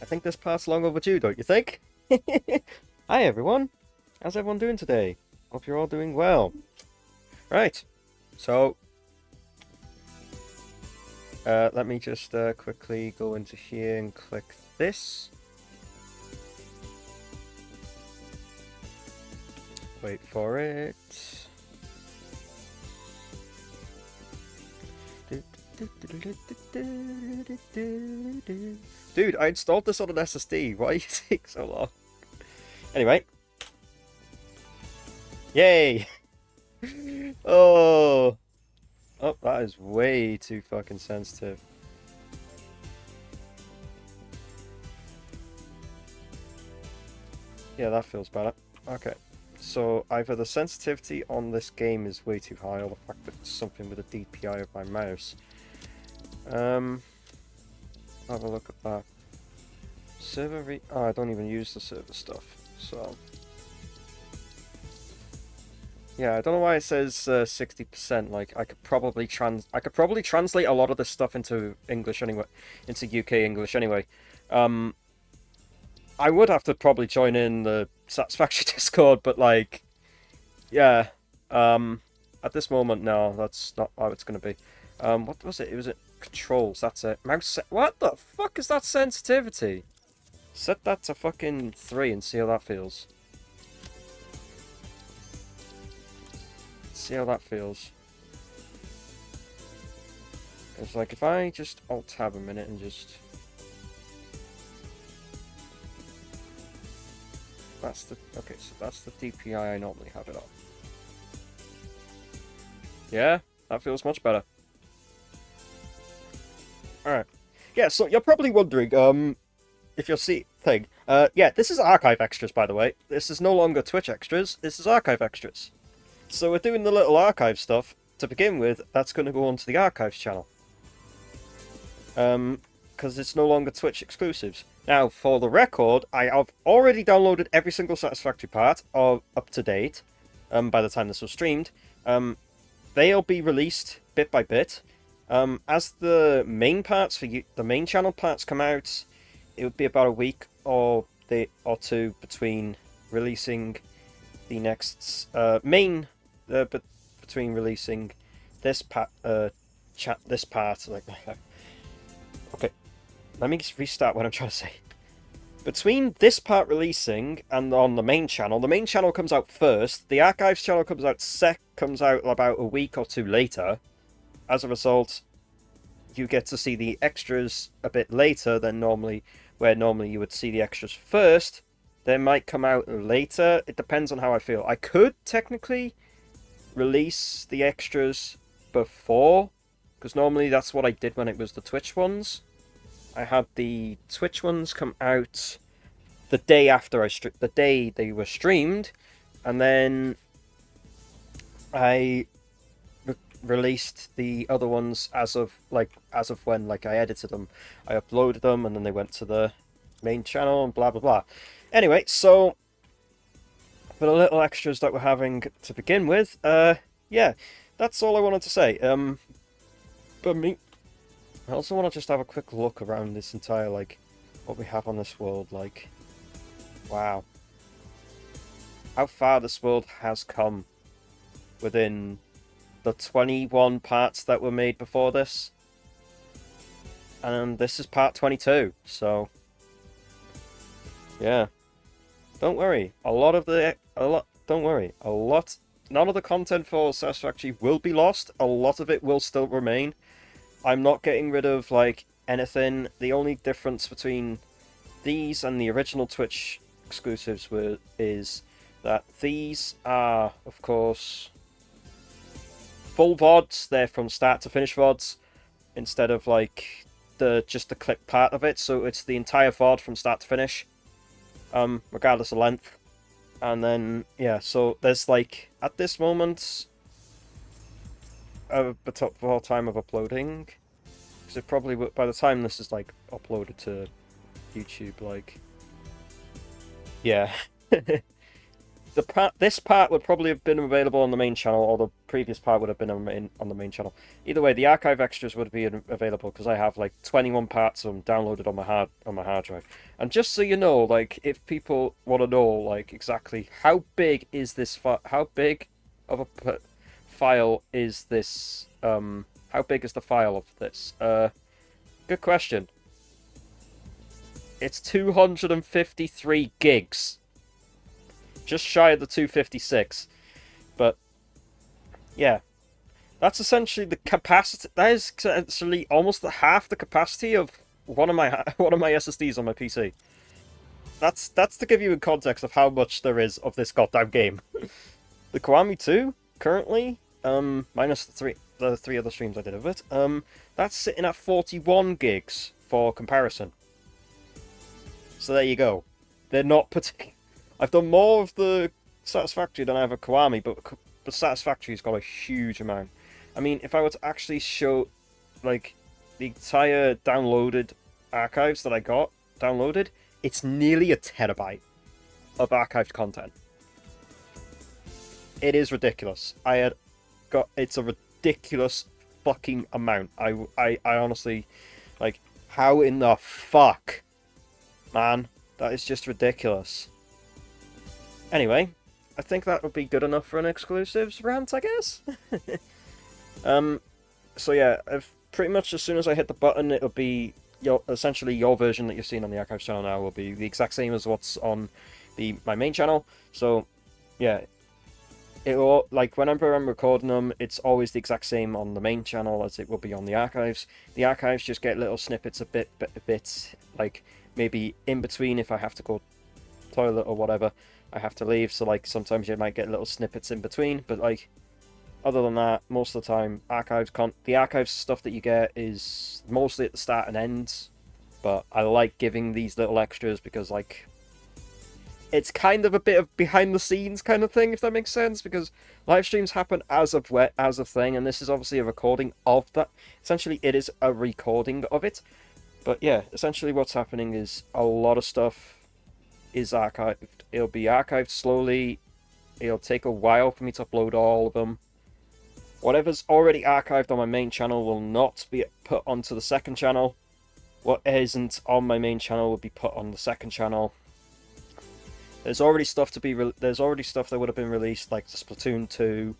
I think this part's long overdue, don't you think? Hi everyone, how's everyone doing today? Hope you're all doing well. Right, so let me just quickly go into here and click this. Wait for it. Dude, I installed this on an SSD. Why are you taking so long? Anyway. Yay! Oh! Oh, that is way too fucking sensitive. Yeah, that feels better. Okay. So, either the sensitivity on this game is way too high, or the fact that it's something with the DPI of my mouse. Have a look at that. Server oh, I don't even use the server stuff, so... Yeah, I don't know why it says 60%. Like, I could probably translate a lot of this stuff into English anyway, into UK English anyway. I would have to probably join in the Satisfactory Discord, but like, yeah, at this moment, no, that's not how it's gonna be. What was it? It was controls. That's it. What the fuck is that sensitivity? Set that to fucking 3 and see how that feels. See how that feels. It's like if I just alt tab a minute and just... That's the... Okay, so that's the DPI I normally have it on. Yeah, that feels much better. Alright. Yeah, so you're probably wondering, if you'll see... Thing. Yeah, this is archive extras, by the way. This is no longer Twitch extras, this is archive extras. So we're doing the little archive stuff. To begin with, that's going to go onto the archives channel. Because it's no longer Twitch exclusives. Now, for the record, I have already downloaded every single Satisfactory part of up to date. By the time this was streamed, they'll be released bit by bit. As the main parts for the main channel parts come out, it would be about a week or two between releasing the next between releasing this part like okay, let me just restart what I'm trying to say. Between this part releasing and on the main channel comes out first. The archives channel comes out about a week or two later. As a result, you get to see the extras a bit later than normally, where normally you would see the extras first. They might come out later. It depends on how I feel. I could technically release the extras before, because normally that's what I did when it was the Twitch ones. I had the Twitch ones come out the day after the day they were streamed, and then I released the other ones as of when I edited them. I uploaded them, and then they went to the main channel and blah blah blah. Anyway, so for the little extras that we're having to begin with, yeah, that's all I wanted to say. But I also want to just have a quick look around this entire, like, what we have on this world, like, wow. How far this world has come within the 21 parts that were made before this. And this is part 22, so... Yeah. Don't worry, none of the content for Satisfactory will be lost, a lot of it will still remain. I'm not getting rid of, like, anything. The only difference between these and the original Twitch exclusives is that these are, of course, full VODs. They're from start to finish VODs, instead of, like, just the clip part of it. So it's the entire VOD from start to finish, regardless of length. And then, yeah, so there's, like, at this moment... before time of uploading, because it probably by the time this is like uploaded to YouTube, like, yeah. this part would probably have been available on the main channel, or the previous part would have been on the main channel. Either way, the archive extras would be available because I have like 21 parts of them downloaded on my hard drive. And just so you know, like if people want to know like exactly how big is this how big of a file is this how big is the file of this? Good question. It's 253 gigs. Just shy of the 256. But yeah, that's essentially the capacity. That is essentially almost half the capacity of one of my SSDs on my PC. That's to give you a context of how much there is of this goddamn game. The Kiwami 2 currently, minus the three other streams I did of it, that's sitting at 41 gigs for comparison. So there you go. They're not particular. I've done more of the Satisfactory than I have a Kiwami, but Satisfactory's got a huge amount. I mean, if I were to actually show, like, the entire downloaded archives that I got downloaded, it's nearly a terabyte of archived content. It is ridiculous. It's a ridiculous fucking amount. I honestly, like, how in the fuck, man? That is just ridiculous. Anyway, I think that would be good enough for an exclusives rant, I guess. So yeah, pretty much as soon as I hit the button, it'll be essentially your version that you're seeing on the archives channel now will be the exact same as what's on my main channel. So yeah, it'll, like, whenever I'm recording them, it's always the exact same on the main channel as it will be on the archives. The archives just get little snippets a bit like maybe in between if I have to go toilet or whatever I have to leave, so like sometimes you might get little snippets in between, but like other than that, most of the time the archives stuff that you get is mostly at the start and end. But I like giving these little extras because like it's kind of a bit of behind the scenes kind of thing, if that makes sense, because live streams happen as a thing, and this is obviously a recording of that. Essentially it is a recording of it. But yeah, essentially what's happening is a lot of stuff is archived. It'll be archived slowly. It'll take a while for me to upload all of them. Whatever's already archived on my main channel will not be put onto the second channel. What isn't on my main channel will be put on the second channel. There's already stuff that would have been released, like the Splatoon 2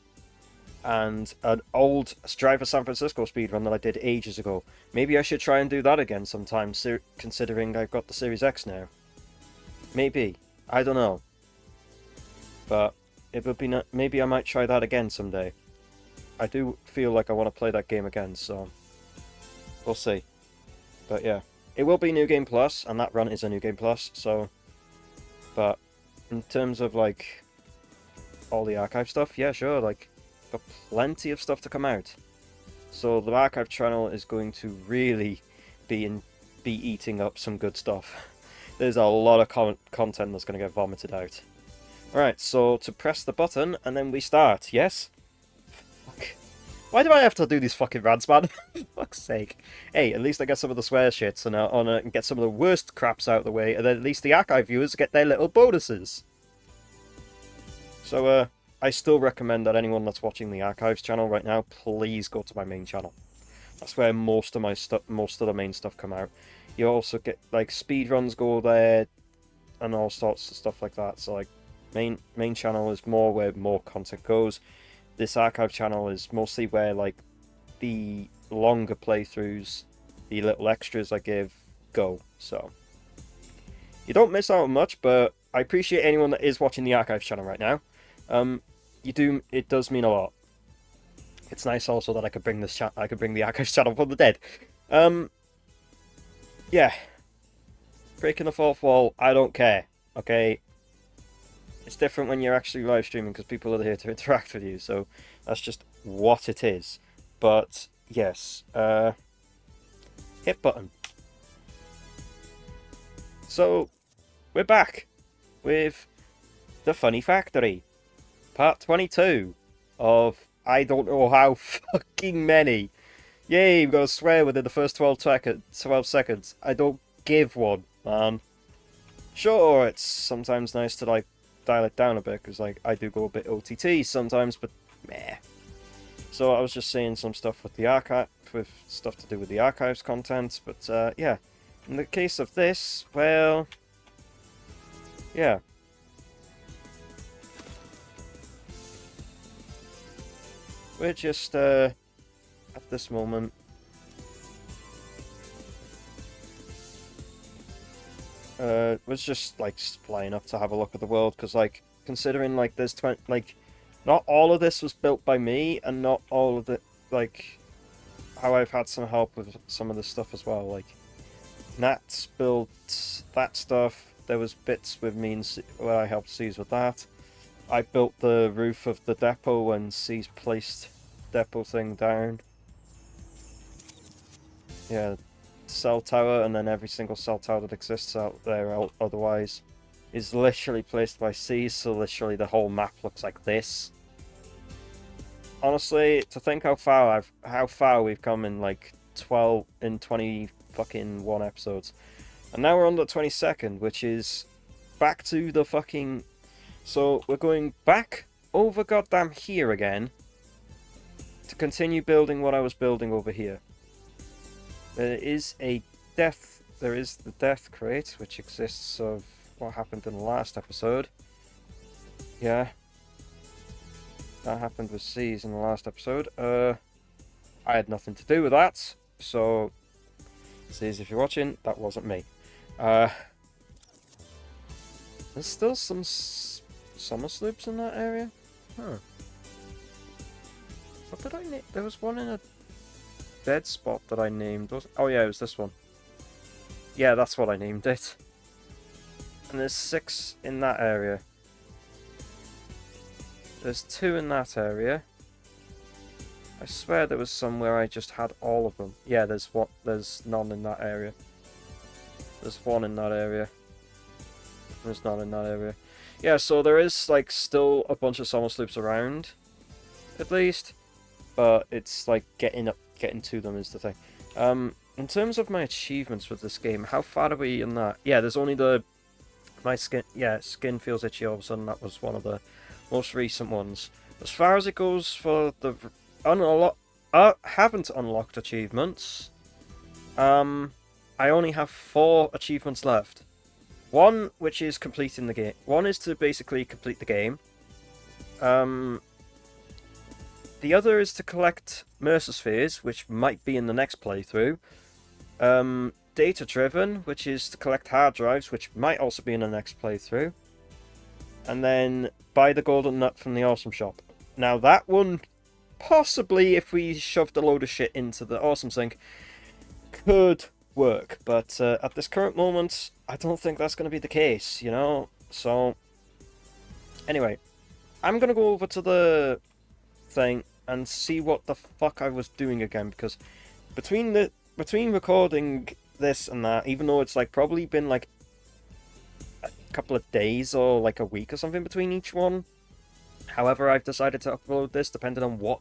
and an old Drive for San Francisco speedrun that I did ages ago. Maybe I should try and do that again sometime, considering I've got the Series X now. Maybe. I don't know. But it would be maybe I might try that again someday. I do feel like I want to play that game again, so we'll see. But yeah, it will be New Game Plus, and that run is a New Game Plus, so... But in terms of like all the archive stuff, yeah, sure, like got plenty of stuff to come out. So the archive channel is going to really be eating up some good stuff. There's a lot of content that's going to get vomited out. Alright, so to press the button, and then we start, yes? Fuck. Why do I have to do these fucking rants, man? For fuck's sake. Hey, at least I get some of the swear shits and get some of the worst craps out of the way, and then at least the archive viewers get their little bonuses. So, I still recommend that anyone that's watching the archives channel right now, please go to my main channel. That's where most of the main stuff come out. You also get, like, speedruns go there, and all sorts of stuff like that. So, like, main channel is more where more content goes. This archive channel is mostly where, like, the longer playthroughs, the little extras I give, go. So, you don't miss out on much, but I appreciate anyone that is watching the archive channel right now. It does mean a lot. It's nice also that I could bring the archive channel from the dead. Yeah. Breaking the fourth wall, I don't care, okay? It's different when you're actually live streaming because people are here to interact with you, so that's just what it is. But, yes, hit button. So, we're back with The Funny Factory, part 22 of I don't know how fucking many. Yay, we've got to swear within the first 12 seconds. I don't give one, man. Sure, it's sometimes nice to, like, dial it down a bit, because like I do go a bit OTT sometimes, but meh. So I was just saying some stuff with the archive, with stuff to do with the archives content, but yeah. In the case of this, well, yeah. We're just, at this moment, was just, like, flying up to have a look at the world, because, like, considering, like, there's 20, like, not all of this was built by me, and not all of it, like, how I've had some help with some of this stuff as well, like, Nat's built that stuff, there was bits with me where I helped C's with that. I built the roof of the depot when C's placed depot thing down. Yeah, cell tower, and then every single cell tower that exists out there otherwise is literally placed by C, so literally the whole map looks like this. Honestly, to think how far we've come in like 20 fucking 1 episodes. And now we're on the 22nd, which is back to the fucking... So we're going back over goddamn here again to continue building what I was building over here. There is the death crate, which exists of what happened in the last episode. Yeah. That happened with C's in the last episode. I had nothing to do with that, so C's, if you're watching, that wasn't me. There's still some summer sloops in that area? Huh. What did I name? There was one in a dead spot that I named. Oh yeah, it was this one. Yeah, that's what I named it. And there's 6 in that area. There's 2 in that area. I swear there was somewhere I just had all of them. Yeah, there's none in that area. There's 1 in that area. There's none in that area. Yeah, so there is like still a bunch of summer sloops around, at least. But it's like getting to them is the thing. In terms of my achievements with this game, how far are we in that? Yeah, there's only my skin. Yeah, skin feels itchy all of a sudden. That was one of the most recent ones. As far as it goes for the haven't unlocked achievements. I only have 4 achievements left. 1, which is completing the game. 1 is to basically complete the game. The other is to collect Mercer Spheres, which might be in the next playthrough. Data Driven, which is to collect hard drives, which might also be in the next playthrough. And then buy the golden nut from the Awesome Shop. Now that one, possibly if we shoved a load of shit into the Awesome Sink, could work. But at this current moment, I don't think that's going to be the case, you know? So, anyway, I'm going to go over to the thing and see what the fuck I was doing again, because between recording this and that, even though it's like probably been like a couple of days or like a week or something between each one, however I've decided to upload this depending on what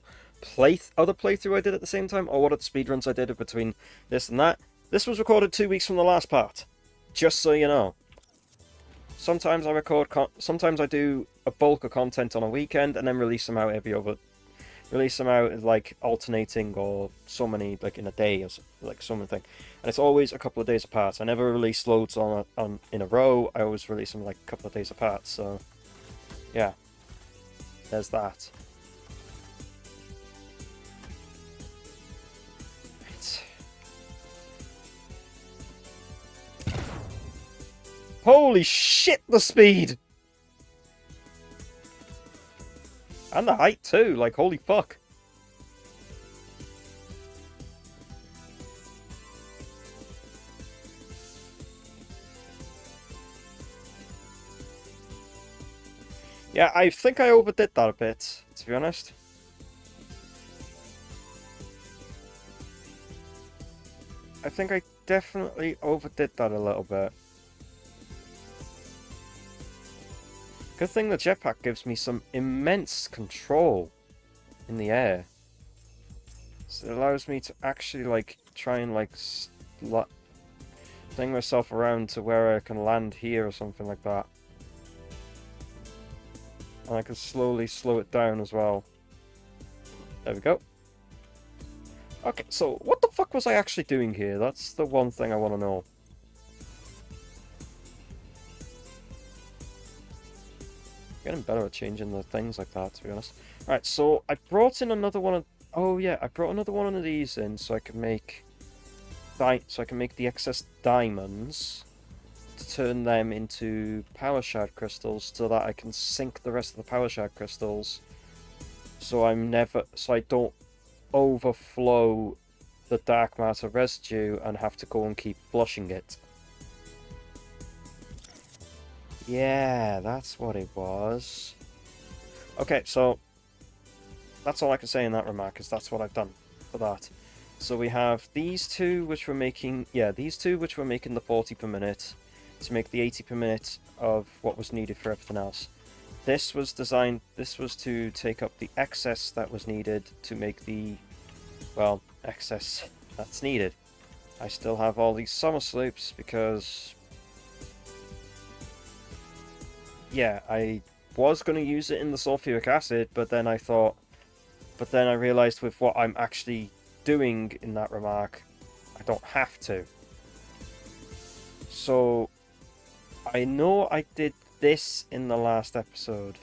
other playthrough I did at the same time, or what other speedruns I did between this and that. This was recorded 2 weeks from the last part, just so you know. Sometimes I record sometimes I do a bulk of content on a weekend and then release them out like alternating, or so many like in a day, or like something. And it's always a couple of days apart. I never release loads in a row. I always release them like a couple of days apart. So yeah, there's that. Right. Holy shit, the speed! And the height too, like holy fuck. Yeah, I think I overdid that a bit, to be honest. I think I definitely overdid that a little bit. Good thing the jetpack gives me some immense control in the air. So it allows me to actually like try and like fling myself around to where I can land here or something like that. And I can slowly slow it down as well. There we go. Okay, so what the fuck was I actually doing here? That's the one thing I want to know. Getting better at changing the things like that, to be honest. Alright, so I brought in another one of... Oh yeah, I brought another one of these in so I can make... the excess diamonds to turn them into power shard crystals so that I can sink the rest of the power shard crystals so I don't overflow the dark matter residue and have to go and keep flushing it. Yeah, that's what it was. Okay, so that's all I can say in that remark, is that's what I've done for that. So we have these two, which we're making... Yeah, these two, which we're making the 40 per minute to make the 80 per minute of what was needed for everything else. This was designed... This was to take up the excess that was needed to make the... Well, excess that's needed. I still have all these summer sloops because... Yeah, I was going to use it in the sulfuric acid, but then I thought... But then I realised with what I'm actually doing in that remark, I don't have to. So, I know I did this in the last episode.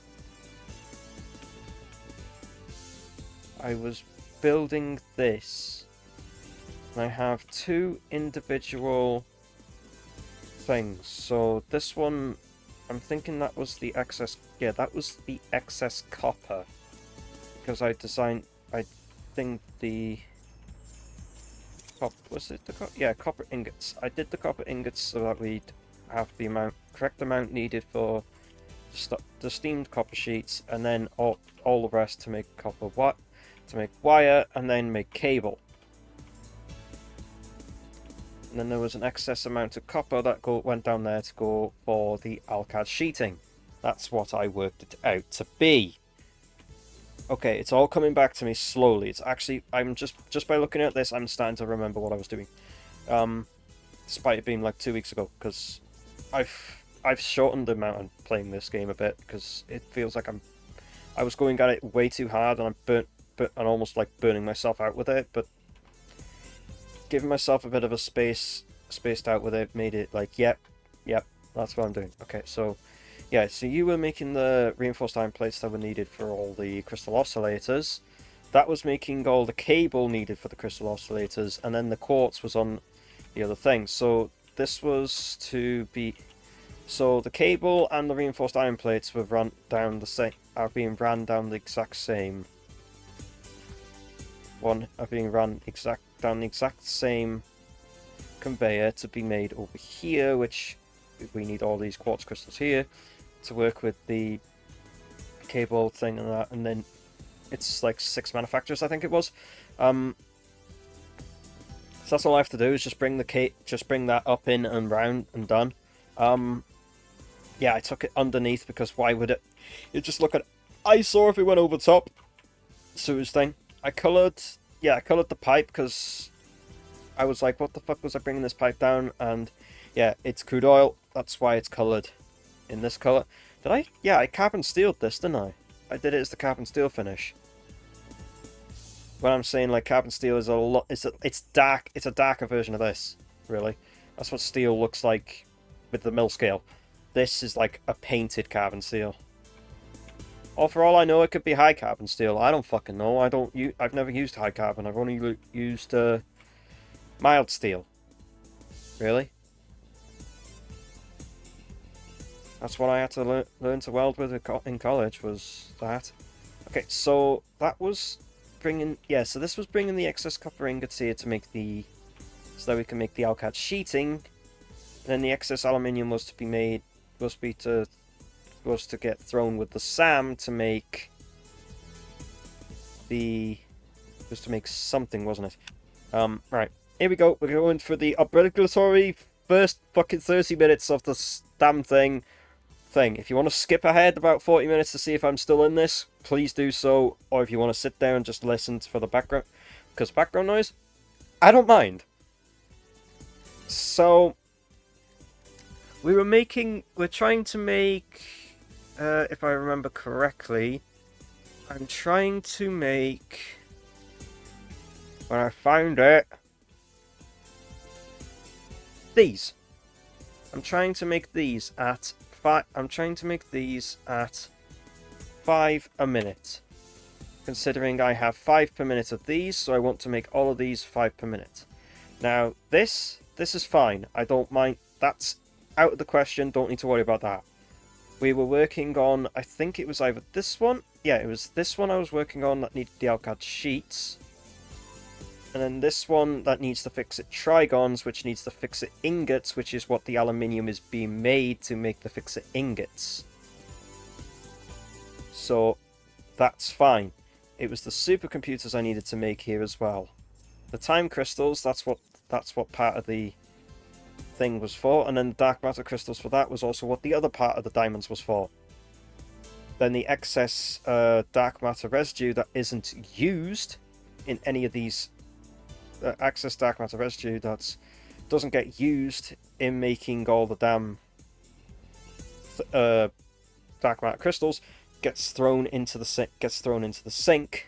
I was building this. And I have two individual things. So this one, I'm thinking that was the excess... Yeah, that was the excess copper. Because I think the... Was it the yeah, copper ingots. I did the copper ingots so that we'd have the correct amount needed for the steamed copper sheets, and then all the rest to make wire, and then make cable. And then there was an excess amount of copper that went down there to go for the alcad sheeting. That's what I worked it out to be. Okay, it's all coming back to me slowly. It's actually, I'm just by looking at this, I'm starting to remember what I was doing. Despite it being like 2 weeks ago, because I've shortened the amount I'm playing this game a bit, because it feels like I was going at it way too hard, and I'm almost like burning myself out with it, but giving myself a bit of a spaced out with it made it like, yep, that's what I'm doing. Okay, so yeah, so you were making the reinforced iron plates that were needed for all the crystal oscillators. That was making all the cable needed for the crystal oscillators, and then the quartz was on the other thing. So this was to be... So the cable and the reinforced iron plates were being ran down the exact same... down the exact same conveyor to be made over here, which we need all these quartz crystals here to work with the cable thing and that, and then it's like 6 manufacturers, I think it was. So that's all I have to do is just bring that up in and round and done. Yeah, I took it underneath because why would it? You just look at eyesore if it went over top. Sewage thing. I coloured the pipe because I was like, what the fuck was I bringing this pipe down? And yeah, it's crude oil. That's why it's coloured in this colour. Did I? Yeah, I carbon steeled this, didn't I? I did it as the carbon steel finish. When I'm saying like carbon steel is it's dark. It's a darker version of this, really. That's what steel looks like with the mill scale. This is like a painted carbon steel. Or for all I know, it could be high carbon steel. I don't fucking know. I've never used high carbon. I've only used mild steel. Really? That's what I had to learn to weld with in college, was that. Okay, so that was bringing... Yeah, so this was bringing the excess copper ingots here to make the... So that we can make the alcad sheeting. And then the excess aluminium was to be made... Was to get thrown with the SAM to make... Was to make something, wasn't it? Right. Here we go. We're going for the obligatory first fucking 30 minutes of this damn thing. If you want to skip ahead about 40 minutes to see if I'm still in this, please do so. Or if you want to sit there and just listen for the background, because background noise, I don't mind. So we're trying to make if I remember correctly, I'm trying to make... When I found it... These. I'm trying to make these at 5... I'm trying to make these at 5 a minute. Considering I have 5 per minute of these, so I want to make all of these 5 per minute. Now, this is fine. I don't mind. That's out of the question. Don't need to worry about that. We were working on, I think it was either this one. Yeah, it was this one I was working on that needed the Alcad sheets. And then this one that needs to fix it trigons, which needs to fix it ingots, which is what the aluminium is being made to make the fix it ingots. So, that's fine. It was the supercomputers I needed to make here as well. The time crystals, that's what part of the thing was for, and then the dark matter crystals for that was also what the other part of the diamonds was for. Then the excess dark matter residue that isn't used in any of these excess dark matter residue that doesn't get used in making all the damn dark matter crystals gets thrown into the sink,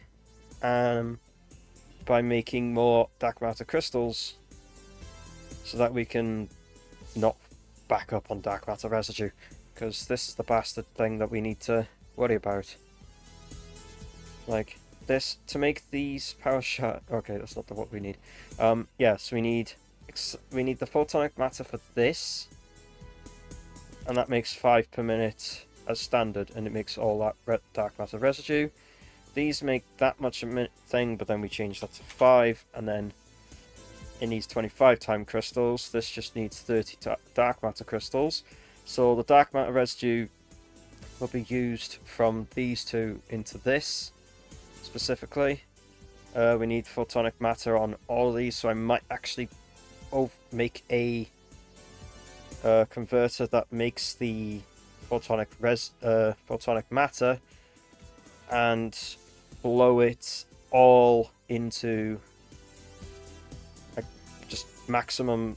by making more dark matter crystals, so that we can not back up on dark matter residue, because this is the bastard thing that we need to worry about. Like this to make these power shard. Okay, that's not what we need. Yes, we need the photonic matter for this, and that makes 5 per minute as standard, and it makes all that dark matter residue. These make that much a minute thing, but then we change that to 5, and then it needs 25 time crystals. This just needs 30 dark matter crystals. So the dark matter residue will be used from these two into this, specifically. We need photonic matter on all of these, so I might actually make a converter that makes the photonic matter and blow it all into like just maximum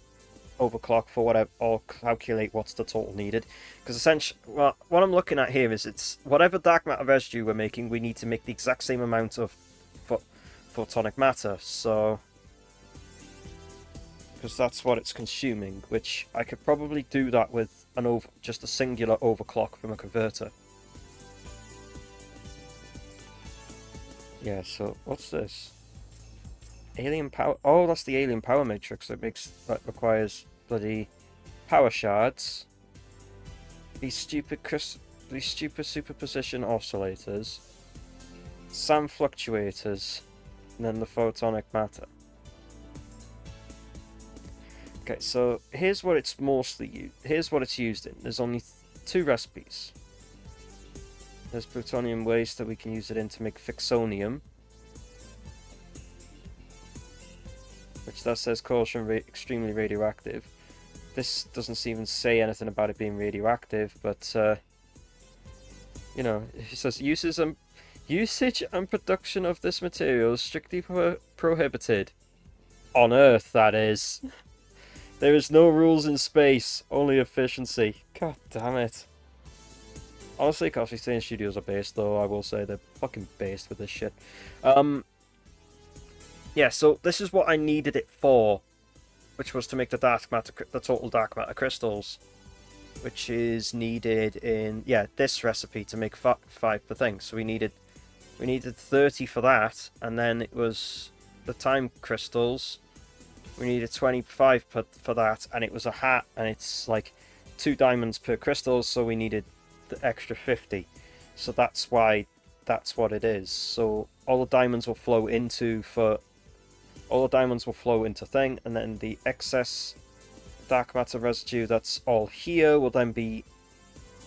overclock for whatever, or calculate what's the total needed. Because essentially, well, what I'm looking at here is it's whatever dark matter residue we're making, we need to make the exact same amount of photonic matter. So, because that's what it's consuming, which I could probably do that with just a singular overclock from a converter. Yeah, so what's this? Alien power. Oh, that's the alien power matrix that requires bloody power shards. These stupid superposition oscillators, SAM fluctuators, and then the photonic matter. Okay, so here's what it's here's what it's used in. There's only 2 recipes. There's plutonium waste that we can use it in to make fixonium, which that says caution extremely radioactive. This doesn't even say anything about it being radioactive, but you know, it says usage and production of this material is strictly prohibited. On Earth, that is. There is no rules in space, only efficiency. God damn it. Honestly, Coffee Stain Studios are based, though. I will say they're fucking based with this shit. Yeah, so this is what I needed it for, which was to make the total dark matter crystals, which is needed in this recipe to make 5 per thing. So we needed 30 for that, and then it was the time crystals. We needed 25 for that, and it was a hat, and it's like 2 diamonds per crystal, so we needed the extra 50. So that's why that's what it is. So all the diamonds will flow into thing, and then the excess dark matter residue that's all here will then be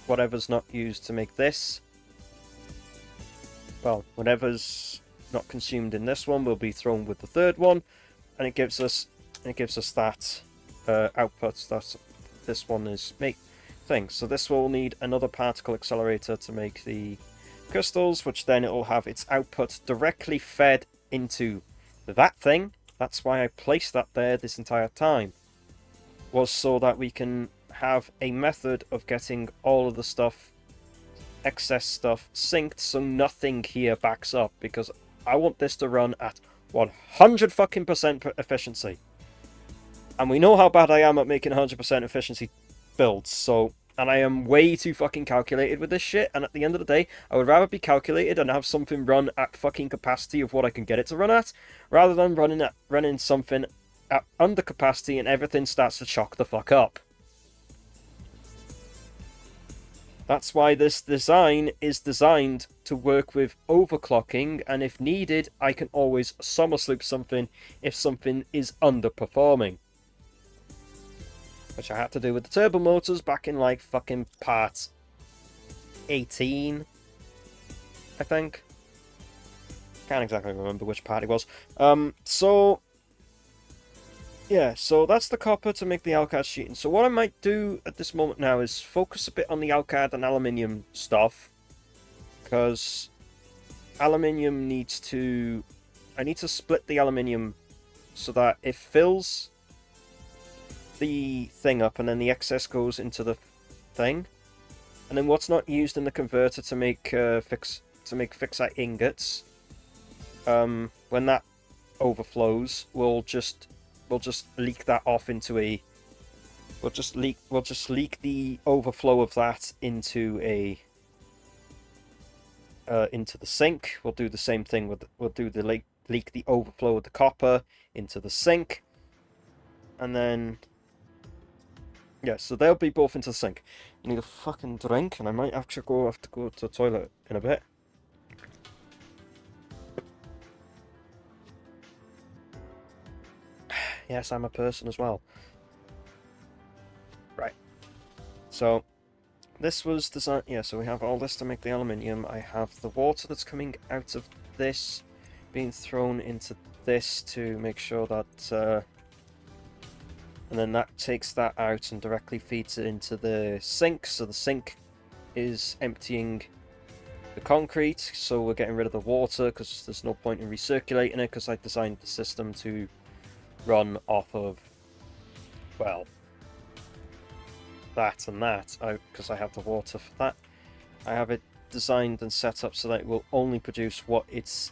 whatever's not used to make this. Well, whatever's not consumed in this one will be thrown with the third one, and it gives us that output that this one is thing. So this will need another particle accelerator to make the crystals, which then it will have its output directly fed into that thing. That's why I placed that there this entire time, was so that we can have a method of getting all of the stuff excess stuff synced so nothing here backs up, because I want this to run at 100 fucking percent efficiency. And we know how bad I am at making 100% efficiency builds, so... And I am way too fucking calculated with this shit, and at the end of the day, I would rather be calculated and have something run at fucking capacity of what I can get it to run at, rather than running something at under capacity and everything starts to chock the fuck up. That's why this design is designed to work with overclocking, and if needed, I can always summer sloop something if something is underperforming. Which I had to do with the turbo motors back in like fucking part 18, I think. Can't exactly remember which part it was. So that's the copper to make the Alcard sheeting. So what I might do at this moment now is focus a bit on the Alcard and aluminium stuff, because aluminium needs to... I need to split the aluminium so that it fills the thing up and then the excess goes into the thing, and then what's not used in the converter to make fixite ingots, when that overflows, we'll just leak that off into a... We'll just leak the overflow of that into a into the sink. We'll do the same thing with... We'll do the leak the overflow of the copper into the sink, and then... Yeah, so they'll be both into the sink. I need a fucking drink, and I might actually have to go to the toilet in a bit. Yes, I'm a person as well. Right. So, this was designed... Yeah, so we have all this to make the aluminium. I have the water that's coming out of this being thrown into this to make sure that... and then that takes that out and directly feeds it into the sink, so the sink is emptying the concrete, so we're getting rid of the water because there's no point in recirculating it, because I designed the system to run off of, well, that and that, because I have the water for that. I have it designed and set up so that it will only produce what it's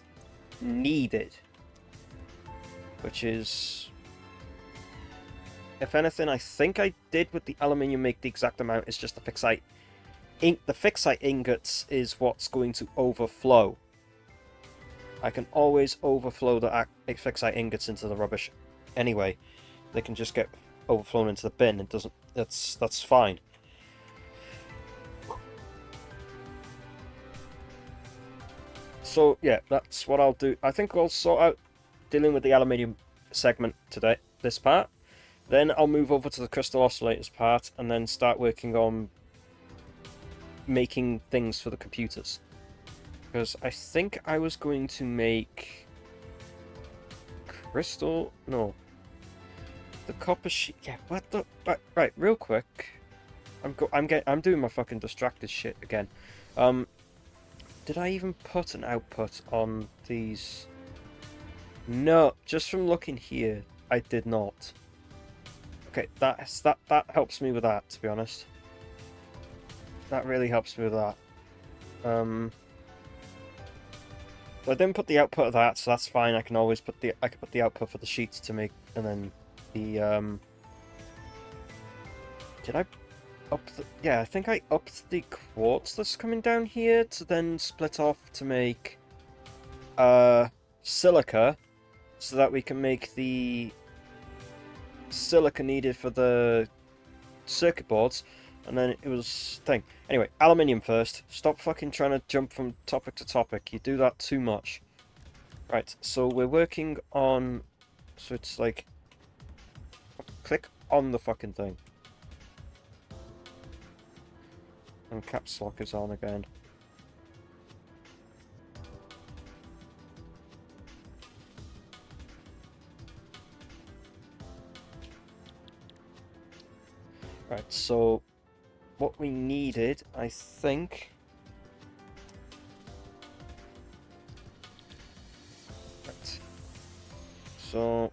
needed, which is... If anything, I think I did with the aluminium make the exact amount. It's just the fixite. The fixite ingots is what's going to overflow. I can always overflow the fixite ingots into the rubbish. Anyway, they can just get overflown into the bin. It doesn't. That's fine. So yeah, that's what I'll do. I think I'll sort out dealing with the aluminium segment today. This part. Then I'll move over to the crystal oscillators part, and then start working on making things for the computers. Because I think I was going to make crystal... No. The copper sheet... Yeah, what the... Right, real quick. I'm doing my fucking distracted shit again. Did I even put an output on these? No, just from looking here, I did not. Okay, that helps me with that, to be honest. That really helps me with that. So I didn't put the output of that, so that's fine. I can always put the output for the sheets to make, and then the did I up the... Yeah, I think I upped the quartz that's coming down here to then split off to make silica, so that we can make the silica needed for the circuit boards, and then it was thing. Anyway, aluminium first. Stop fucking trying to jump from topic to topic. You do that too much. Right, so we're working on... So it's like... Click on the fucking thing. And caps lock is on again. Right, so what we needed, I think... Right. So...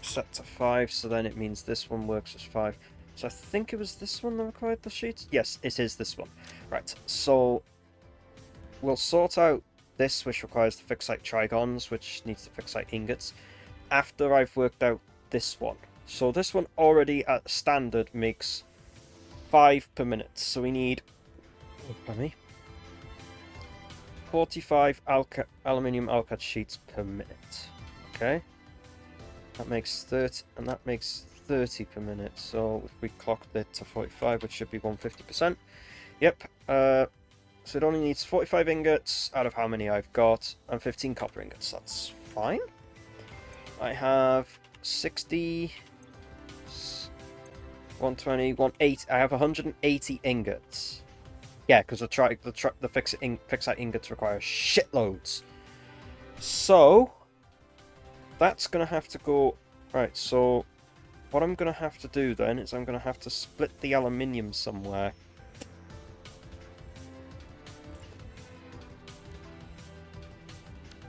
Set to 5, so then it means this one works as 5. So I think it was this one that required the sheets? Yes, it is this one. Right, so we'll sort out this, which requires the fixite trigons, which needs the fixite ingots, after I've worked out this one. So this one already at standard makes 5 per minute. So we need, pardon me, 45 aluminium alcad sheets per minute. Okay. That makes 30, and that makes 30 per minute. So if we clocked it to 45, which should be 150%. Yep. So it only needs 45 ingots out of how many I've got, and 15 copper ingots. That's fine. I have 60, 120, 180. I have 180 ingots. Yeah, because the fixite ingots require shitloads. So that's gonna have to go. Right. So what I'm gonna have to do then is I'm gonna have to split the aluminium somewhere.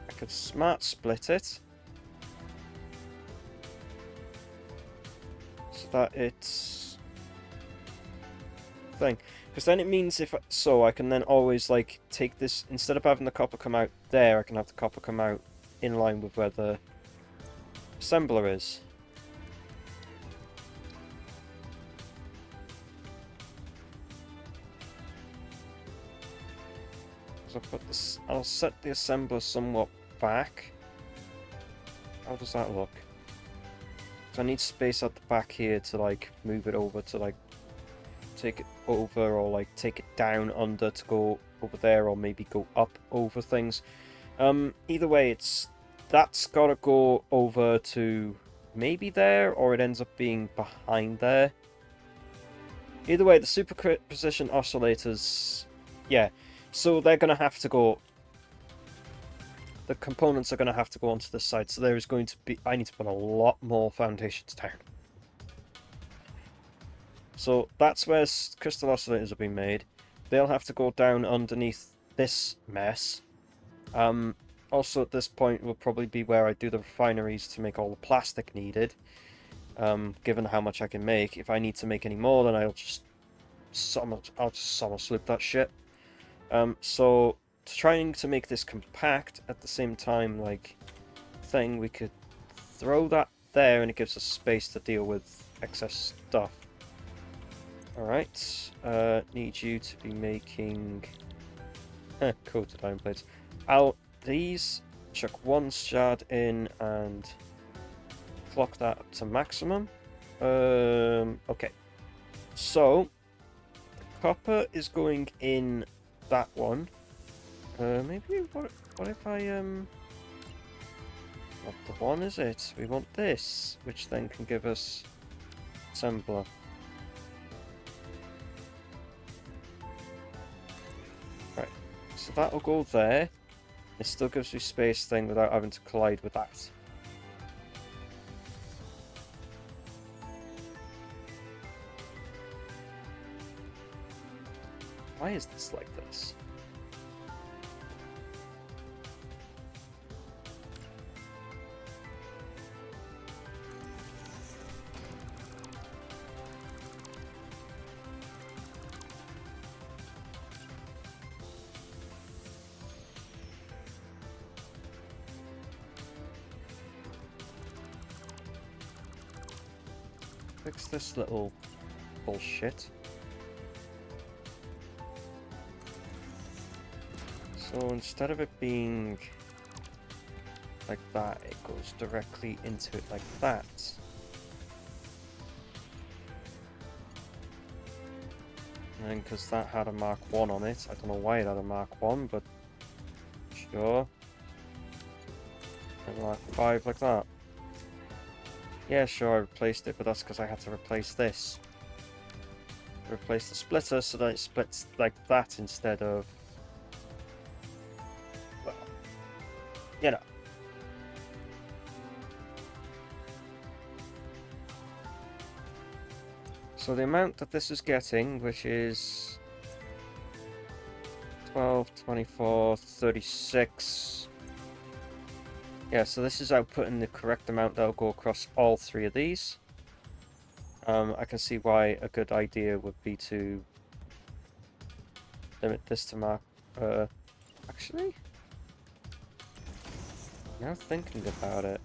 I could smart split it so that it's thing. Because then it means if I can then always like take this, instead of having the copper come out there, I can have the copper come out in line with where the assembler is. So I'll set the assembler somewhat back. How does that look? So I need space at the back here to like move it over to like take it over, or like take it down under to go over there, or maybe go up over things. Either way, that's gotta go over to maybe there, or it ends up being behind there. Either way, the superposition oscillators, yeah, so they're gonna have to go, the components are gonna have to go onto this side, so there is going to be, I need to put a lot more foundations down. So that's where crystal oscillators have been made. They'll have to go down underneath this mess. Also at this point will probably be where I do the refineries to make all the plastic needed. Given how much I can make. If I need to make any more, then I'll just summer slip that shit. So trying to make this compact at the same time, like thing, we could throw that there and it gives us space to deal with excess stuff. Alright, need you to be making coated iron plates. These, chuck one shard in and clock that up to maximum. Okay. So, the copper is going in that one. Maybe, what if I, what the one is it? We want this, which then can give us assembler. Right, so that'll go there. It still gives me space thing without having to collide with that. Why is this like this? Fix this little bullshit. So instead of it being like that, it goes directly into it like that. And then because that had a Mark 1 on it, I don't know why it had a Mark 1, but sure. And Mark 5 like that. Yeah, sure, I replaced it, but that's because I had to replace this. Replace the splitter so that it splits like that instead of... well, you know. So the amount that this is getting, which is 12, 24, 36... yeah, so this is outputting the correct amount that'll go across all three of these. I can see why a good idea would be to limit this to Mark. Actually, now thinking about it,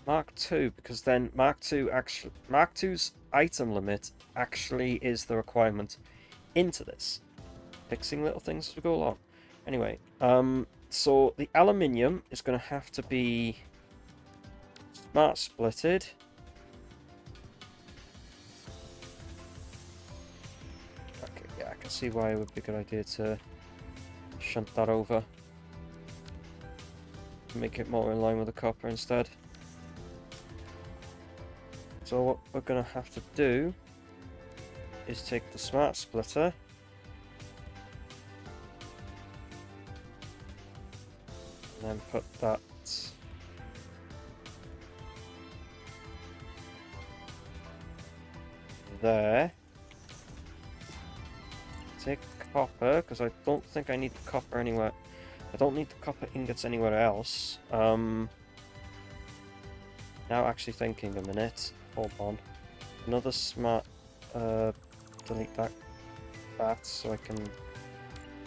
Mark 2, because then Mark 2's item limit actually is the requirement into this. Fixing little things as we go along. Anyway, so the aluminium is going to have to be smart splitted. Okay, yeah, I can see why it would be a good idea to shunt that over. Make it more in line with the copper instead. So what we're going to have to do is take the smart splitter and then put that there. Take copper, because I don't think I need the copper anywhere. I don't need the copper ingots anywhere else. Now actually thinking a minute. Hold on. Another smart... delete that so I can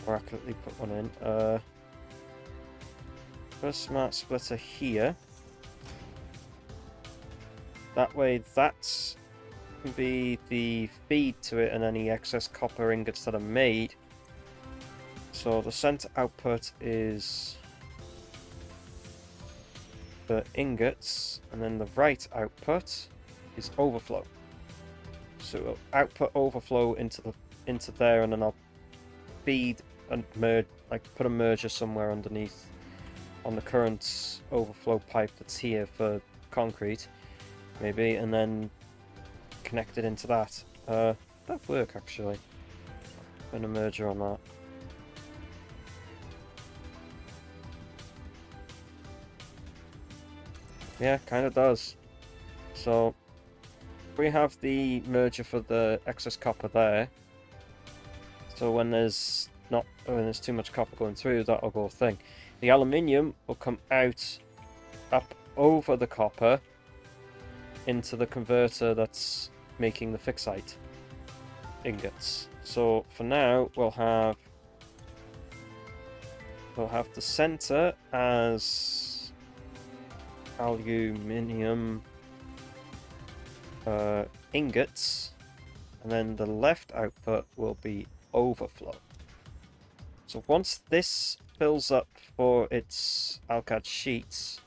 more accurately put one in. Put a smart splitter here. That way that's can be the feed to it and any excess copper ingots that are made. So the center output is the ingots, and then the right output is overflow. So it'll output overflow into there, and then I'll feed and merge, like put a merger somewhere underneath on the current overflow pipe that's here for concrete, maybe, and then connect it into that. That'd work actually. Put a merger on that. Yeah, kind of does. So we have the merger for the excess copper there. So when there's too much copper going through, that'll go thing. The aluminium will come out up over the copper into the converter that's making the fixite ingots. So for now we'll have the center as aluminium ingots, and then the left output will be overflow. So once this fills up for its alcad sheets,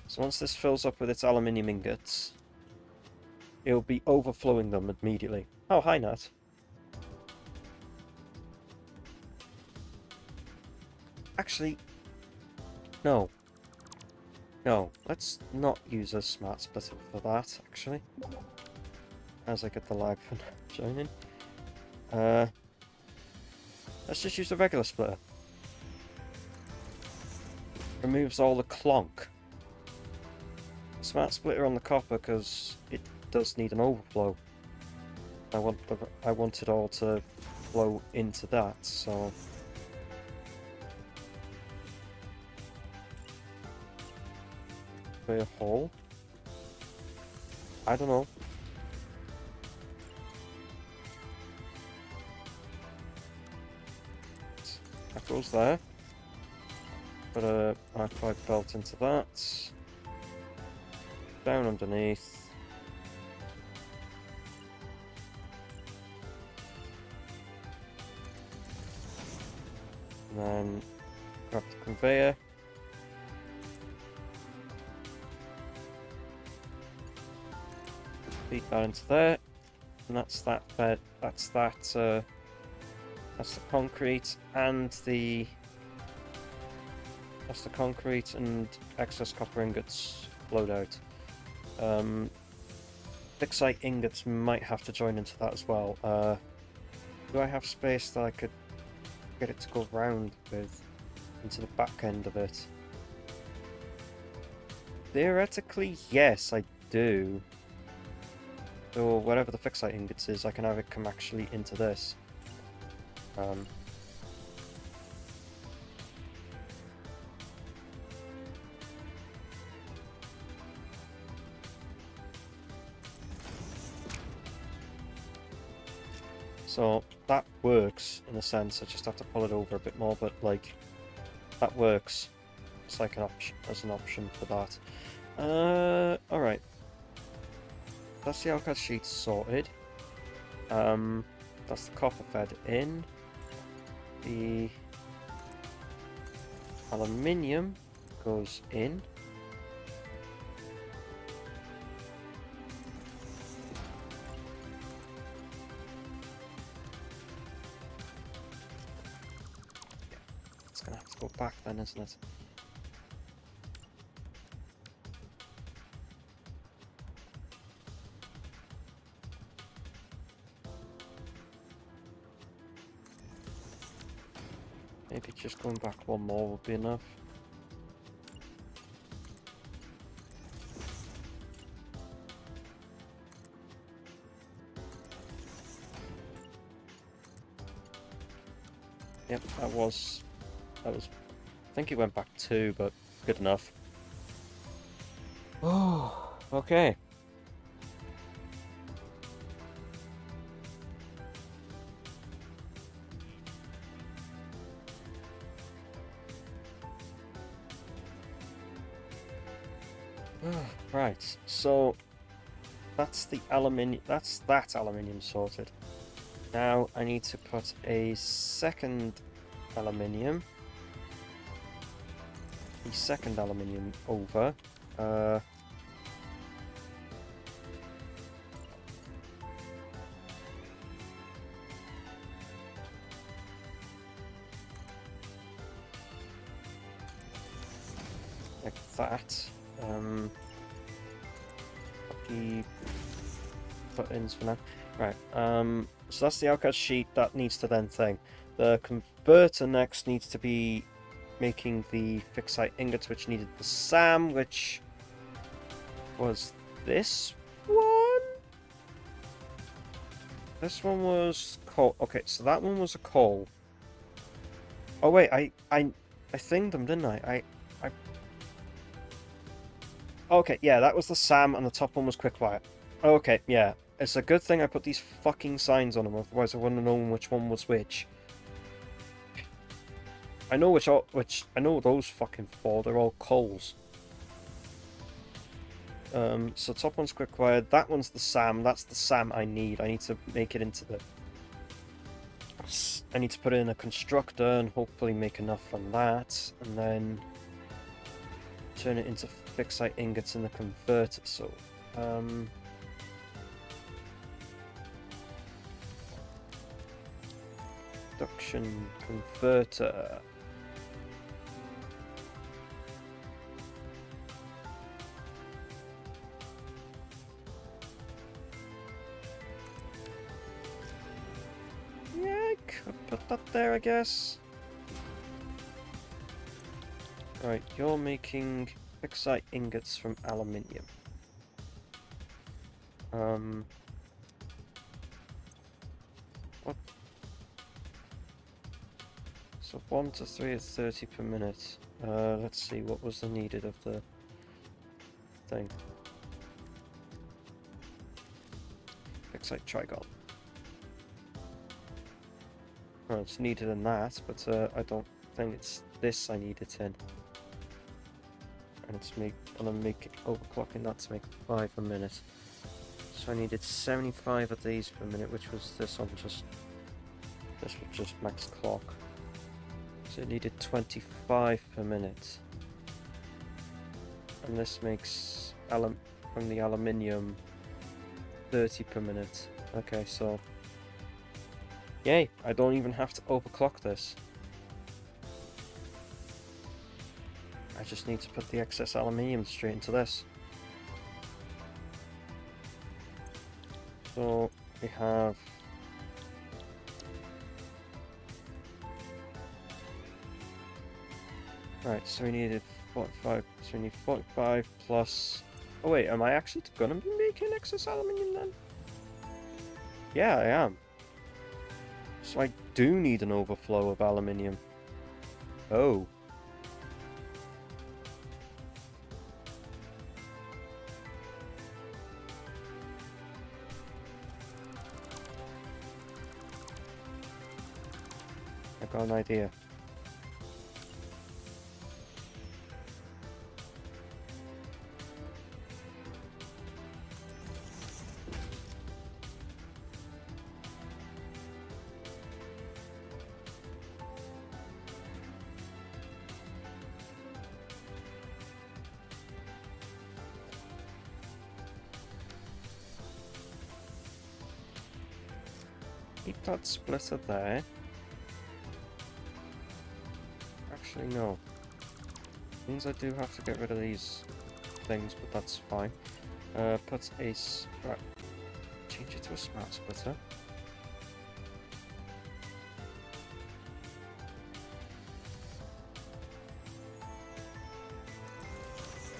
so once this fills up with its aluminium ingots, it'll be overflowing them immediately. Oh, hi Nat. Actually, no, let's not use a smart splitter for that, actually. As I get the lag for joining. Let's just use a regular splitter. Removes all the clonk. Smart splitter on the copper, because it does need an overflow. I want it all to flow into that, so... a hole? I don't know. That goes there. Put a R5 belt into that. Down underneath. And then grab the conveyor. Feed that into there, and that's that bed. That's the concrete and the excess copper ingots flowed out. Fixite ingots might have to join into that as well. Do I have space that I could get it to go round with into the back end of it? Theoretically, yes, I do. So whatever the fixite ingots is, I can have it come actually into this. So that works in a sense. I just have to pull it over a bit more, but like that works. It's like an option as an option for that. All right. That's the outcast sheet sorted. That's the copper fed in. The aluminium goes in. It's gonna have to go back then, isn't it? Maybe just going back one more would be enough. Yep, that was, I think it went back 2, but good enough. Oh, okay. Right, so that's the aluminium, that's that aluminium sorted. Now I need to put a second aluminium, over. Like that. Copy buttons for now. Right, so that's the outcast sheet that needs to then thing. The converter next needs to be making the fixed site ingots, which needed the SAM, which was this one? This one was coal. Okay, so that one was a coal. Oh wait, I thinged them, didn't I? Okay, yeah, that was the SAM, and the top one was quickfire. Okay, yeah. It's a good thing I put these fucking signs on them, otherwise I wouldn't have known which one was which. I know I know those fucking 4, they're all coals. So top one's quickfire, that one's the SAM, that's the SAM I need. I need to make it into the... I need to put it in a constructor and hopefully make enough from that, and then turn it into fixed site ingots in the converter, so... Production converter. Yeah, I could put that there, I guess. Right, you're making fixed site ingots from aluminium. What? So 1 to 3 at 30 per minute. Let's see, what was the needed of the thing? Fixed site trigon. Well, it's needed in that, but I don't think it's this I need it in. And it's gonna make it overclocking that to make 5 a minute. So I needed 75 of these per minute, which was this one this was just max clock. So it needed 25 per minute. And this makes from the aluminium 30 per minute. Okay, so yay, I don't even have to overclock this. I just need to put the excess aluminium straight into this. So we have right, so we needed 45, so we need 45 plus... Oh wait, am I actually gonna be making excess aluminium then? Yeah, I am. So I do need an overflow of aluminium. Oh. I've got an idea. Keep that splitter there. Actually, no. Means I do have to get rid of these things, but that's fine. Put a... Right. Change it to a smart splitter.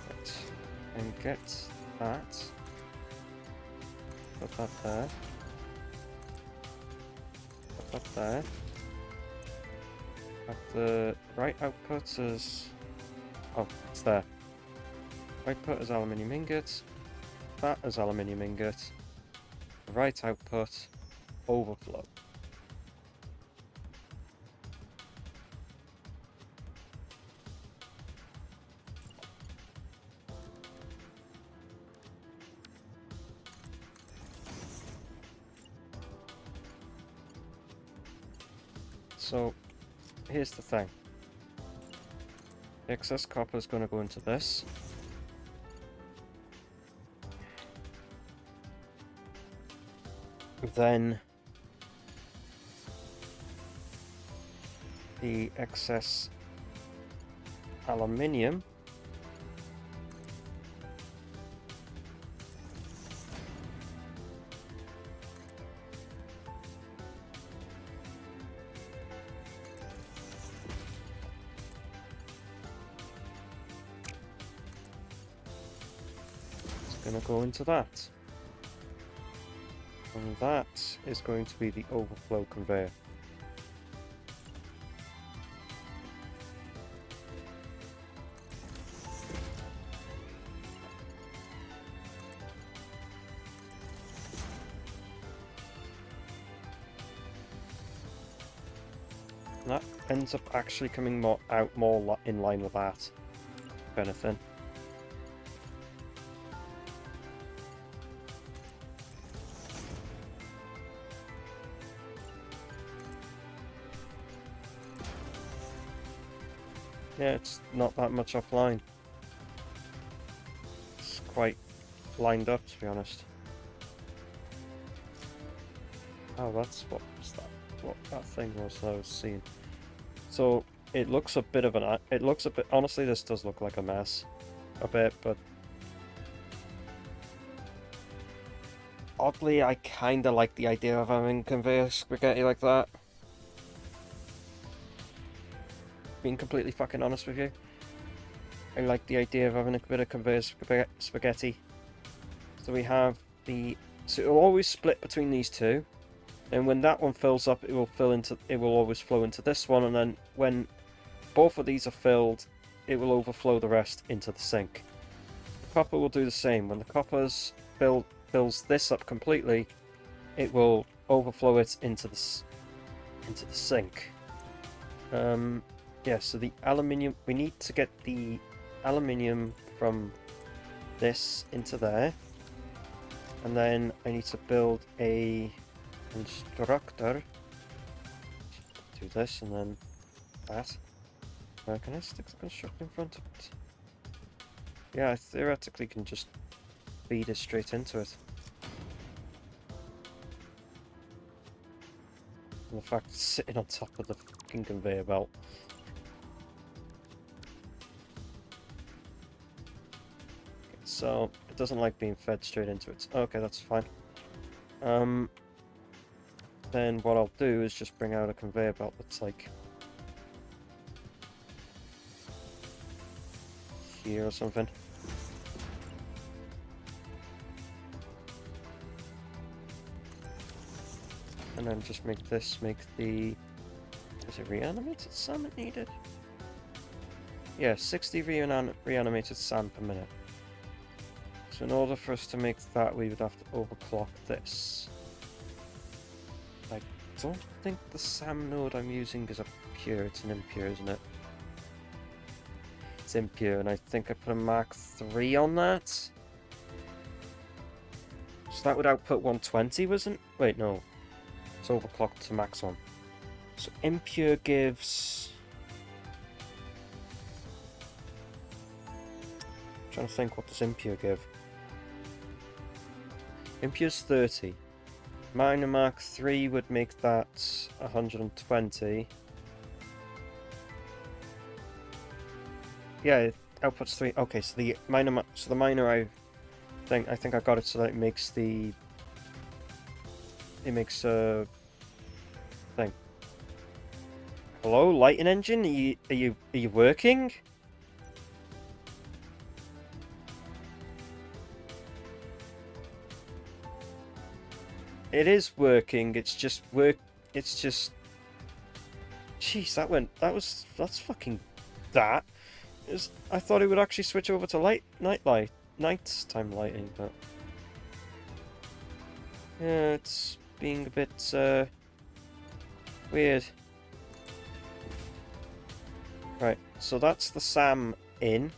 Right. And get that. Put that there. Put that there. At the right output is... Oh, it's there. Output is aluminium ingot. That is aluminium ingot. The right output, overflow. So, here's the thing. Excess copper is going to go into this. Then the excess aluminium is going to go into that. And that is going to be the overflow conveyor. And that ends up actually coming more in line with that, if anything. Yeah, it's not that much offline. It's quite lined up, to be honest. Oh, that's what was that? What that thing was that I was seeing. So it looks a bit of an. It looks a bit. Honestly, this does look like a mess, a bit. But oddly, I kind of like the idea of having conveyor spaghetti like that. Being completely fucking honest with you, I like the idea of having a bit of conveyor spaghetti. So we have the. So it'll always split between these two. And when that one fills up, it will always flow into this one, and then when both of these are filled, it will overflow the rest into the sink. The copper will do the same. When the copper's fills this up completely, it will overflow it into the sink. Yeah, so the aluminium, we need to get the aluminium from this into there, and then I need to build a constructor. Do this and then that. Can I stick the constructor in front of it? Yeah, I theoretically can just feed it straight into it. And the fact it's sitting on top of the fucking conveyor belt. So it doesn't like being fed straight into it. Okay, that's fine. Then what I'll do is just bring out a conveyor belt that's like here or something. And then just make the... Is it reanimated salmon needed? Yeah, 60 reanimated salmon per minute. So in order for us to make that, we would have to overclock this. Like don't think the SAM node I'm using is a pure, it's an impure, isn't it? It's impure, and I think I put a Mark 3 on that. So that would output 120, wasn't? Wait, no. It's overclocked to max 1. So impure gives... I'm trying to think, what does impure give? Impure's 30. Minor Mark 3 would make that 120. Yeah, it outputs 3. Okay, so the minor, I think I got it so that it makes the... It makes thing. Hello, lighting engine? Are you working? It is working. It's just It's just. Jeez, that's fucking that. I thought it would actually switch over to nighttime lighting, but yeah, it's being a bit weird. Right, so that's the SAM in.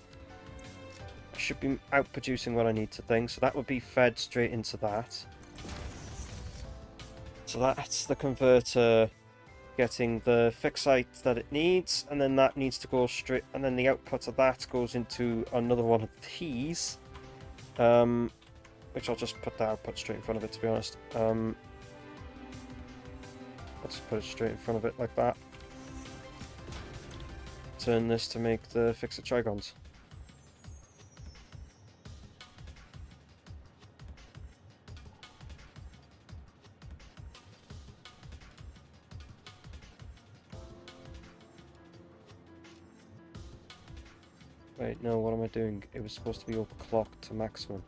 I should be out producing what I need to think, so that would be fed straight into that. So that's the converter getting the fixite that it needs, and then that needs to go straight, and then the output of that goes into another one of these, which I'll just put the output straight in front of it, to be honest. Let's put it straight in front of it like that. Turn this to make the fixed trigons. Wait, no, what am I doing? It was supposed to be overclocked to maximum.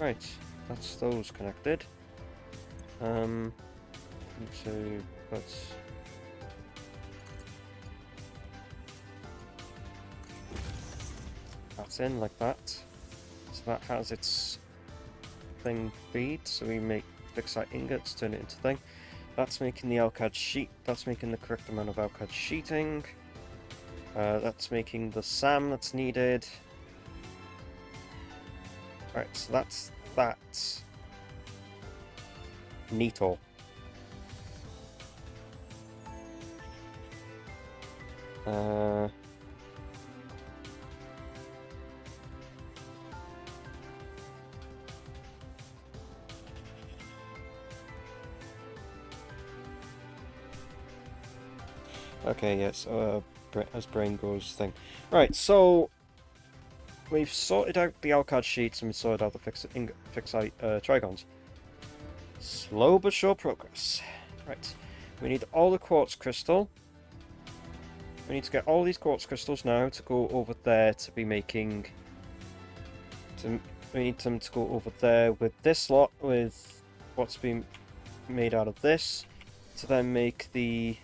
Right, that's those connected. So let's that's in like that. So that has its thing feed. So we make fixite ingots, turn it into thing. That's making the LCAD sheet. That's making the correct amount of LCAD sheeting. That's making the SAM that's needed. Right, so that's that. Neato. Okay, yes, as brain goes thing. Right, so we've sorted out the LCAD sheets and we've sorted out the fixite trigons. Slow but sure progress. Right, we need all the quartz crystal. We need to get all these quartz crystals now to go over there to be making... we need them to go over there with this lot, with what's been made out of this, to then make the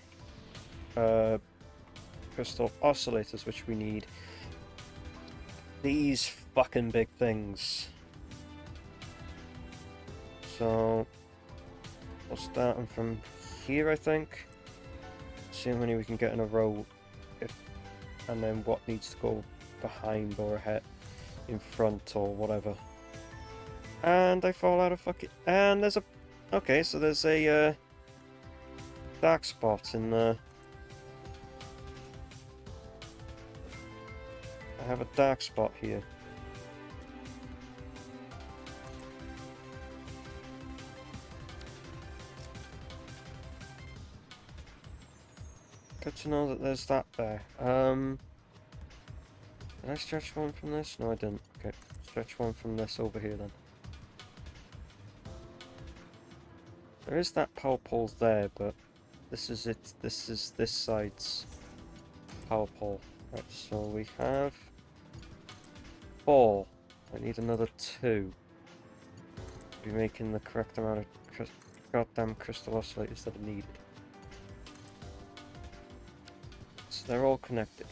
crystal oscillators, which we need these fucking big things. So we'll start them from here, I think. See how many we can get in a row, and then what needs to go behind or ahead, in front or whatever. And I fall out of fucking... And there's a... Okay, so there's a dark spot in the... I have a dark spot here. Good to know that there's that there. Did I stretch one from this? No, I didn't. Okay, stretch one from this over here then. There is that power pole there, but this is it. This is this side's power pole. Right, so we have 4. I need another 2 to be making the correct amount of goddamn crystal oscillators that are needed. So they're all connected.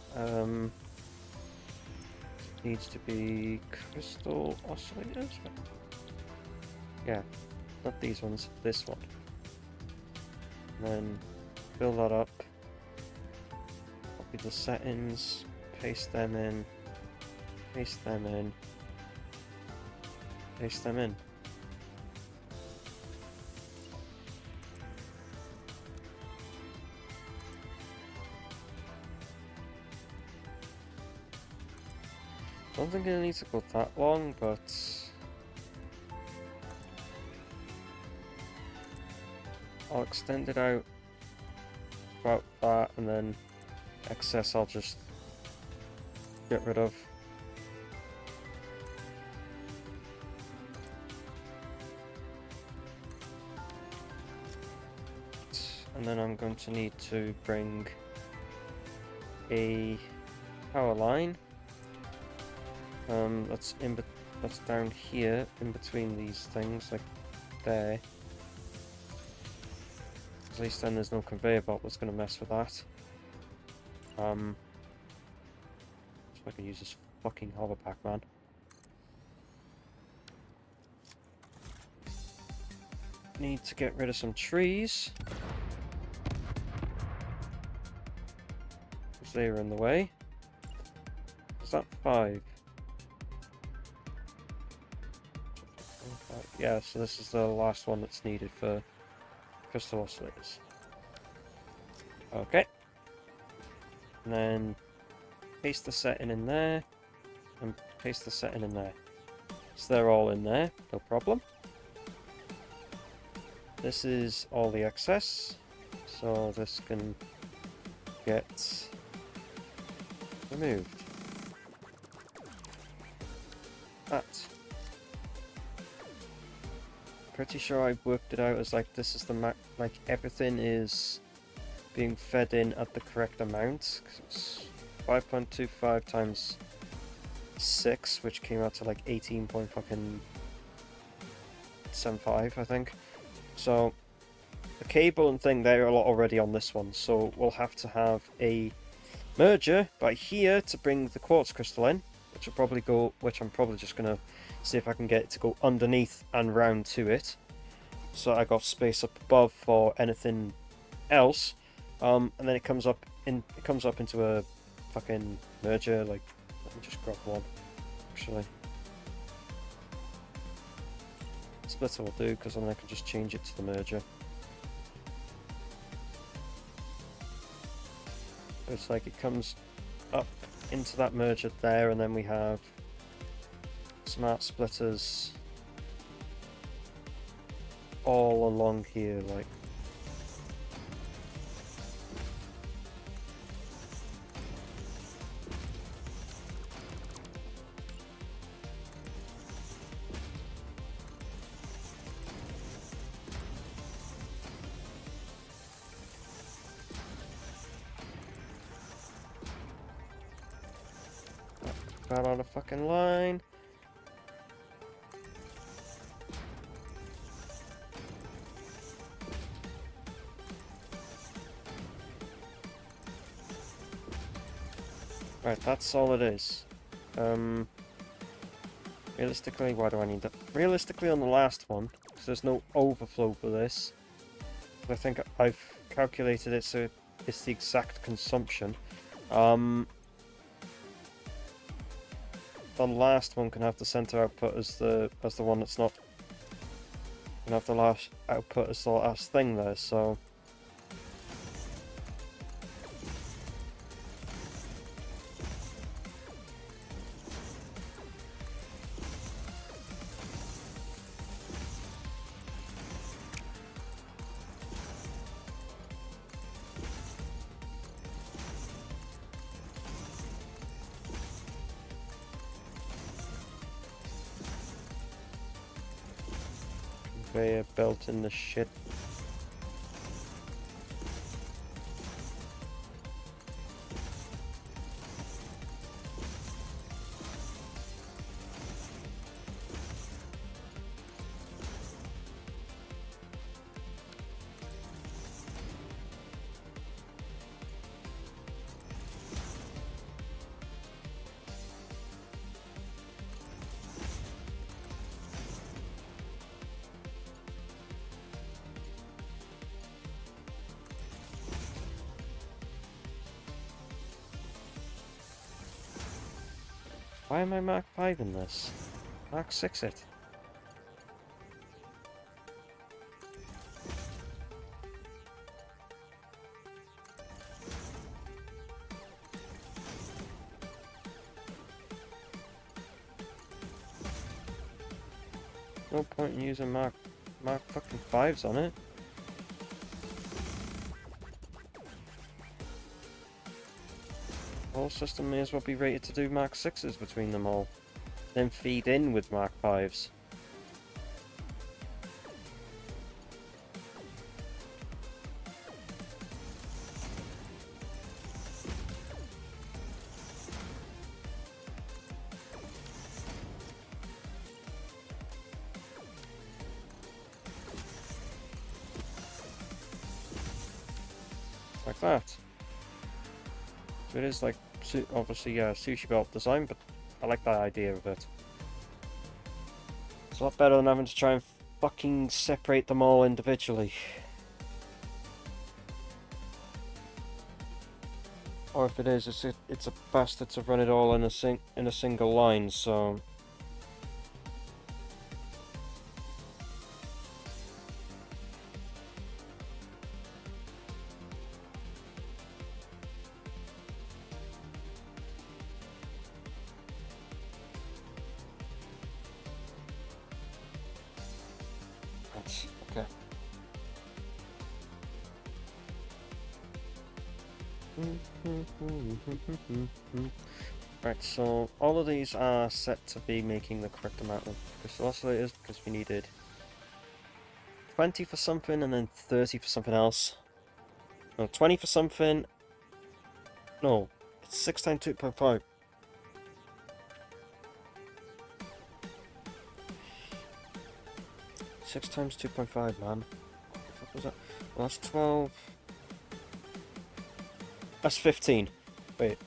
Needs to be crystal oscillators? Yeah, not these ones, this one. And then fill that up. Copy the settings, paste them in, paste them in, paste them in. Don't think it needs to go that long, but I'll extend it out about that, and then excess I'll just get rid of. And then I'm going to need to bring a power line. That's down here in between these things, like there. At least then there's no conveyor belt that's going to mess with that. So I can use this fucking hoverback, man. Need to get rid of some trees, because they are in the way. Is that 5? Yeah, so this is the last one that's needed for crystal oscillators. Okay. And then paste the setting in there, and paste the setting in there. So they're all in there, no problem. This is all the excess, so this can get removed. That. Pretty sure I worked it out as like this is the like everything is being fed in at the correct amount. 'Cause it's 5.25 times 6, which came out to like 18.75, I think. So the cable and thing there are already on this one, so we'll have to have a merger by here to bring the quartz crystal in, which I'm probably just gonna see if I can get it to go underneath and round to it, so I got space up above for anything else. And then it comes up into a fucking merger. Like, let me just grab one actually. Splitter will do, because then I can just change it to the merger. It's like it comes up into that merger there, and then we have smart splitters all along here, like. That on a fucking line. Right, that's all it is. Realistically, why do I need that? Realistically, on the last one, because there's no overflow for this, I think I've calculated it so it's the exact consumption. The last one can have the center output as the one that's not. Can have the last output as the last thing there, so. Conveyor belt in the shit. Why am I Mark 5 in this? Mark 6 it. No point in using Mark fucking 5s on it. The whole system may as well be rated to do Mark 6s between them all. Then feed in with Mark 5s. Like that. So it is like, obviously, sushi belt design, but I like that idea of it. It's a lot better than having to try and fucking separate them all individually. Or if it is, it's a bastard to run it all in a single line, so... That's okay. Right, so all of these are set to be making the correct amount of crystal oscillators because we needed 20 for something and then 30 for something else. No, 20 for something. No, it's 6 times 2.5. Six times 2.5, man. What the fuck was that? Well, that's 12. That's 15. Wait.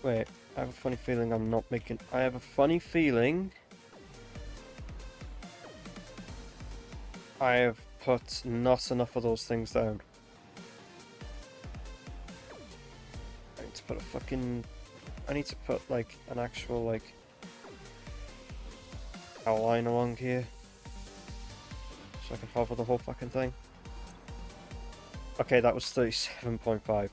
Wait, I have a funny feeling I'm not making... I have a funny feeling... I have put not enough of those things down. I need to put a fucking... I need to put, like, an actual, like... outline along here. So I can hover the whole fucking thing. Okay, that was 37.5.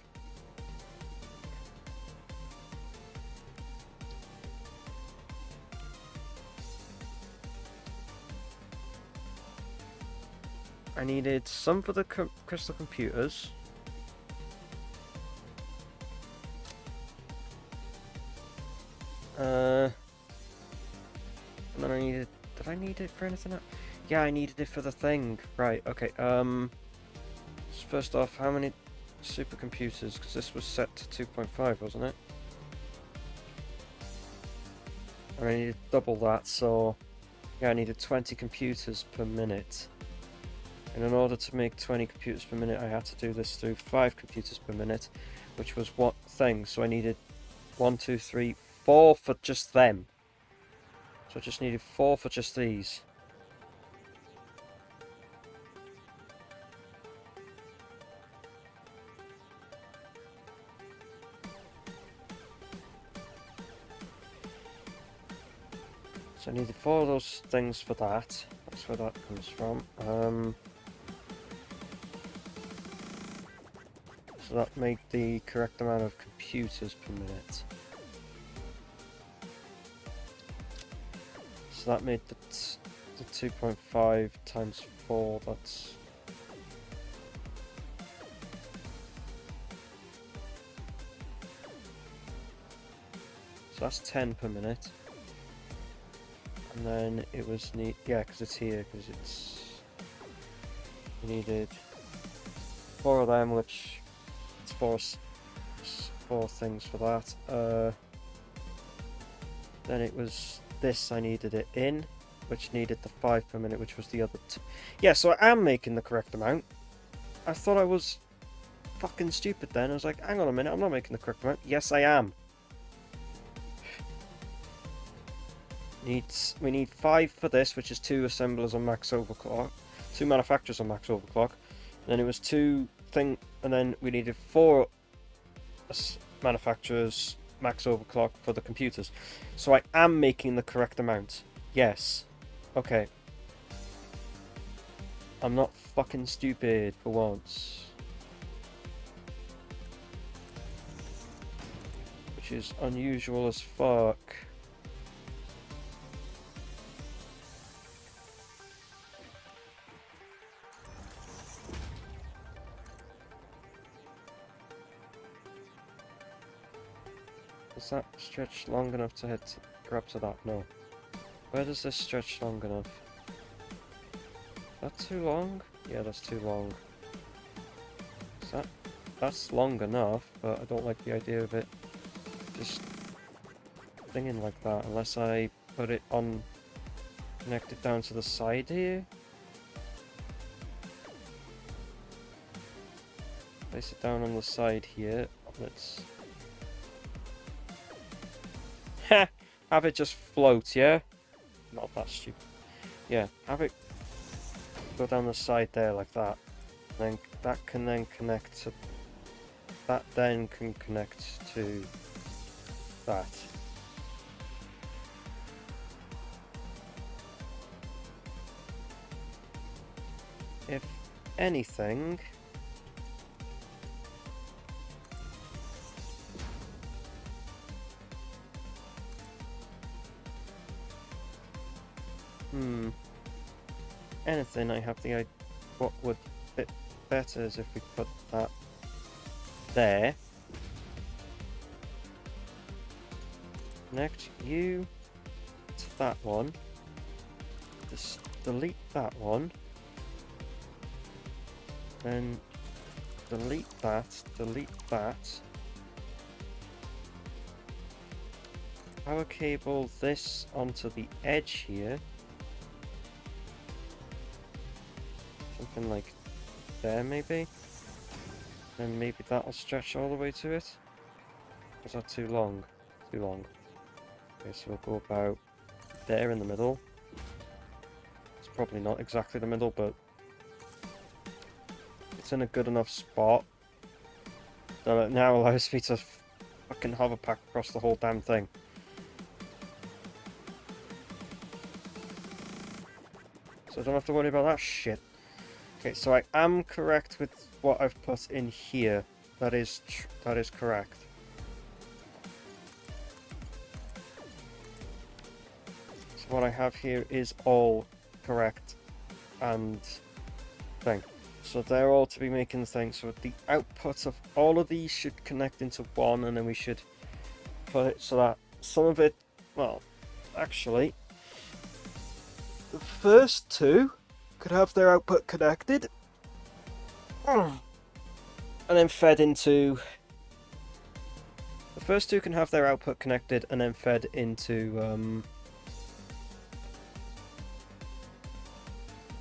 I needed some for the crystal computers. And then I needed... Did I need it for anything else? Yeah, I needed it for the thing. Right, okay, so first off, how many supercomputers? Because this was set to 2.5, wasn't it? And I needed double that, so... Yeah, I needed 20 computers per minute. And in order to make 20 computers per minute, I had to do this through 5 computers per minute, which was what thing? So I needed 1, 2, 3, 4 for just them. So I just needed 4 for just these. So I needed 4 of those things for that. That's where that comes from. So that made the correct amount of computers per minute. So that made the 2.5 times 4, that's... So that's 10 per minute. And then it was yeah, because it's here, because it's... We needed 4 of them, which... It's 4 things for that. Then it was this I needed it in, which needed the 5 per minute, which was the other 2. Yeah, so I am making the correct amount. I thought I was fucking stupid then. I was like, hang on a minute, I'm not making the correct amount. Yes, I am. We need 5 for this, which is 2 assemblers on max overclock. 2 manufacturers on max overclock, and then it was 2 thing, and then we needed 4 manufacturers max overclock for the computers. So I am making the correct amount. Yes. Okay. I'm not fucking stupid for once. Which is unusual as fuck. Does that stretch long enough to grab to that? No. Where does this stretch long enough? Is that too long? Yeah, that's too long. That's long enough, but I don't like the idea of it just thinging like that, unless I put it on, connect it down to the side here. Place it down on the side here. Let's have it just float, yeah? Not that stupid. Yeah, have it go down the side there like that. Then that can then connect to that, then can connect to that. If anything, anything, I have the idea. What would fit better is if we put that there. Connect you to that one. Just delete that one. Then delete that, delete that. Power cable this onto the edge here. Something like there maybe. Then maybe that'll stretch all the way to it. Or is that too long? Too long. Okay, so we'll go about there in the middle. It's probably not exactly the middle, but it's in a good enough spot that it now allows me to fucking hover pack across the whole damn thing. So I don't have to worry about that shit. Okay, so I am correct with what I've put in here. That is correct. So what I have here is all correct and thing. So they're all to be making the thing. So the output of all of these should connect into one, and then we should put it so that some of it, well, actually, the first 2 could have their output connected and then fed into the first 2 can have their output connected and then fed into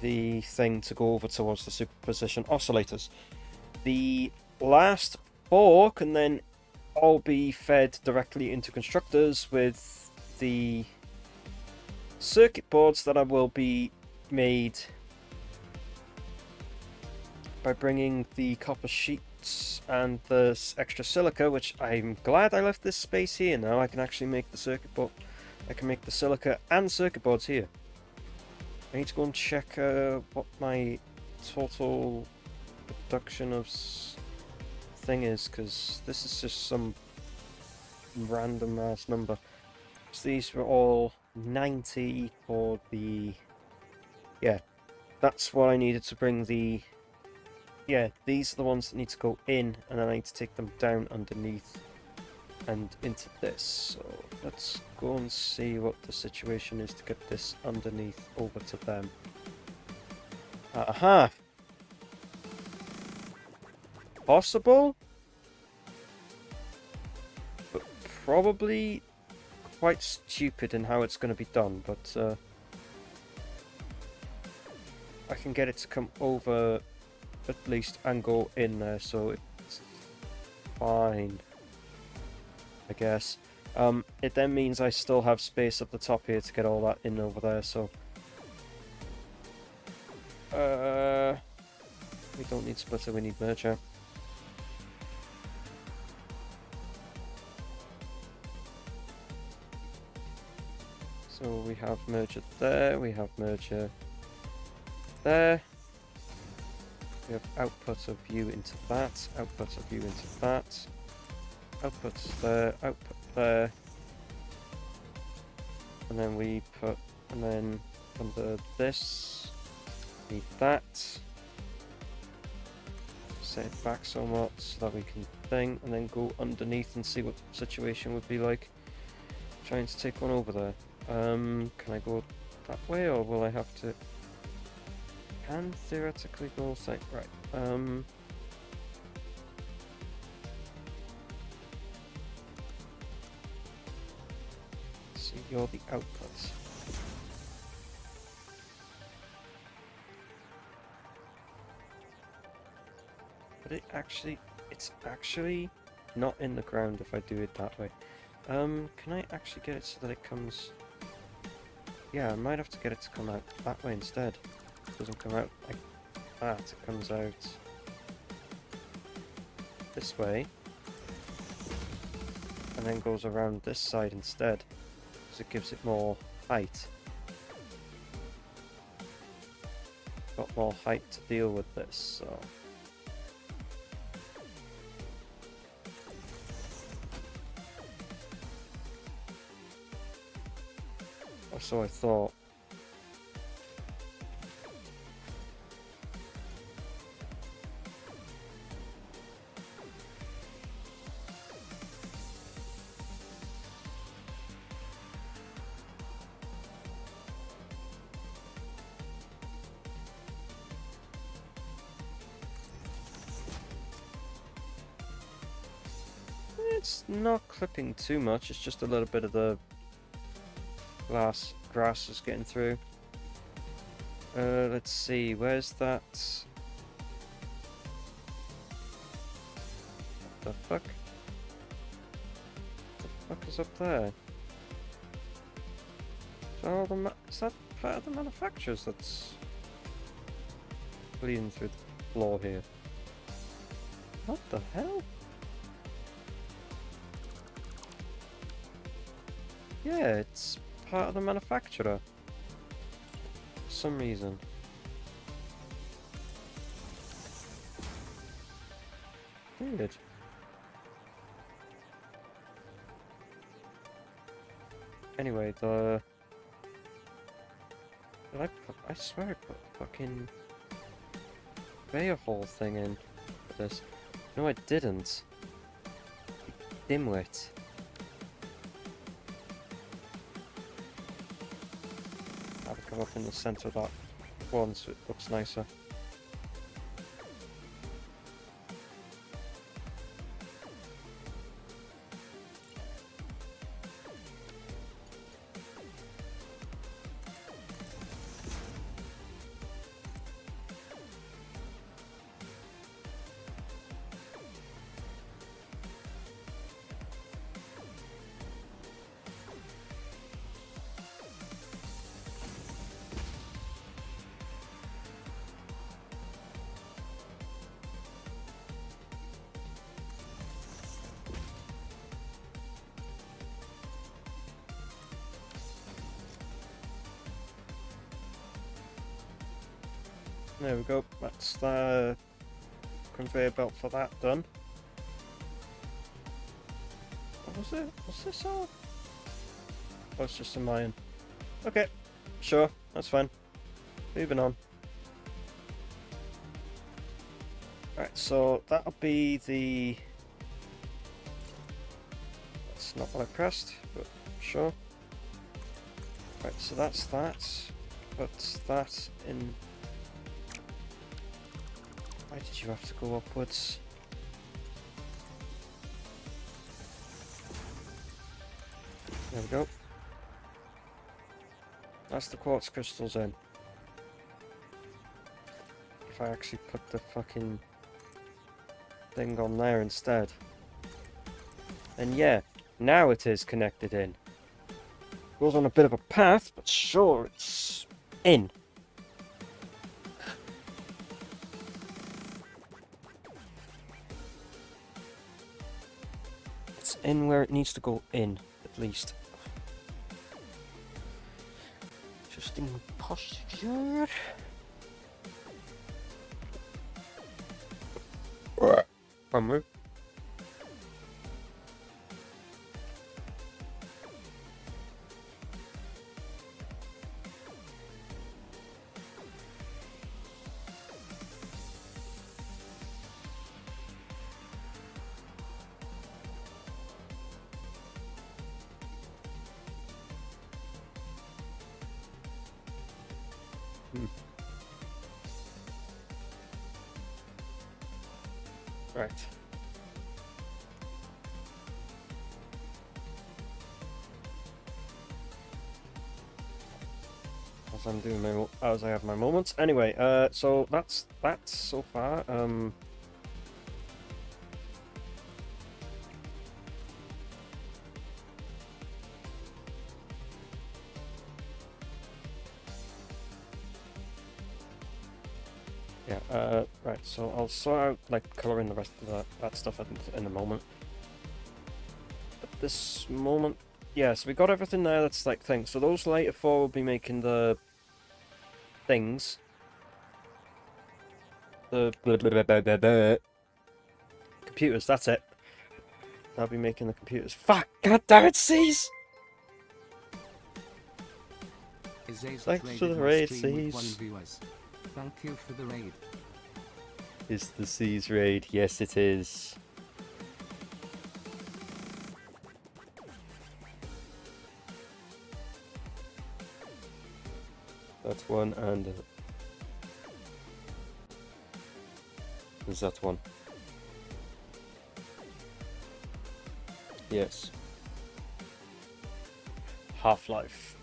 the thing to go over towards the superposition oscillators. The last 4 can then all be fed directly into constructors with the circuit boards that will be made by bringing the copper sheets and the extra silica, which I'm glad I left this space here now. I can actually make the circuit board. I can make the silica and circuit boards here. I need to go and check what my total production of thing is, because this is just some random ass number. So these were all 90 for the... Yeah, that's what I needed to bring the... Yeah, these are the ones that need to go in, and then I need to take them down underneath and into this. So let's go and see what the situation is to get this underneath over to them. Aha! Possible? But probably quite stupid in how it's going to be done, but I can get it to come over at least and go in there, so it's fine, I guess. It then means I still have space up the top here to get all that in over there, so We don't need splitter, we need merger. So we have merger there, we have merger there. We have output of view into that, output of view into that. Outputs there, output there. And then we put, and then under this, need that. Set it back somewhat so that we can thing, and then go underneath and see what the situation would be like. Trying to take one over there. Can I go that way, or will I have to? Can theoretically go like right. So you're the outputs. But it's actually not in the ground if I do it that way. Can I actually get it so that it comes? Yeah, I might have to get it to come out that way instead. It doesn't come out like that, it comes out this way. And then goes around this side instead, because it gives it more height. Got more height to deal with this, so... Or so I thought. It's not clipping too much, it's just a little bit of the grass is getting through. Let's see, where's that? What the fuck? What the fuck is up there? Is that part of the manufacturers that's bleeding through the floor here? What the hell? Yeah, it's part of the manufacturer. For some reason. Weird. Anyway, I swear I put a fucking conveyor hole thing in for this. No, I didn't. You dimwit. Have it come up in the center of that one so it looks nicer. There we go, that's the conveyor belt for that done. What was it? Was this all? Oh, it's just a mine. Okay, sure, that's fine. Moving on. Alright, so that'll be the... That's not what I pressed, but sure. Right, so that's that. Put that in... Why did you have to go upwards? There we go. That's the quartz crystals in. If I actually put the fucking thing on there instead. And yeah, now it is connected in. Goes on a bit of a path, but sure, it's in. in where it needs to go in, at least. Adjusting posture. One move. Right. As I have my moments. Anyway, so that's so far. Yeah, right, so I'll sort out, like, colouring the rest of that stuff in a moment. At this moment, yeah, so we got everything there that's, like, things. So those later four will be making the things. The computers, that's it. I'll be making the computers. Fuck! God damn it, C's! Thanks for the raid, C's. Thank you for the raid. Is the C's raid? Yes, it is. That's one, and there's that one. Yes. Half-Life.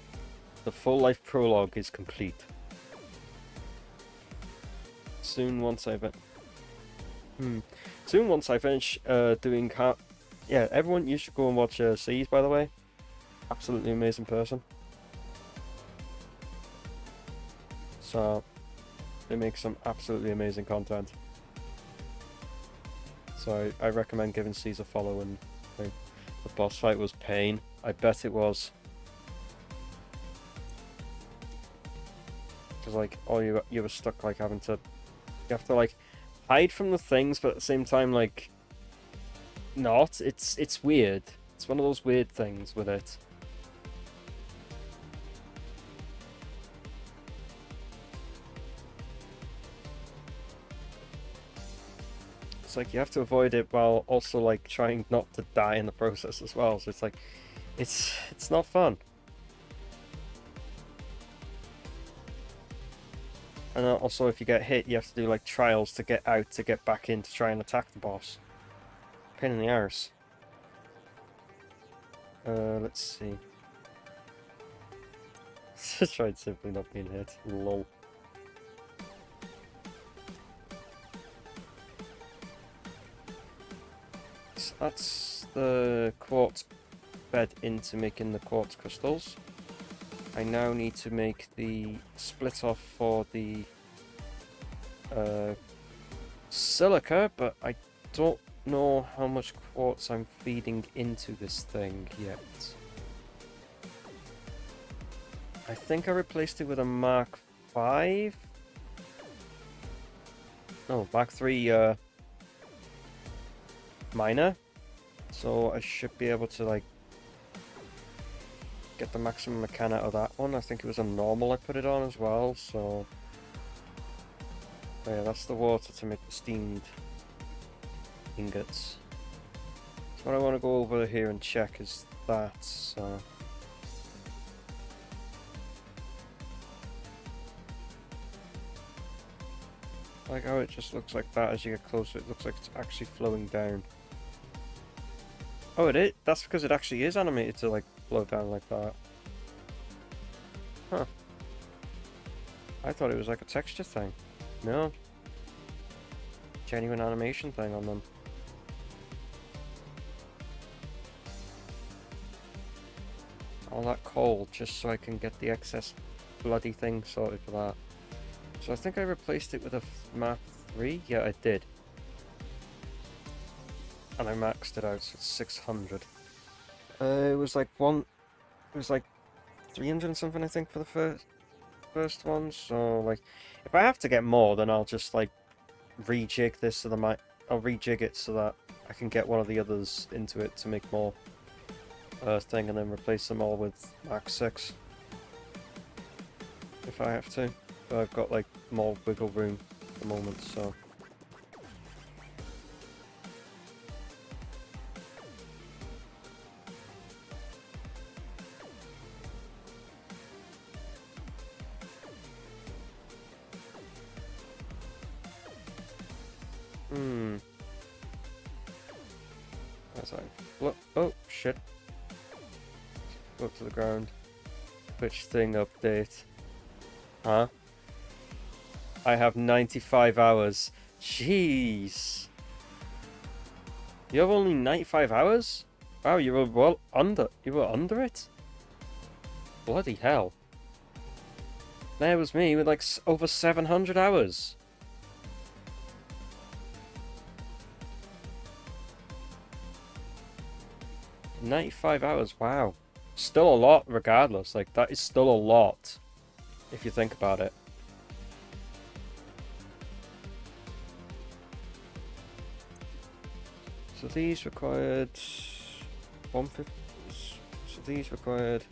The full life prologue is complete. Soon, once I finish doing yeah, everyone, you should go and watch C's, by the way. Absolutely amazing person. So they make some absolutely amazing content. So I recommend giving C's a follow. And the boss fight was pain. I bet it was. Because like, you were stuck like having to, you have to like hide from the things, but at the same time like not. It's weird. It's one of those weird things with it. It's like you have to avoid it while also like trying not to die in the process as well. So it's like, it's not fun. And also, if you get hit, you have to do like trials to get out, to get back in to try and attack the boss. Pain in the arse. Let's see. Just tried simply not being hit. Lol. So that's the quartz bed into making the quartz crystals. I now need to make the split off for the silica, but I don't know how much quartz I'm feeding into this thing yet. I think I replaced it with a Mark 5. No, Mark 3 miner. So I should be able to like get the maximum I can out of that one. I think it was a normal I put it on as well, so yeah, that's the water to make the steamed ingots. So what I want to go over here and check is that, so like how it just looks like that as you get closer. It looks like it's actually flowing down. Oh, it is? That's because it actually is animated to like flow down like that. Huh. I thought it was like a texture thing. No. Genuine animation thing on them. All that coal just so I can get the excess bloody thing sorted for that. So I think I replaced it with a Mark 3. Yeah, I did. and I maxed it out, so it's 600. It was like 300 and something, I think, for the first one. So like, if I have to get more, then I'll just like rejig this so that I'll rejig it so that I can get one of the others into it to make more thing, and then replace them all with max 6 if I have to. But I've got like more wiggle room at the moment, so. As I flip. Oh shit! Flip to the ground. Which thing update? Huh? I have 95 hours. Jeez. You have only 95 hours? Wow, you were well under. You were under it? Bloody hell. There was me with like over 700 hours. $95 hours, wow. Still a lot regardless, like that is still a lot if you think about it. So these required 150, so these required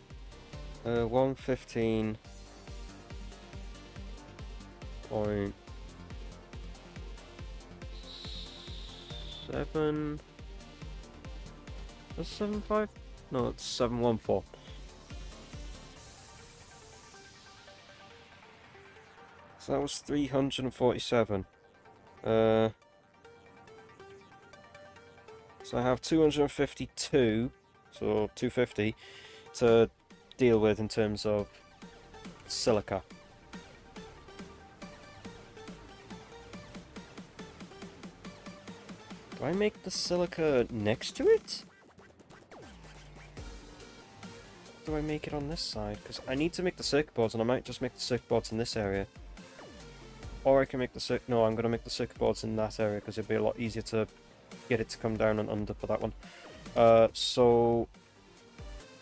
115.7. That's 75? No, it's 714. So that was 347. So I have 252, so 250 to deal with in terms of silica. Do I make the silica next to it? Do I make it on this side? Because I need to make the circuit boards, and I might just make the circuit boards in this area. Or I can make the no, I'm going to make the circuit boards in that area, because it'd be a lot easier to get it to come down and under for that one. So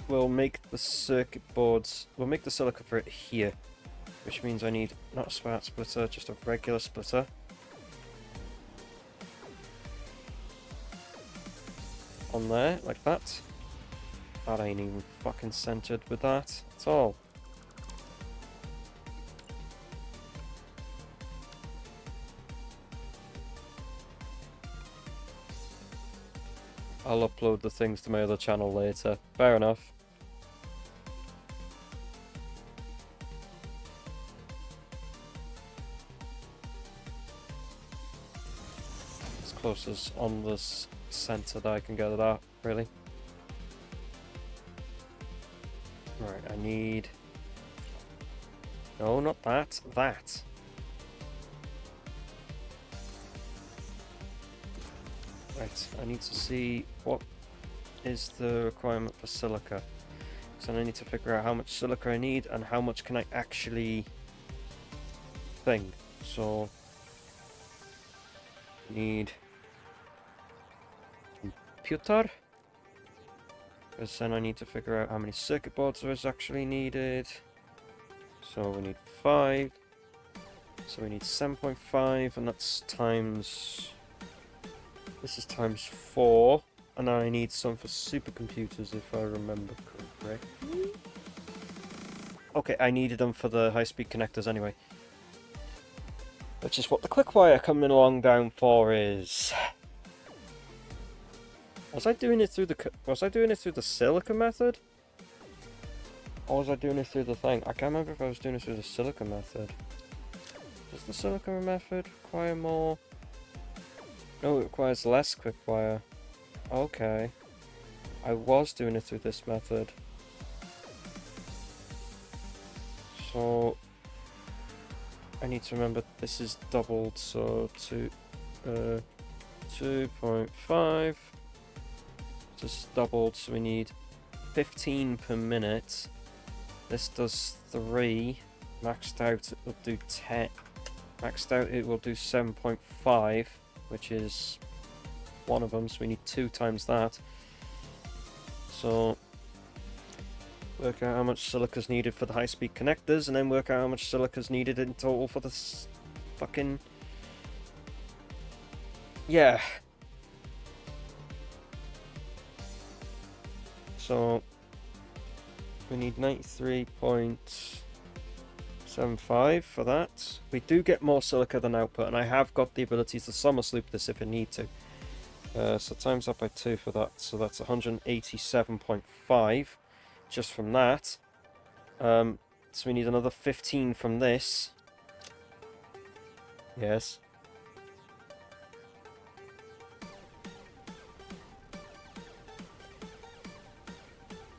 we'll make the circuit boards, we'll make the silica for it here, which means I need not a smart splitter, just a regular splitter. On there, like that. That ain't even fucking centered with that at all. I'll upload the things to my other channel later. Fair enough. As close as on this center that I can get it at, really. Right, I need... No, not that. That. Right, I need to see what is the requirement for silica. So I need to figure out how much silica I need and how much can I actually thing. So need computer, because then I need to figure out how many circuit boards there is actually needed. So we need 5. So we need 7.5, and that's times... This is times 4, and now I need some for supercomputers if I remember correctly. Okay, I needed them for the high-speed connectors anyway. Which is what the quick wire coming along down for is. Was I doing it through the silica method? Or was I doing it through the thing? I can't remember if I was doing it through the silica method. Does the silica method require more? No, it requires less quick wire. Okay. I was doing it through this method. So I need to remember this is doubled, so 2.5. Just doubled, so we need 15 per minute. This does 3. Maxed out it will do 10. Maxed out it will do 7.5. Which is one of them, so we need 2 times that. So work out how much silica is needed for the high-speed connectors, and then work out how much silica is needed in total for the fucking... Yeah. So we need 93.75 for that. We do get more silica than output, and I have got the ability to somersault loop this if I need to. So times that by 2 for that, so that's 187.5 just from that. So we need another 15 from this. Yes.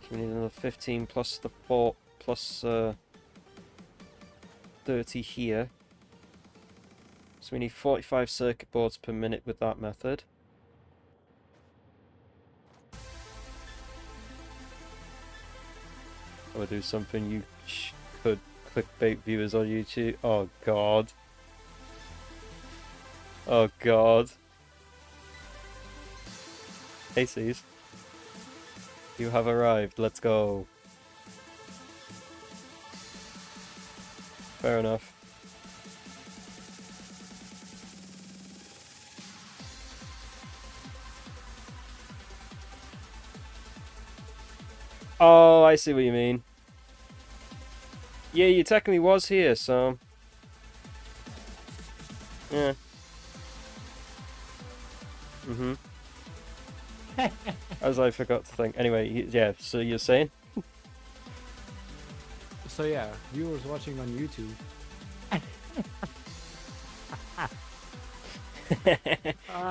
So we need another 15 plus the 4 plus 30 here. So we need 45 circuit boards per minute with that method. Or do something you could clickbait viewers on YouTube. Oh god. Oh god. Hey C's. You have arrived. Let's go. Fair enough. Oh, I see what you mean. Yeah, you technically was here, so... Yeah. Mm-hmm. As I forgot to think. Anyway, yeah, so you're saying? So yeah, viewers watching on YouTube.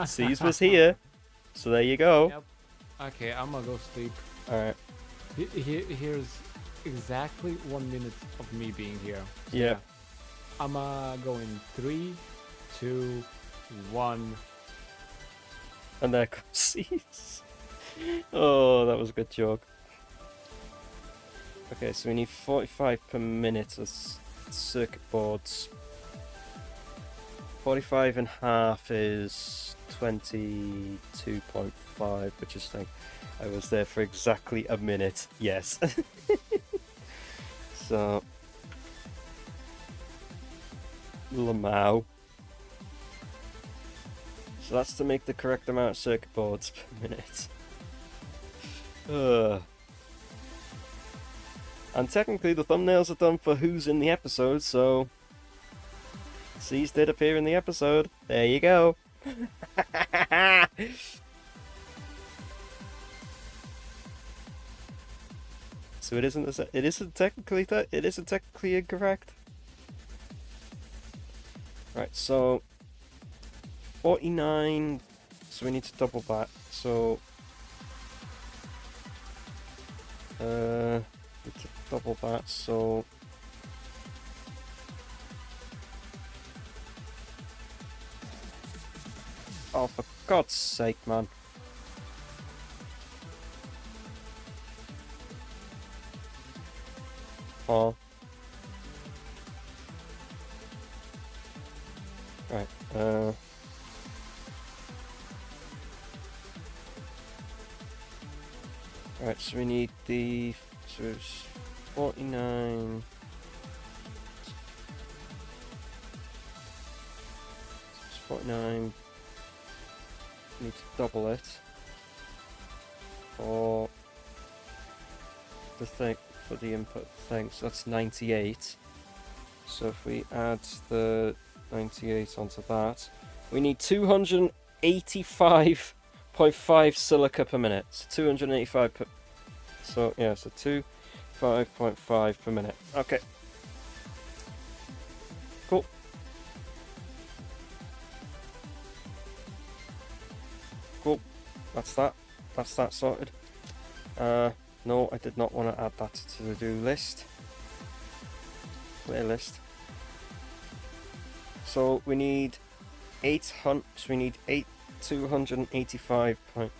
C's was here. So there you go. Yep. Okay, I'm gonna go sleep. Alright. Here's exactly 1 minute of me being here. So Yeah. I'm go in 3, 2, 1. And there comes C's. Oh, that was a good joke. Okay, so we need 45 per minute of circuit boards. 45 and half is 22.5, which is like, I was there for exactly a minute. Yes. So, Lamau. So that's to make the correct amount of circuit boards per minute. And technically the thumbnails are done for who's in the episode, so C's did appear in the episode. There you go. So it isn't technically incorrect. Right, so 49, so we need to double that. So need to double that, so oh, for God's sake, man. Oh. Right, right, so we need the, so it's 49, so it's 49, we need to double it for the thing, for the input thing, so that's 98. So if we add the 98 onto that, we need 285.5 silica per minute. So 285 per, so yeah, so 25.5 per minute. Okay. Cool. Cool. That's that. That's that sorted. No, I did not want to add that to the do list. Playlist. So we need 800. So we need 285 point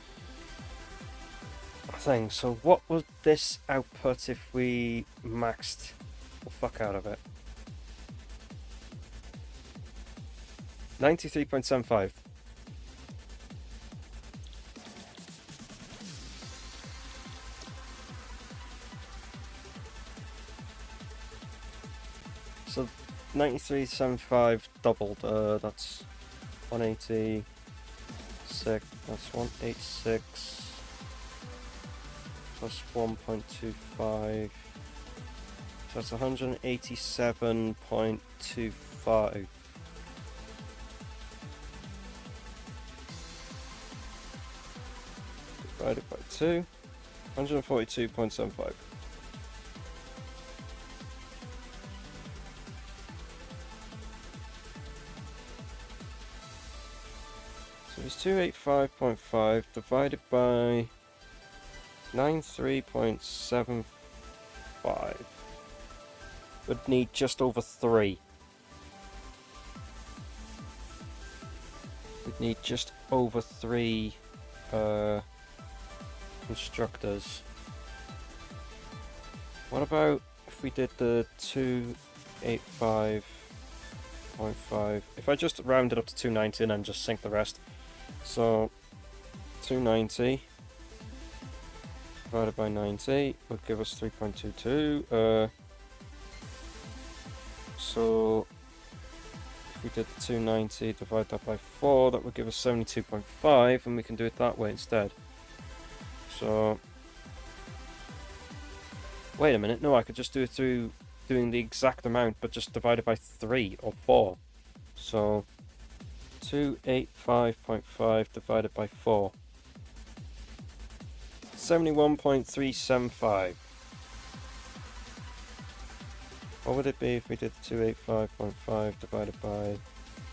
thing. So what was this output if we maxed the fuck out of it? 93.75. So 93.75 doubled. That's 186. That's 186 plus 1.25. So that's 187.25. Divided by 2. 142.75. So it's 285.5 divided by 93.75. Would need just over 3. Would need just over 3 instructors. What about if we did the 285.5? If I just round it up to 290 and then just sync the rest. So 290 divided by 90 would give us 3.22. So if we did the 290, divide that by 4, that would give us 72.5, and we can do it that way instead. So wait a minute, no, I could just do it through doing the exact amount, but just divide it by 3 or 4. So 285.5 divided by 4. 71.375. What would it be if we did 285.5 divided by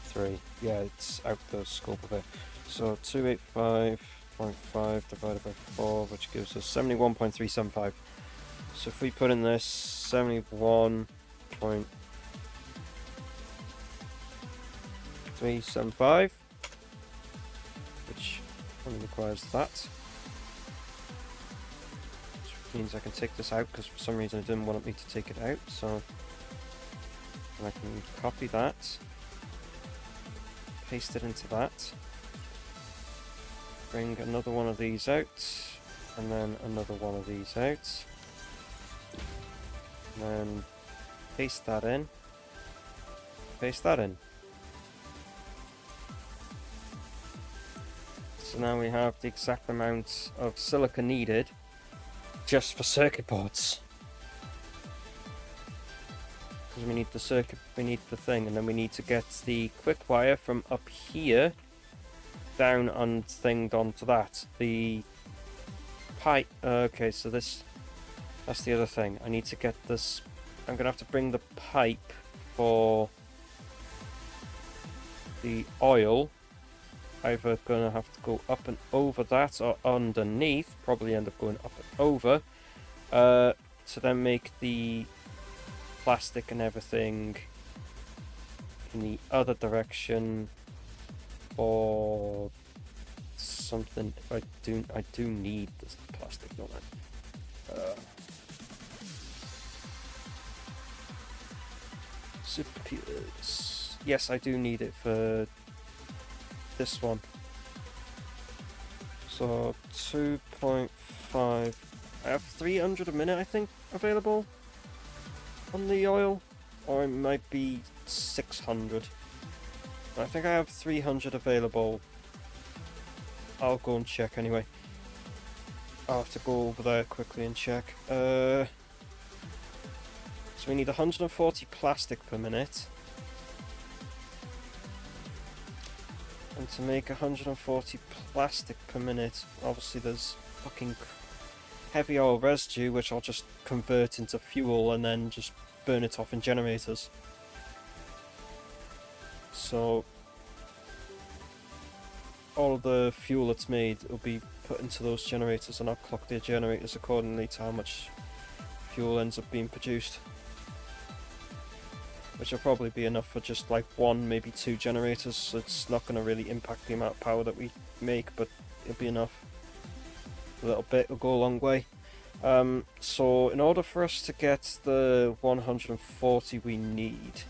3? Yeah, it's out the scope of it. So 285.5 divided by 4, which gives us 71.375. So if we put in this 71.375, which only requires that, which means I can take this out because for some reason it didn't want me to take it out, so I can copy that, paste it into that, bring another one of these out, and then another one of these out, and then paste that in, paste that in. So now we have the exact amount of silica needed just for circuit boards. Because we need the circuit, we need the thing, and then we need to get the quick wire from up here down and thinged onto that. The pipe, okay, so that's the other thing. I need to get this, I'm gonna have to bring the pipe for the oil, either gonna have to go up and over that or underneath, probably end up going up and over, to then make the plastic and everything in the other direction, or something. I do need this plastic, don't I? Supercomputers. Yes, I do need it for this one. So 2.5. I have 300 a minute, I think, available on the oil, or it might be 600. I think I have 300 available. I'll go and check anyway. I'll have to go over there quickly and check. So we need 140 plastic per minute. And to make 140 plastic per minute, obviously there's fucking heavy oil residue, which I'll just convert into fuel and then just burn it off in generators. So all of the fuel that's made will be put into those generators, and I'll clock the generators accordingly to how much fuel ends up being produced. Which will probably be enough for just like 1, maybe 2 generators, so it's not going to really impact the amount of power that we make, but it'll be enough. A little bit will go a long way. So in order for us to get the 140 we need,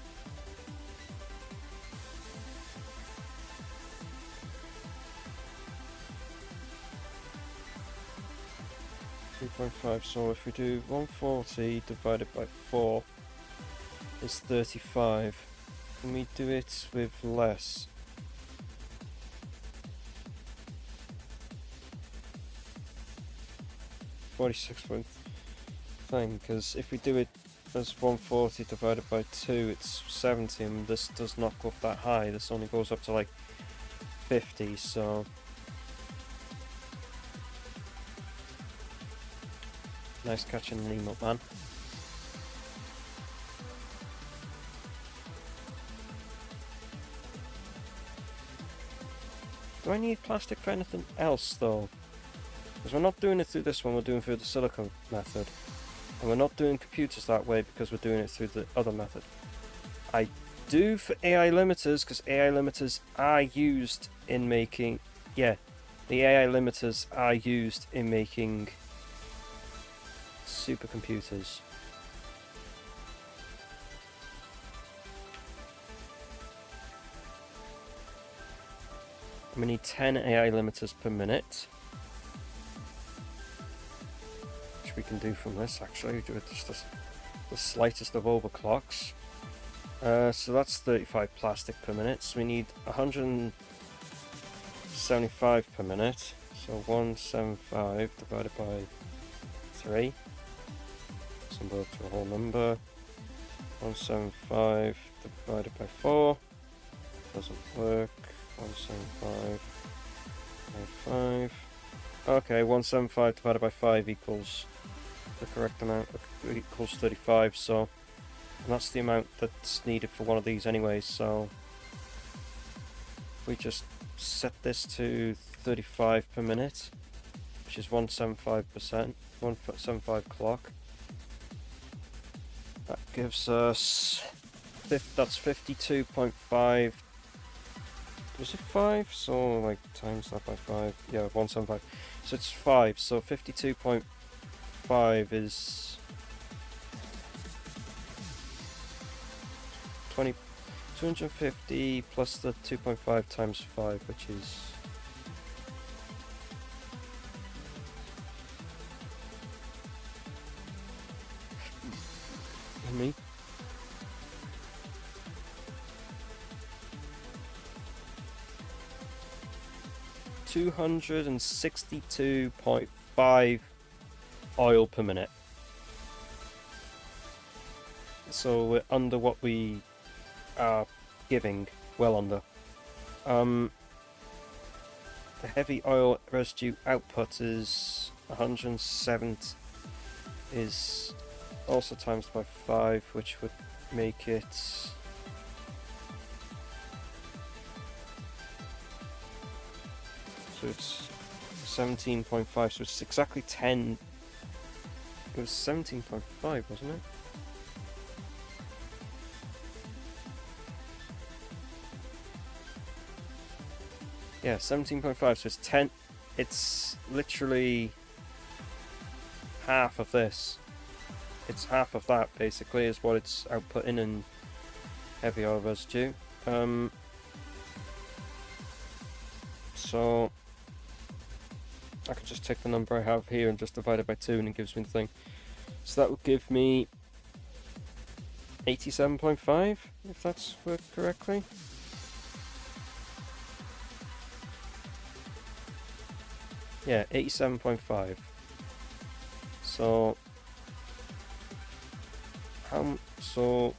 .5, so if we do 140 divided by 4, is 35. Can we do it with less? .46 thing, because if we do it as 140 divided by 2, it's 70, and this does not go up that high. This only goes up to like 50, so nice catching Nemo, man. Do I need plastic for anything else though? Because we're not doing it through this one, we're doing it through the silicone method. And we're not doing computers that way because we're doing it through the other method. I do for AI limiters, because AI limiters are used in making... Yeah, the AI limiters are used in making supercomputers. We need 10 AI limiters per minute, which we can do from this actually, do it just the slightest of overclocks. So that's 35 plastic per minute, so we need 175 per minute, so 175 divided by 3, symbol to a whole number, 175 divided by 4, doesn't work. 175 by 5. Okay, 175 divided by 5 equals the correct amount, equals 35, so and that's the amount that's needed for one of these anyway, so we just set this to 35 per minute, which is 175%, 175 clock. That gives us, that's 52.5. Was it 5? So, like, times that by 5. Yeah, 175. So it's 5. So 52.5 is 250 plus the 2.5 times 5, which is... me? $262.5 oil per minute. So we're under what we are giving, well under. The heavy oil residue output is 107, is also times by 5, which would make it so it's 17.5, so it's exactly 10. It was 17.5, wasn't it? Yeah, 17.5, so it's 10. It's literally half of this. It's half of that, basically, is what it's outputting in heavy oil residue. So I could just take the number I have here and just divide it by 2 and it gives me the thing. So that would give me 87.5, if that's worked correctly. Yeah, 87.5. So so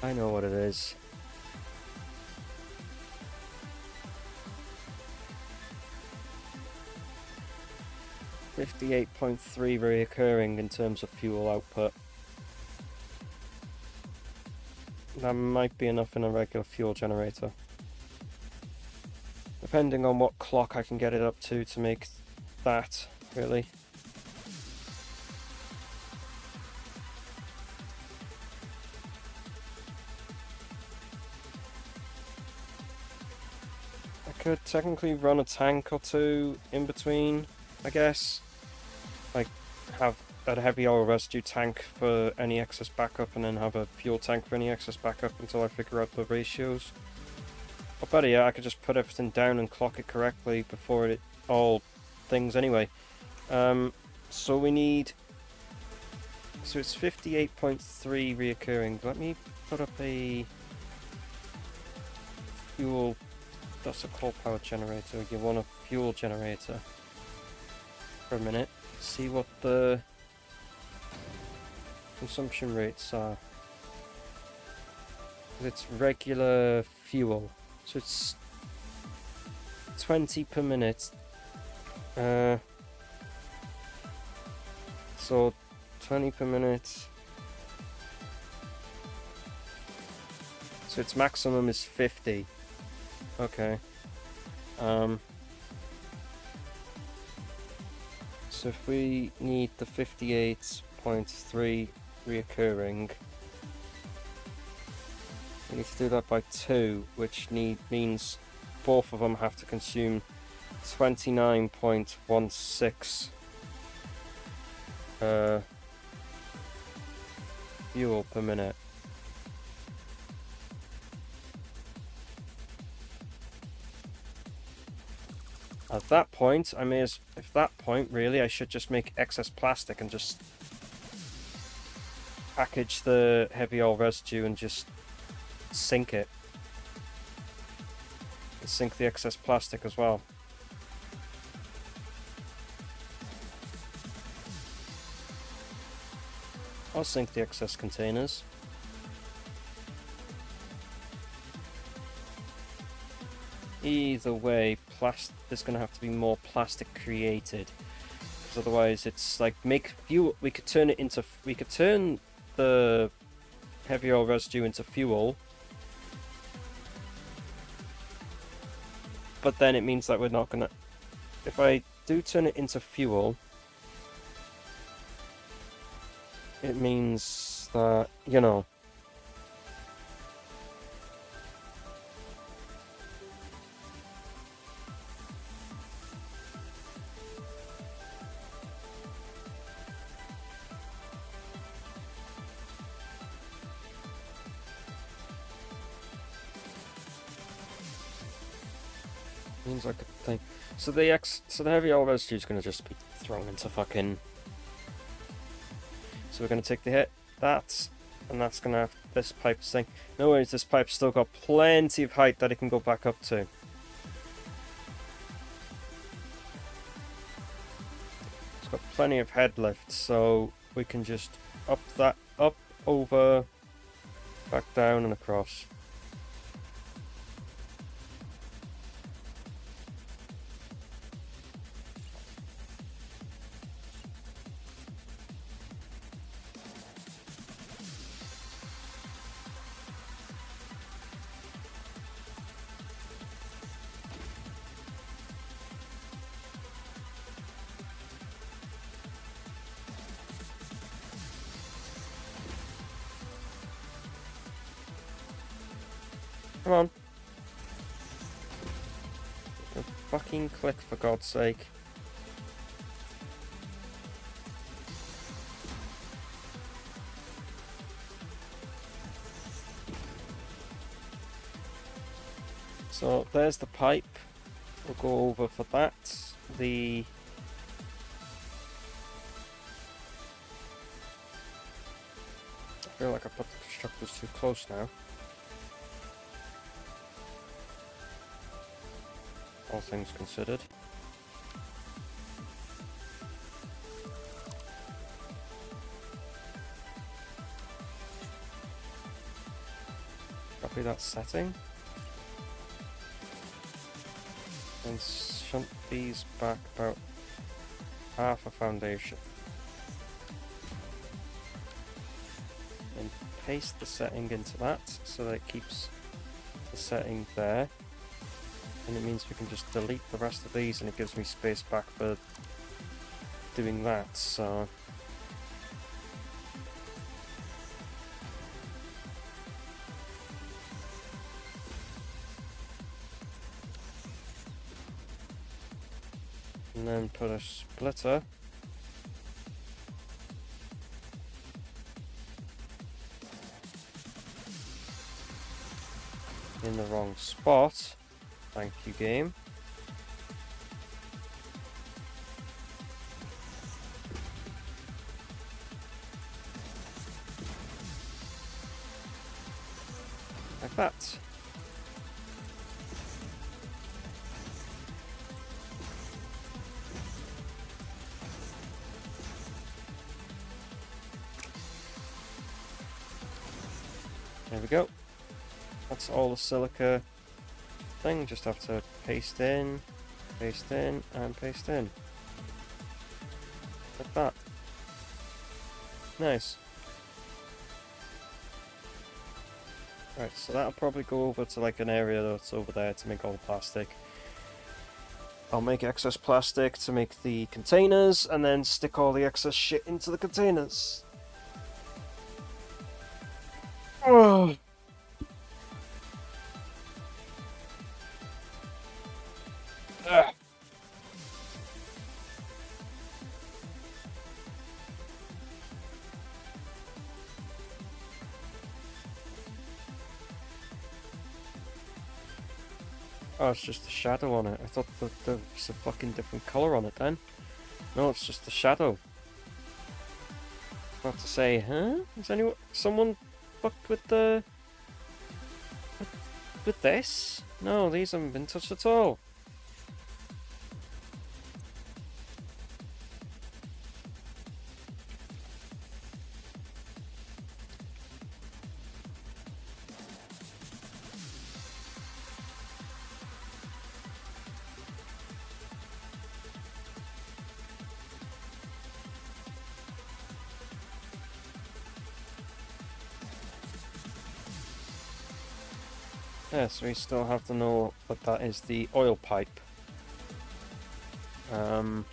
I know what it is. $58.3 reoccurring in terms of fuel output. That might be enough in a regular fuel generator. Depending on what clock I can get it up to make that, really. I could technically run a tank or two in between, I guess. Like, have a heavy oil residue tank for any excess backup and then have a fuel tank for any excess backup until I figure out the ratios. Or better yet, I could just put everything down and clock it correctly before it all things anyway. So we need... So it's 58.3 reoccurring. Let me put up a fuel... That's a coal power generator. You want a fuel generator for a minute. See what the consumption rates are. It's regular fuel. So it's 20 per minute. So 20 per minute. So its maximum is 50. Okay. So if we need the 58.3 reoccurring, we need to do that by 2, which means both of them have to consume 29.16 fuel per minute. At that point, really, I should just make excess plastic and just package the heavy oil residue and just sink it. And sink the excess plastic as well. I'll sink the excess containers. Either way, there's going to have to be more plastic created, because otherwise it's like make fuel. We could turn the heavy oil residue into fuel, but then it means that we're not gonna. If I do turn it into fuel, it means that, you know. Means I could think. So the heavy oil residue is going to just be thrown into fucking. So we're going to take the hit, and that's going to have this pipe's thing. No worries, this pipe's still got plenty of height that it can go back up to. It's got plenty of head lift, so we can just up, over, back down and across. Come on. Fucking click, for God's sake. So there's the pipe. We'll go over for that. I feel like I put the constructors too close now. All things considered. exactly that setting. And shunt these back about half a foundation. And paste the setting into that so that it keeps the setting there. And it means we can just delete the rest of these and it gives me space back for doing that, so... And then put a splitter in the wrong spot. Thank you, game. Like that. There we go. That's all the silica thing. Just have to paste in, and paste in. Like that. Nice. Right, so that'll probably go over to like an area that's over there to make all the plastic. I'll make excess plastic to make the containers, and then stick all the excess shit into the containers. Oh. Ah. Oh, it's just the shadow on it. I thought that there was a fucking different colour on it then. No, it's just the shadow. About to say, huh? Is someone fucked with the... with this? No, these haven't been touched at all. Yes, we still have to know that that is the oil pipe. Right,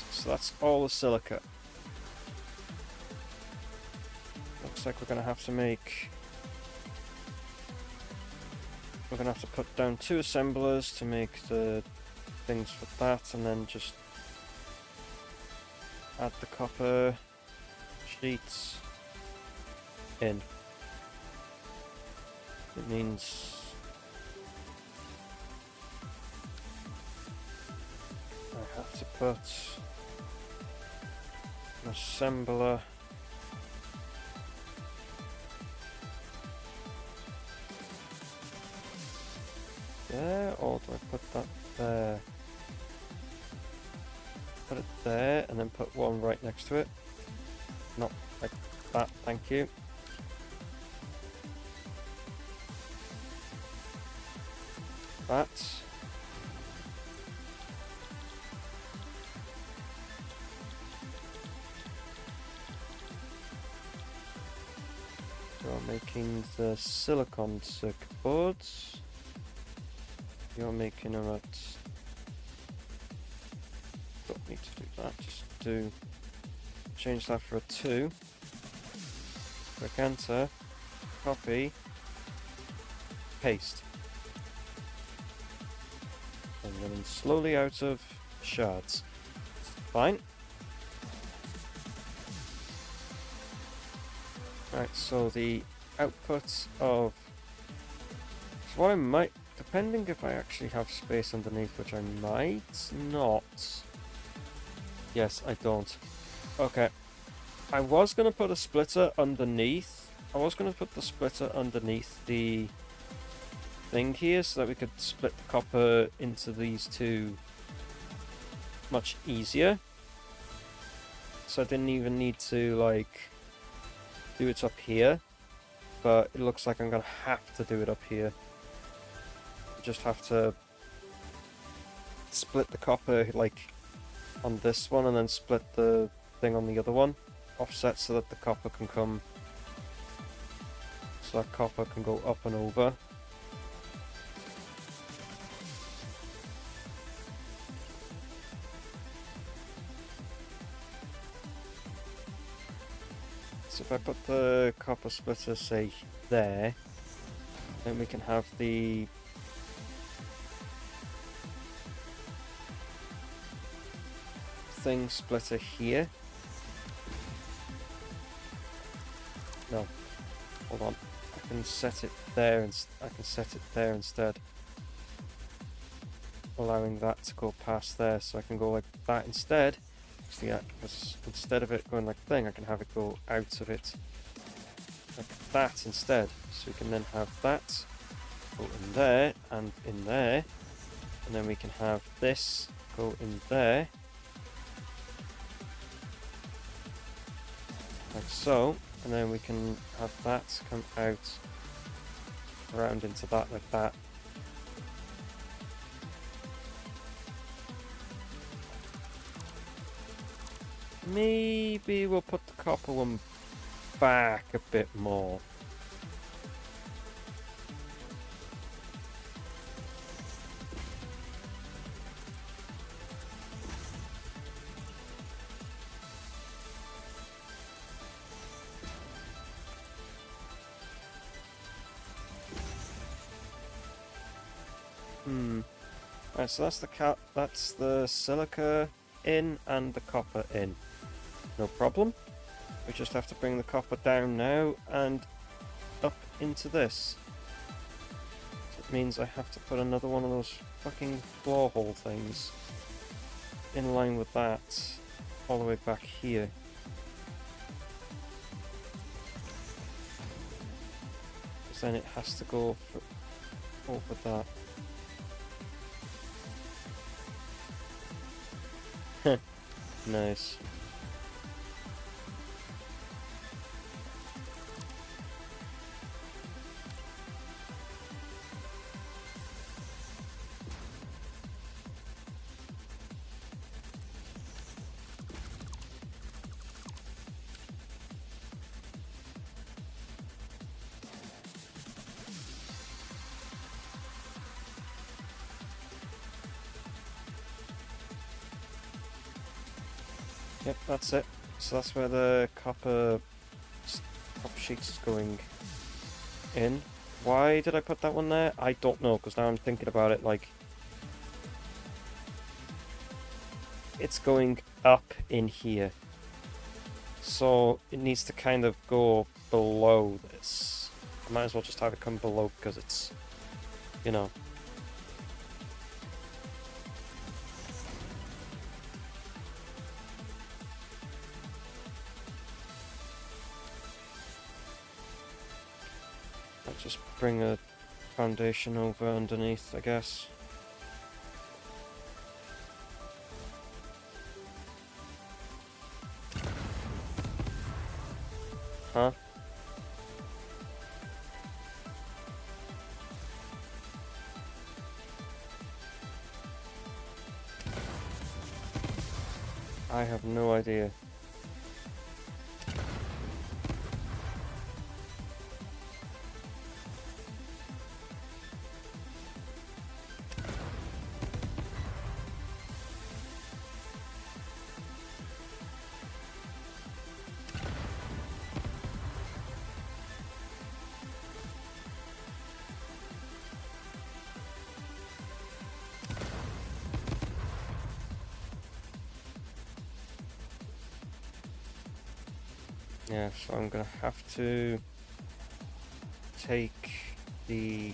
so that's all the silica. Looks like we're gonna have to make... We're gonna have to put down 2 assemblers to make the things for that, and then just add the copper sheets in. It means I have to put an assembler there, or do I put that there? Put it there and then put one right next to it. Not like that, thank you. That. You're making the silicon circuit boards. You're making them at... Don't need to do that, just do... Change that for a 2. Click enter, copy, paste. And then slowly out of shards. Fine. Right, so the output of... So what I might... Depending if I actually have space underneath, which I might not. Yes, I don't. Okay. I was going to put a splitter underneath. I was going to put the splitter underneath the thing here so that we could split the copper into these two much easier. so I didn't even need to, like, do it up here. But it looks like I'm gonna have to do it up here. Just have to split the copper, like, on this one, and then split the thing on the other one. Offset so that the copper can come... So that copper can go up and over. So if I put the copper splitter, say, there, then we can have the thing splitter here. No, hold on. I can set it there, and I can set it there instead, allowing that to go past there. So I can go like that instead. So yeah, because instead of it going like thing, I can have it go out of it like that instead. So we can then have that go in there and in there, and then we can have this go in there, like so, and then we can have that come out around into that like that. Maybe we'll put the copper one back a bit more. Right, so that's the silica in and the copper in. No problem. We just have to bring the copper down now and up into this. So it means I have to put another one of those fucking floor hole things in line with that all the way back here. Because then it has to go over that. Nice. Yep, that's it. So that's where the copper sheets is going in. Why did I put that one there? I don't know, because now I'm thinking about it, like, it's going up in here. So it needs to kind of go below this. I might as well just have it come below because it's, you know. I'll just bring a foundation over underneath, I guess. Huh? I have no idea. Yeah, so I'm gonna have to take the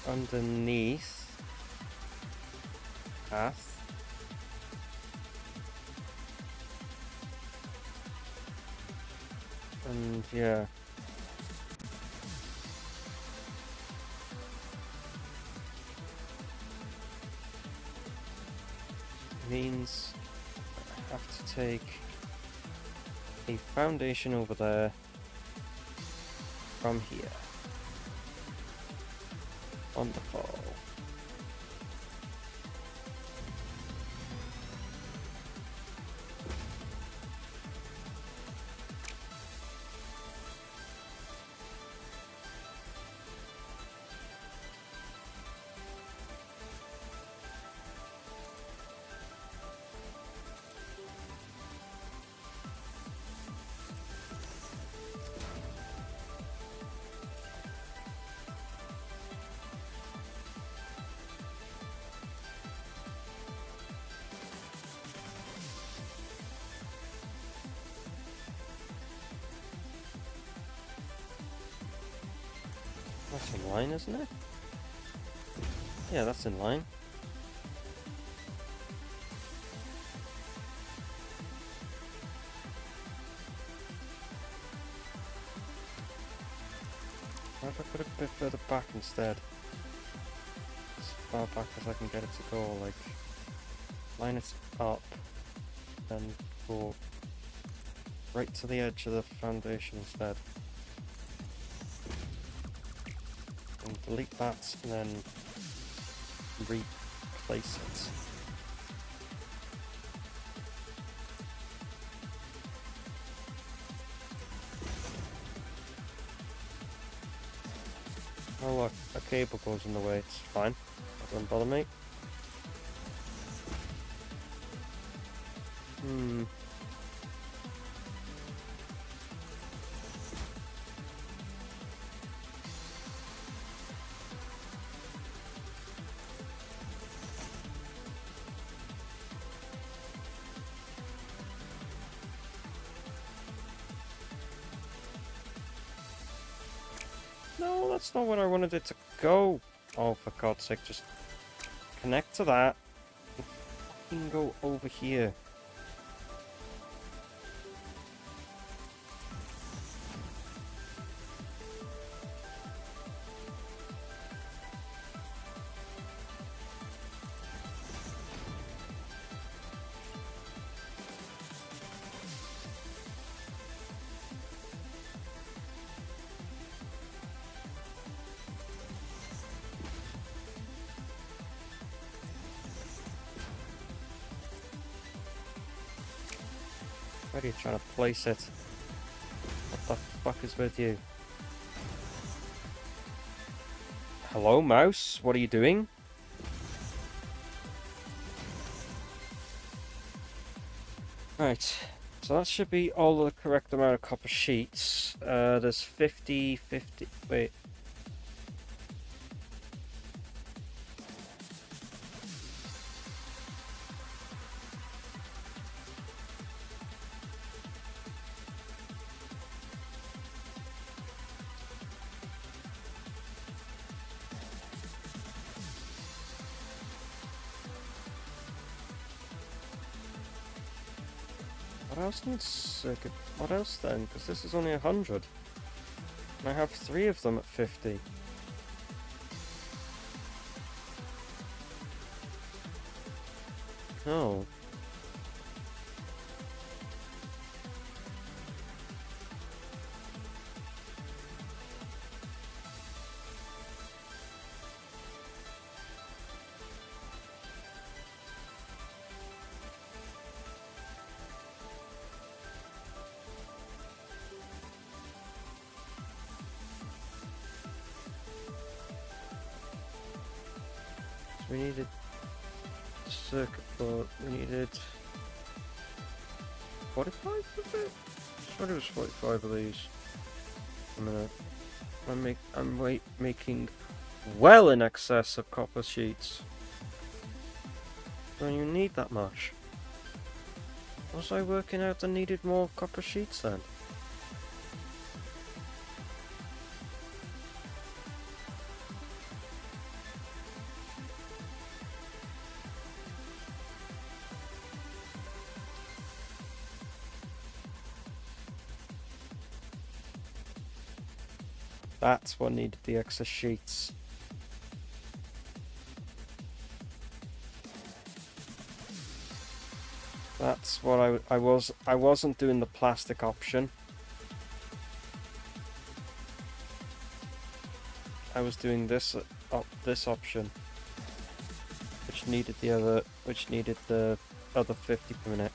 underneath path and yeah. Means I have to take a foundation over there from here. Wonderful. That's in line, isn't it? Yeah, that's in line. What if I put it a bit further back instead? As far back as I can get it to go, like line it up and go right to the edge of the foundation instead. And delete that and then replace it. Oh look, a cable goes in the way, it's fine. That doesn't bother me. No, that's not what I wanted it to go. Oh, for God's sake, just connect to that. You can go over here. Where are you trying to place it? What the fuck is with you? Hello, mouse? What are you doing? Right, so that should be all the correct amount of copper sheets. There's 50, 50... Wait. What else needs circuit? What else then? Because this is only 100. And I have 3 of them at 50. No. We needed circuit board, we needed 45 of it? I thought it was 45 of these. A minute. I'm making well in excess of copper sheets. Don't you need that much? Was I working out I needed more copper sheets then? That's what needed the extra sheets. That's what I wasn't doing the plastic option. I was doing this this option, which needed the other 50 per minute.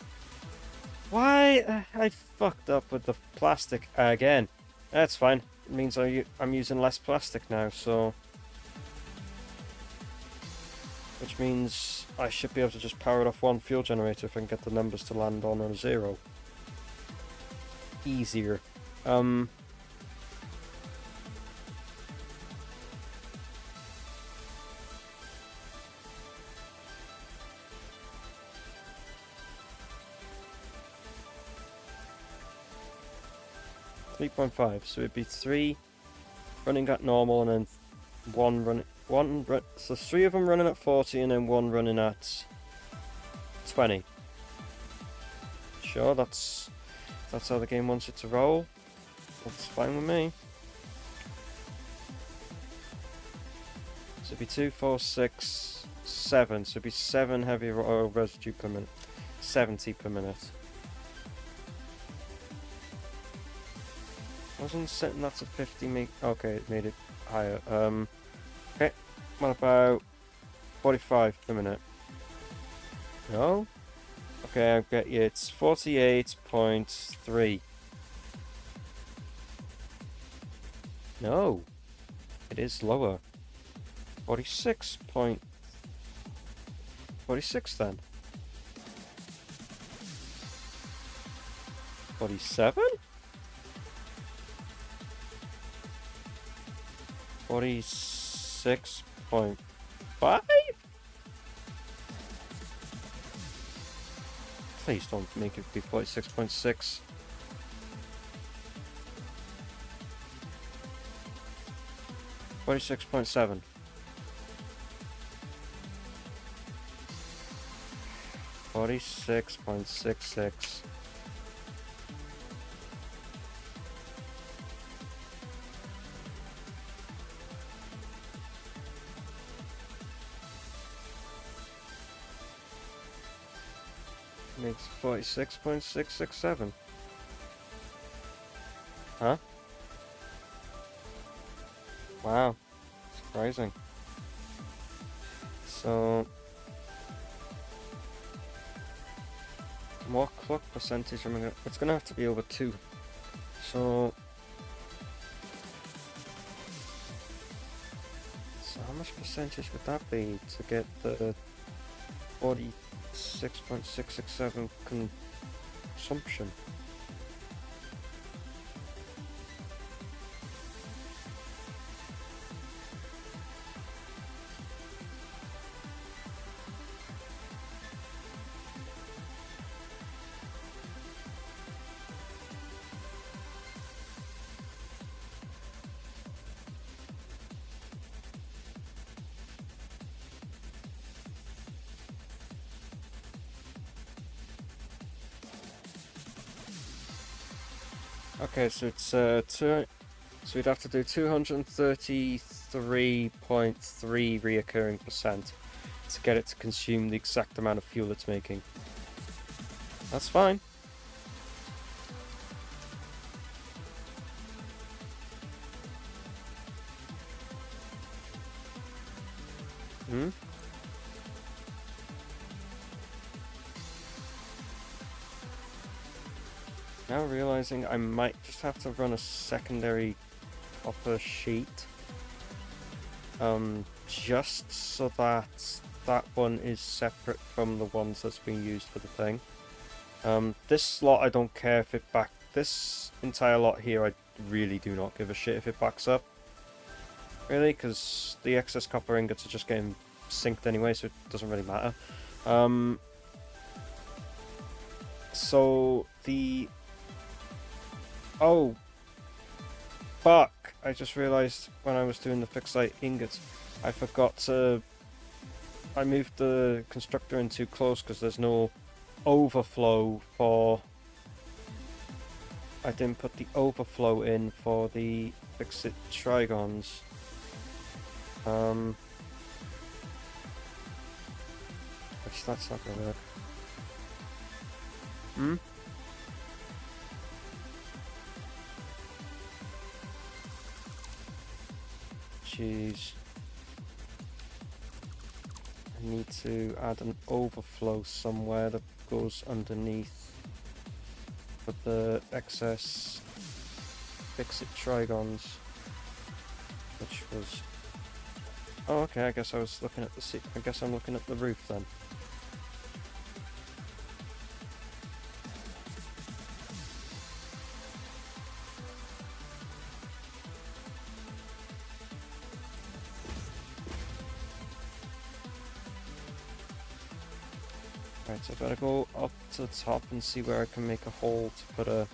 Why? I fucked up with the plastic again. That's fine. It means I'm using less plastic now, so... Which means I should be able to just power it off one fuel generator if I can get the numbers to land on a 0. Easier. 3.5, so it'd be 3 running at normal and then so 3 of them running at 40 and then 1 running at 20. Sure, that's how the game wants it to roll. That's fine with me. So it'd be 2, 4, 6, 7. So it'd be 7 heavy oil residue per minute. 70 per minute. Wasn't setting that to 50 me. Okay, it made it higher. Okay, what about 45 per minute? No? Okay, I'll get you. It's 48.3. No, it is lower. 46 then. 47? 46.5? Please don't make it be 46.6. $46.7. $46.66. Makes 46.667. Huh? Wow. Surprising. So... what clock percentage am I gonna... It's gonna have to be over 2. So... So how much percentage would that be to get the 46.667 consumption? Okay, so it's so we'd have to do 233.3 reoccurring percent to get it to consume the exact amount of fuel it's making. That's fine. Hmm? Now realizing I might just have to run a secondary upper sheet. Just so that that one is separate from the ones that's being used for the thing. This slot I don't care if it this entire lot here I really do not give a shit if it backs up. Really, because the excess copper ingots are just getting synced anyway, so it doesn't really matter. So the... Oh, fuck! I just realised when I was doing the fixed light ingots, I forgot to... I moved the constructor in too close because there's no overflow for... I didn't put the overflow in for the fixed trigons. Which that's not gonna work. Hmm? Jeez. I need to add an overflow somewhere that goes underneath for the excess fix-it trigons, which was... Oh, okay, I guess I was looking at the I guess I'm looking at the roof then. Right, so I better go up to the top and see where I can make a hole to put a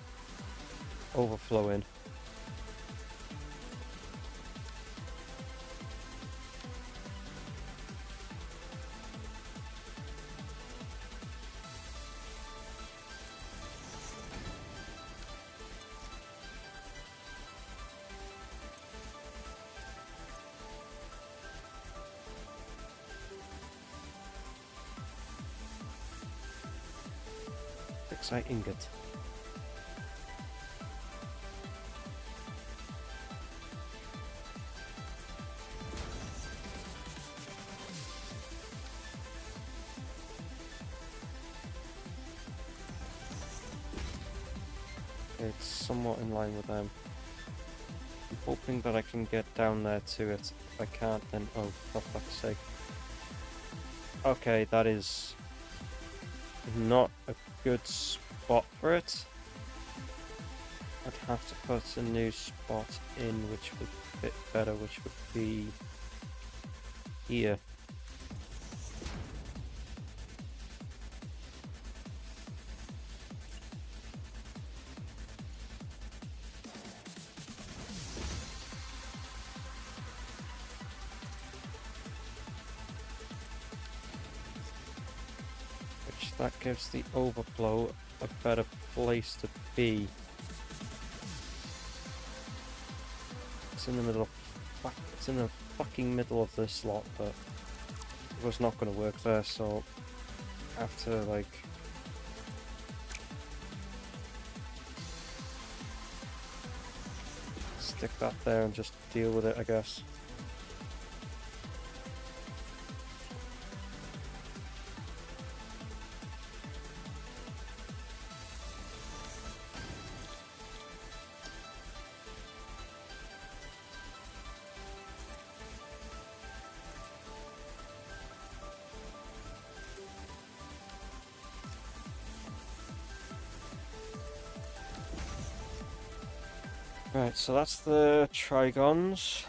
overflow in. Fixite ingot. It's somewhat in line with them. I'm hoping that I can get down there to it. If I can't, then oh, for fuck's sake. Okay, that is not a good spot for it. I'd have to put a new spot in which would fit better, which would be here. That gives the overflow a better place to be. It's in the middle of it's in the fucking middle of this lot, but it was not going to work there, so I have to like stick that there and just deal with it, I guess. Right, so that's the Trigons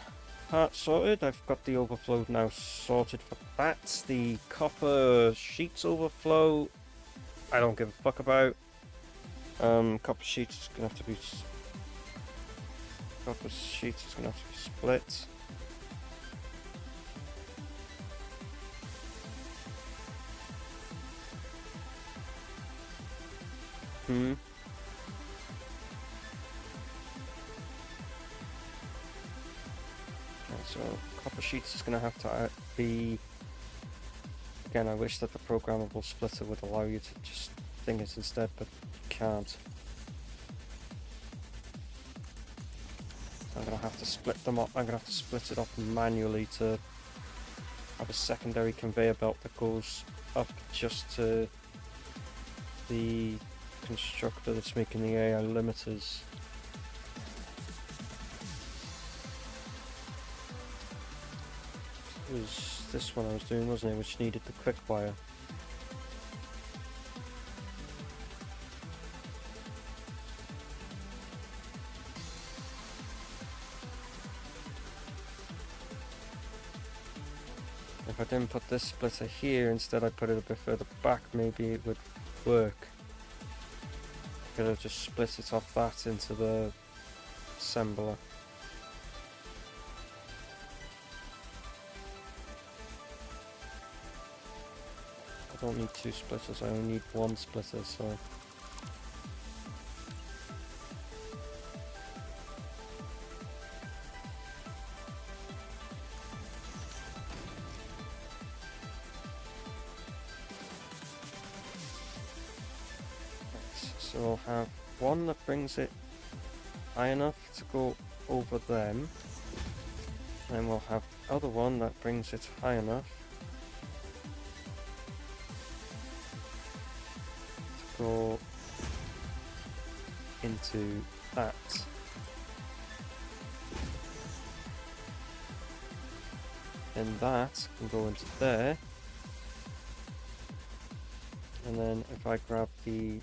part sorted. I've got the overflow now sorted for that. The copper sheets overflow, I don't give a fuck about. Copper sheets is gonna have to be split. So copper sheets is going to have to be... Again, I wish that the programmable splitter would allow you to just thing it instead, but you can't. So I'm going to have to split them up. I'm going to have to split it up manually to have a secondary conveyor belt that goes up just to the constructor that's making the AI limiters. It was this one I was doing, wasn't it, which needed the quick wire. If I didn't put this splitter here, instead I put it a bit further back, maybe it would work. I could have just split it off that into the assembler. I don't need two splitters, I only need one splitter, so... So we'll have one that brings it high enough to go over them. Then we'll have the other one that brings it high enough to go into that. And that can go into there. And then if I grab the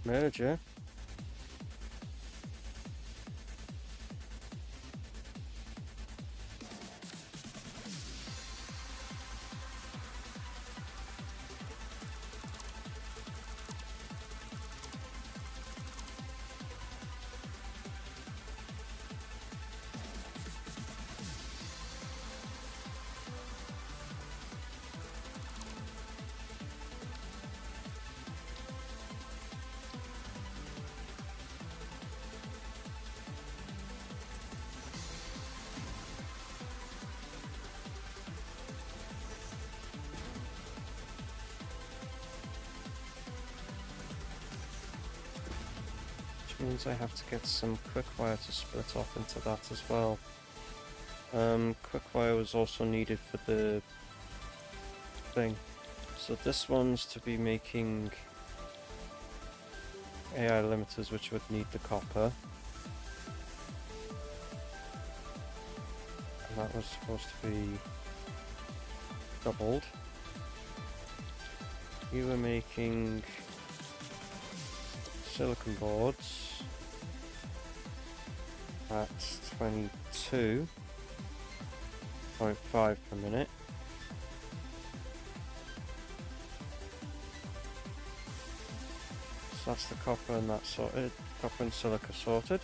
merger, means I have to get some quick wire to split off into that as well. Quick wire was also needed for the thing. So this one's to be making AI limiters, which would need the copper. And that was supposed to be doubled. You were making silicon boards at 22.5 per minute. So that's the copper and that sorted. Copper and silica sorted.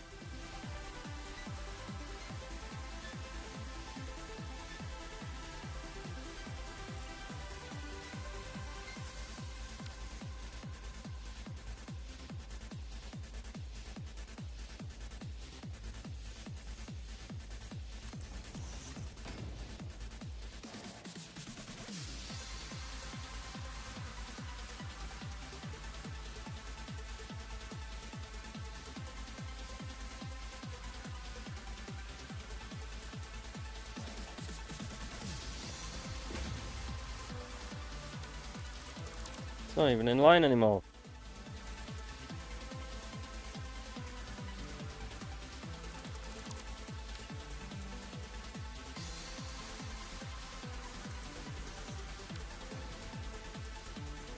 It's not even in line anymore.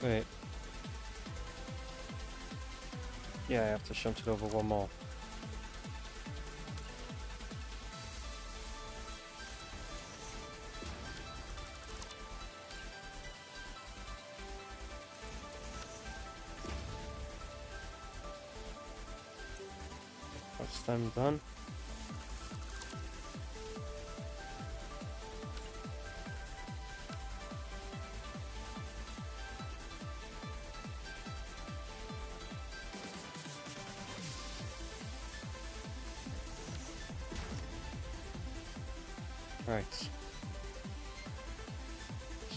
Wait. Yeah, I have to shunt it over one more. That's them done. Right.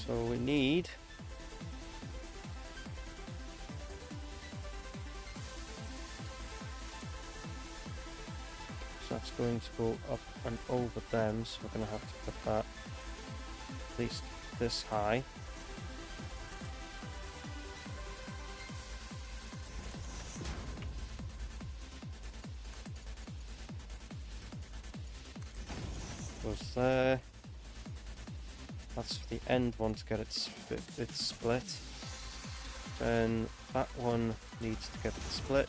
So we need that's going to go up and over them, so we're going to have to put that at least this high. Goes there. That's for the end one to get its split. Then that one needs to get it split.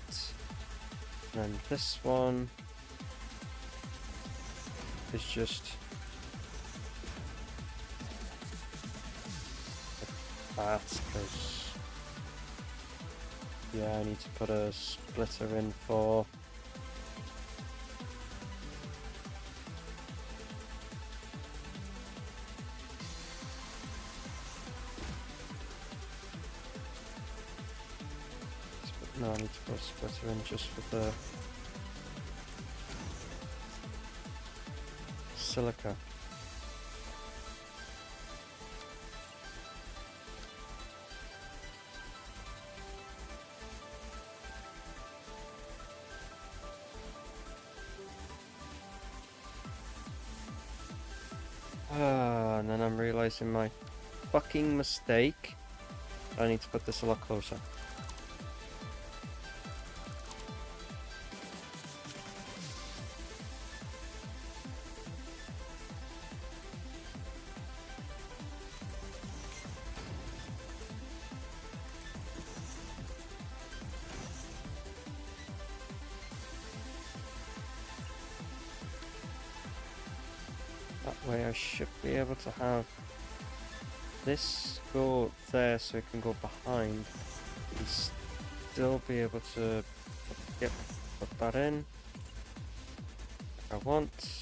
And then this one is just like that, because yeah, I need to put a splitter in for no, I need to put a splitter in just for the silica. And then I'm realizing my fucking mistake. I need to put this a lot closer. That way I should be able to have this go there so it can go behind and still be able to, yep, put that in if I want.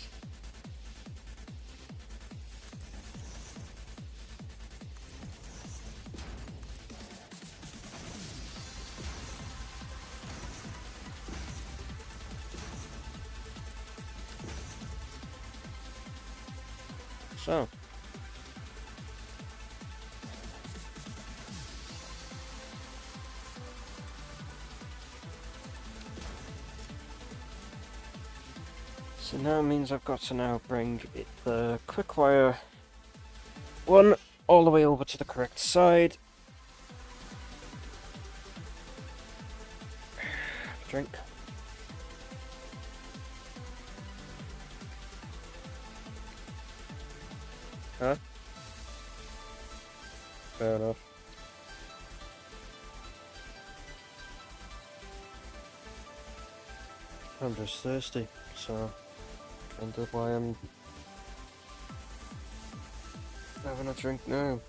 So. So now means I've got to now bring the quick wire one all the way over to the correct side. Drink. Huh? Fair enough. I'm just thirsty, so I wonder why I'm having a drink now.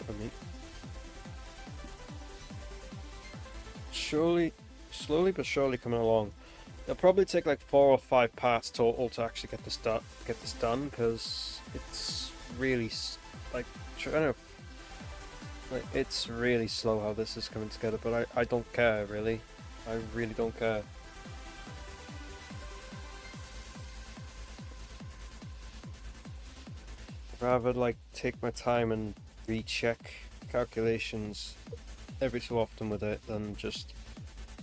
For me. Slowly but surely coming along. It'll probably take like 4 or 5 parts total to actually get this done, because it's really like trying to, like, it's really slow how this is coming together. But I don't care really. I really don't care. I'd rather like take my time and recheck calculations every so often with it than just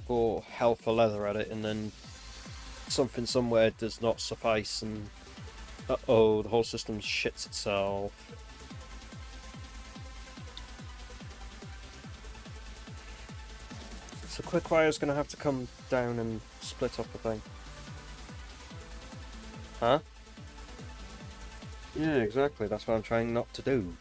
go hell for leather at it and then something somewhere does not suffice and uh-oh, the whole system shits itself. So Quickwire's gonna have to come down and split up the thing. Huh? Yeah, exactly, that's what I'm trying not to do.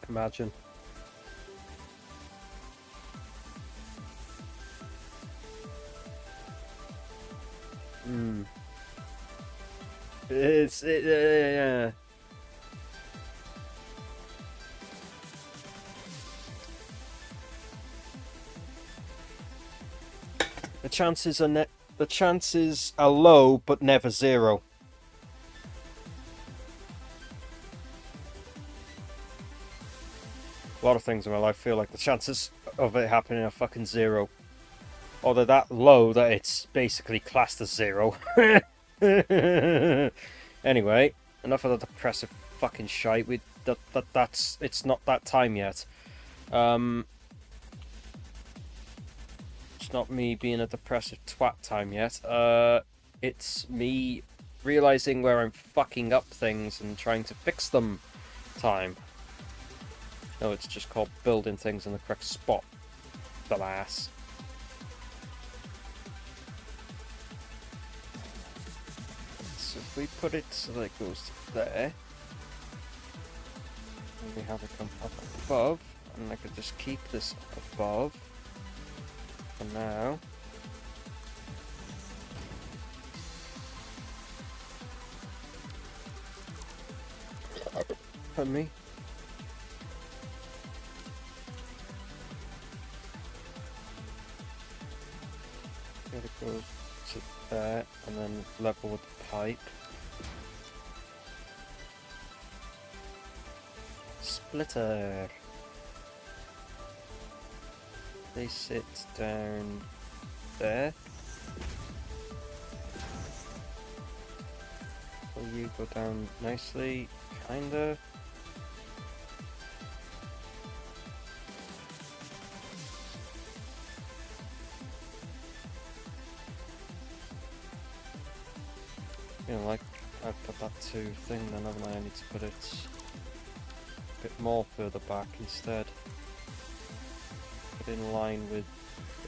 Imagine. Yeah. The chances are low, but never zero. A lot of things in my life feel like the chances of it happening are fucking zero. Or they're that low that it's basically classed as zero. Anyway, enough of the depressive fucking shite. It's not that time yet. It's not me being a depressive twat time yet. It's me realizing where I'm fucking up things and trying to fix them time. No, it's just called building things in the correct spot. Alas. So if we put it so that it goes to there, and we have it come up above, and I could just keep this up above for now. Pardon me. level with the pipe. Splitter. They sit down there. Will you go down nicely? Kinda. You know, like, I've put that 2 thing then, haven't I? I need to put it a bit more further back instead. Put in line with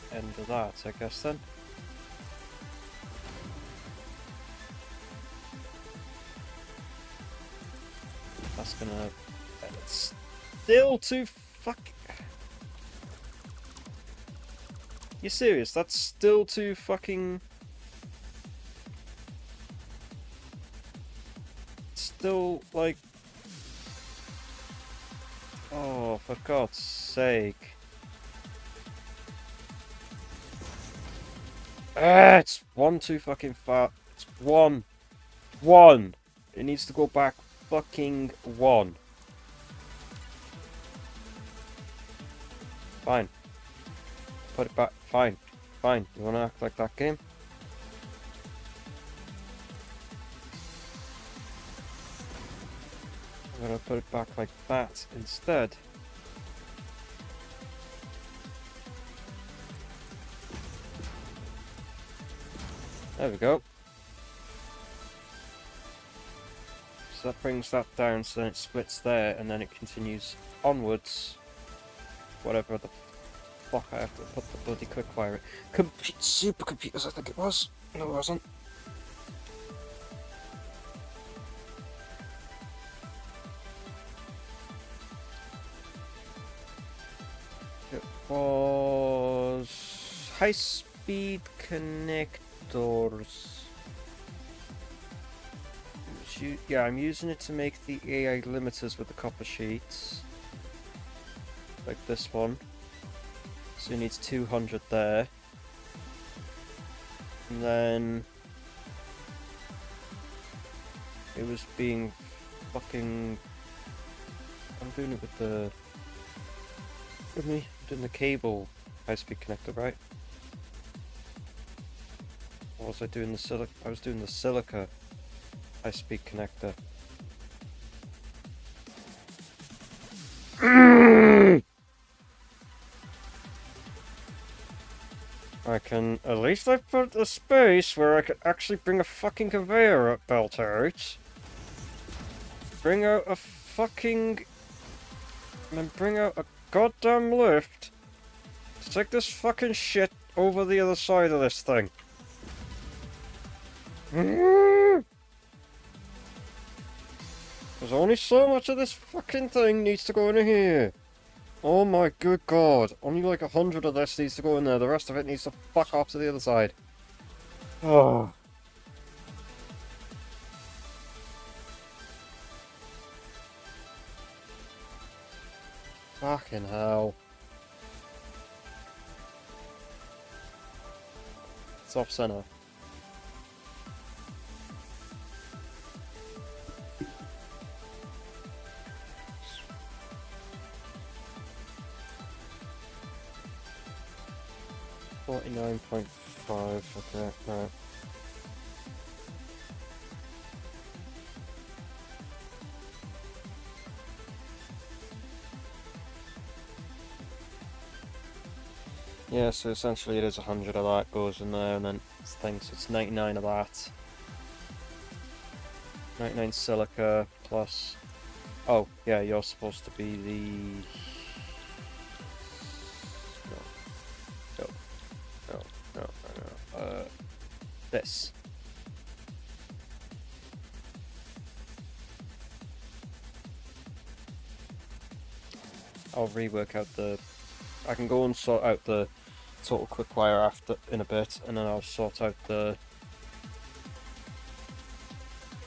the end of that, I guess then. That's gonna... It's still too fuck... You serious? That's still too fucking... Still, like... Oh, for God's sake. It's one too fucking far. It's one. One. It needs to go back fucking 1. Fine. Put it back. Fine. Fine. You wanna act like that game? I'm gonna put it back like that instead. There we go. So that brings that down, so then it splits there, and then it continues onwards. Whatever the fuck I have to put the bloody quick wire in. Supercomputers, I think it was. No, it wasn't. It was high-speed connectors. Yeah, I'm using it to make the AI limiters with the copper sheets. Like this one. So it needs 200 there. And then... It was being fucking... I'm doing it with the... With me? I'm doing the cable high-speed connector, right? Or was I doing the silica? I was doing the silica high-speed connector. I can, at least I put a space where I could actually bring a fucking conveyor belt out. Bring out a fucking... And then bring out a goddamn lift to take this fucking shit over the other side of this thing. There's only so much of this fucking thing needs to go in here. Oh my good god. Only like 100 of this needs to go in there. The rest of it needs to fuck off to the other side. Oh. Fucking hell. It's off center. $49.5, okay, right. Yeah, so essentially it is 100 of that goes in there, and then it's things, so it's 99 of that. 99 silica plus... Oh, yeah, you're supposed to be the... No. This. I'll rework out the... I can go and sort out the total quick wire after in a bit, and then I'll sort out the...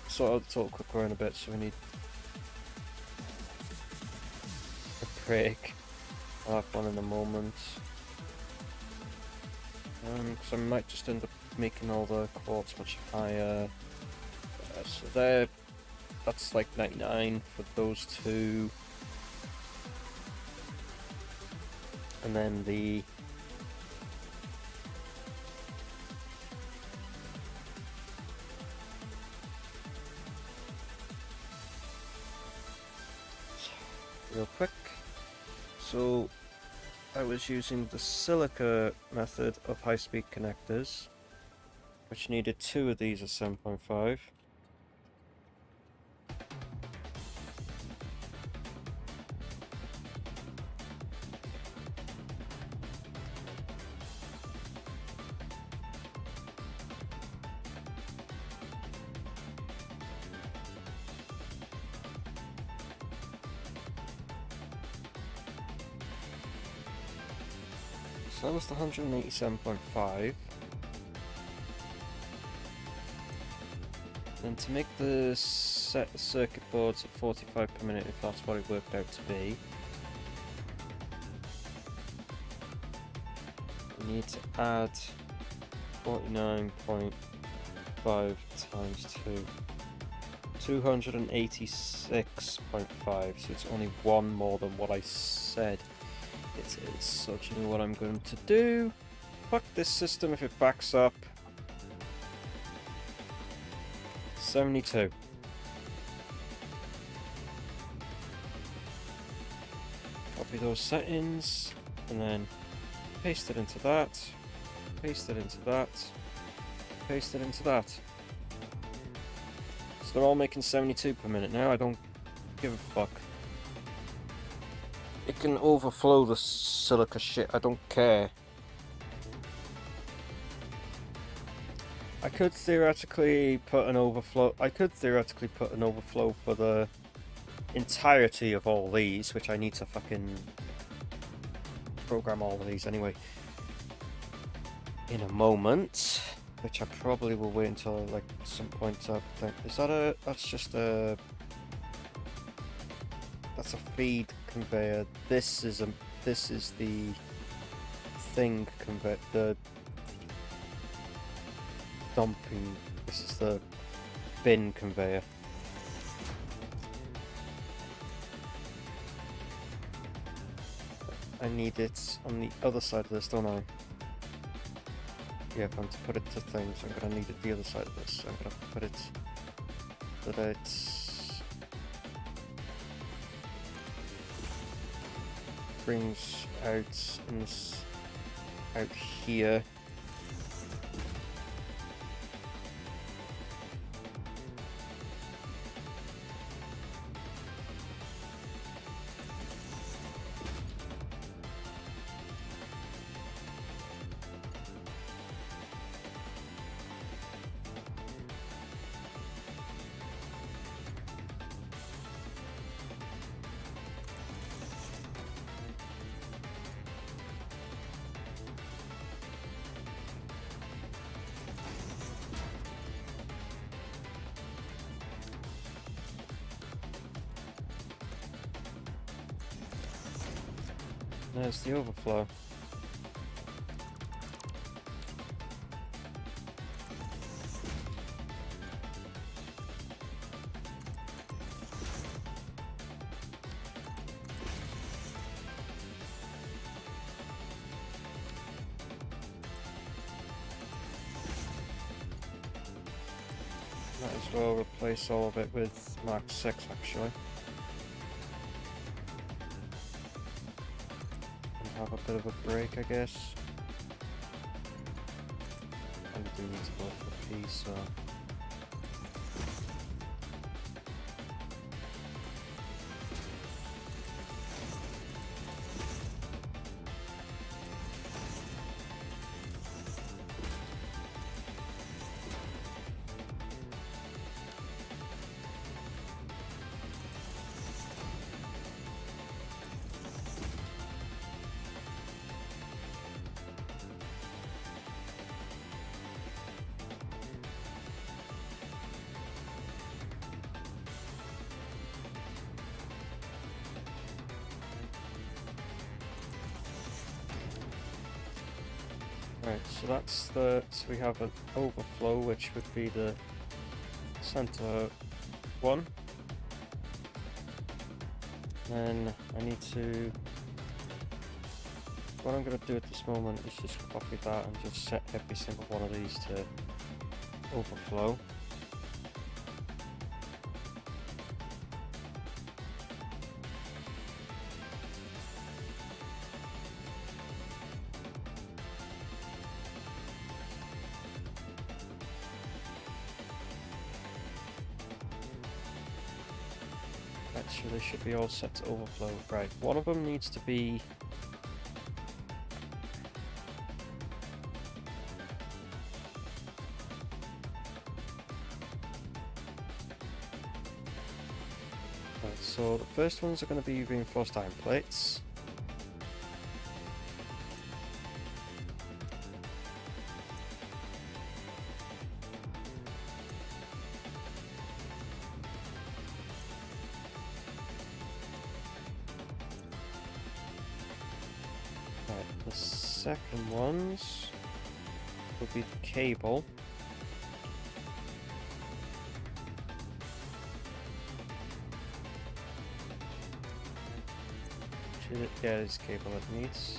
Sort out the total quick wire in a bit, so we need... a break. I'll have one in a moment. Because I might just end up making all the quartz much higher. So that's like 99 for those two. And then the real quick. So I was using the silica method of high-speed connectors, which needed 2 of these at 7.5. So that was the 187.5. And to make the circuit boards at 45 per minute, if that's what it worked out to be, we need to add 49.5 times 2. 286.5, so it's only 1 more than what I said it is. So do you know what I'm going to do? Fuck this system if it backs up. 72. Copy those settings, and then paste it into that, paste it into that, paste it into that. So they're all making 72 per minute now. I don't give a fuck. It can overflow the silica shit, I don't care. I could theoretically put an overflow for the entirety of all these, which I need to fucking program all of these anyway in a moment, which I probably will wait until like some point up there. Is that a, that's a feed conveyor. This is the thing conveyor, the dumping, this is the bin conveyor. I need it on the other side of this, don't I? Yeah, if I'm to put it to things, I'm gonna need it the other side of this. I'm gonna put it so that it's brings out out here. There's the overflow. Might as well replace all of it with Mark 6 actually. Have a bit of a break, I guess. I do need to go for P, so Right, so that's the, so we have an overflow, which would be the center one. Then I need to, what I'm going to do at this moment is just copy that and just set every single one of these to overflow. So they should be all set to overflow. Right, one of them needs to be right, so the first ones are going to be reinforced iron plates. The second ones will be the cable. Yeah, it's cable it needs.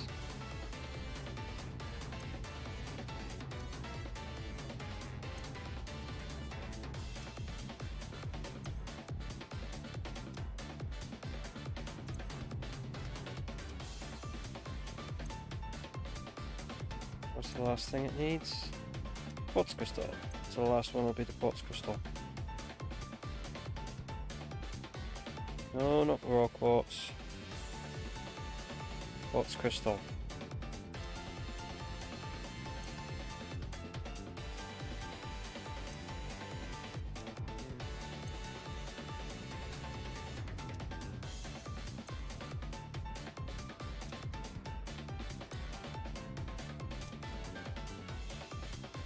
What's the last thing it needs? Quartz crystal. So the last one will be the quartz crystal. No, not the raw quartz. Quartz crystal.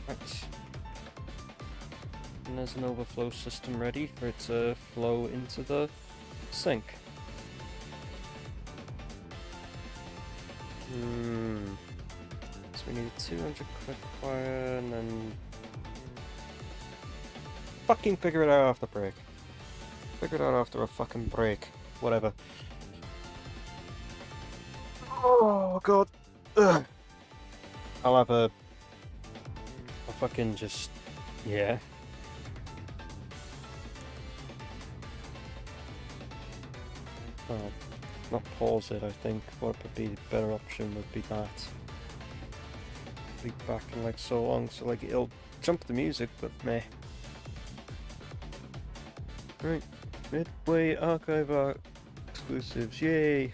Right. And there's an overflow system ready for it to flow into the sink. So we need a 200 quick wire and then fucking figure it out after break. Figure it out after a fucking break. Whatever. Oh god. Ugh. I'll have a fucking just, yeah. Oh, not pause it, I think. What would be the better option would be that. Be back in like so long, so like it'll jump the music, but meh. Right, Midway Archive Art exclusives, yay!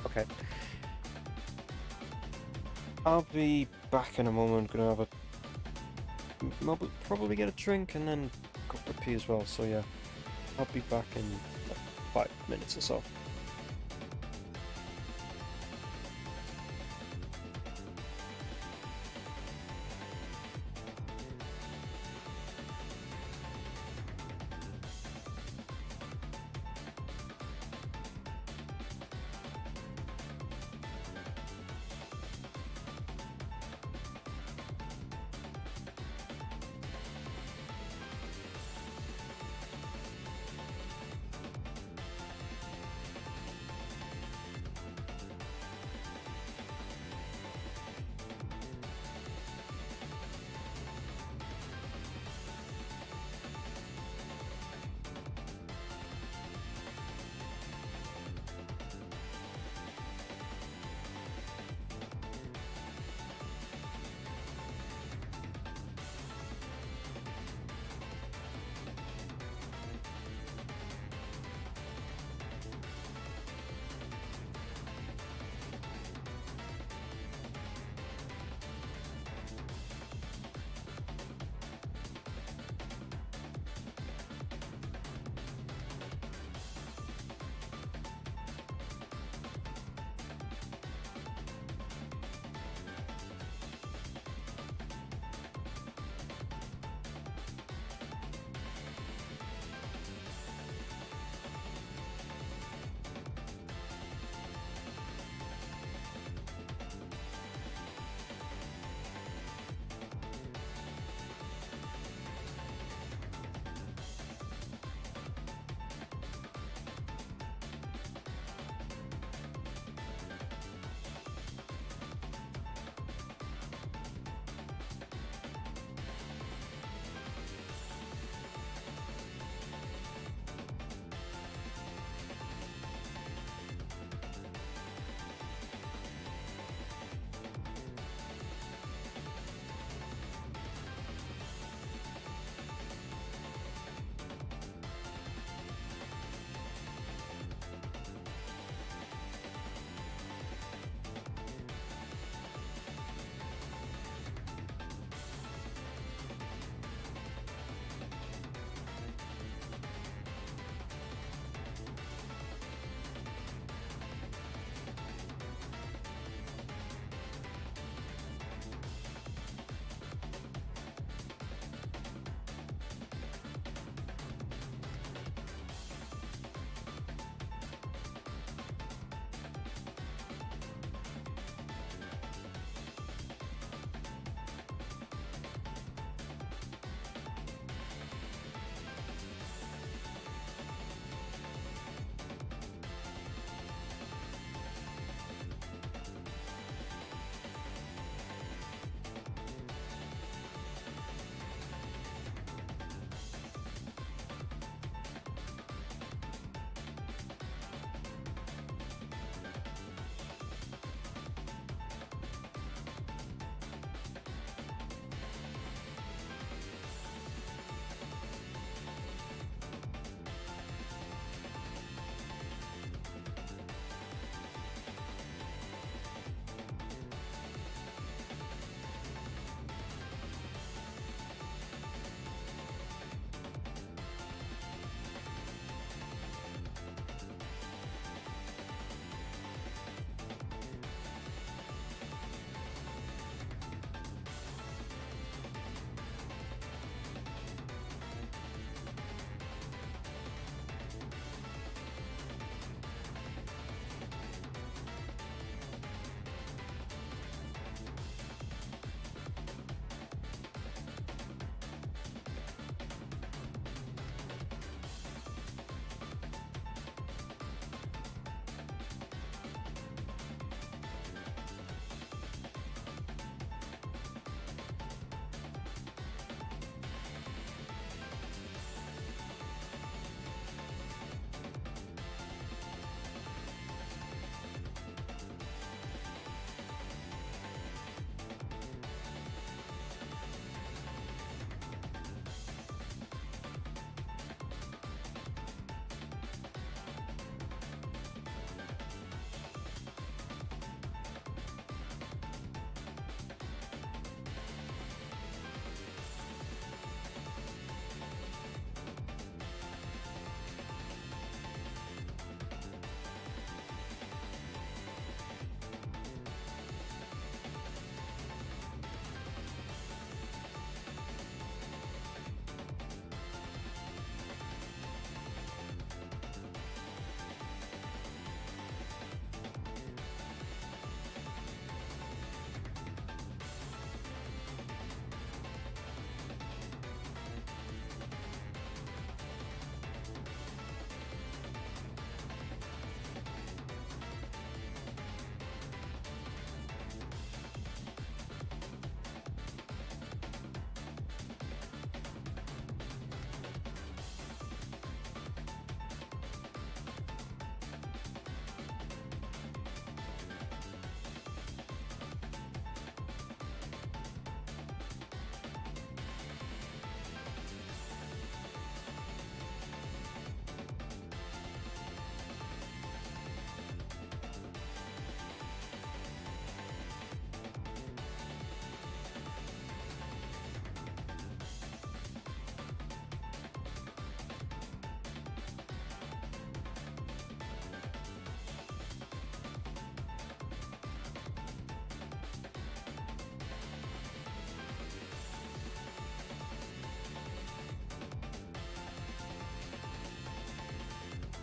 Okay. I'll be back in a moment, gonna have a... probably get a drink and then go for pee as well, so yeah. I'll be back in like 5 minutes or so.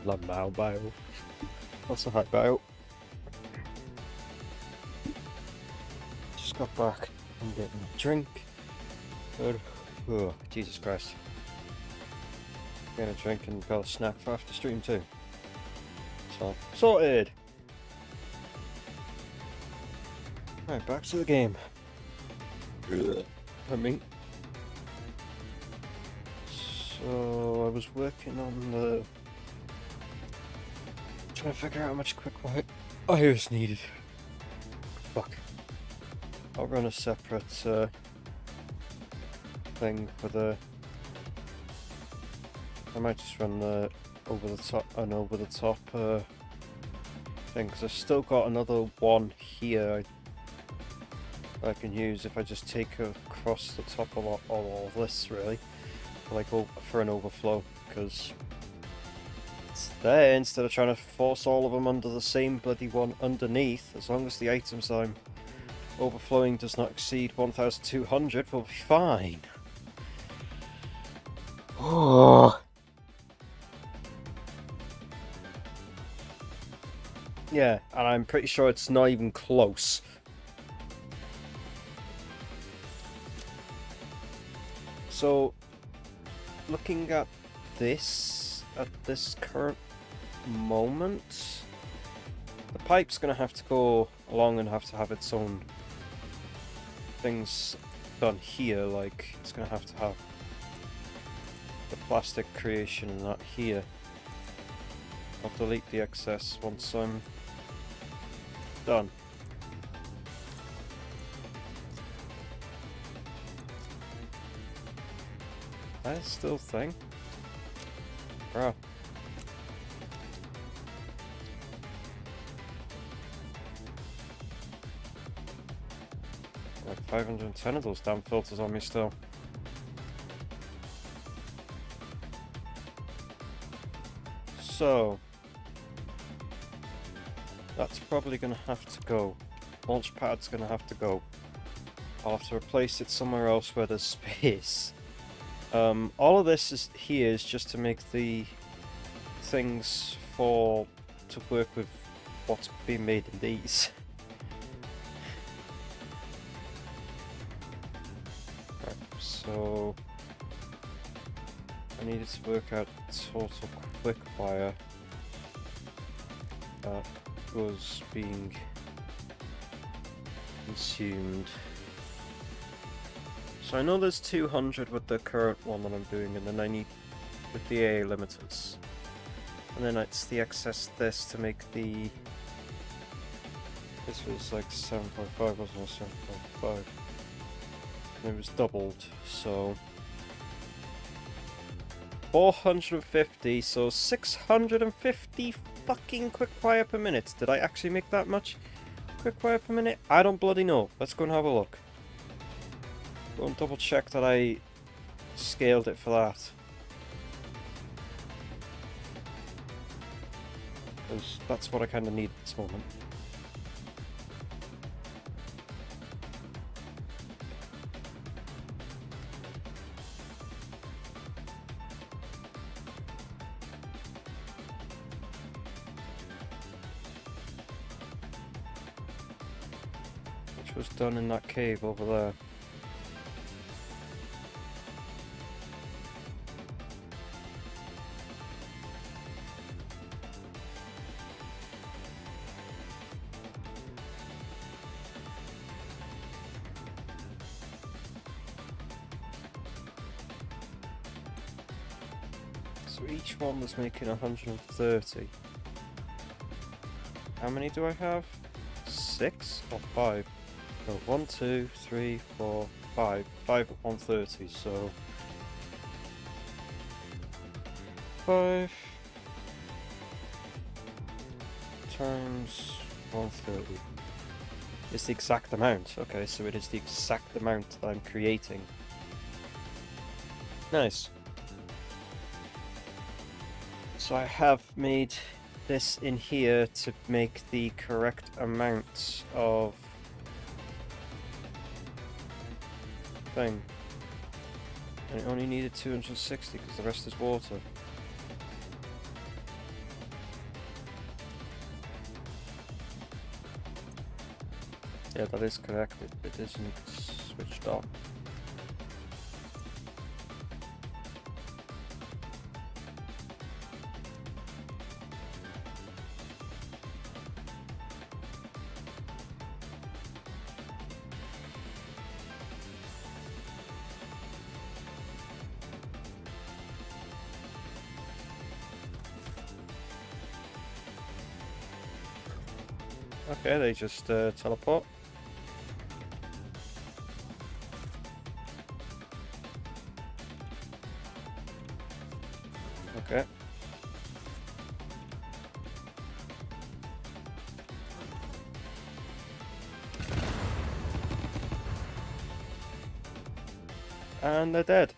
Lamau bio. That's a high bio. Just got back. I'm getting a drink. Good. Oh, Jesus Christ. Getting a drink and got a snack for after stream too. So, sorted! Right, back to the game. I mean, so I was working on the... trying to figure out how much quick wires needed. Fuck. I'll run a separate thing for the... I might just run the over the top thing, because I've still got another one here I can use if I just take across the top of all this, really, like for an overflow, because it's there instead of trying to force all of them under the same bloody one underneath. As long as the items I'm overflowing does not exceed 1,200, we'll be fine. Oh. Yeah, and I'm pretty sure it's not even close. So, looking at this current moment, the pipe's going to have to go along and have to have its own things done here, like it's going to have the plastic creation and that here. I'll delete the excess once I'm done. That's still a thing. Bruh. Like 510 of those damn filters on me still. So that's probably gonna have to go. Launch pad's gonna have to go. I'll have to replace it somewhere else where there's space. All of this is just to make the things to work with what's being made in these. Right, so I needed to work out total quick wire that was being consumed. So I know there's 200 with the current one that I'm doing, and then I need with the AA limiters. And then it's the excess this to make the... This was like 7.5, wasn't it? 7.5. And it was doubled, so... 450, so 650 fucking quick fire per minute. Did I actually make that much quick fire per minute? I don't bloody know. Let's go and have a look. Go and double check that I scaled it for that. Because that's what I kind of need at this moment. Which was done in that cave over there. So each one was making 130. How many do I have? 6 or 5? No, 1, 2, 3, 4, 5. 5 at 130, so... 5 times 130 is the exact amount. Okay, so it is the exact amount that I'm creating. Nice. So I have made this in here to make the correct amount of thing. And it only needed 260 because the rest is water. Yeah, that is correct. It isn't switched off. Okay, they just teleport. Okay. And they're dead.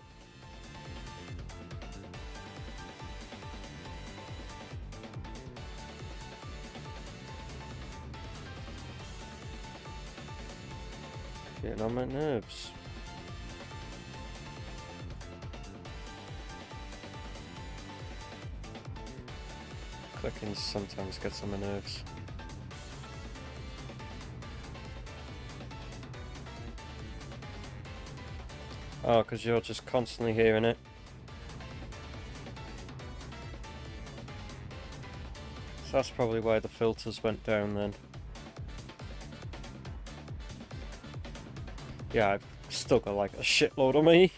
Getting on my nerves. Clicking sometimes gets on my nerves. Oh, because you're just constantly hearing it. So that's probably why the filters went down then. Yeah, I've still got like a shitload of me.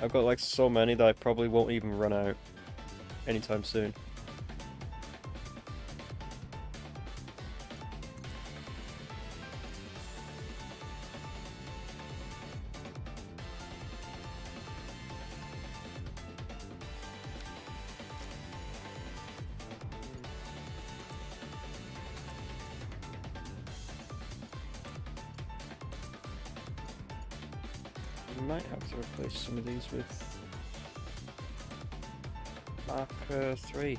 I've got like so many that I probably won't even run out anytime soon. We might have to replace some of these with Mark 3.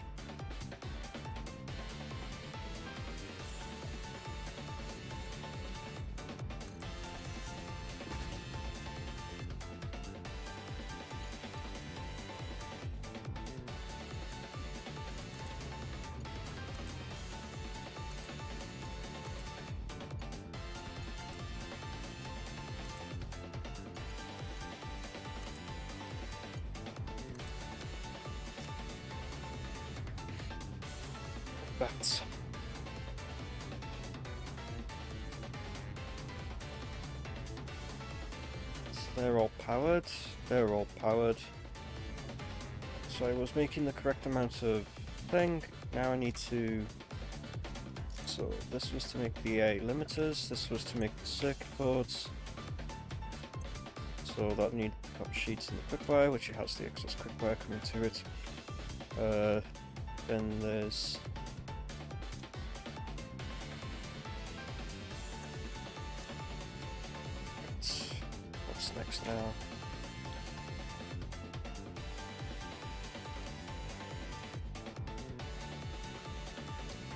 Bats. So they're all powered. They're all powered. So I was making the correct amount of thing. Now I need to. So this was to make the limiters. This was to make the circuit boards. So that need copper sheets in the quickwire, which it has the excess quickwire coming to it. Then there's what's next now?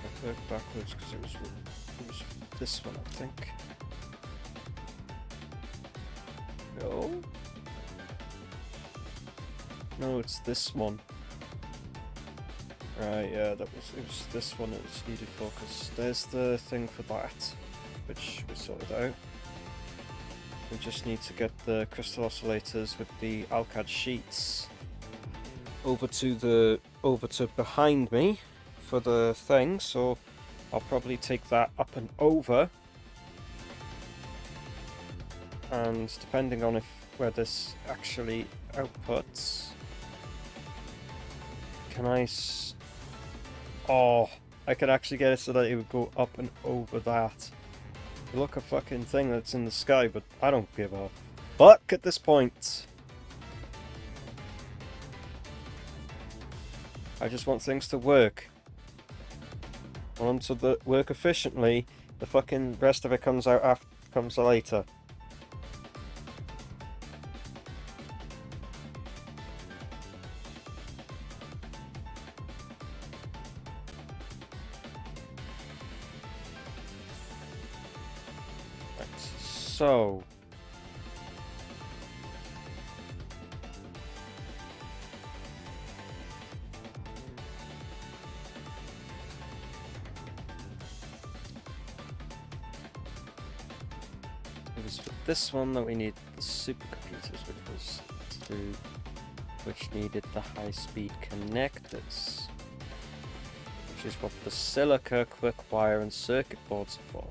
I worked backwards because it was this one, I think. No. No, it's this one. Right, yeah, it was this one that was needed for, because there's the thing for that, which we sorted out. We just need to get the crystal oscillators with the Alcad sheets over to behind me for the thing, so I'll probably take that up and over, and depending on where this actually outputs, can I I can actually get it so that it would go up and over that. Look, a fucking thing that's in the sky, but I don't give a fuck at this point. I just want things to work. I want them to work efficiently. The fucking rest of it comes later. So was for this one that we need the supercomputers, which needed the high-speed connectors, which is what the silica, quick wire, and circuit boards are for.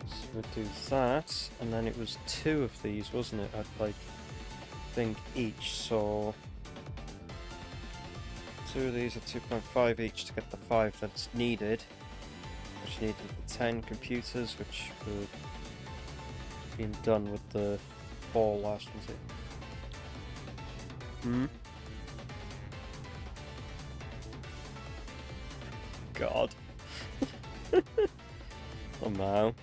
So we'll do that, and then it was 2 of these, wasn't it? I'd like think each, so 2 of these are 2.5 each to get the 5 that's needed, which needed the 10 computers, which were being done with the 4 last ones here. God. Oh no.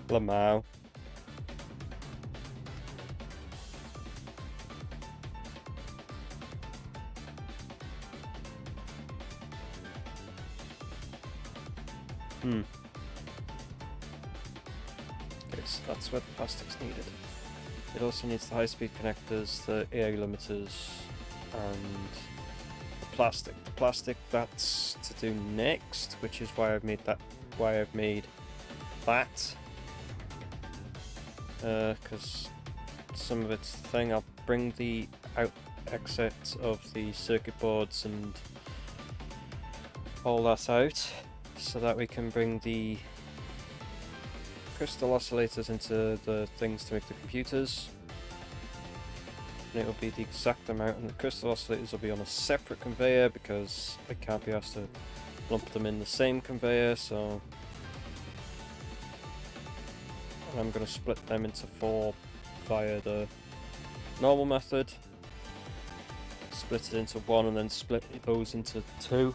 Lamau. Okay, so that's where the plastic's needed. It also needs the high-speed connectors, the air limiters, and the plastic. The plastic that's to do next, which is why I've made that. Because some of it's the thing. I'll bring the exit of the circuit boards and all that out, so that we can bring the crystal oscillators into the things to make the computers. And it'll be the exact amount, and the crystal oscillators will be on a separate conveyor because I can't be asked to lump them in the same conveyor, so I'm going to split them into 4 via the normal method, split it into 1 and then split those into 2.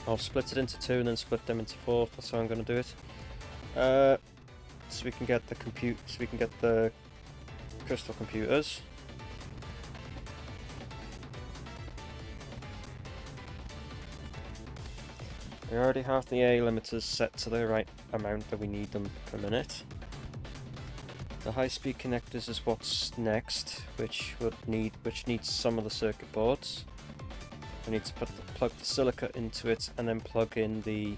I'll split it into 2 and then split them into 4. That's how I'm going to do it. So we can get the crystal computers. We already have the A limiters set to the right amount that we need them per minute. The high-speed connectors is what's next, which needs some of the circuit boards. We need to plug the silica into it and then plug in the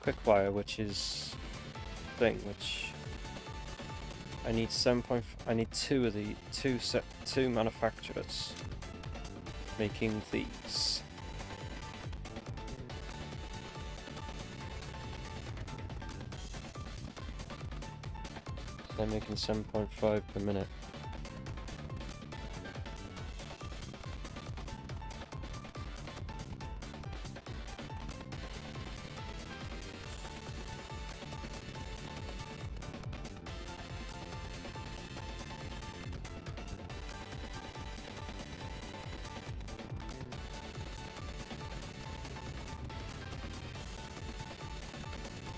quick wire, which is which I need 7. I need 2 of the two manufacturers making these. They're making 7.5 per minute.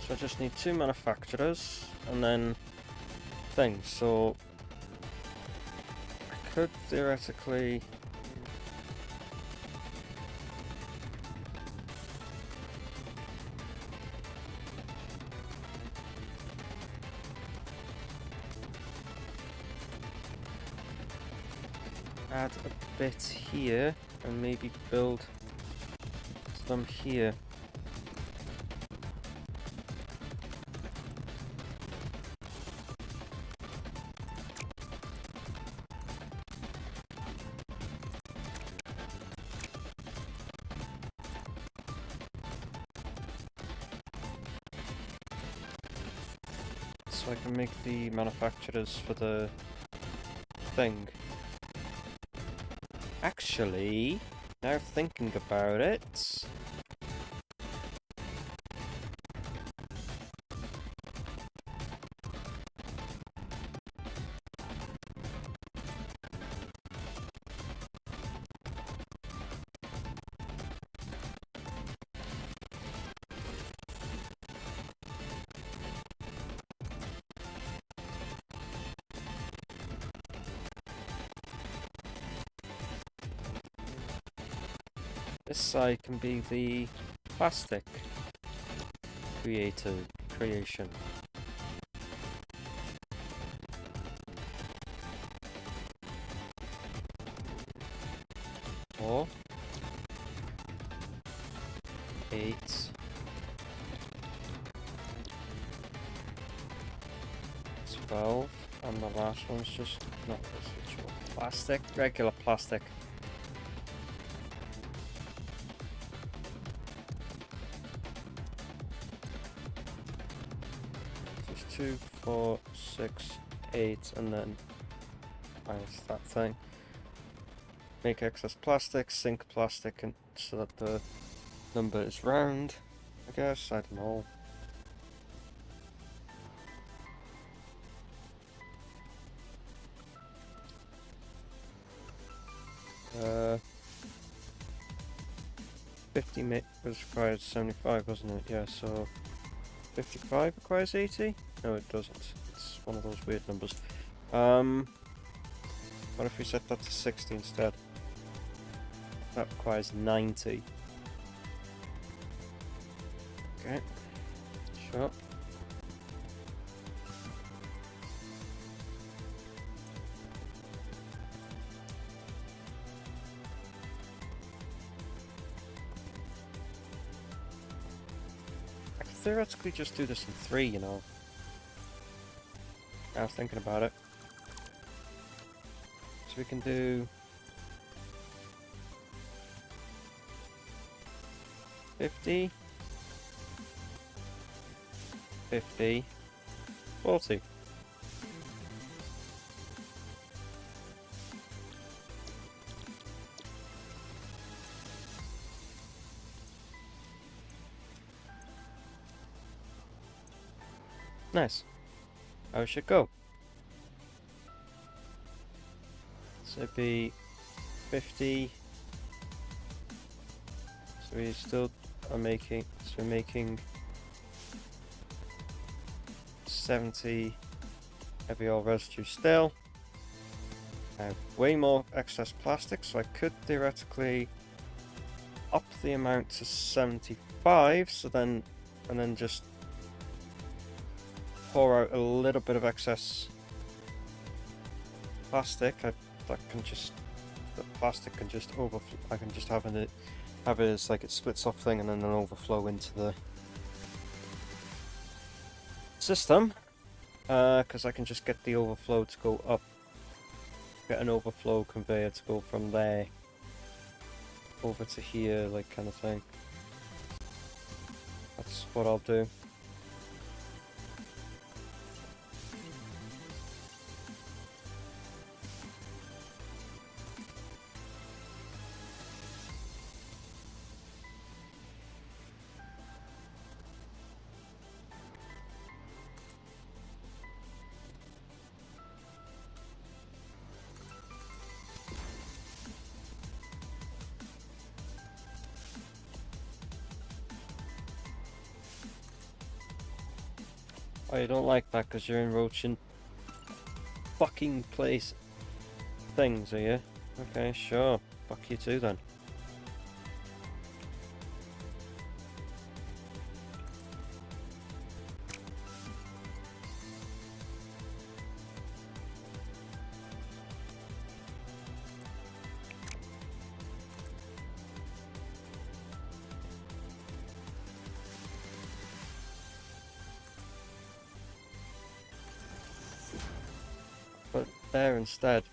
So I just need 2 manufacturers and then things. So I could theoretically add a bit here and maybe build some here. So I can make the manufacturers for the thing. Actually, now thinking about it, this side can be the plastic creation. 8. And the last one's just not residual plastic, regular plastic. Just 2, 4, 6, 8, and then minus that thing. Make excess plastic, sink plastic, and so that the number is round. I guess, I don't know. Uh, 50 was required 75, wasn't it? Yeah, so 55 requires 80? No, it doesn't. It's one of those weird numbers. What if we set that to 60 instead? That requires 90. Okay, sure. I could theoretically just do this in 3, you know. I was thinking about it. So we can do 50, 50, 40. Nice. How it should go. So it'd be 50. So we still are making, so we're making 70 heavy oil residue still. I have way more excess plastic, so I could theoretically up the amount to 75, so then, and then just pour out a little bit of excess plastic. That can just, the plastic can just overflow. I can just have it as like it splits off thing and then an overflow into the system, because I can just get the overflow to go up, get an overflow conveyor to go from there over to here, like kind of thing. That's what I'll do. Oh, you don't like that because you're encroaching fucking place things, are you? Okay, sure. Fuck you too then. But there instead.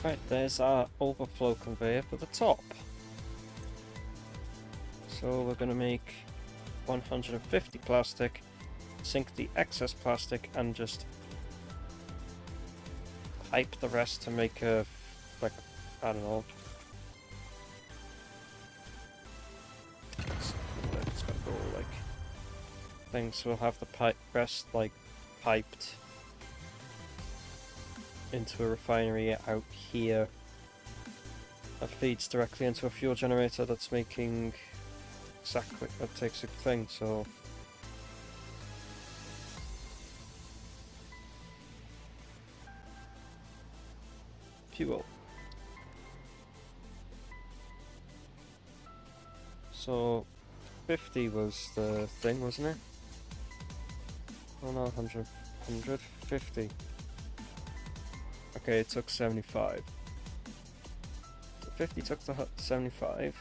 Right, there's our overflow conveyor for the top. So we're going to make 150 plastic, sink the excess plastic, and just pipe the rest to make a, like, I don't know. It's gotta go like things. So we'll have the pipe rest like piped into a refinery out here that feeds directly into a fuel generator that's making exactly that takes a thing. So fuel. So 50 was the thing, wasn't it? Oh no, 100, 150. Okay, it took 75. So 50 took the 75.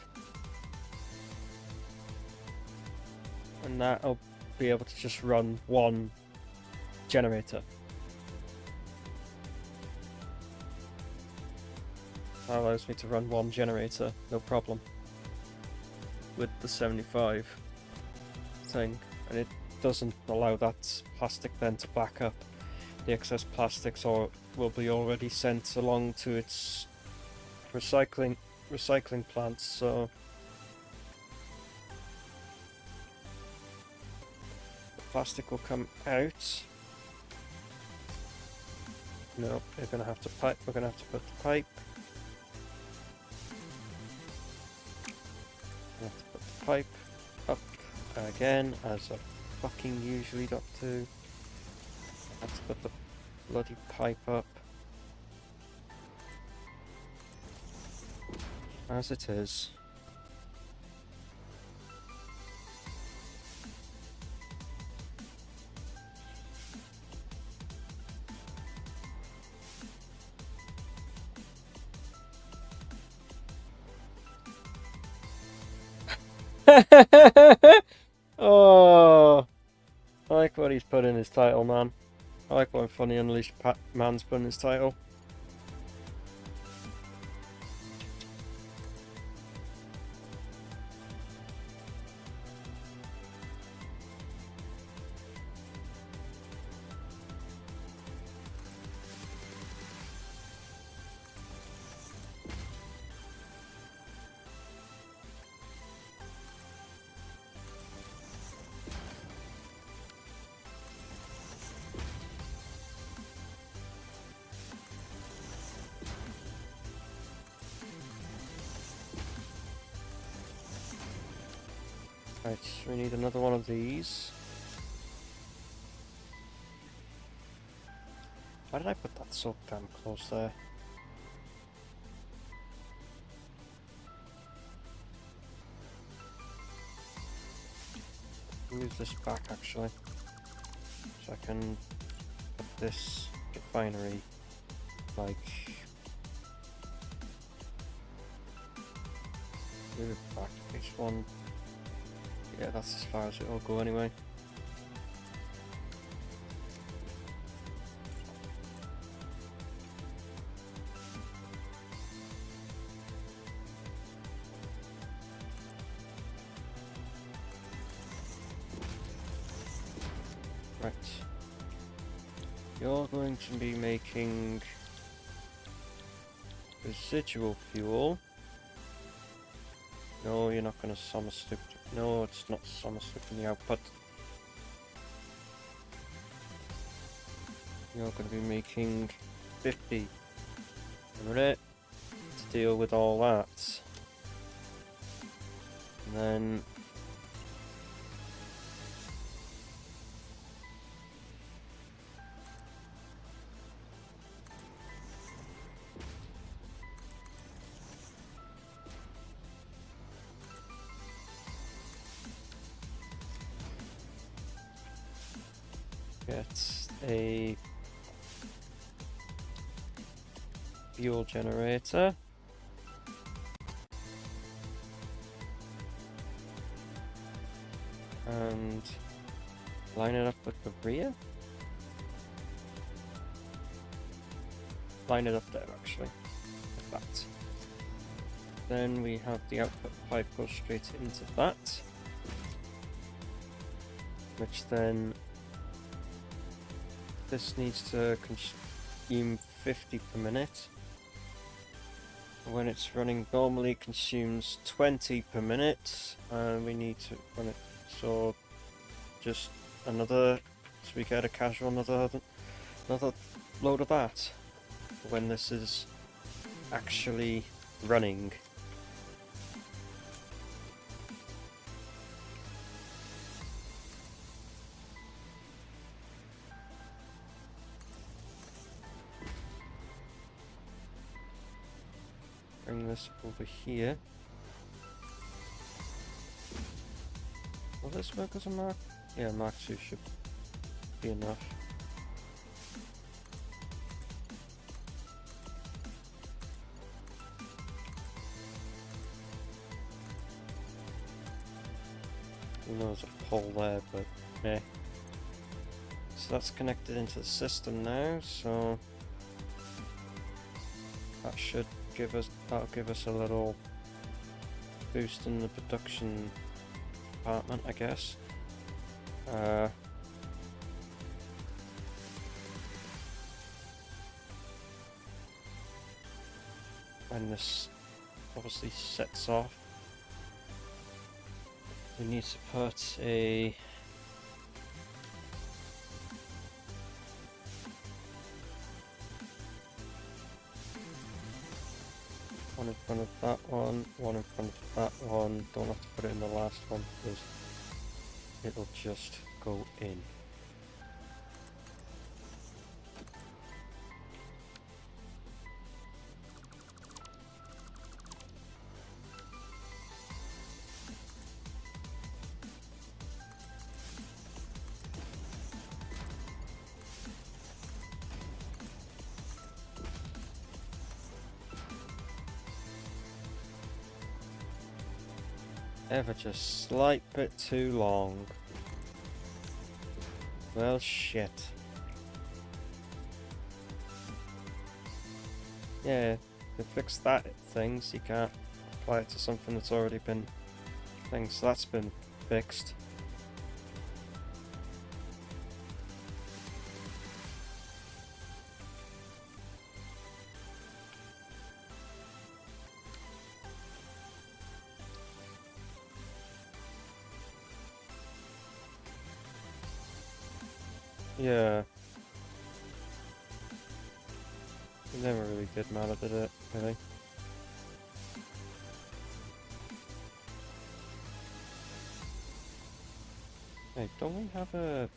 And that'll be able to just run one generator. That allows me to run one generator, no problem. With the 75 thing, and it doesn't allow that plastic then to back up. The excess plastics will be already sent along to its recycling plants, so the plastic will come out. No, we're gonna have to pipe. We're gonna have to put the pipe. I have to put the pipe up again, as I fucking usually got to. I have to put the bloody pipe up. As it is. Oh, I like what he's put in his title, man. I like what Funny Unleashed Man's put in his title. Right, we need another one of these. Why did I put that so damn close there? Move this back actually, so I can put this refinery like move it back to page 1. Yeah, that's as far as it'll go anyway. Right. You're going to be making residual fuel. No, you're not going to summer strip. No, it's not summer stripping the output. You're going to be making 50. Ready to deal with all that. And then get a fuel generator. And line it up with the rear. Line it up there actually, like that. Then we have the output pipe go straight into that, which then this needs to consume 50 per minute. When it's running normally, it consumes 20 per minute, and we need to run it. So just another, so we get a casual another load of that when this is actually running. Bring this over here. Will this work as a Mark? Yeah, Mark 2 should be enough. I know there's a pole there, but yeah. So that's connected into the system now, so that should that'll give us a little boost in the production department, I guess. When this obviously sets off, we need to put a one in front of that one in front of that one. Don't have to put it in the last one because it'll just go in. Ever just slight bit too long. Well, shit. Yeah, to fix that things, you can't apply it to something that's already been things. So that's been fixed. Yeah. It never really did matter, did it? Really? Hey, don't we have a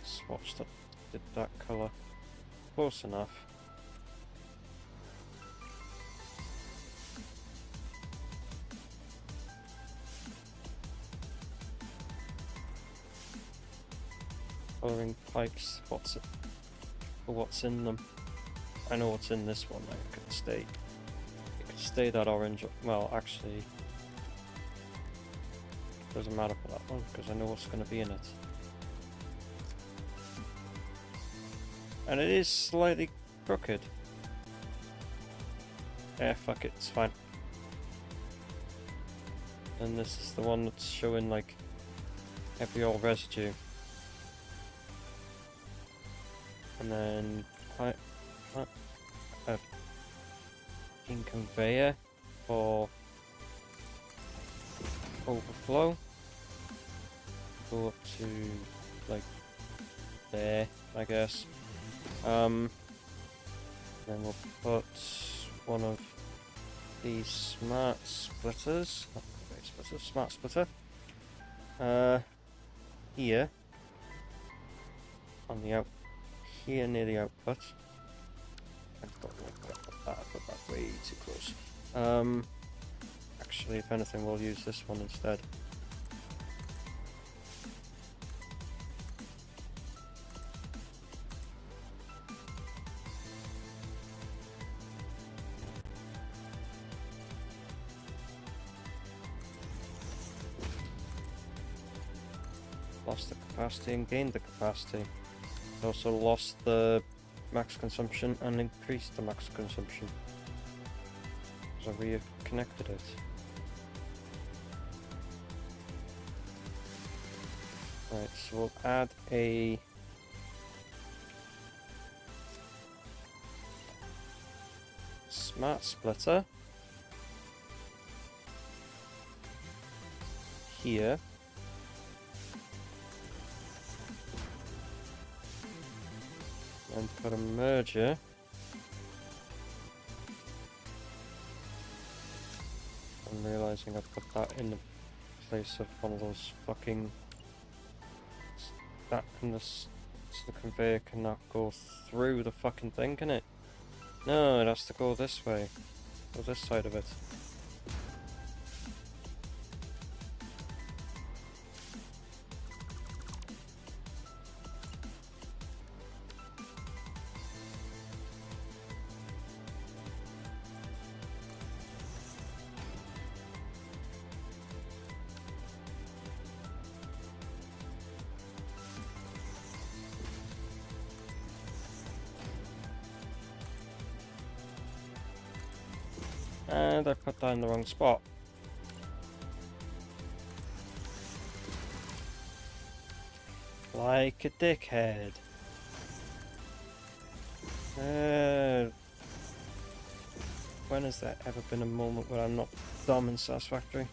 swatch that did that colour? Close enough. Colouring pipes, what's it? Or what's in them? I know what's in this one. It could stay that orange. Well, actually, doesn't matter for that one because I know what's going to be in it. And it is slightly crooked. Yeah, fuck it, it's fine. And this is the one that's showing like every old residue. And then a conveyor for overflow. Go up to like there, I guess. Then we'll put one of these smart splitters. Smart splitter. Here on the out. Here near the output. I don't like that. I put that way too close. Actually, if anything, we'll use this one instead. Lost the capacity and gained the capacity. Also lost the max consumption and increased the max consumption. So we have connected it. Right, so we'll add a smart splitter here. And put a merger. I'm realizing I put that in the place of one of those fucking... That can just... So the conveyor cannot go through the fucking thing, can it? No, it has to go this way. Go this side of it. And I put that in the wrong spot. Like a dickhead. When has there ever been a moment where I'm not dumb in Satisfactory?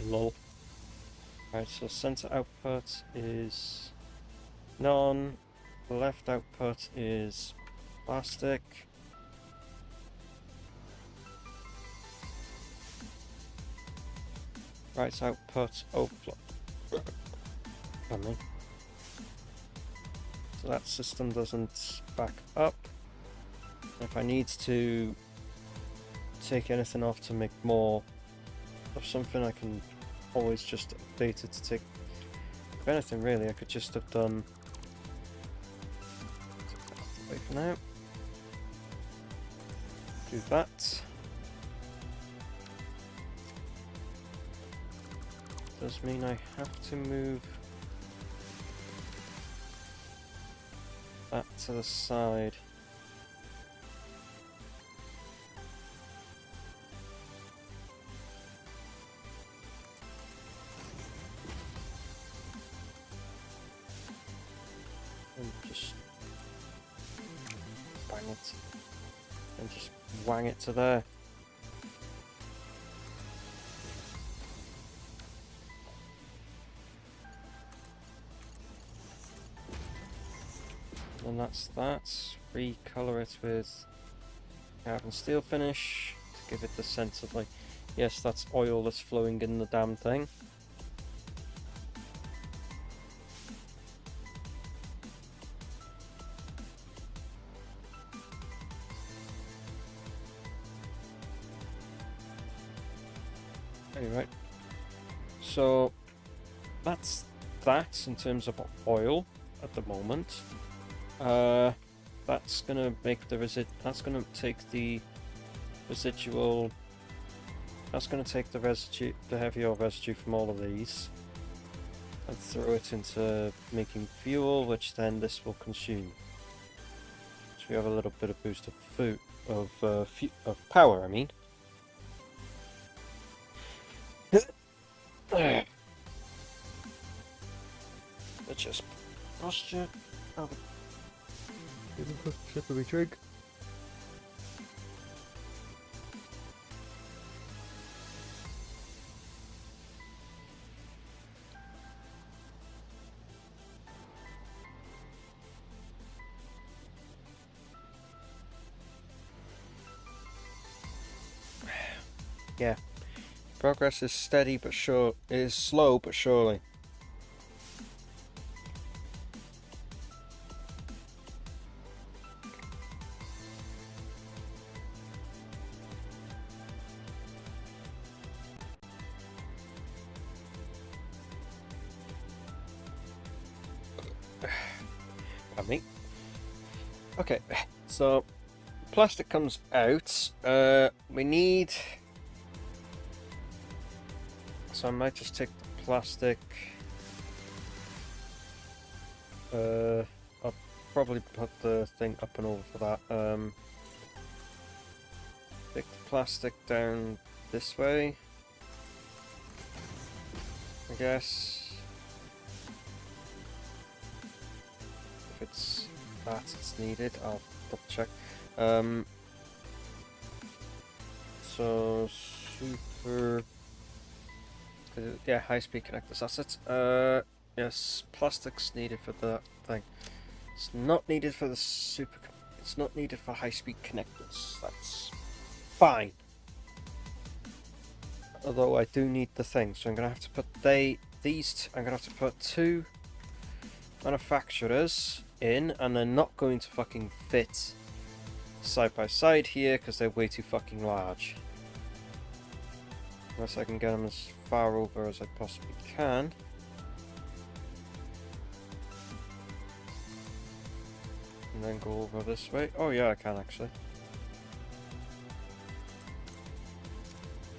Lol. Right, so center output is none. Left output is plastic. Right output, pardon me. So that system doesn't back up. If I need to take anything off to make more of something, I can always just update it to take... If anything really, I could just have done... Wait for now. Do that. Does mean I have to move that to the side. And just bang it. And just wang it to there. And that's that. Recolor it with carbon steel finish to give it the sense of like, yes, that's oil that's flowing in the damn thing. Anyway, so that's that in terms of oil at the moment. That's gonna make the that's gonna take the residual. That's gonna take the residue, the heavy oil residue from all of these, and throw it into making fuel, which then this will consume. So we have a little bit of boost of food, of power. I mean. Let's just posture. Oh. Tip of a trig. Yeah, progress is steady but sure. It is slow but surely. Pardon me. Okay, so plastic comes out. We need. So I might just take the plastic. I'll probably put the thing up and over for that. Take the plastic down this way. I guess if it's that it's needed, I'll double check. So super, yeah, high speed connectors. That's it. Yes, plastic's needed for the thing. It's not needed for the super. It's not needed for high speed connectors. That's fine. Although I do need the thing, so I'm gonna have to put I'm gonna have to put 2 manufacturers in, and they're not going to fucking fit side by side here because they're way too fucking large. Unless I can get them as far over as I possibly can. And then go over this way. Oh yeah, I can actually.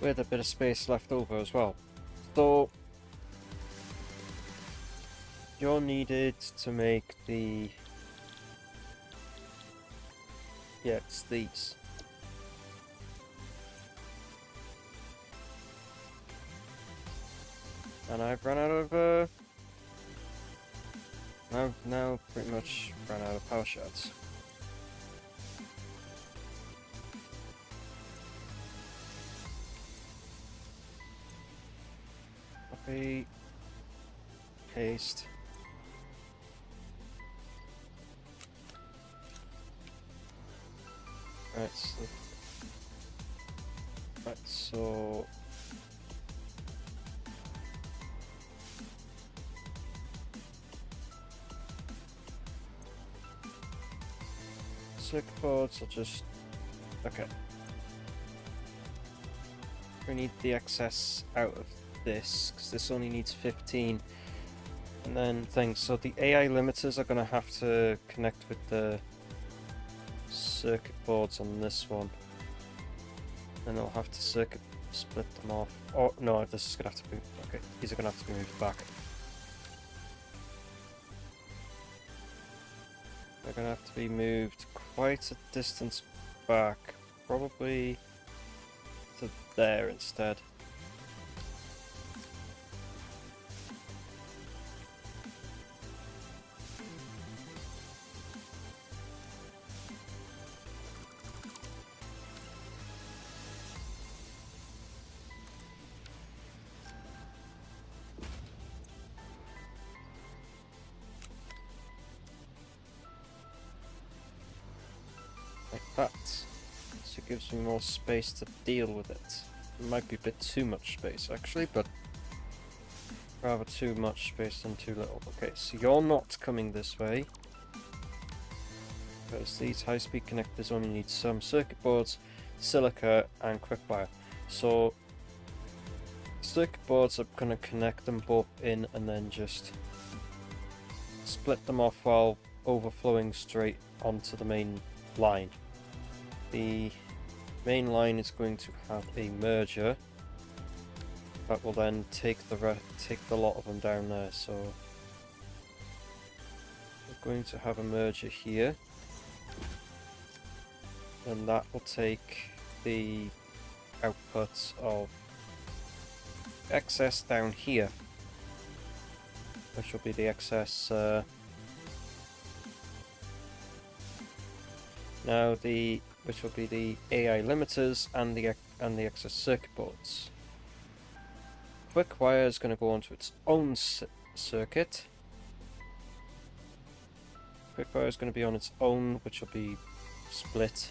With a bit of space left over as well. So you're needed to make the... Yeah, it's these. And I've run out of I've now pretty much run out of power shards. Copy, paste. Right, so circuit boards will just okay. We need the excess out of this because this only needs 15, and then things. So the AI limiters are going to have to connect with the circuit boards on this one, and I'll have to split them off. Oh no, this is going to have to be okay. These are going to have to be moved back. They're going to have to be moved quite a distance back, probably to there instead. Like that. So it gives me more space to deal with it. It might be a bit too much space actually, but rather too much space than too little. Okay, so you're not coming this way, because these high-speed connectors only need some circuit boards, silica, and quick wire. So circuit boards are going to connect them both in and then just split them off while overflowing straight onto the main line. The main line is going to have a merger that will then take the lot of them down there. So we're going to have a merger here, and that will take the output of excess down here, which will be the excess which will be the AI limiters and the excess circuit boards. Quick wire is going to go onto its own circuit. Quick wire is going to be on its own, which will be split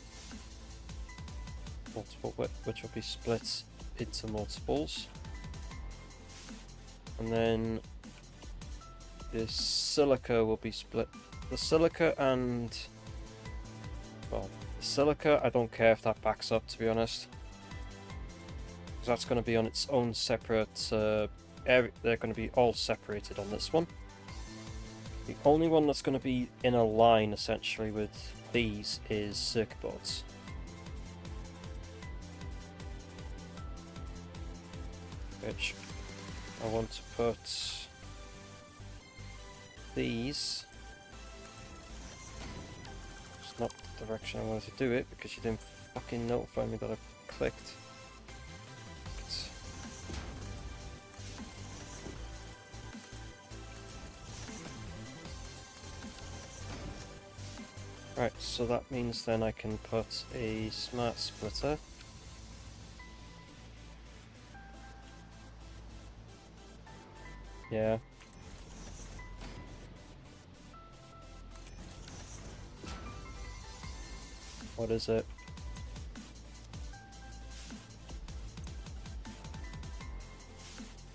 which will be split into multiples, and then the silica will be split. The silica and silica, I don't care if that backs up, to be honest, because that's going to be on its own separate area. They're going to be all separated on this one. The only one that's going to be in a line essentially with these is circuit boards. Which I want to put these. It's not the direction I wanted to do it because you didn't fucking notify me that I clicked. Right, so that means then I can put a smart splitter. Yeah. What is it?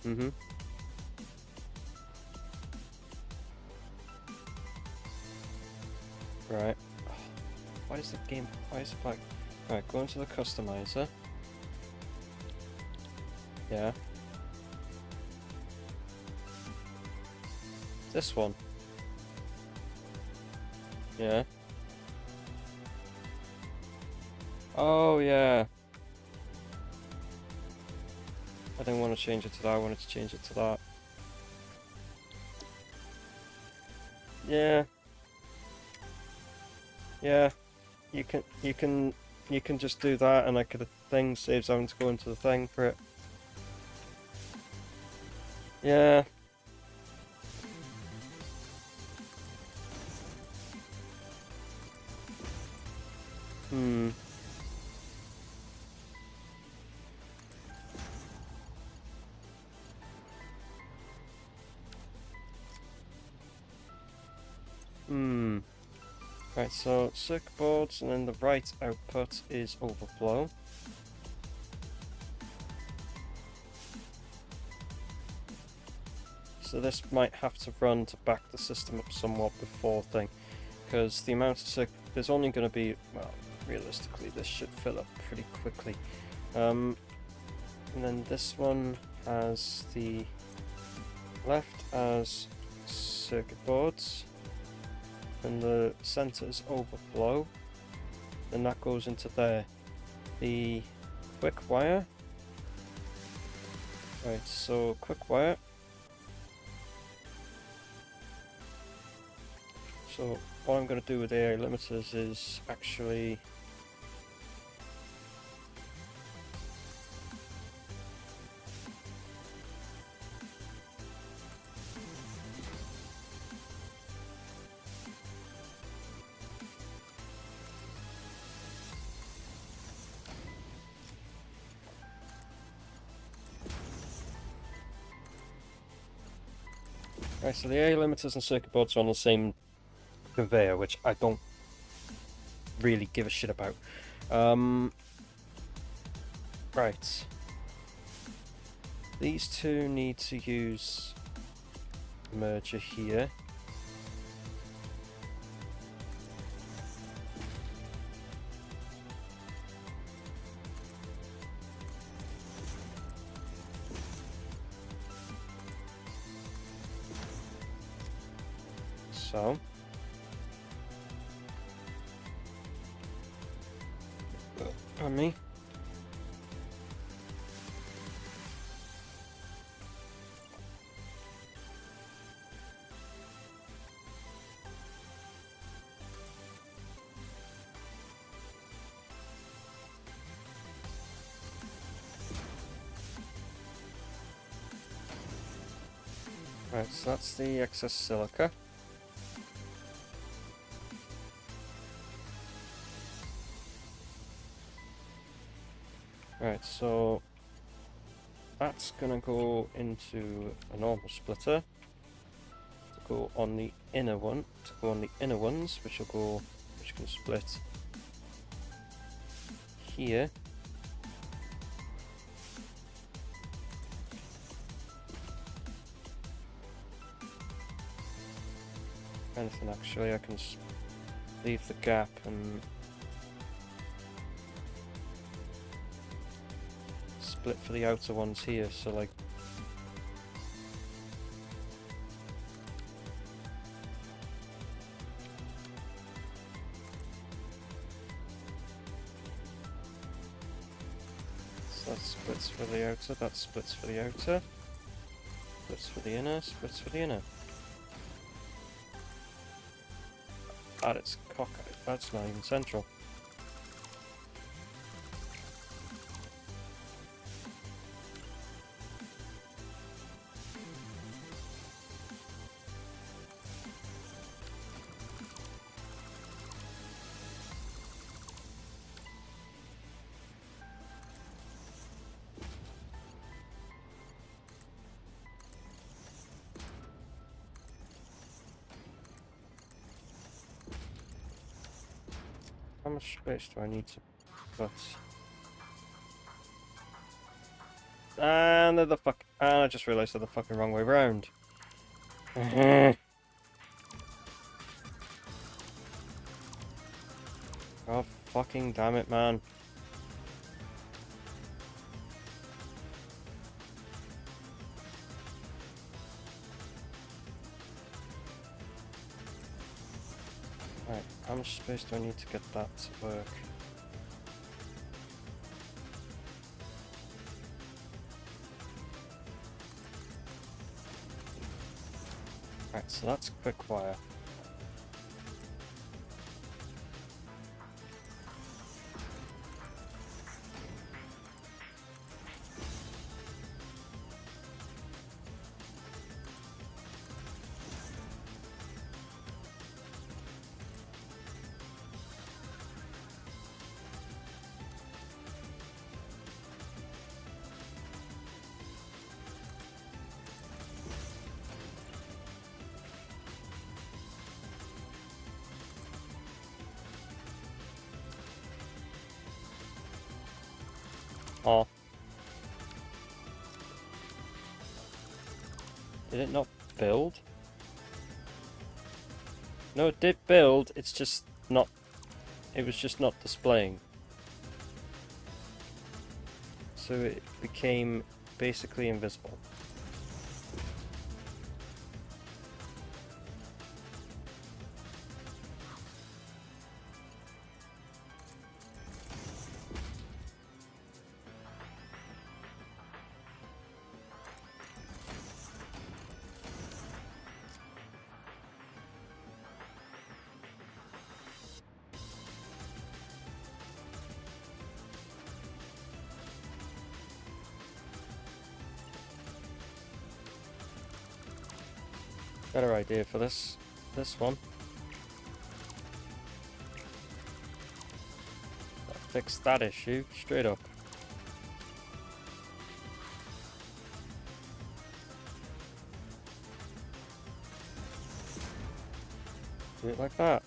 Mm-hmm. Right. Why is the game... Why is it like... Right, go into the customizer. Yeah. This one. Yeah. Oh, yeah. I didn't want to change it to that, I wanted to change it to that. Yeah. Yeah. You can just do that and like the thing saves having to go into the thing for it. Yeah. Hmm. Hmm. Right, so circuit boards and then the right output is overflow. So this might have to run to back the system up somewhat before thing, because the amount of circuit, there's only going to be, well, realistically this should fill up pretty quickly. And then this one has the left as circuit boards, and the center's overflow, and that goes into there. The quick wire, right, so quick wire. So what I'm going to do with AI limiters is actually right, so the AI limiters and circuit boards are on the same conveyor, which I don't really give a shit about. Right. These two need to use merger here. So. Pardon me. Right, so that's the excess silica. Right, so that's gonna go into a normal splitter to go on the inner one, to go on the inner ones, which can split here. Anything actually, I can leave the gap and split for the outer ones here, so like so that splits for the outer, that splits for the outer, splits for the inner, splits for the inner. Ah, it's cockeyed, that's not even central. How much space do I need to put? And they're the fuck. And I just realised they're the fucking wrong way round. Oh, fucking damn it, man. Right, how much space do I need to get that to work? Right, so that's quick wire. Oh. Did it not build? No, it did build, it's just not... It was just not displaying. So it became basically invisible. Better idea for this one. Fix that issue straight up. Do it like that.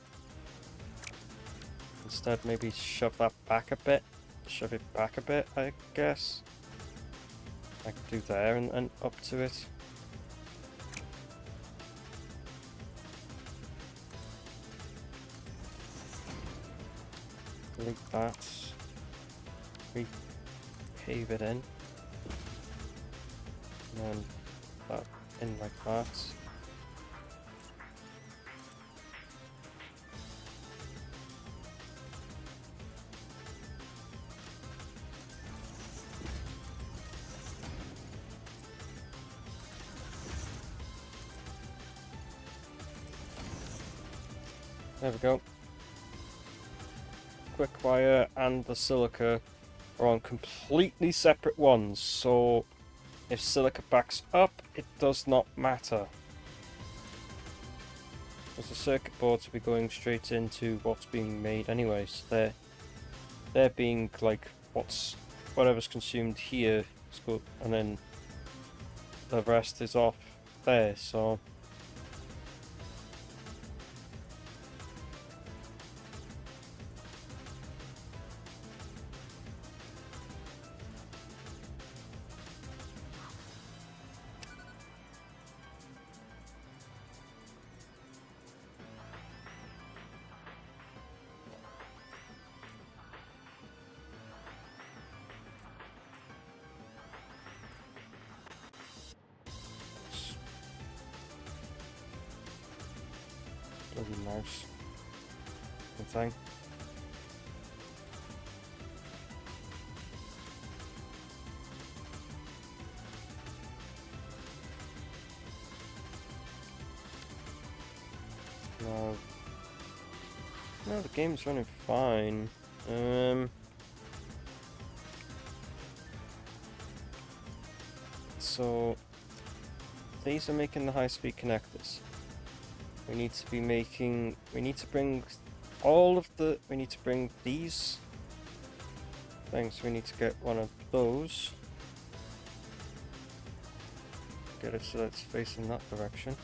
Instead, maybe shove that back a bit. Shove it back a bit, I guess. I could do there and up to it. Delete that. Repave it in. And then that in like that. There we go. Quick wire and the silica are on completely separate ones, so if silica backs up, it does not matter. Because the circuit boards will be going straight into what's being made anyway, so they're being like whatever's consumed here, and then the rest is off there, so bloody mouse. Good thing. No, the game's running fine. So these are making the high-speed connectors. We need to bring these things. We need to get one of those. Get it so that it's facing that direction.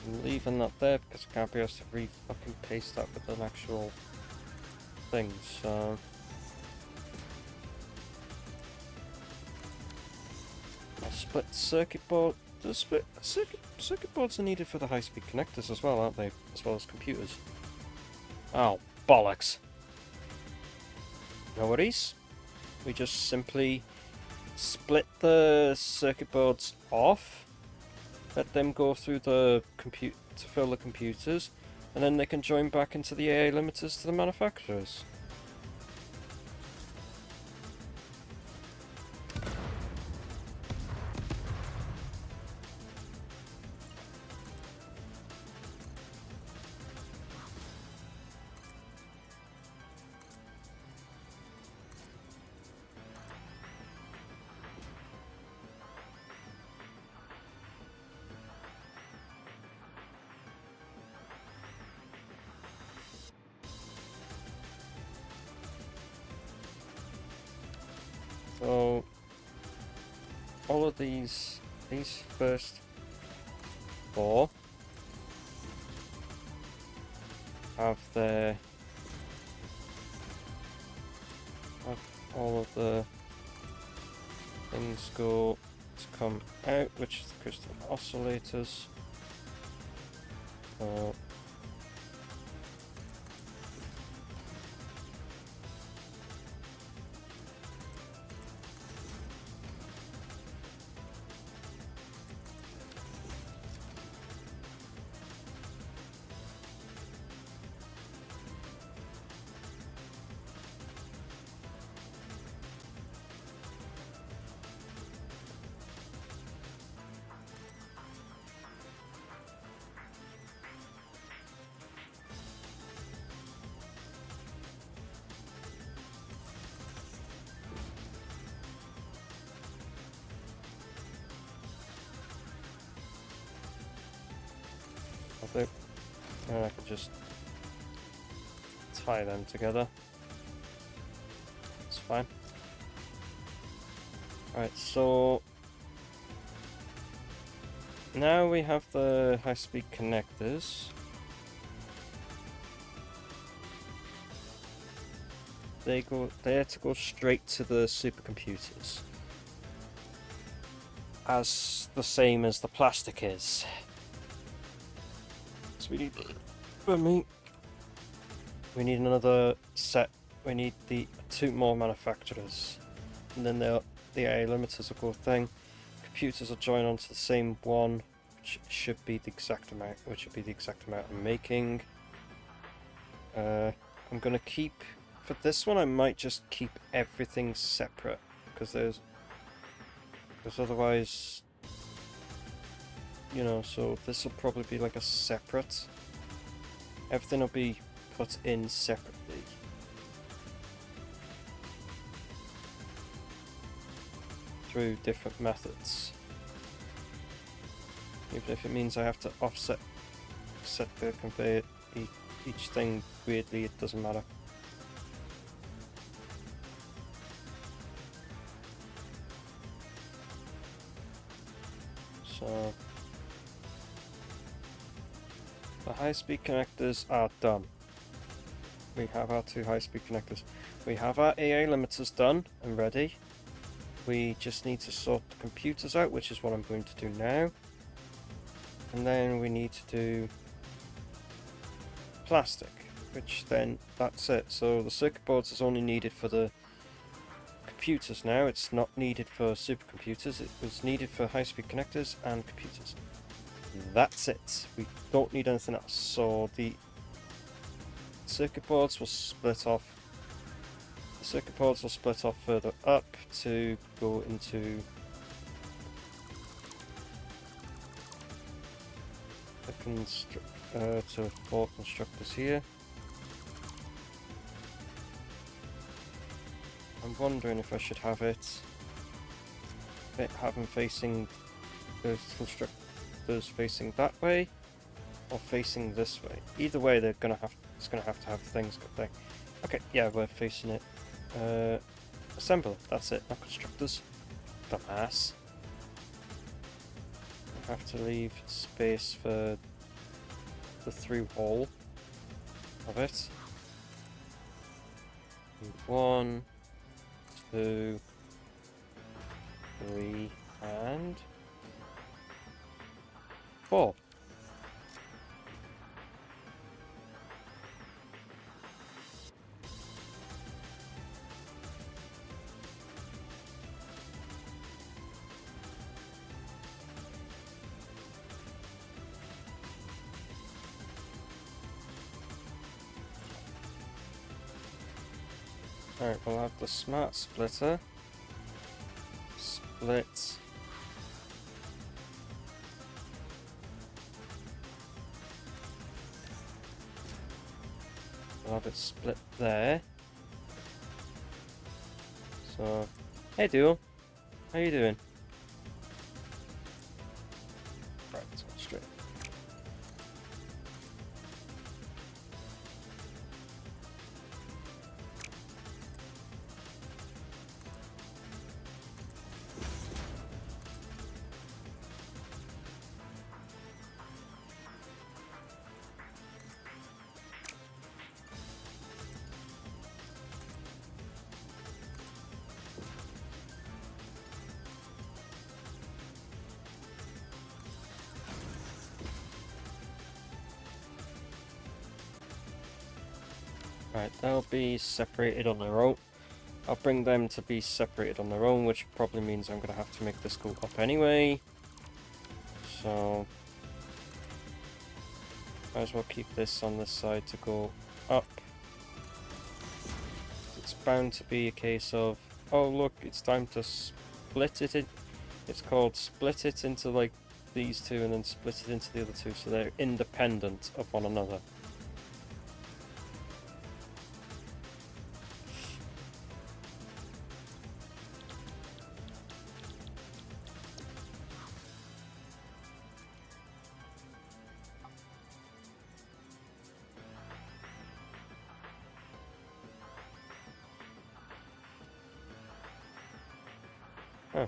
I'm leaving that there because I can't be asked to fucking paste that with an actual thing, so... I'll split circuit board. The circuit boards are needed for the high-speed connectors as well, aren't they? As well as computers. Oh, bollocks. No worries. We just simply split the circuit boards off, let them go through the compute to fill the computers, and then they can join back into the AA limiters to the manufacturers. So all of these first four have all of the things go to come out, which is the crystal oscillators. I think, and I can just tie them together. It's fine. Alright, so now we have the high-speed connectors. They're to go straight to the supercomputers, as the same as the plastic is. So we need another set. We need the 2 more manufacturers, and then the AA limiters will go thing. Computers will join onto the same one, which should be the exact amount. I'm making. I'm gonna keep for this one. I might just keep everything separate because there's otherwise, you know. So this will probably be like a separate. Everything will be put in separately. Through different methods. Even if it means I have to set the conveyor each thing weirdly, it doesn't matter. So the high-speed connectors are done. We have our 2 high-speed connectors. We have our AA limiters done and ready. We just need to sort the computers out, which is what I'm going to do now. And then we need to do plastic, which then that's it. So the circuit boards is only needed for the computers now. It's not needed for supercomputers. It was needed for high-speed connectors and computers. That's it. We don't need anything else. So the circuit boards will split off. The circuit boards will split off further up to go into the to 4 constructors here. I'm wondering if I should have have them facing those constructors facing that way or facing this way. Either way, it's gonna have to have things going. Okay, yeah, we're facing it. Assembler, that's it, not constructors. Dumbass. I have to leave space for the through hole of it. 1, 2, 3, and 4. Alright, we'll have the smart splitter. Split. We'll have it split there. So, hey Duel, how you doing? Right, let's go straight. Right, they'll be separated on their own. I'll bring them to be separated on their own, which probably means I'm going to have to make this go up anyway. So, might as well keep this on this side to go up. It's bound to be a case of, oh look, it's time to split it. It's called split it into like these two and then split it into the other two, so they're independent of one another. Oh,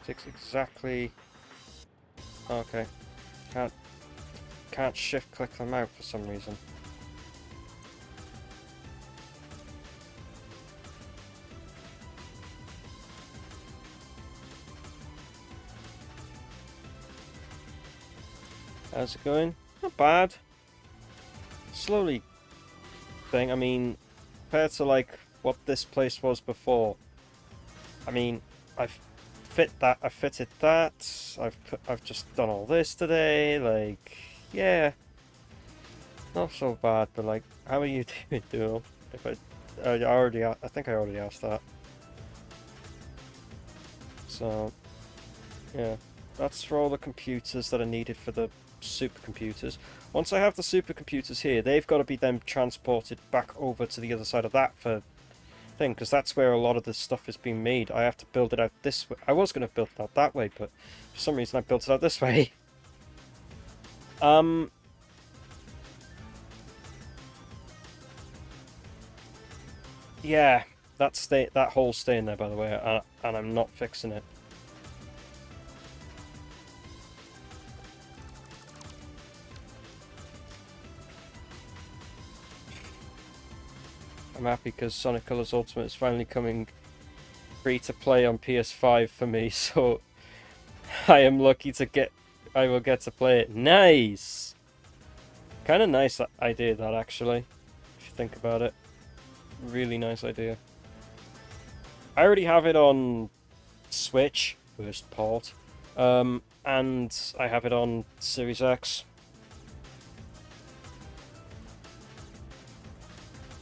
takes exactly. Okay, can't shift click them out for some reason. How's it going? Not bad. Slowly thing. I mean, compared to like what this place was before. I mean, I've fitted that. I've just done all this today. Like, yeah, not so bad. But like, how are you doing, Duel? If I think I already asked that. So, yeah, that's for all the computers that are needed for the supercomputers. Once I have the supercomputers here, they've got to be then transported back over to the other side of that for thing, because that's where a lot of this stuff is being made. I have to build it out this way. I was going to build it out that way, but for some reason I built it out this way. Yeah, that hole's staying there, by the way, and I'm not fixing it. I'm happy because Sonic Colors Ultimate is finally coming free to play on PS5 for me, so I am lucky to I will get to play it. Nice! Kind of nice idea that, actually, if you think about it. Really nice idea. I already have it on Switch, worst port, and I have it on Series X.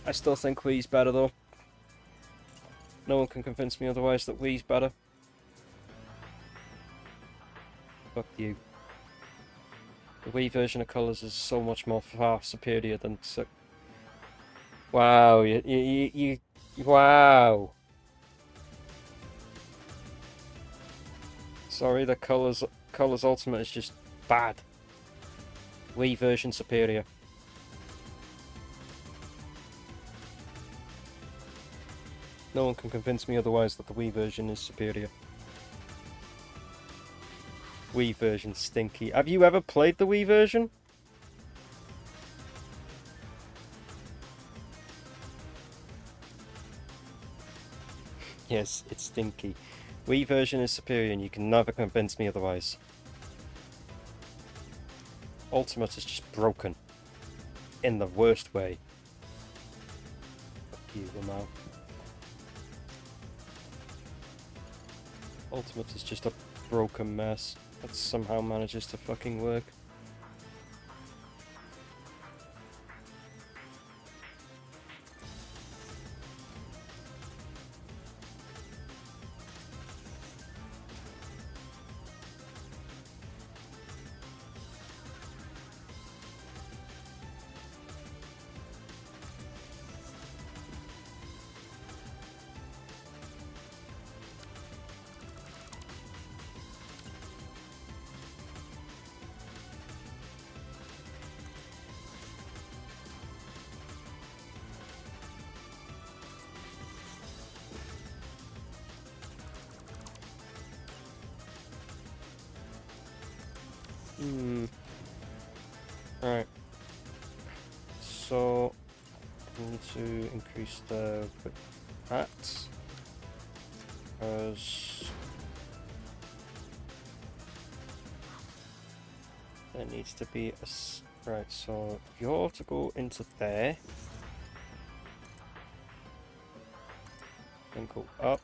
I still think Wii's better though. No one can convince me otherwise that Wii's better. Fuck you. The Wii version of Colors is so much more far superior than... Wow, wow. Sorry, the Colors Ultimate is just bad. Wii version superior. No one can convince me otherwise that the Wii version is superior. Wii version stinky. Have you ever played the Wii version? Yes, it's stinky. Wii version is superior and you can never convince me otherwise. Ultimate is just broken. In the worst way. Fuck you, Lamau. Ultimate is just a broken mess that somehow manages to fucking work. Alright. So, I need to increase the width of that. Because there needs to be a... Right, so you're to go into there. Then go up.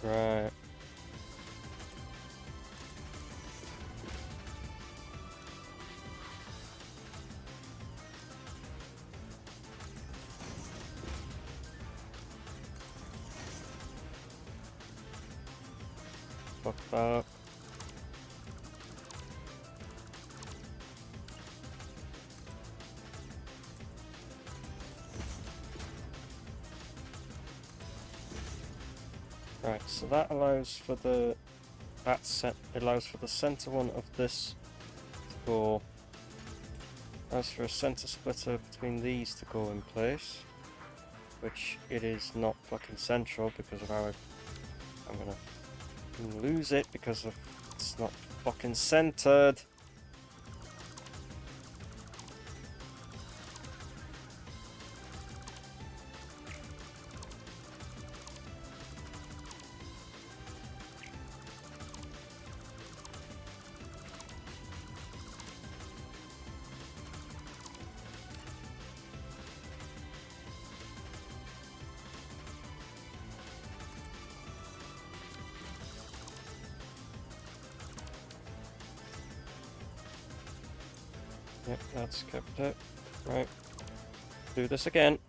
Right. Fuck that. Right, so that allows for the allows for the center one of this to go. Allows for a center splitter between these to go in place, which it is not fucking central because of how I'm gonna lose it because of it's not fucking centered. Yep, that's kept it. Right. Do this again.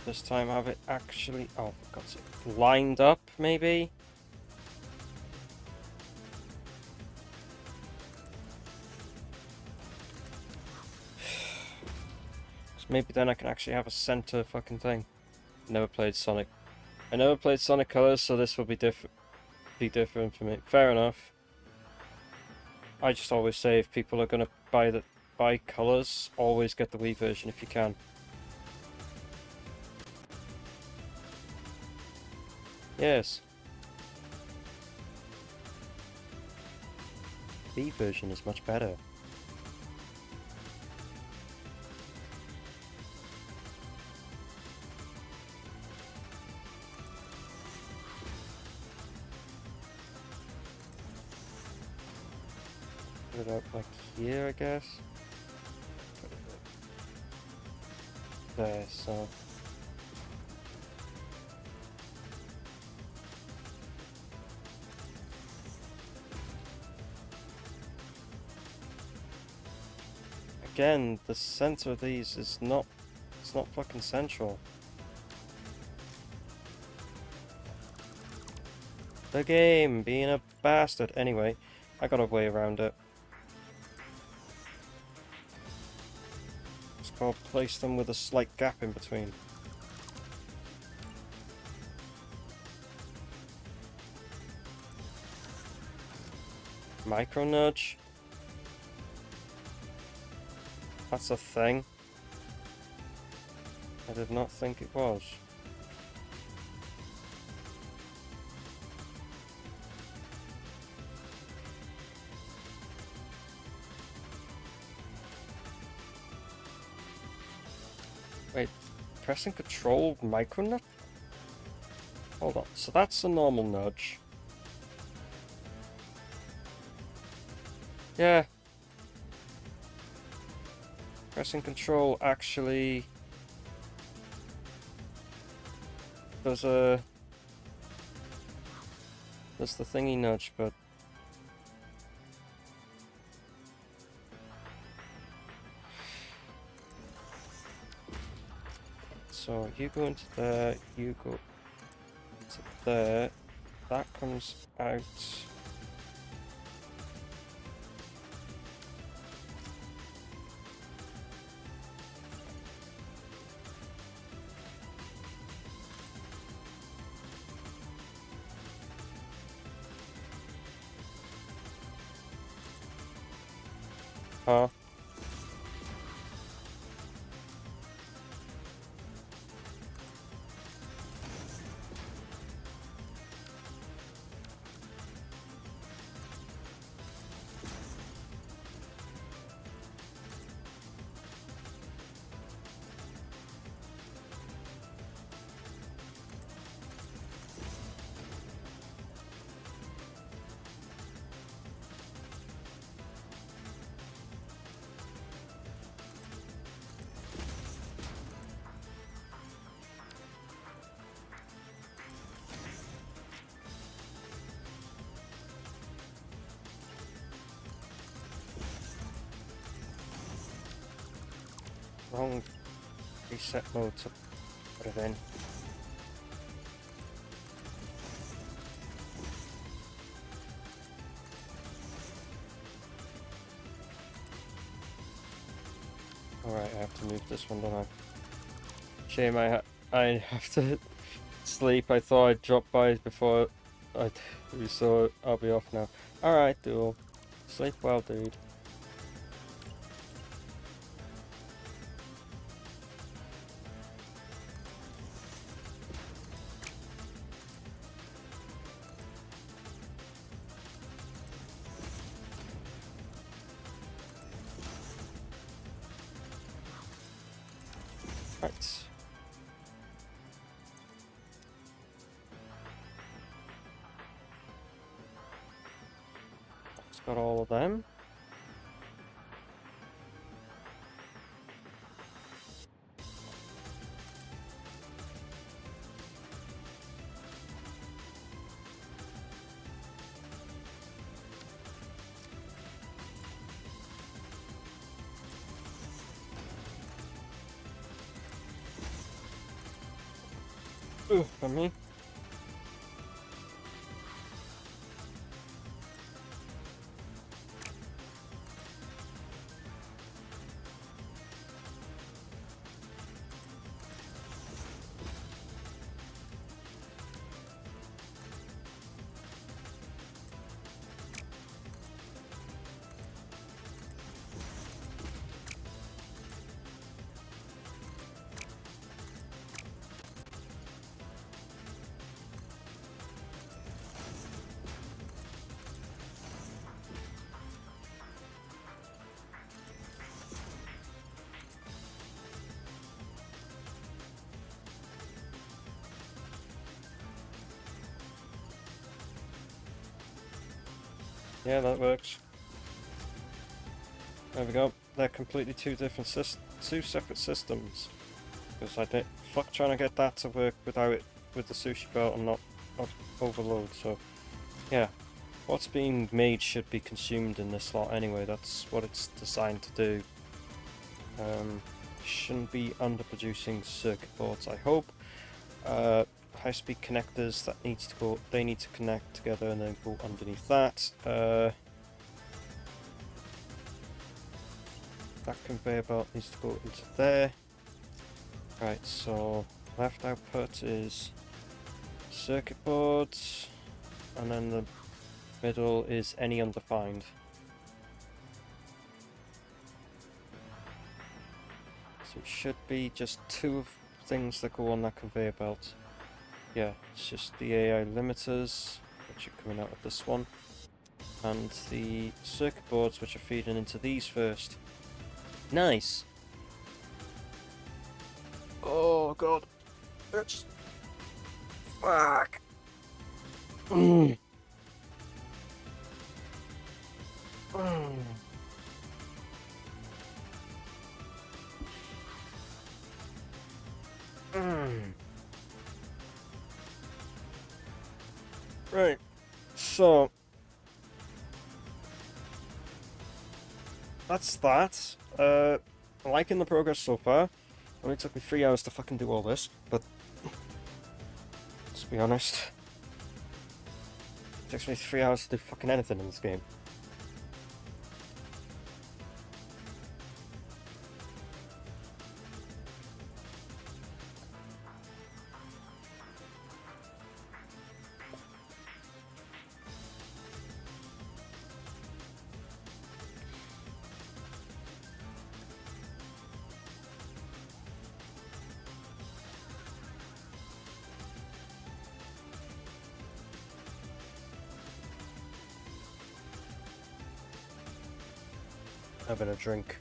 This time have it actually... Oh, for God's sake. Lined up, maybe? So maybe then I can actually have a center fucking thing. Never played Sonic. I never played Sonic Colors, so this will be different for me. Fair enough. I just always say if people are gonna buy Colors, always get the Wii version if you can. Yes. Wii version is much better. Put it up like here, I guess. Put it like there, so. Again, the center of these is not, it's not fucking central. The game being a bastard. Anyway, I got a way around it. It's called place them with a slight gap in between. Micro nudge. That's a thing. I did not think it was. Wait, pressing control micro nudge? Hold on, so that's a normal nudge. Yeah. Pressing control actually does the thingy nudge, but so you go into there, you go into there, that comes out. Huh? Wrong reset mode to put it in. Alright, I have to move this one, don't I? Shame I have to sleep. I thought I'd drop by before we saw it. I'll be off now. Alright, duel. Sleep well, dude. Right. It's got all of them. Ooh, for me. Yeah, that works. There we go. They're completely two separate systems. Because I did fuck trying to get that to work without it with the sushi belt and not overload. So yeah, what's being made should be consumed in this slot anyway. That's what it's designed to do. Shouldn't be underproducing circuit boards, I hope. High-speed connectors that needs to go. They need to connect together and then go underneath that. That conveyor belt needs to go into there. Right, so left output is circuit boards, and then the middle is any undefined. So it should be just two of things that go on that conveyor belt. Yeah, it's just the AI limiters, which are coming out of this one, and the circuit boards, which are feeding into these first. Nice! Oh god. That's... Fuck! Mm. Mm. Mm. Right, so that's that. I'm liking the progress so far. Only took me 3 hours to fucking do all this, but let's be honest, it takes me 3 hours to do fucking anything in this game. Having a drink.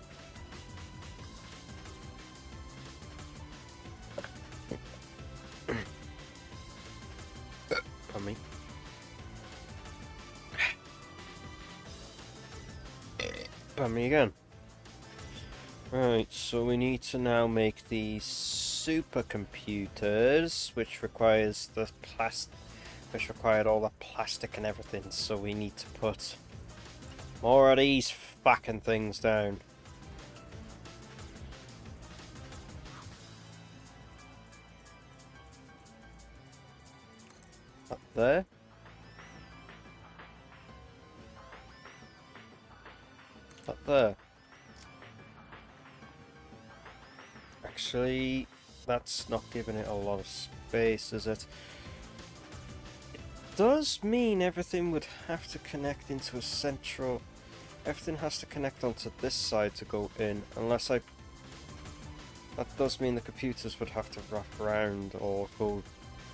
Pardon me. Pardon me again. Right, so we need to now make the supercomputers, which requires the which required all the plastic and everything. So we need to put more of these fucking things down. Up there. Up there. Actually, that's not giving it a lot of space, is it? It does mean everything would have to connect into a central... Everything has to connect onto this side to go in, unless I... That does mean the computers would have to wrap around or go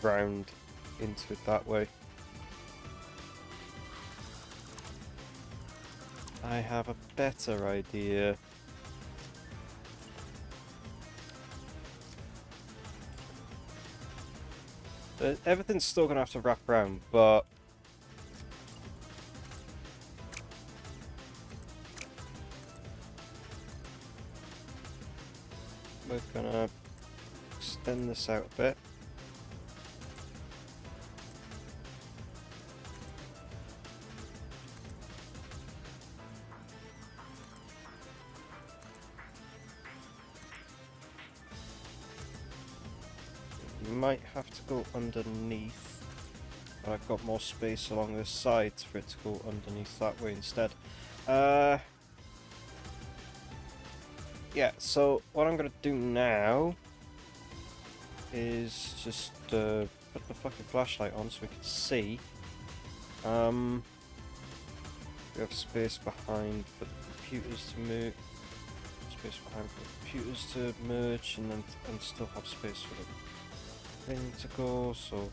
round into it that way. I have a better idea. Everything's still gonna have to wrap around, but we're gonna extend this out a bit. You might have to go underneath, but I've got more space along this side for it to go underneath that way instead. Yeah, so what I'm gonna do now is just put the fucking flashlight on so we can see. We have space behind for the computers to move, space behind for the computers to merge, and still have space for the thing to go. So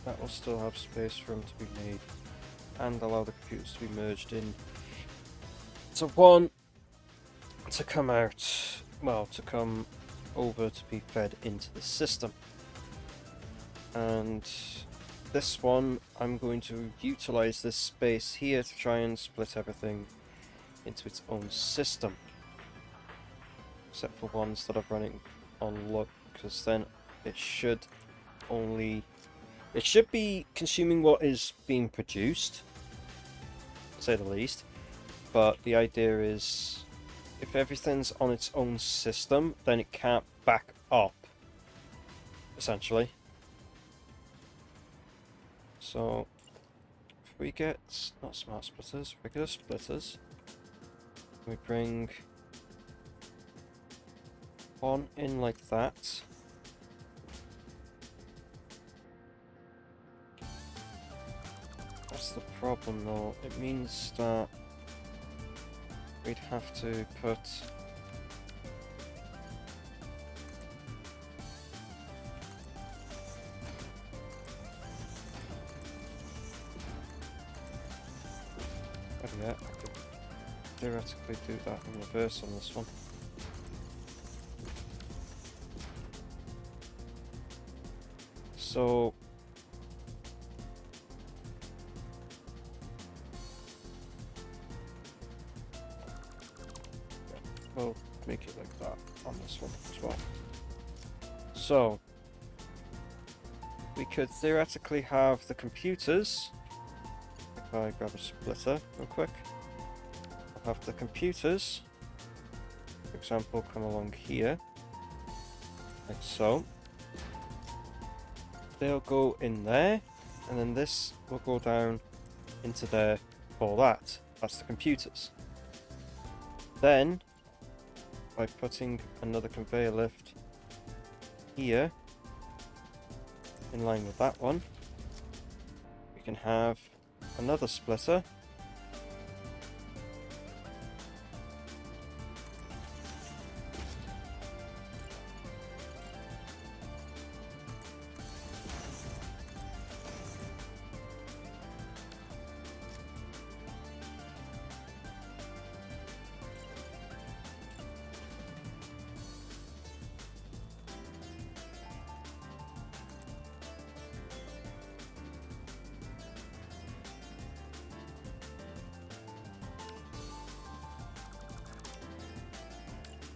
that will still have space for them to be made, and allow the computers to be merged in. So one to come out, well, to come over to be fed into the system. And this one, I'm going to utilize this space here to try and split everything into its own system. Except for ones that are running on luck, because then it should be consuming what is being produced, to say the least. But the idea is, if everything's on its own system, then it can't back up, essentially. So, if we get, not smart splitters, regular splitters, we bring one in like that. That's the problem though, it means that we'd have to put yeah, I could theoretically do that in reverse on this one. So we'll make it like that on this one as well. So we could theoretically have the computers. If I grab a splitter real quick, I'll have the computers, for example, come along here, like so. They'll go in there, and then this will go down into there for that. That's the computers. Then, by putting another conveyor lift here, in line with that one, we can have another splitter.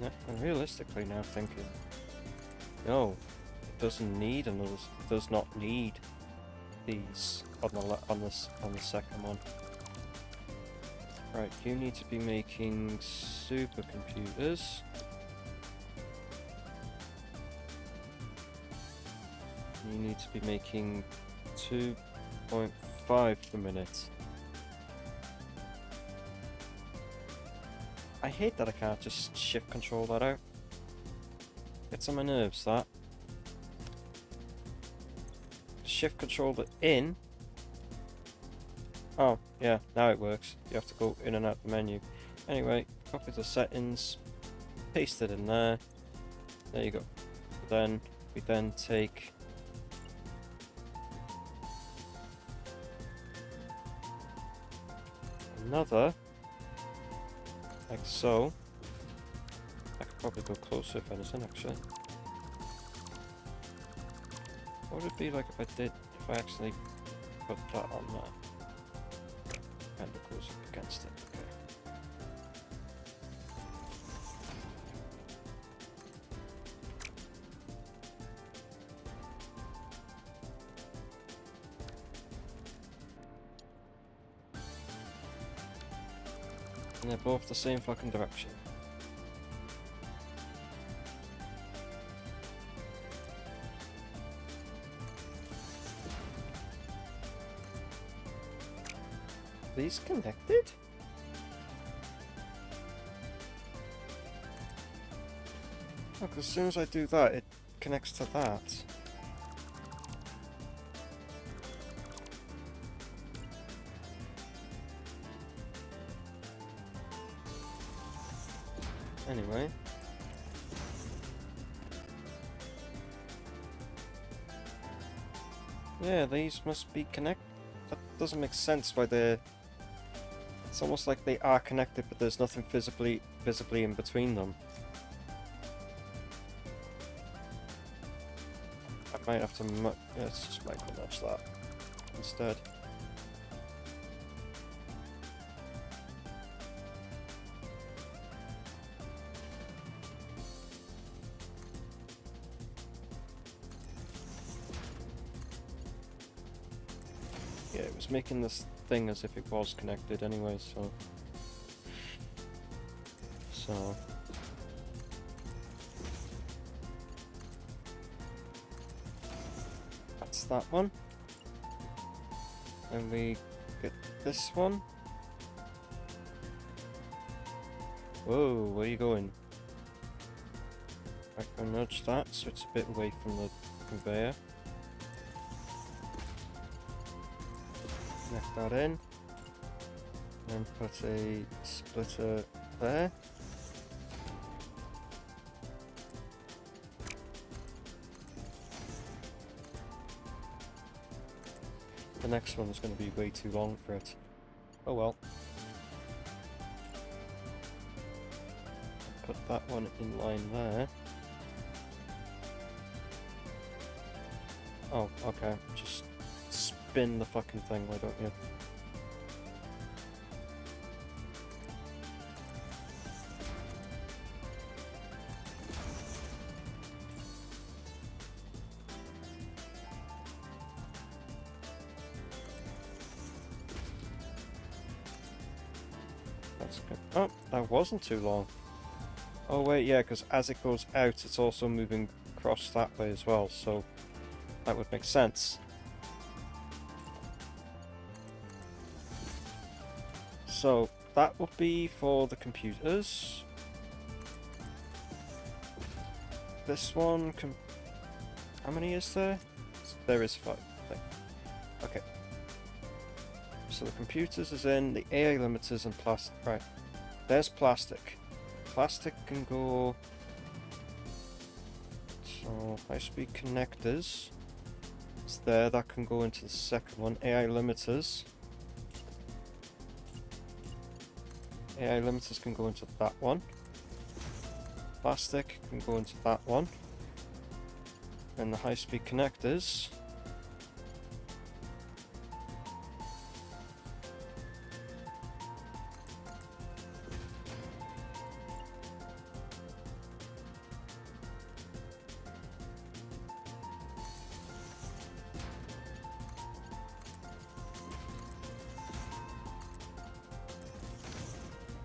Yeah, and realistically now thinking, no, it doesn't need another. It does not need these on the second one. Right, you need to be making supercomputers. You need to be making 2.5 per minute. I hate that I can't just shift control that out. Gets on my nerves, that. Shift control it in. Oh, yeah, now it works. You have to go in and out the menu. Anyway, copy the settings, paste it in there. There you go. Then we then take another, like so. I could probably go closer if anything, actually. What would it be like if I actually put that on there? And it goes up against it, okay. And they're both the same fucking direction. These connected? Look, as soon as I do that, it connects to that. Anyway. Yeah, these must be connected. That doesn't make sense why they're... It's almost like they are connected, but there's nothing visibly in between them. I might have to... Yeah, let's just micro-nudge that instead. Yeah, it was making this thing as if it was connected anyway, so... That's that one. And we get this one. Whoa, where are you going? I can nudge that so it's a bit away from the conveyor. Connect that in. And put a splitter there. The next one is going to be way too long for it. Oh well. put that one in line there. Oh, okay. Just spin the fucking thing, why don't you? That's good. Oh, that wasn't too long. Oh wait, yeah, because as it goes out, it's also moving across that way as well, so that would make sense. So that will be for the computers. This one, how many is there? There is 5. Okay. So the computers is in, the AI limiters and plastic. Right. There's plastic. Plastic can go. So high-speed connectors. It's there. That can go into the second one. AI limiters. AI limiters can go into that one. Plastic can go into that one. And the high-speed connectors.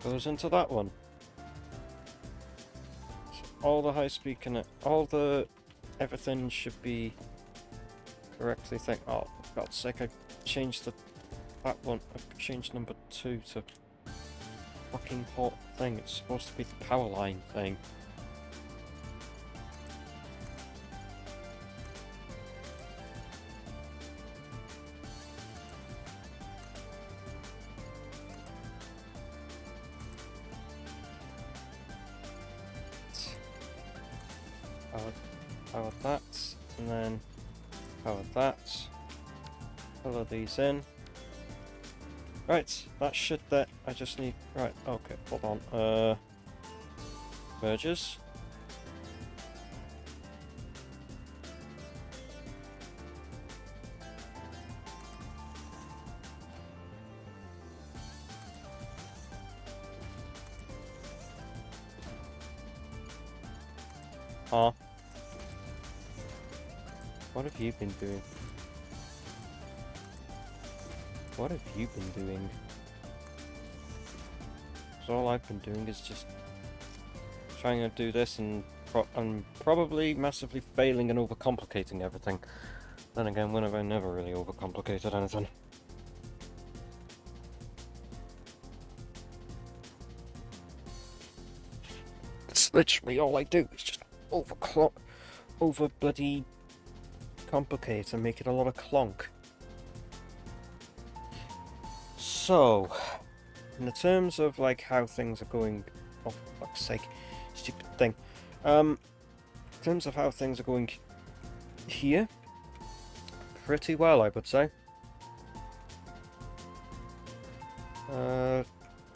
Goes into that one. So all the high-speed everything should be correctly oh, for God's sake, I changed that one. I changed number 2 to fucking hot thing. It's supposed to be the power line thing. Power that, and then power that. Color these in. Right, that should I just need. Right, okay, hold on. Merges. Huh? What have you been doing? What have you been doing? Because all I've been doing is just trying to do this and probably massively failing and overcomplicating everything. Then again, when have I never really overcomplicated anything? It's literally all I do is just over bloody complicate and make it a lot of clonk. So, in the terms of like how things are going, oh for fuck's sake, stupid thing. In terms of how things are going here, pretty well, I would say.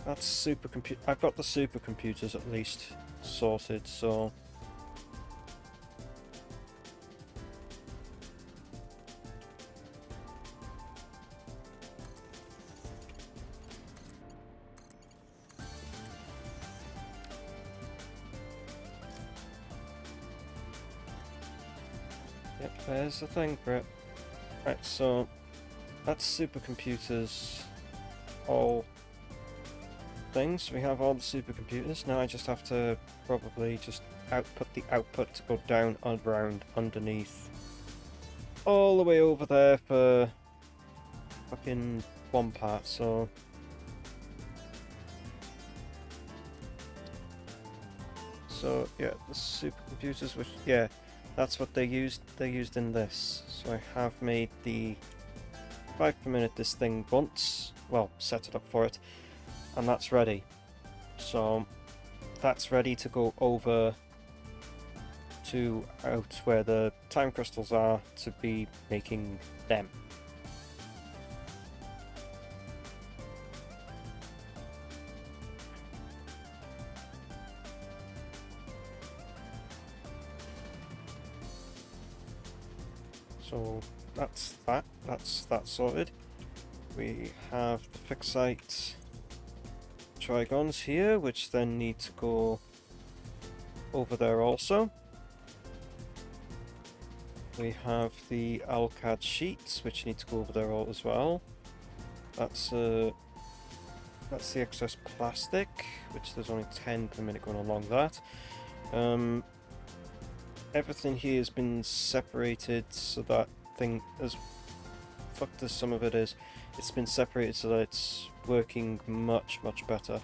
That's supercomputer. I've got the supercomputers at least sorted, so. Yep, there's the thing for it. Right, so that's supercomputers, all things. We have all the supercomputers. Now I just have to probably just output the output to go down and around underneath. All the way over there for fucking one part, so. So yeah, the supercomputers, which yeah, that's what they used. They used in this. So I have made the 5 per minute this thing once. Well, set it up for it, and that's ready. So that's ready to go over to out where the time crystals are to be making them. So that's that. That's that sorted. We have the fixite trigons here, which then need to go over there also. We have the alcad sheets, which need to go over there as well. That's the excess plastic, which there's only 10 per minute going along that. Everything here has been separated so that thing, as fucked as some of it is, it's been separated so that it's working much, much better.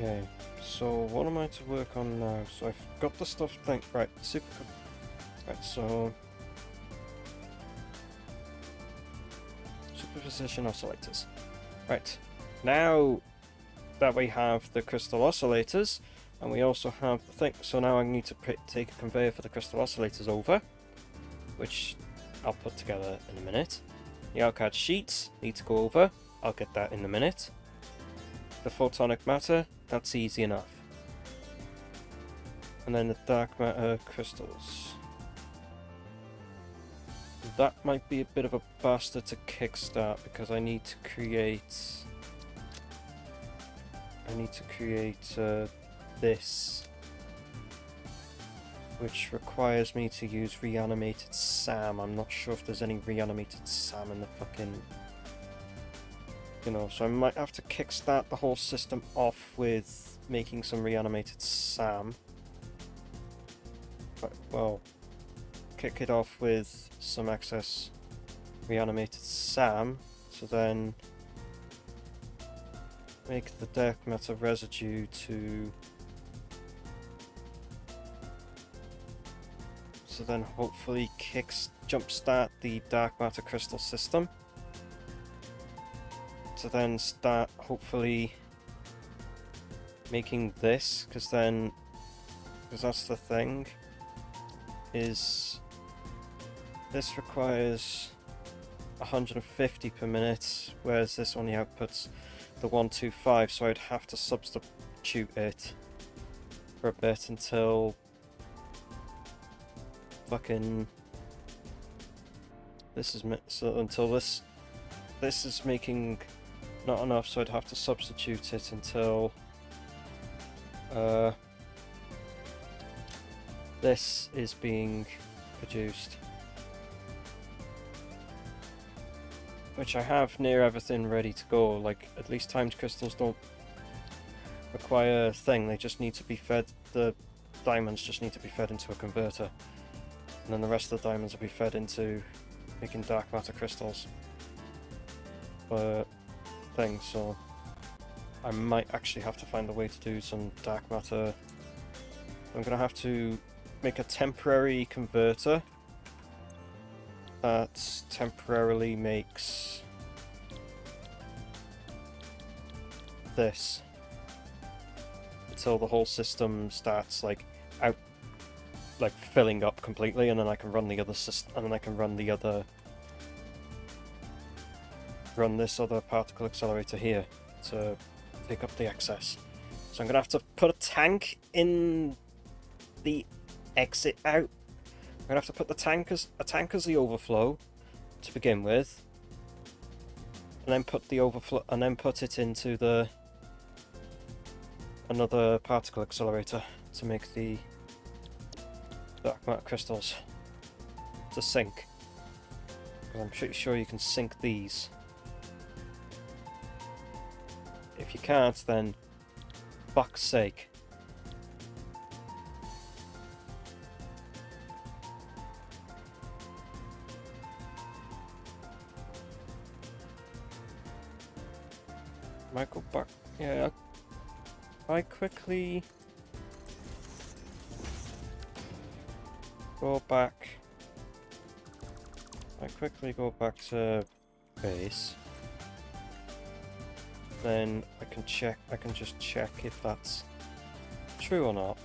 Okay, so what am I to work on now? So I've got the stuff thing, right, right, so superposition oscillators. Right, now that we have the crystal oscillators, and we also have the thing, so now I need to take a conveyor for the crystal oscillators over, which I'll put together in a minute. The alcad sheets need to go over, I'll get that in a minute. The photonic matter, that's easy enough. And then the dark matter crystals. That might be a bit of a bastard to kickstart because I need to create this, which requires me to use reanimated SAM. I'm not sure if there's any reanimated SAM in the fucking, you know, so I might have to kickstart the whole system off with making some reanimated SAM. But, well, kick it off with some excess reanimated SAM, so then make the dark matter residue to, so then hopefully jumpstart the dark matter crystal system. To then start hopefully making this, because that's the thing, is this requires 150 per minute, whereas this only outputs the 125, so I'd have to substitute it for a bit until fucking this is so until this is making not enough, so I'd have to substitute it until this is being produced, which I have near everything ready to go. Like, at least timed crystals don't require a thing, they just need to be fed, the diamonds just need to be fed into a converter, and then the rest of the diamonds will be fed into making dark matter crystals things. So I might actually have to find a way to do some dark matter. I'm gonna have to make a temporary converter that temporarily makes this until the whole system starts like filling up completely, and then I can run the other system, and then I can run this other particle accelerator here to take up the excess. So I'm gonna have to put a tank in the exit out. I'm gonna have to put a tank as the overflow to begin with, and then put the overflow, and then put it into another particle accelerator to make the dark matter crystals to sync. Because I'm pretty sure you can sync these. If you can't, then fuck's sake. Might go back. Yeah, I quickly go back. I quickly go back to base. Then I can just check if that's true or not?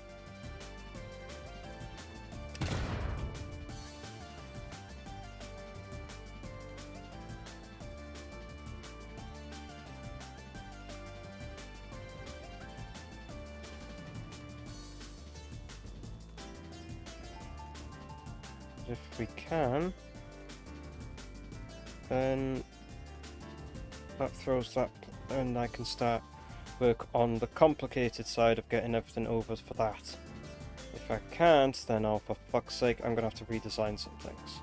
If we can, then that throws that, and I can start work on the complicated side of getting everything over for that. If I can't, then oh, for fuck's sake, I'm gonna have to redesign some things.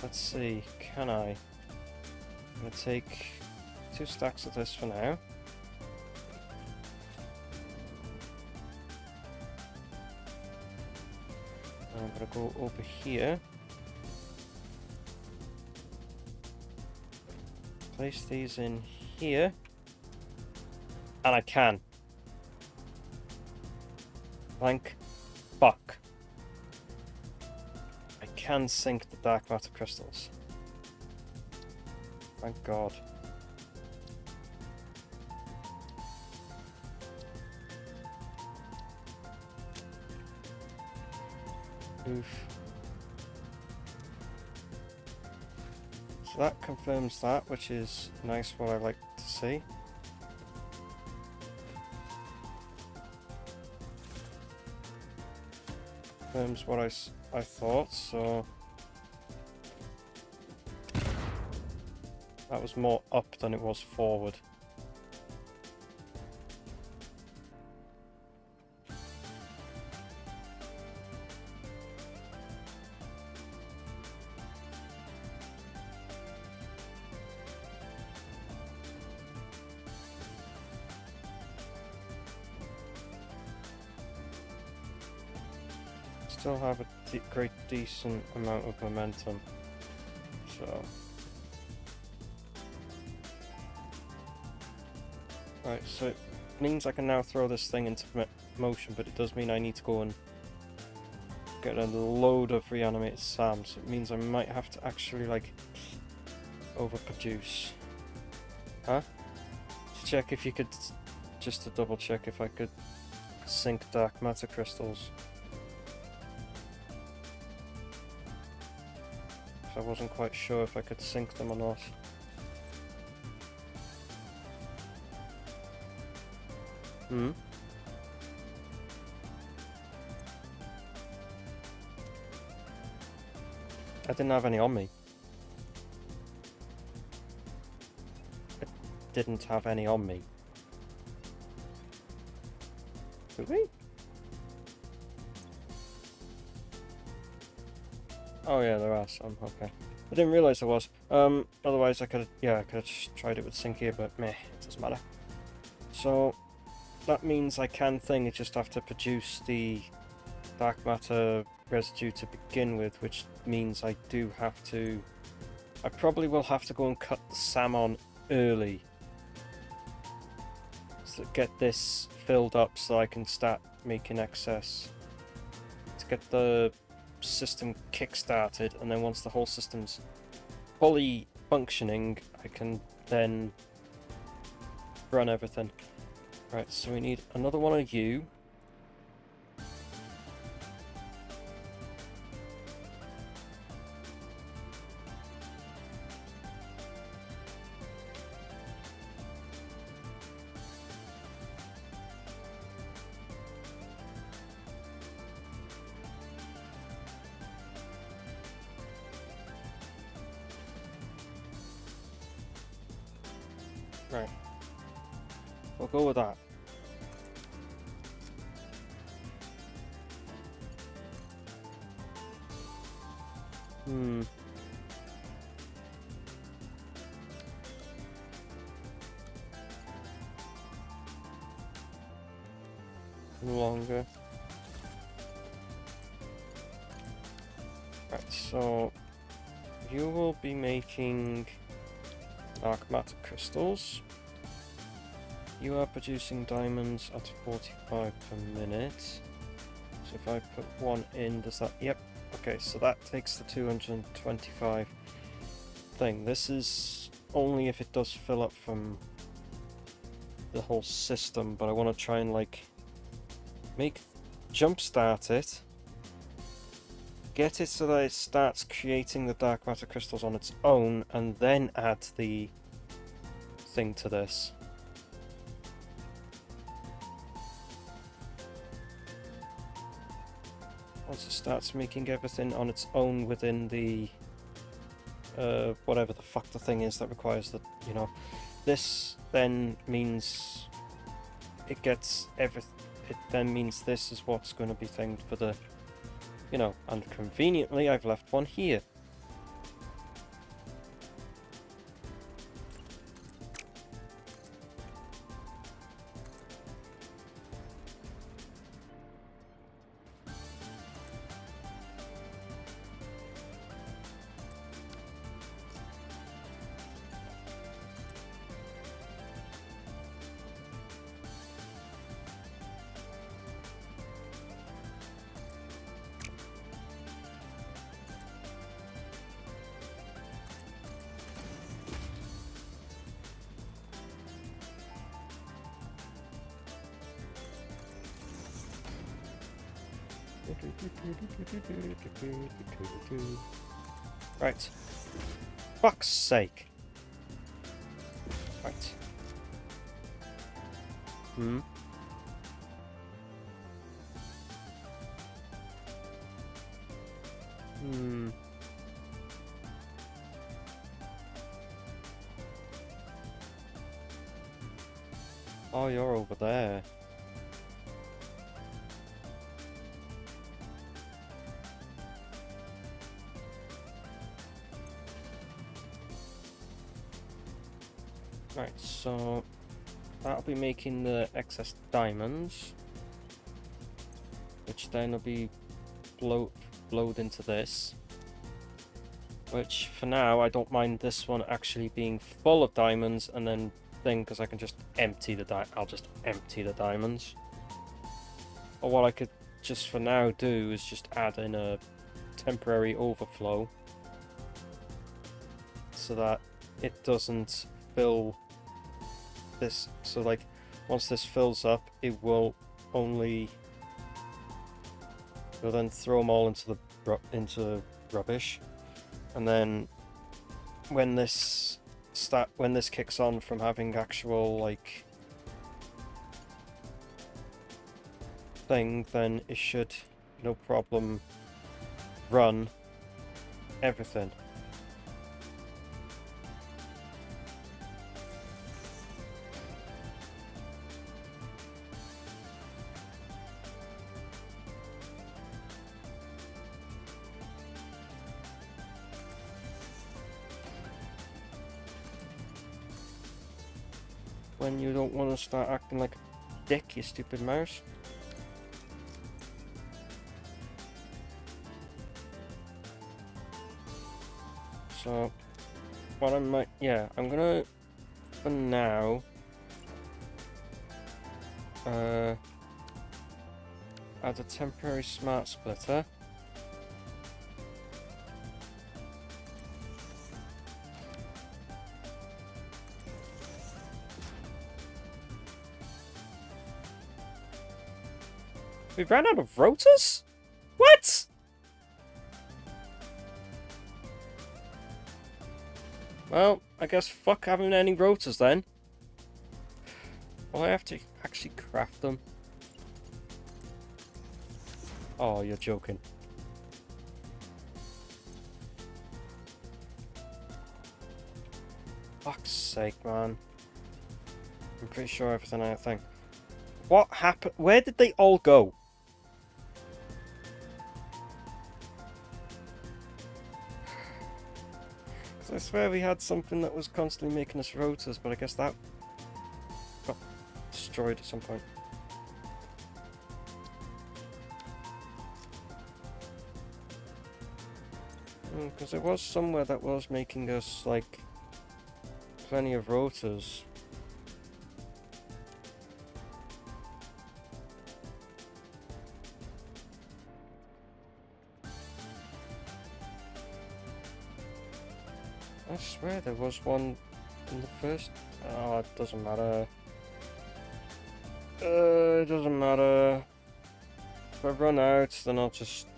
Let's see, can I? I'm gonna take 2 stacks of this for now. I'm gonna go over here. Place these in here. And I can. Thank fuck. I can sink the dark matter crystals. Thank God. Oof. So that confirms that, which is nice, what I like to see. Confirms what I thought, so... That was more up than it was forward. Still have a great decent amount of momentum, so right, so it means I can now throw this thing into motion, but it does mean I need to go and get a load of reanimated SAM, so it means I might have to actually like overproduce. Huh? To check if you could, just to double check if I could sink dark matter crystals. I wasn't quite sure if I could sink them or not. I didn't have any on me. I didn't have any on me. Did we? Oh yeah, there are some, okay. I didn't realise there was. Otherwise I could have just tried it with sync here, but meh, it doesn't matter. So, that means I can thing, I just have to produce the dark matter residue to begin with, which means I do have to... I probably will have to go and cut the SAM on early. So get this filled up so I can start making excess. To get the system kick-started, and then once the whole system's fully functioning, I can then run everything. Right, so we need another one of you. Right. We'll go with that. Longer. Right, so you will be making dark matter crystals. You are producing diamonds at 45 per minute. So if I put one in, does that... Yep, Okay, so that takes the 225 thing. This is only if it does fill up from the whole system, but I want to try and like jumpstart it, get it so that it starts creating the dark matter crystals on its own, and then add the thing to this. Once it starts making everything on its own within the whatever the fuck the thing is that requires the, you know, this then means it gets everything. It then means this is what's going to be thinged for the, you know, and conveniently I've left one here. Right. Fuck's sake. Right. Hmm. Hmm. Oh, you're over there. Right, so that'll be making the excess diamonds, which then will be blowed into this. Which, for now, I don't mind this one actually being full of diamonds and then thing, because I can just empty the I'll just empty the diamonds. Or what I could just for now do is just add in a temporary overflow so that it doesn't fill this. So like once this fills up, it will only it'll then throw them all into rubbish, and then when this kicks on from having actual like thing, then it should no problem run everything. When you don't want to start acting like a dick, you stupid mouse. So, what I might, yeah, I'm gonna, for now, add a temporary smart splitter. We ran out of rotors? What? Well, I guess fuck having any rotors then. Well, I have to actually craft them. Oh, you're joking. Fuck's sake, man. I'm pretty sure everything I think. What happened? Where did they all go? I swear we had something that was constantly making us rotors, but I guess that got destroyed at some point. Because there was somewhere that was making us, like, plenty of rotors. I swear there was one in the first... Oh, it doesn't matter. It doesn't matter. If I run out, then I'll just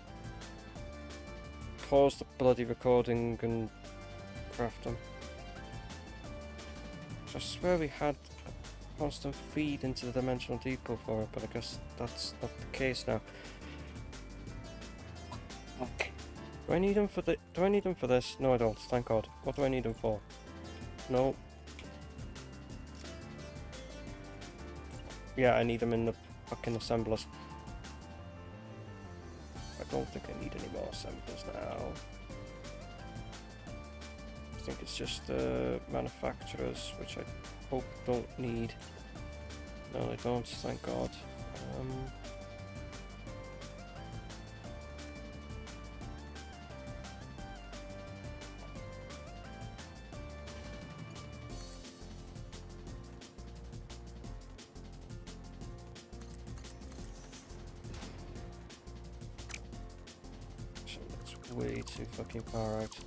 pause the bloody recording and craft them. I swear we had a constant feed into the dimensional depot for it, but I guess that's not the case now. Do I need them for the? Do I need them for this? No, I don't. Thank God. What do I need them for? No. Yeah, I need them in the fucking assemblers. I don't think I need any more assemblers now. I think it's just manufacturers, which I hope don't need. No, they don't. Thank God. That's way too fucking far out.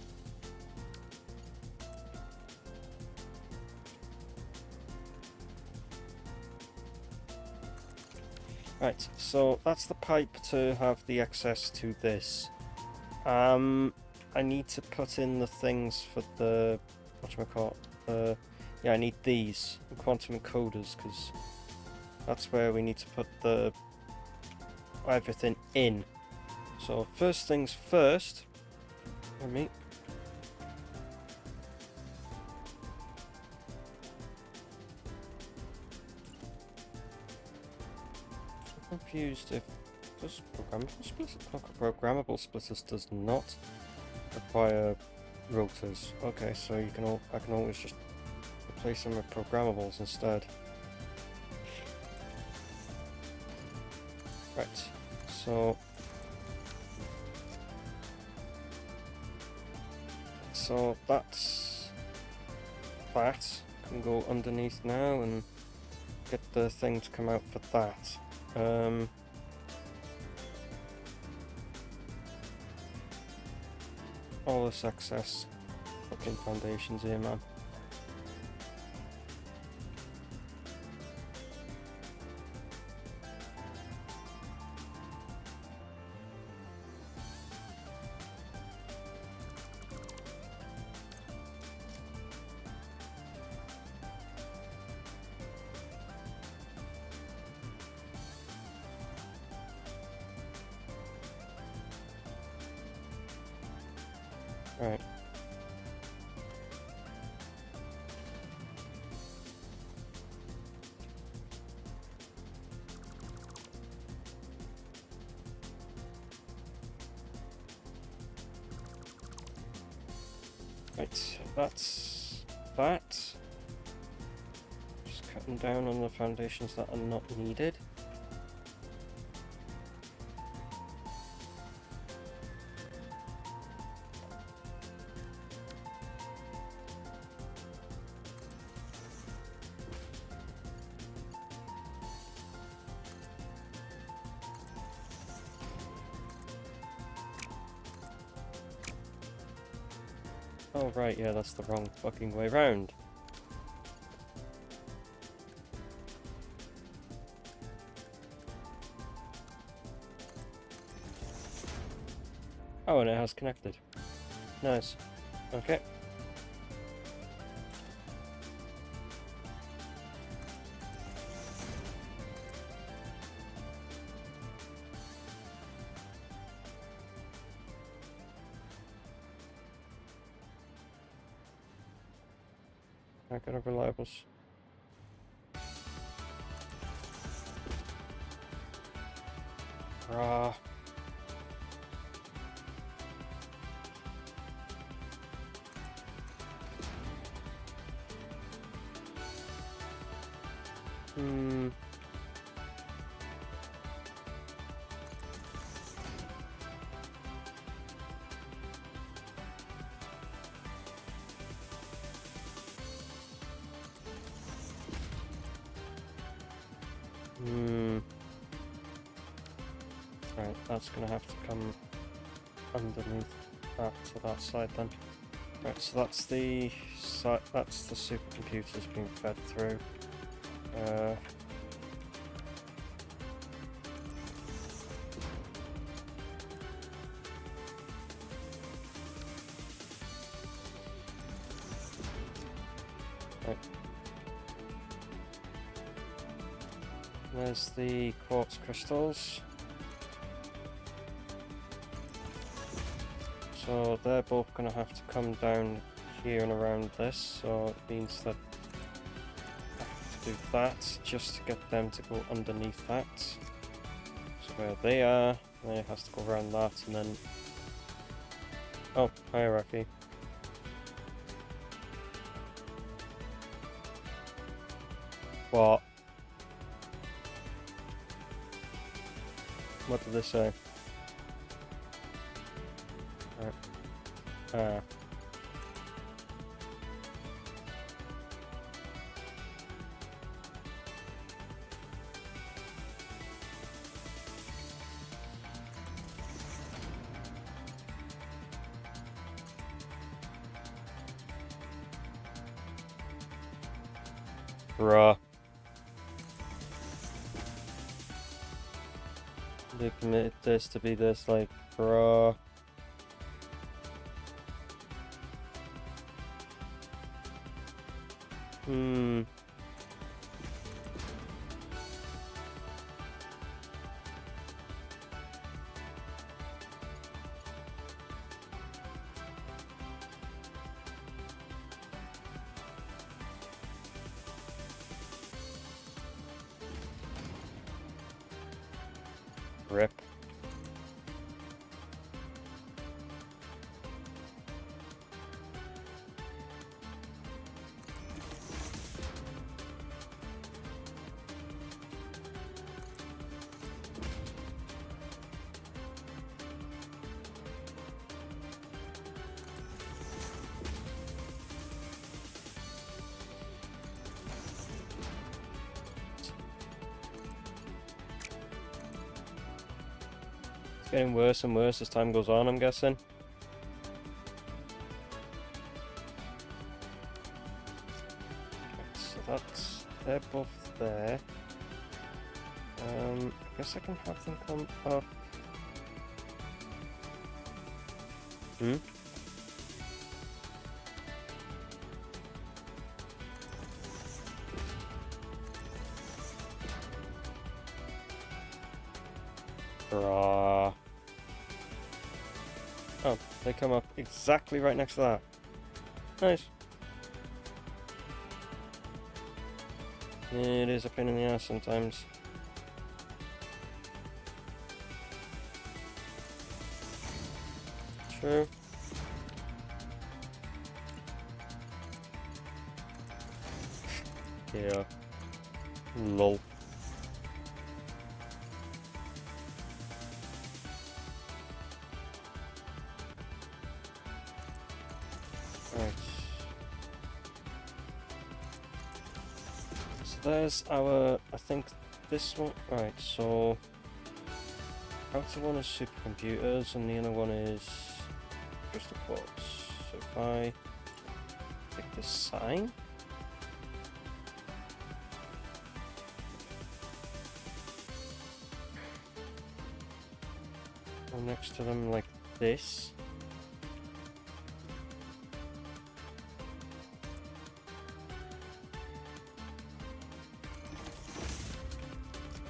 Right, so that's the pipe to have the access to this. I need to put in the things for the... whatchamacallit? Yeah, I need these quantum encoders, because that's where we need to put the everything in. So first things first, let me... confused if does programmable splitters? Programmable splitters does not require rotors. Okay, so you can I can always just replace them with programmables instead. Right, so that's that can go underneath now and get the thing to come out for that. All this excess fucking foundations here, man. Right. Right, that's that. Just cutting down on the foundations that are not needed. Oh right, yeah, that's the wrong fucking way round. Oh, and it has connected. Nice. Okay. I got a reliables. Ah. Right, that's gonna have to come underneath that to that side then. Right, so that's the supercomputers being fed through. Right. There's the quartz crystals. So they're both going to have to come down here and around this, so it means that I have to do that just to get them to go underneath that. So where they are, then it has to go around that, and then... Oh, hierarchy. What? What did they say? Right. Bruh. They committed this to be this, like, bruh. Rip. It's getting worse and worse as time goes on, I'm guessing. So that's... they're both there. I guess I can have them come up. Bruh. Oh, they come up exactly right next to that. Nice. It is a pain in the ass sometimes. True. Yeah. Lol. Right. So there's our, I think this one, right, so outer one is supercomputers and the inner one is crystal quartz. So if I pick this sign, go next to them like this.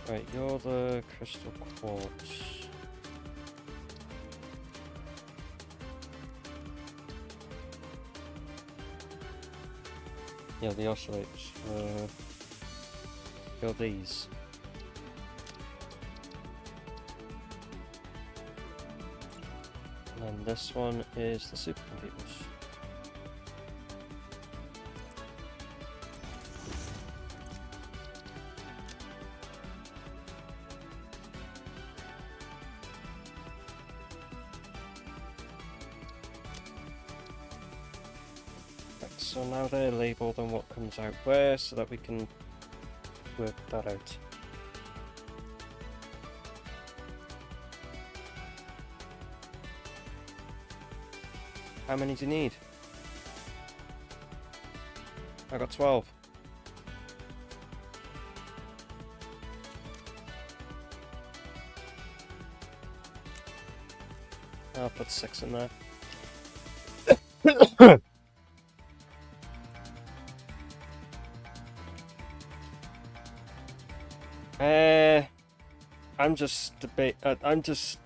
Right, you're the crystal quartz. Yeah, the oscillators. You're these. And then this one is the supercomputers. So now they're labelled on what comes out where, so that we can work that out. How many do you need? I got 12. I'll put 6 in there. I'm just I'm just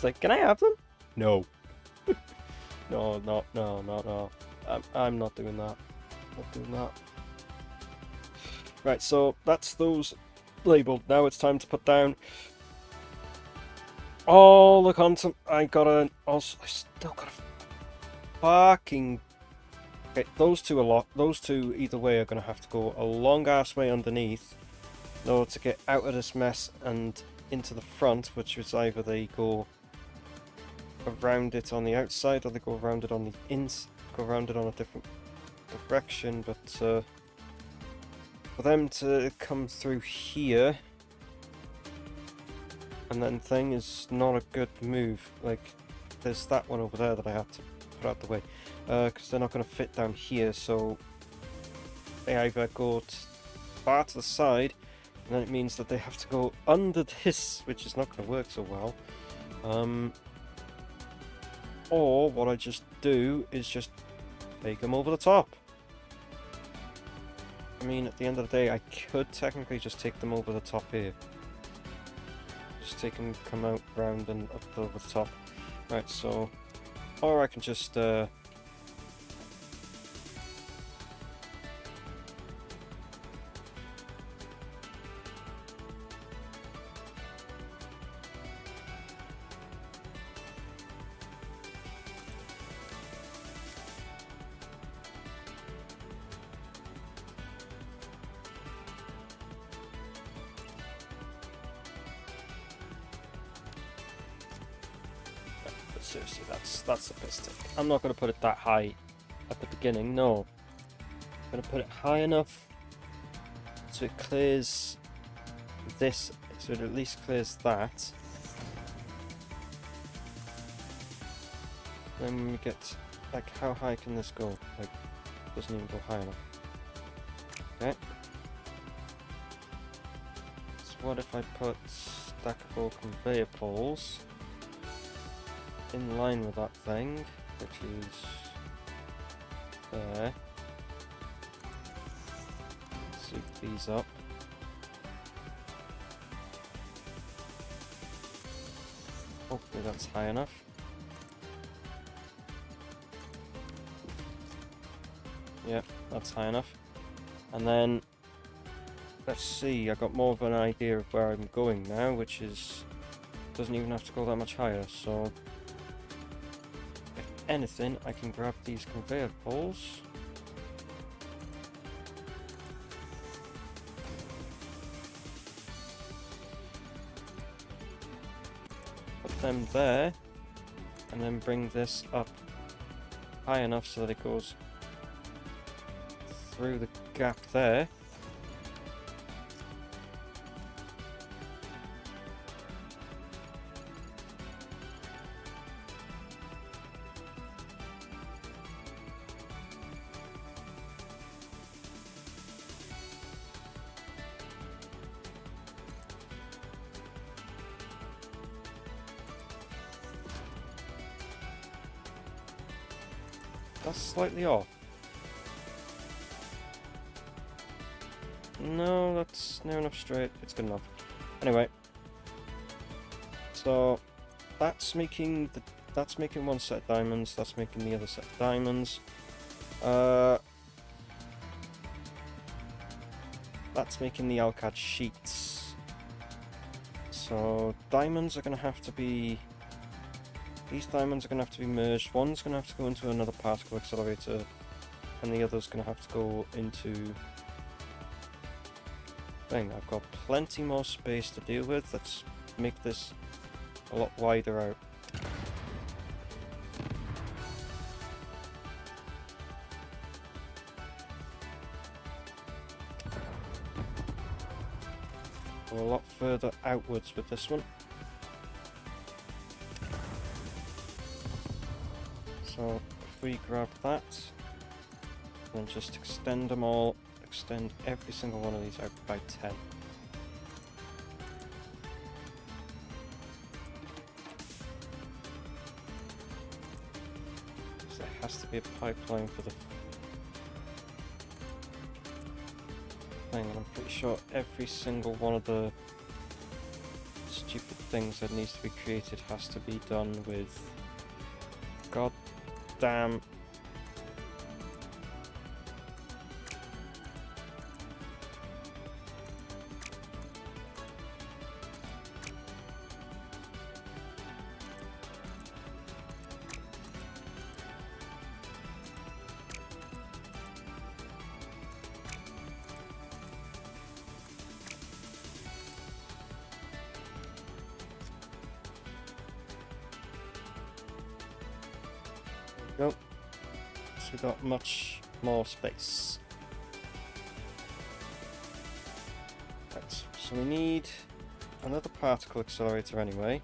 like, can I have them? No. No. I'm not doing that. Not doing that. Right, so that's those labeled. Now it's time to put down all the content. I still got a fucking. Okay, those two either way are gonna have to go a long ass way underneath in order to get out of this mess and into the front, which is either they go around it on the outside or they go around it on the go around it on a different direction, but for them to come through here and then thing is not a good move. Like, there's that one over there that I have to put out the way, because they're not going to fit down here, so they either go far to the side, and then it means that they have to go under this, which is not going to work so well, or what I just do is just take them over the top. I mean, at the end of the day, I could technically just take them over the top here. Just take them, come out, round, and up over the top. Right, so... Or I can just, seriously, that's a piss take. I'm not going to put it that high at the beginning, no. I'm going to put it high enough so it clears this, so it at least clears that. Then we get, like, how high can this go? Like, it doesn't even go high enough. Okay. So what if I put stackable conveyor poles in line with that thing, which is there. Soup these up. Hopefully that's high enough. Yep, that's high enough. And then, let's see, I got more of an idea of where I'm going now, which is, doesn't even have to go that much higher, so anything, I can grab these conveyor poles. Put them there, and then bring this up high enough so that it goes through the gap there. That's slightly off. No, that's near enough straight. It's good enough. Anyway, so that's making one set of diamonds. That's making the other set of diamonds. That's making the Alcad sheets. So diamonds are going to have to be. These diamonds are going to have to be merged. One's going to have to go into another particle accelerator, and the other's going to have to go into thing. I've got plenty more space to deal with. Let's make this a lot wider out. Go a lot further outwards with this one. So we grab that, and just extend them all, extend every single one of these out by 10. So there has to be a pipeline for the thing, and I'm pretty sure every single one of the stupid things that needs to be created has to be done with goddamn. Nope. So we got much more space. Right, so we need another particle accelerator anyway.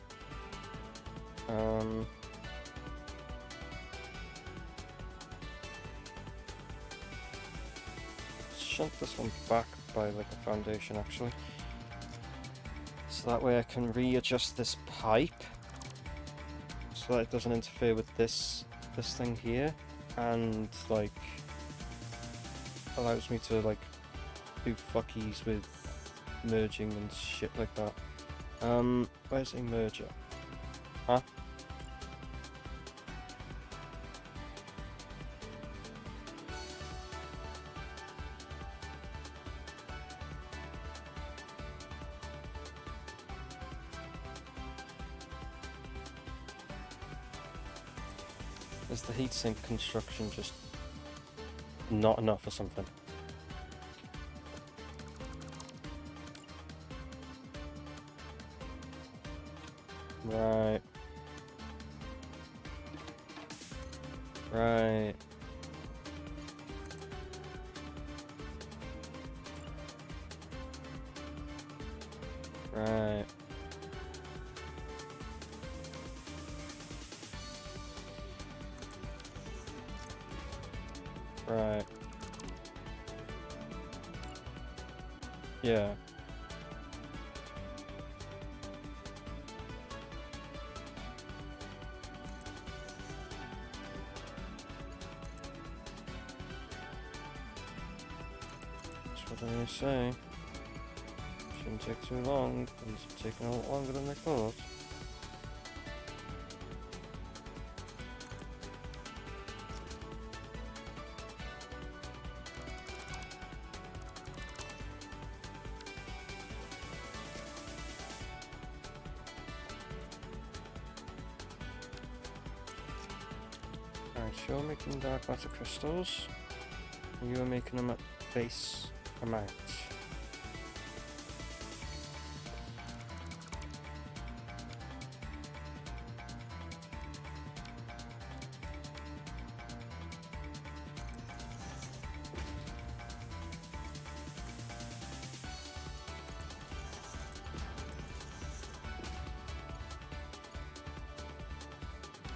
Shunt this one back by like a foundation actually. So that way I can readjust this pipe so that it doesn't interfere with this thing here, and like allows me to like do fuckies with merging and shit like that. Where's a merger? Huh? Is the heatsink construction just not enough or something? Right. Right. Right. Right. Yeah. That's what I'm gonna say. Shouldn't take too long. It's taking a lot longer than I thought. Alright, so you're making dark matter crystals. And you are making them at base amount.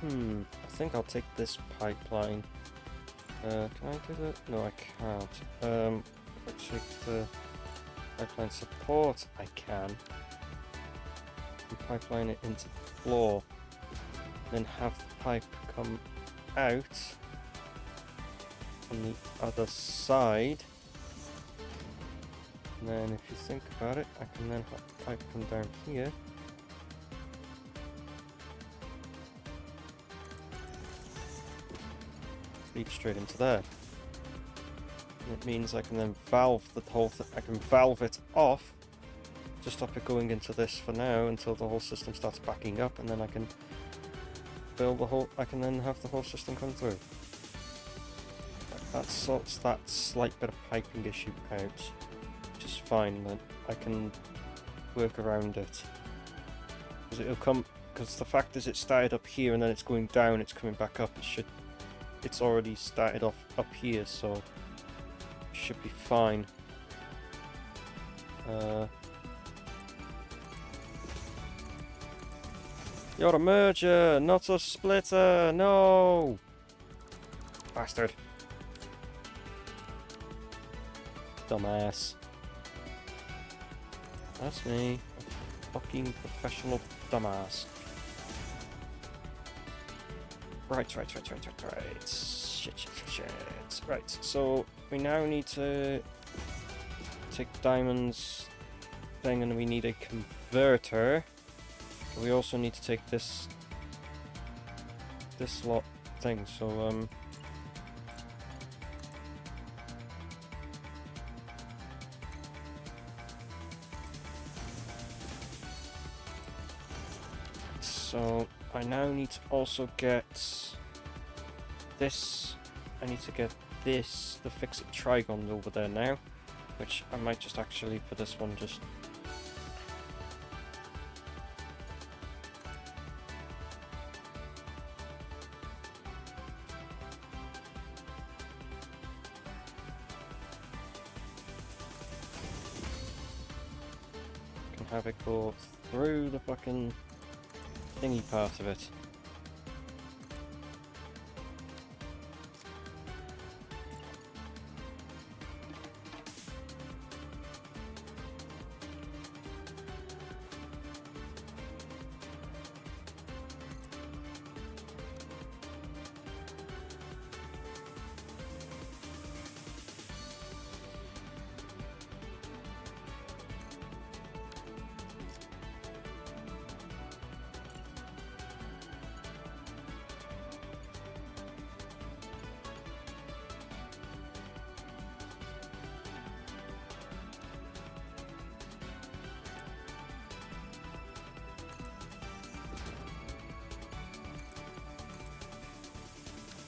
I think I'll take this pipeline. Can I do that? No, I can't. If I take the pipeline support, I can. And pipeline it into the floor. Then have the pipe come out on the other side. And then if you think about it, I can then have the pipe come down here. Lead straight into there. And it means I can then valve the whole thing. I can valve it off to stop it going into this for now until the whole system starts backing up, and then I can build the whole. I can then have the whole system come through. That sorts that slight bit of piping issue out, which is fine. Then I can work around it because it'll come. Because the fact is, it started up here and then it's going down. It's coming back up. It should. It's already started off up here, so it should be fine. You're a merger, not a splitter, no! Bastard. Dumbass. That's me. A fucking professional dumbass. Right. Shit. Right, so we now need to take diamonds thing and we need a converter. We also need to take this lot thing, so so I now need to also get this. I need to get this, the fix-it trigon over there now, which I might just actually for this one just can have it go through the fucking thingy part of it.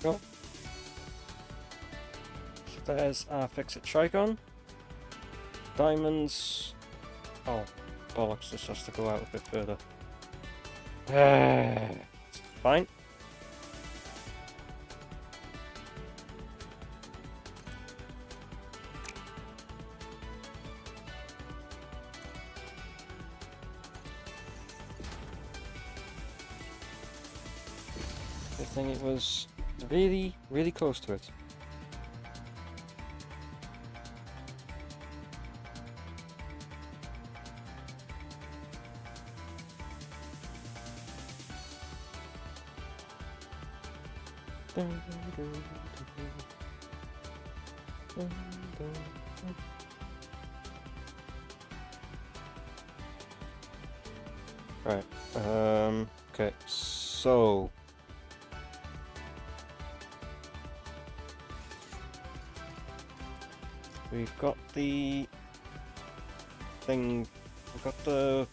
Go. So there's our fix-it trigon. Diamonds. Oh, bollocks, this has to go out a bit further. It's fine. I think it was really, really close to it. Right, okay, so we've got the thing, we've got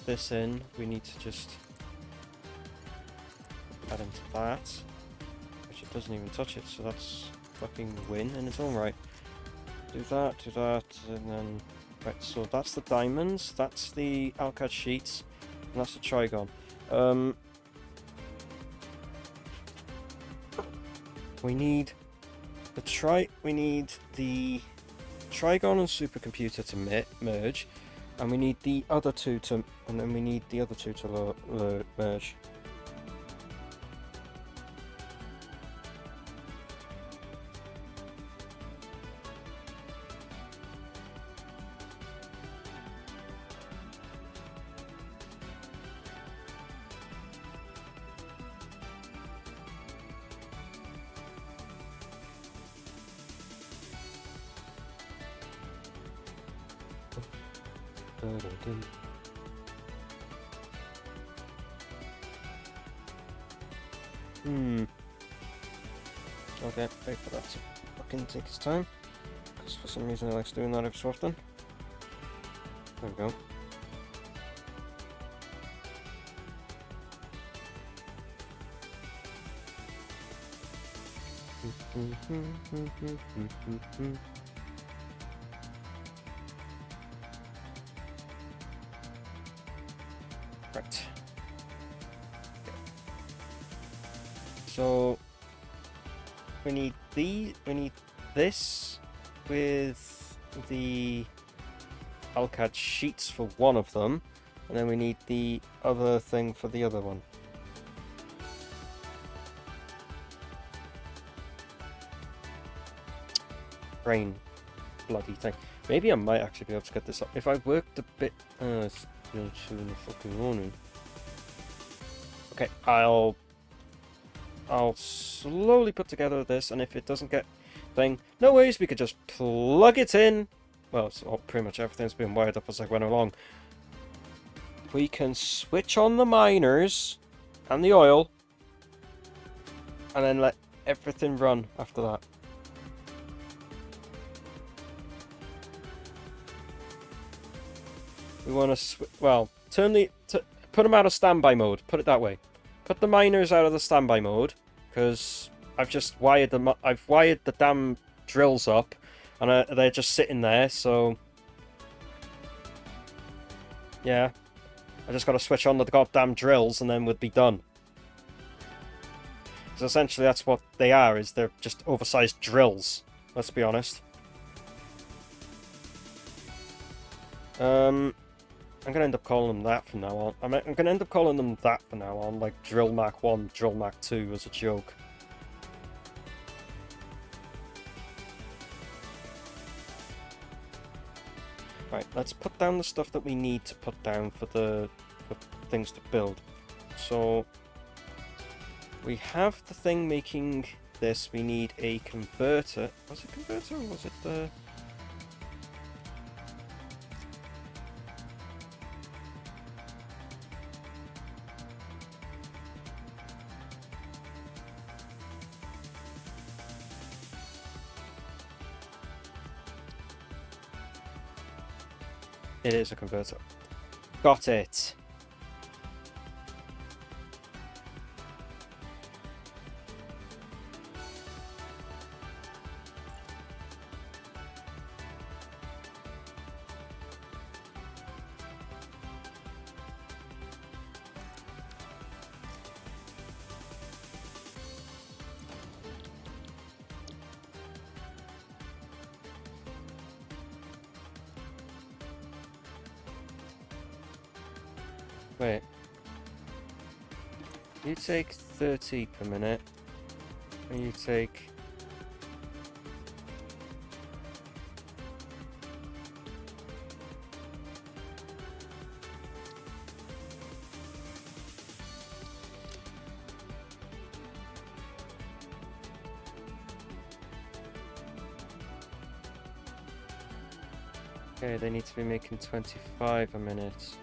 this in, we need to just add into that, which it doesn't even touch it, so that's fucking win in its own right. Do that, and then, right, so that's the diamonds, that's the Alcad sheets, and that's the trigon. We need the trigon and supercomputer to merge, and we need the other two to, and then we need the other two to merge. Okay, wait for that to fucking take its time, because for some reason it likes doing that every so often. There we go. Right. So we need this with the Alcad sheets for one of them, and then we need the other thing for the other one. brain bloody thing. Maybe I might actually be able to get this up if I worked a bit. It's 2 in the fucking morning. Okay, I'll slowly put together this, and if it doesn't get thing, no worries, we could just plug it in. Well, it's all, pretty much everything's been wired up as I went along. We can switch on the miners and the oil, and then let everything run after that. We want to well, put them out of standby mode. Put it that way. Put the miners out of the standby mode, because I've just wired them. I've wired the damn drills up, and they're just sitting there. So yeah, I just got to switch on the goddamn drills, and then we'd be done. So essentially, that's what they are. Is they're just oversized drills. Let's be honest. I'm going to end up calling them that from now on. I'm going to end up calling them that from now on, like Drill Mark 1, Drill Mark 2 as a joke. Right, let's put down the stuff that we need to put down for the things to build. So, we have the thing making this. We need a converter. Was it converter or was it the... It is a converter. Got it. Wait. You take 30 per minute, and you take... Okay, they need to be making 25 a minute.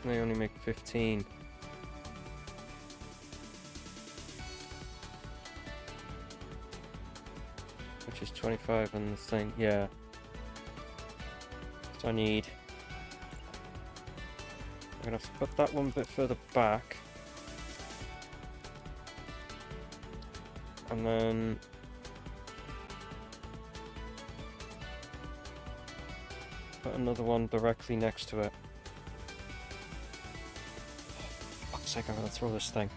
They only make 15. Which is 25 on the thing, yeah. So I need... I'm gonna have to put that one a bit further back. And then... put another one directly next to it. I'm gonna throw this thing.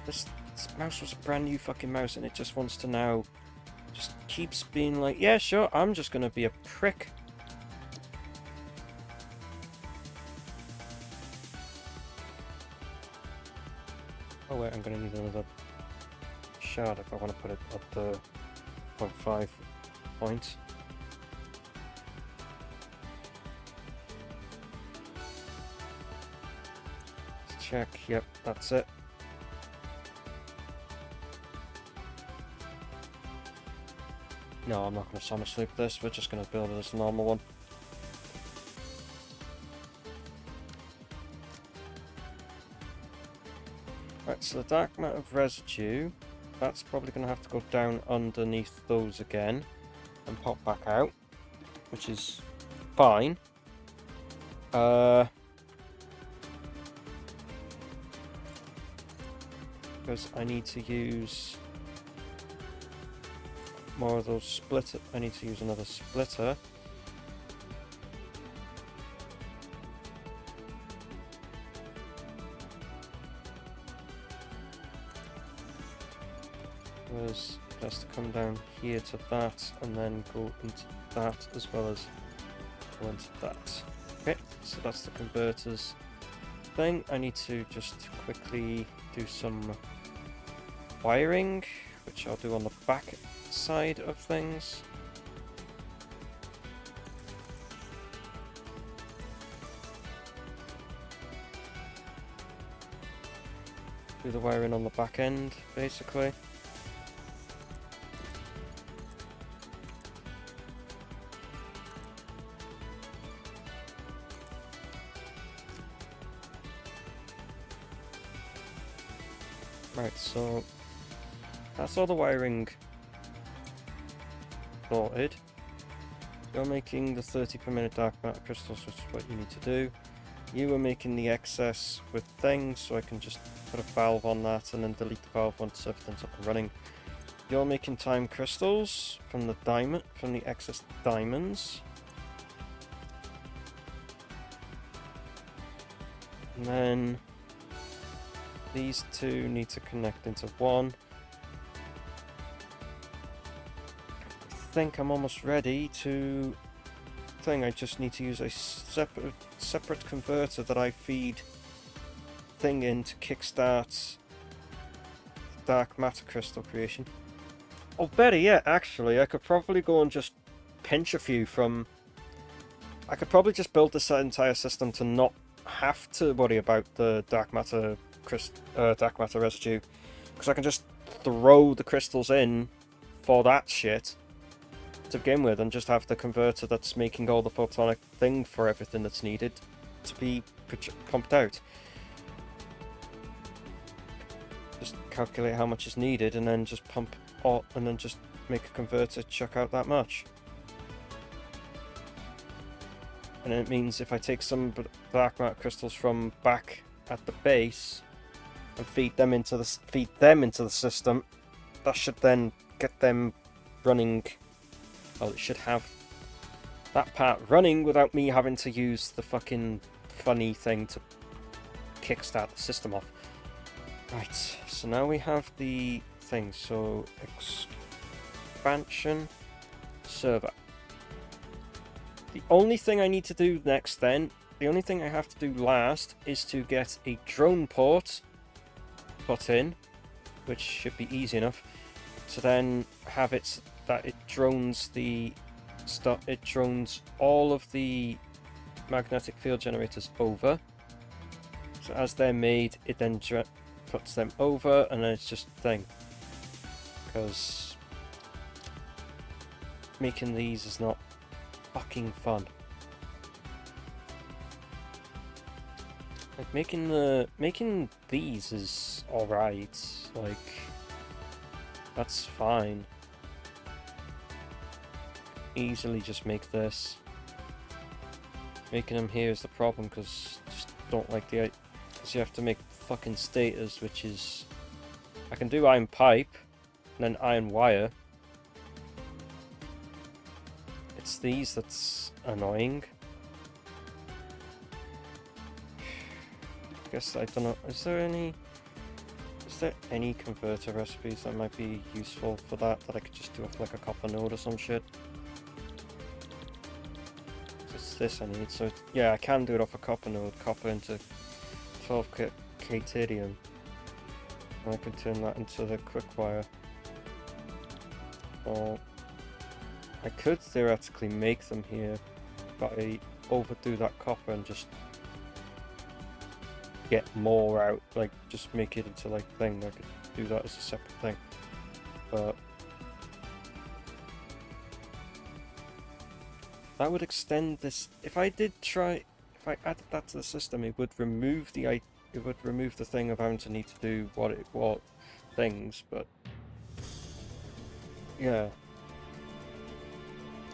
This mouse was a brand new fucking mouse, and it just wants to now just keeps being like, yeah, sure, I'm just gonna be a prick. Oh wait, I'm gonna need another shard if I want to put it at the 0.5 point. Check, yep, that's it. No, I'm not going to summer sleep this, we're just going to build it as a normal one. Right, so the dark matter residue, that's probably going to have to go down underneath those again and pop back out, which is fine. Because I need to use more of those splitter. I need to use another splitter. Because it has to come down here to that and then go into that as well as go into that. Okay, so that's the converters thing. I need to just quickly do some wiring, which I'll do on the back side of things. Do the wiring on the back end, basically. Right, so that's all the wiring sorted. You're making the 30 per minute dark matter crystals, which is what you need to do. You are making the excess with things, so I can just put a valve on that and then delete the valve once everything's up and running. You're making time crystals from the excess diamonds. And then these two need to connect into one. I think I'm almost ready to I just need to use a separate converter that I feed thing in to kickstart dark matter crystal creation. Oh, better yet, actually, I could probably go and just pinch a few from... I could probably just build this entire system to not have to worry about the dark matter residue, because I can just throw the crystals in for that shit to begin with, and just have the converter that's making all the photonic thing for everything that's needed to be pumped out. Just calculate how much is needed, and then just pump all, and then just make a converter chuck out that much. And it means if I take some dark matter crystals from back at the base and feed them into the system, that should then get them running. Well, it should have that part running without me having to use the fucking funny thing to kickstart the system off. Right, so now we have the thing. So, expansion server. The only thing I need to do next then, the only thing I have to do last is to get a drone port put in, which should be easy enough, to then have it that it drones all of the magnetic field generators over. So as they're made, it then puts them over, and then it's just a thing. Because making these is not fucking fun. Like making these is alright. Like, that's fine. Easily just make this. Making them here is the problem, because I just don't like the... Because you have to make fucking stators, which is... I can do iron pipe, and then iron wire. It's these that's annoying. I guess I don't know. Is there any converter recipes that might be useful for that I could just do with like a copper node or some shit? It's this I need. So yeah, I can do it off a copper node. Copper into 12 K-tedium. And I can turn that into the quick wire. Or I could theoretically make them here, but I overdo that copper and just get more out, like just make it into like thing. I could do that as a separate thing, but that would extend this. If I added that to the system, it would remove the thing of having to need to do what things, but yeah.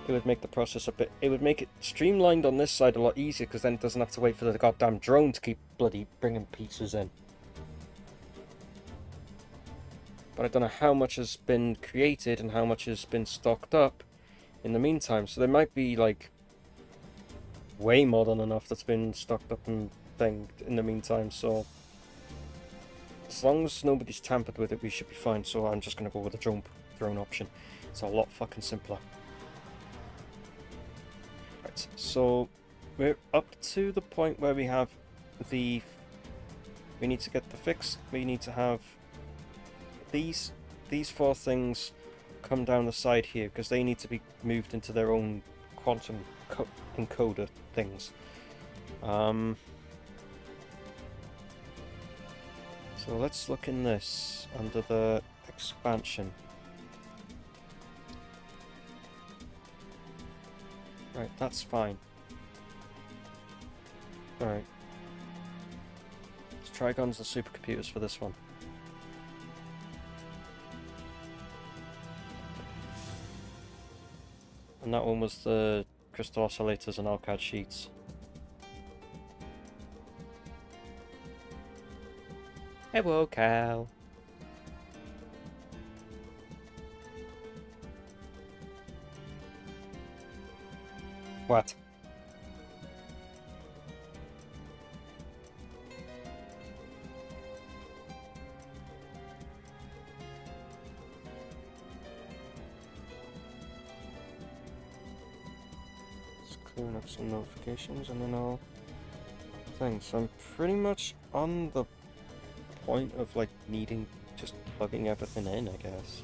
It would make the process it would make it streamlined on this side a lot easier, because then it doesn't have to wait for the goddamn drone to keep bloody bringing pieces in. But I don't know how much has been created and how much has been stocked up in the meantime, so there might be like way more than enough that's been stocked up and thing in the meantime, so as long as nobody's tampered with it, we should be fine. So I'm just going to go with the drone option. It's a lot fucking simpler. So we're up to the point where we have the... We need to get the fix. We need to have these 4 things come down the side here, because they need to be moved into their own quantum encoder things. So let's look in this under the expansion. Right, that's fine. Alright. Let's trigons and supercomputers for this one. And that one was the crystal oscillators and arcade sheets. Hello, Cal. What? Just clearing up some notifications and then I'll... Things. So I'm pretty much on the point of like needing just plugging everything in, I guess.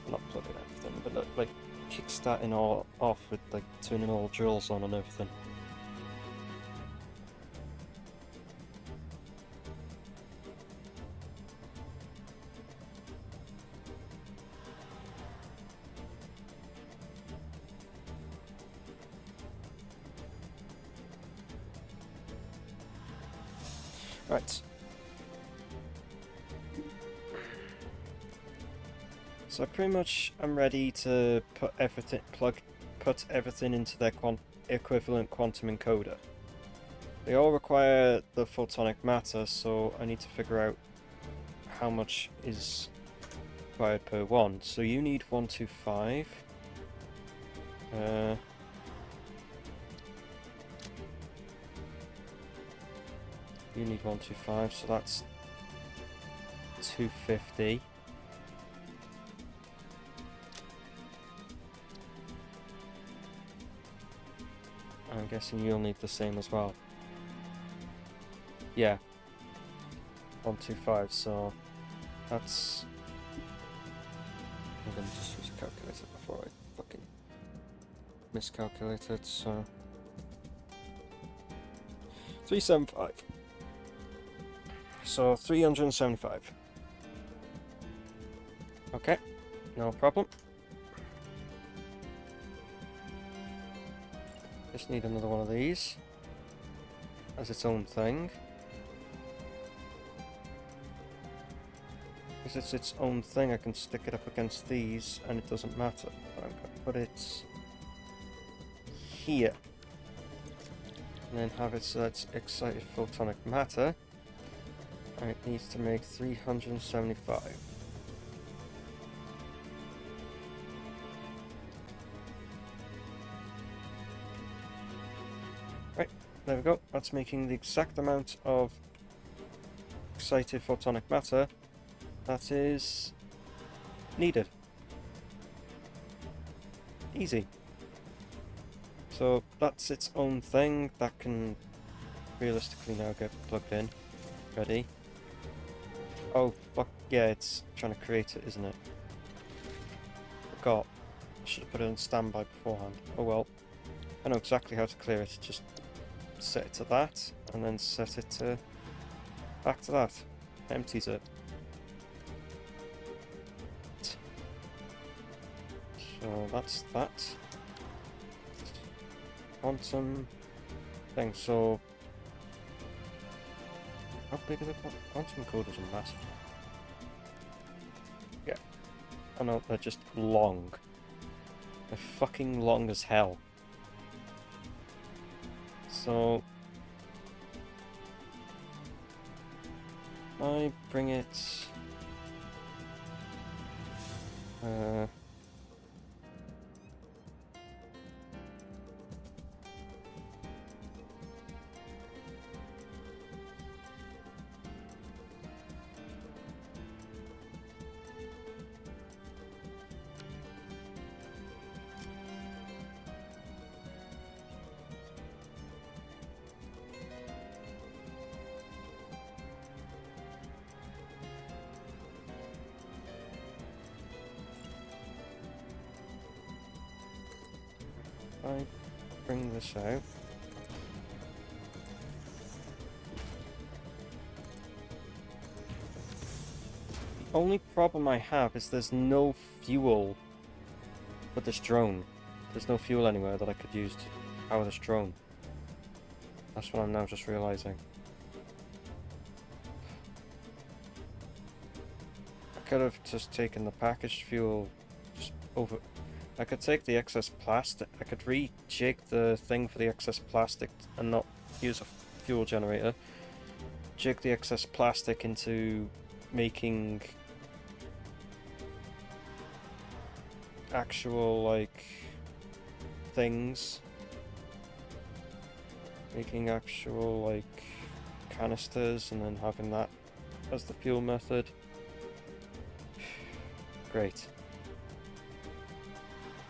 Not plugging everything, but like kickstarting all off with like turning all drills on and everything. Right. So pretty much I'm ready to put everything into their equivalent quantum encoder. They all require the photonic matter, so I need to figure out how much is required per one. So you need 125. You need 125, so that's 250. I'm guessing you'll need the same as well. Yeah. 125, so that's... I'm gonna just use a calculator before I fucking miscalculate it, so... 375. So 375. Okay, no problem. Just need another one of these as its own thing. Because it's its own thing, I can stick it up against these and it doesn't matter. But I'm going to put it here. And then have it so that's excited photonic matter. And it needs to make 375. Right, there we go. That's making the exact amount of excited photonic matter that is needed. Easy. So that's its own thing. That can realistically now get plugged in. Ready. Oh, fuck, yeah, it's trying to create it, isn't it? Forgot. I should have put it on standby beforehand. Oh well. I know exactly how to clear it. Just set it to that, and then set it to... back to that. Empties it. So that's that. Quantum thing, so... How big are the quantum encoders are massive? Yeah. I know, they're just long. They're fucking long as hell. So... I bring it... I bring this out. The only problem I have is there's no fuel with this drone. There's no fuel anywhere that I could use to power this drone. That's what I'm now just realizing. I could have just taken the packaged fuel just over. I could take the excess plastic. I could rejig the thing for the excess plastic and not use a fuel generator. Jig the excess plastic into making actual, like, things. Making actual, like, canisters and then having that as the fuel method. Great.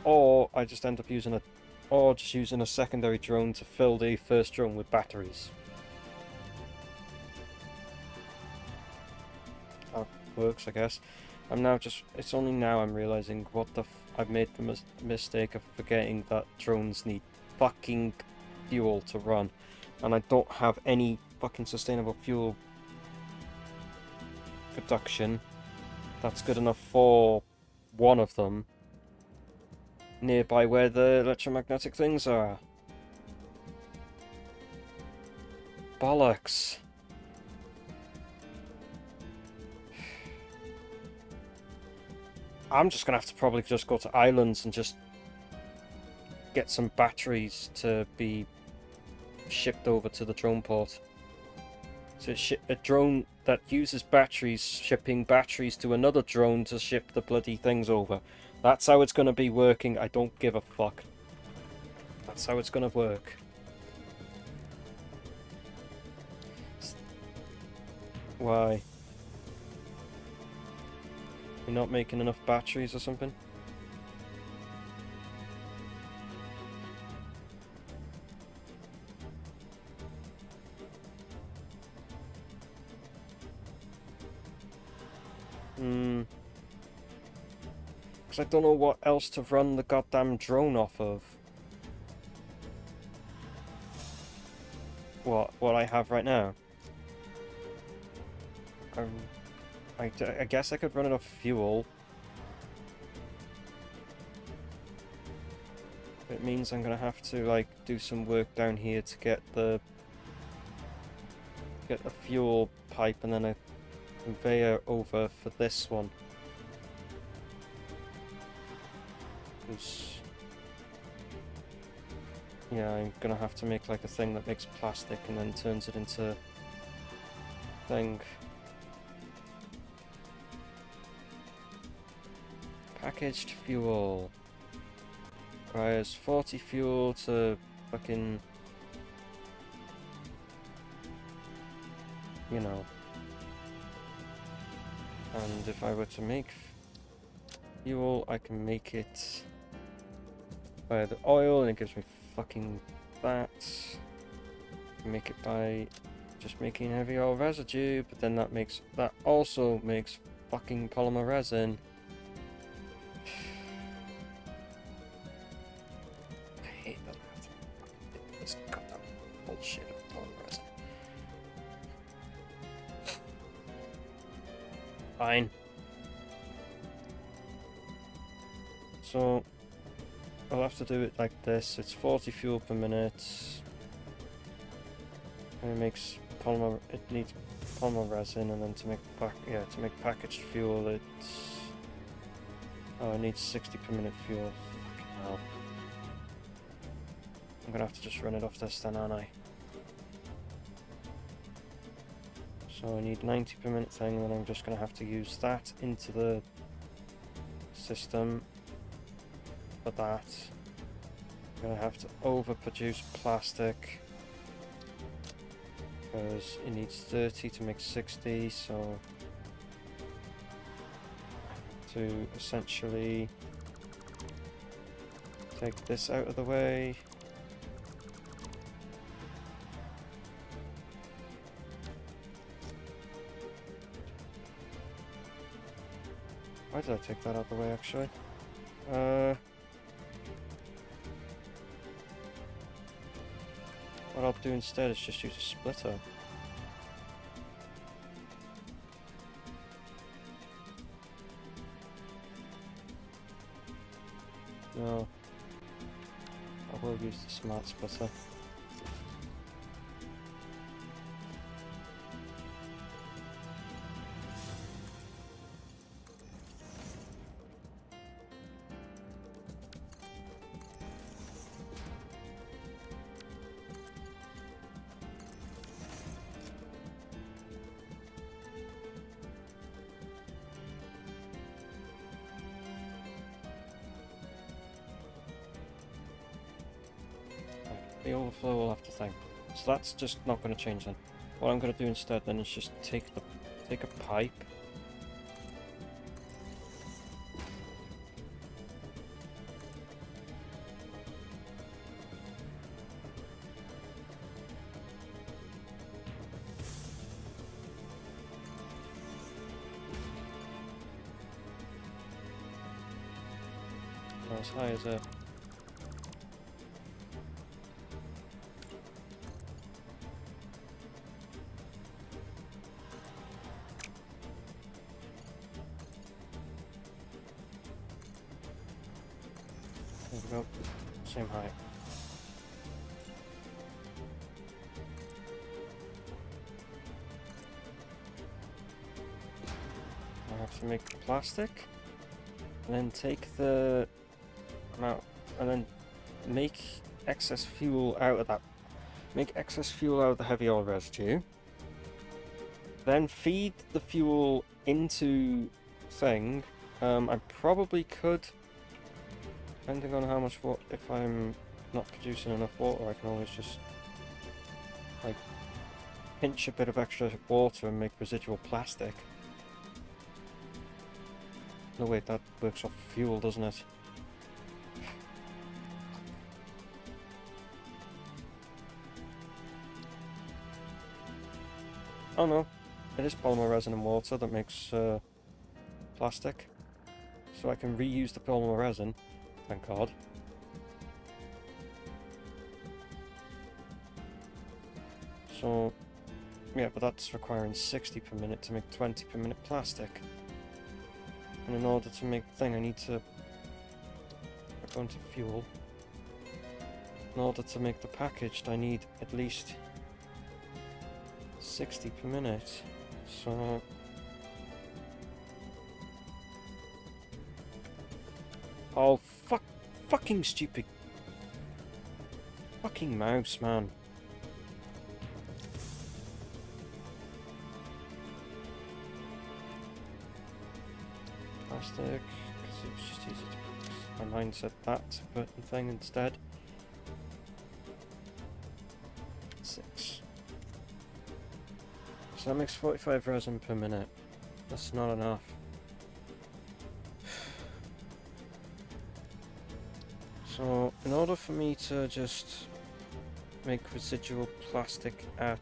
Or I just end up using a secondary drone to fill the first drone with batteries. That works, I guess. I'm now just, it's only now I'm realizing what the I've made the mistake of forgetting that drones need fucking fuel to run, and I don't have any fucking sustainable fuel production that's good enough for one of them nearby where the electromagnetic things are. Bollocks. I'm just gonna have to probably just go to islands and just get some batteries to be shipped over to the drone port. So a drone that uses batteries, shipping batteries to another drone to ship the bloody things over. That's how it's gonna be working. I don't give a fuck. That's how it's gonna work. Why? You're not making enough batteries or something? Because I don't know what else to run the goddamn drone off of. What I have right now? I guess I could run it off fuel. It means I'm gonna have to, like, do some work down here to get a fuel pipe and then a conveyor over for this one. Because, yeah, I'm gonna have to make, like, a thing that makes plastic and then turns it into thing. Packaged fuel. Requires 40 fuel to fucking, you know. And if I were to make fuel, I can make it by the oil and it gives me fucking that. I can make it by just making heavy oil residue, but then that also makes fucking polymer resin. Bullshit of polymer resin. Fine. So I'll have to do it like this. It's 40 fuel per minute. And it makes polymer. It needs polymer resin, and then to make packaged fuel, it needs 60 per minute fuel. Fucking hell. I'm gonna have to just run it off this then, aren't I? So I need 90 per minute thing, and then I'm just gonna have to use that into the system for that. I'm gonna have to overproduce plastic because it needs 30 to make 60, so to essentially take this out of the way. Why did I take that out of the way, actually? what I'll do instead is just use a splitter. No. I will use the smart splitter. The overflow will have to think. So that's just not going to change then. What I'm going to do instead then is just take a pipe. Not as high as it. There we go. Same height. I have to make the plastic, and then take the amount, and then make excess fuel out of that. Make excess fuel out of the heavy oil residue. Then feed the fuel into thing. I probably could, depending on how much water, if I'm not producing enough water, I can always just like pinch a bit of extra water and make residual plastic. No wait, that works off fuel, doesn't it? Oh no, it is polymer resin and water that makes plastic. So I can reuse the polymer resin, thank God. So, yeah, but that's requiring 60 per minute to make 20 per minute plastic. And in order to make the thing, I need to go into fuel. In order to make the packaged, I need at least 60 per minute. So oh fucking stupid fucking mouse, man. Plastic, because it was just easy to put. My mind said that button thing instead. 6. So that makes 45 resin per minute. That's not enough. So, in order for me to just make residual plastic at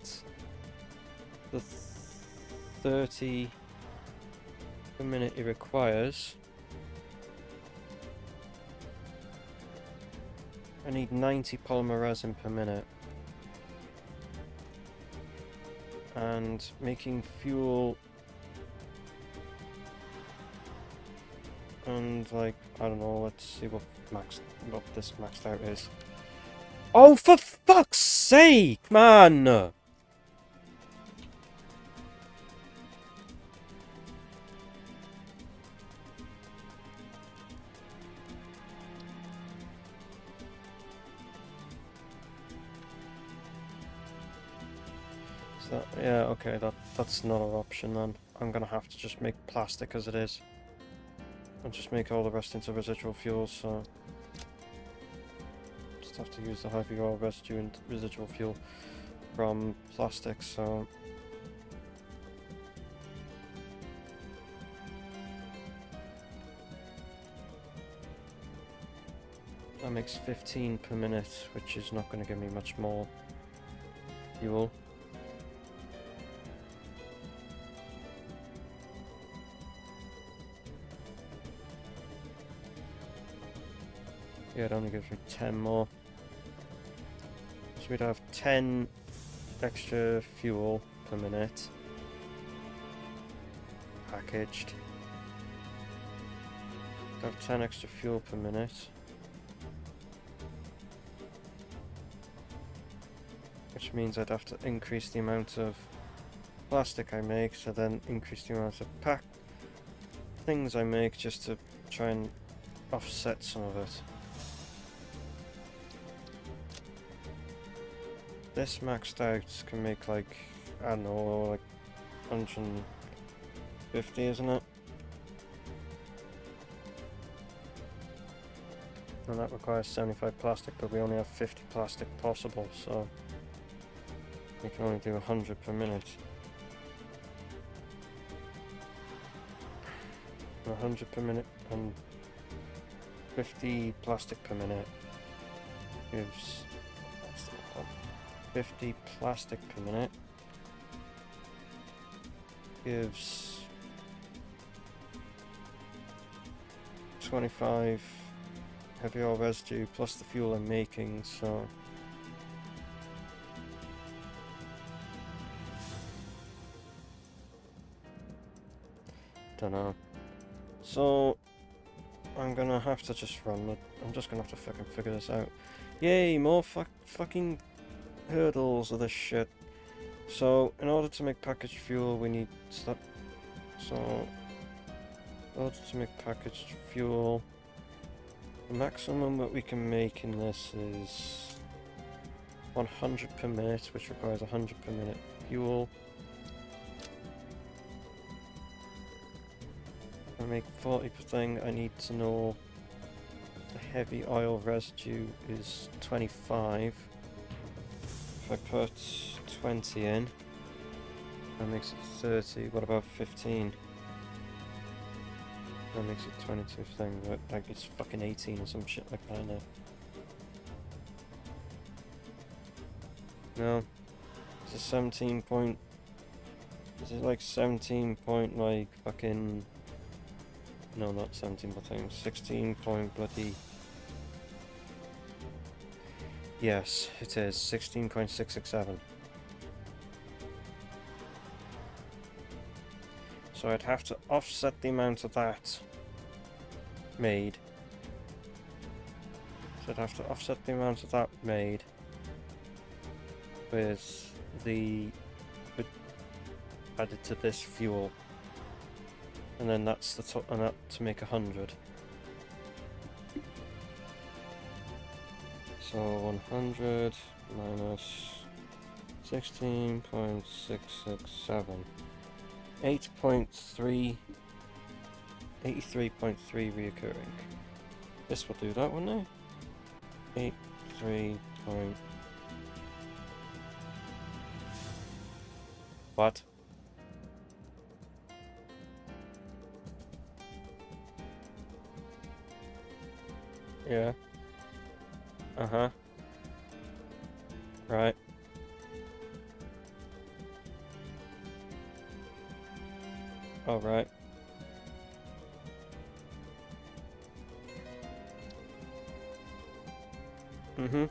the 30 per minute it requires, I need 90 polymer resin per minute. And making fuel and like, I don't know, let's see what this maxed out is. Oh, for fuck's sake, man! So, yeah, okay, that's not an option then. I'm gonna have to just make plastic as it is. And just make all the rest into residual fuel, so just have to use the heavy oil residue and residual fuel from plastic, so that makes 15 per minute, which is not going to give me much more fuel. Yeah, it only gives me 10 more. So we'd have 10 extra fuel per minute packaged. We'd have 10 extra fuel per minute. Which means I'd have to increase the amount of plastic I make, so then increase the amount of things I make just to try and offset some of it. This maxed out can make like, I don't know, like 150, isn't it? And that requires 75 plastic, but we only have 50 plastic possible, so we can only do 100 per minute. 100 per minute and 50 plastic per minute gives 50 plastic per minute gives 25 heavy oil residue plus the fuel I'm making, so don't know. So I'm gonna have to just run it. I'm just gonna have to fucking figure this out. Yay, more fucking hurdles of this shit. So in order to make packaged fuel we need stuff. So in order to make packaged fuel, the maximum that we can make in this is 100 per minute, which requires 100 per minute fuel. I make 40 per thing, I need to know the heavy oil residue is 25. If I put 20 in, that makes it 30. What about 15? That makes it 22 thing, but like it's fucking 18 or some shit like that now. No. It's a 17 point... Is it like 17 point like fucking... No, not 17 but 16 point bloody... Yes, it is 16.667. So I'd have to offset the amount of that made. So I'd have to offset the amount of that made with the added to this fuel, and then that's the top, and that to make 100. So 100 minus 16.667, 83.3 reoccurring. This will do that, won't it? 83. What? Yeah. Uh-huh. Right. All right. Mm-hmm.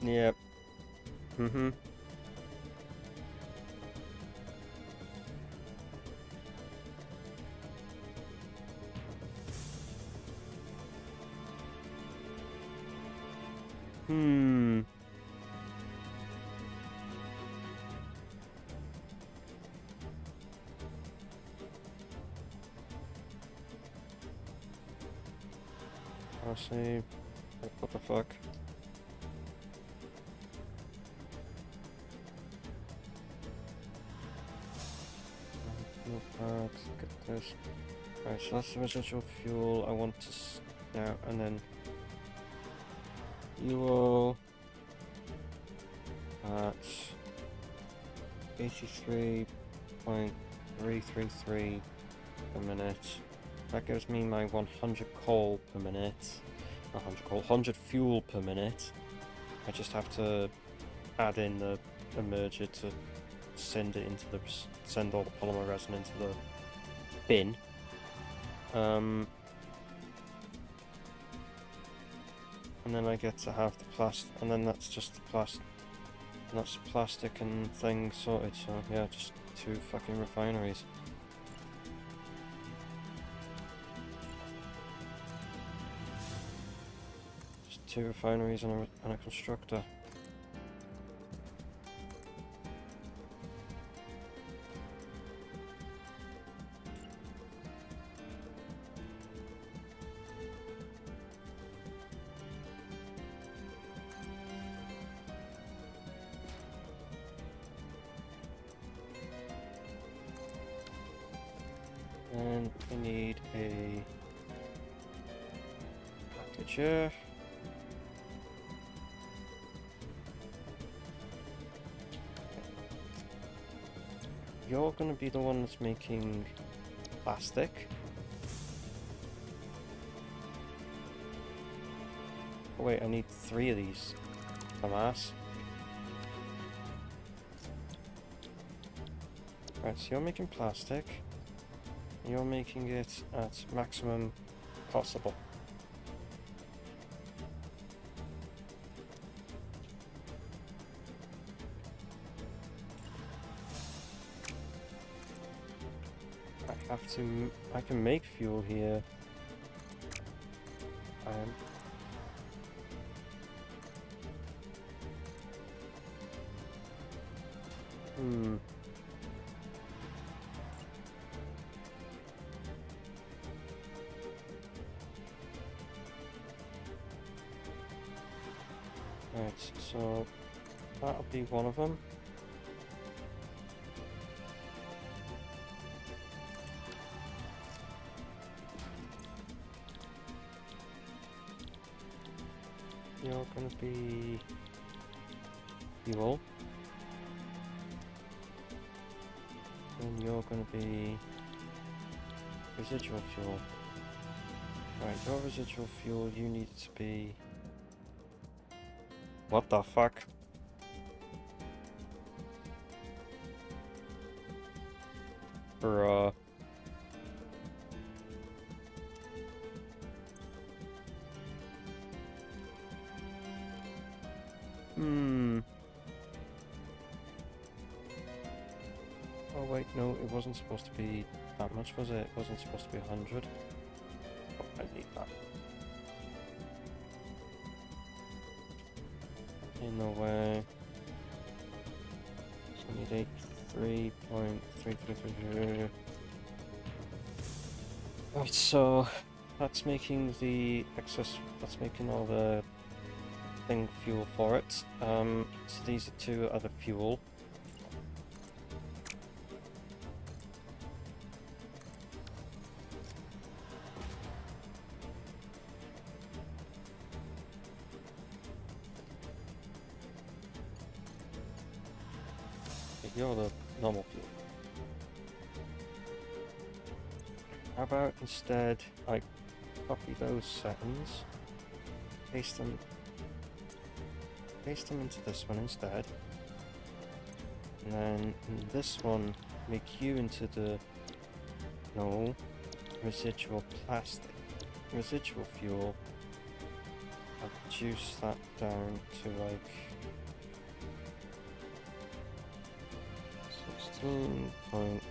Yep. Mm-hmm. Hmm. I'll see. What the fuck? No parts. Get this. Right, so that's the residual fuel I want to now, and then fuel at 83.333 per minute. That gives me my 100 coal per minute. Not 100 coal, 100 fuel per minute. I just have to add in the merger to send it into the send all the polymer resin into the bin. and then I get to have the plastic, and then that's just the plastic. That's plastic and things sorted. So yeah, just 2 fucking refineries. Just 2 refineries and a constructor. And we need a packager. You're gonna be the one that's making plastic. Oh wait, I need 3 of these. Dumbass. Right, so you're making plastic. You're making it at maximum possible. I can make fuel here. Right, so that'll be one of them. You're gonna be fuel. And you're gonna be residual fuel. Right, your residual fuel, you need it to be... What the fuck? Bruh. Oh wait, no, it wasn't supposed to be that much, was it? It wasn't supposed to be 100. Oh, I need that. In no way. So I need 83.333. Right, so that's making the excess, that's making all the thing fuel for it. So these are 2 other fuel. You're the normal fuel. How about instead I copy those settings, paste them into this one instead, and then in this one make you into the residual plastic, residual fuel. I'll reduce that down to like 16 point.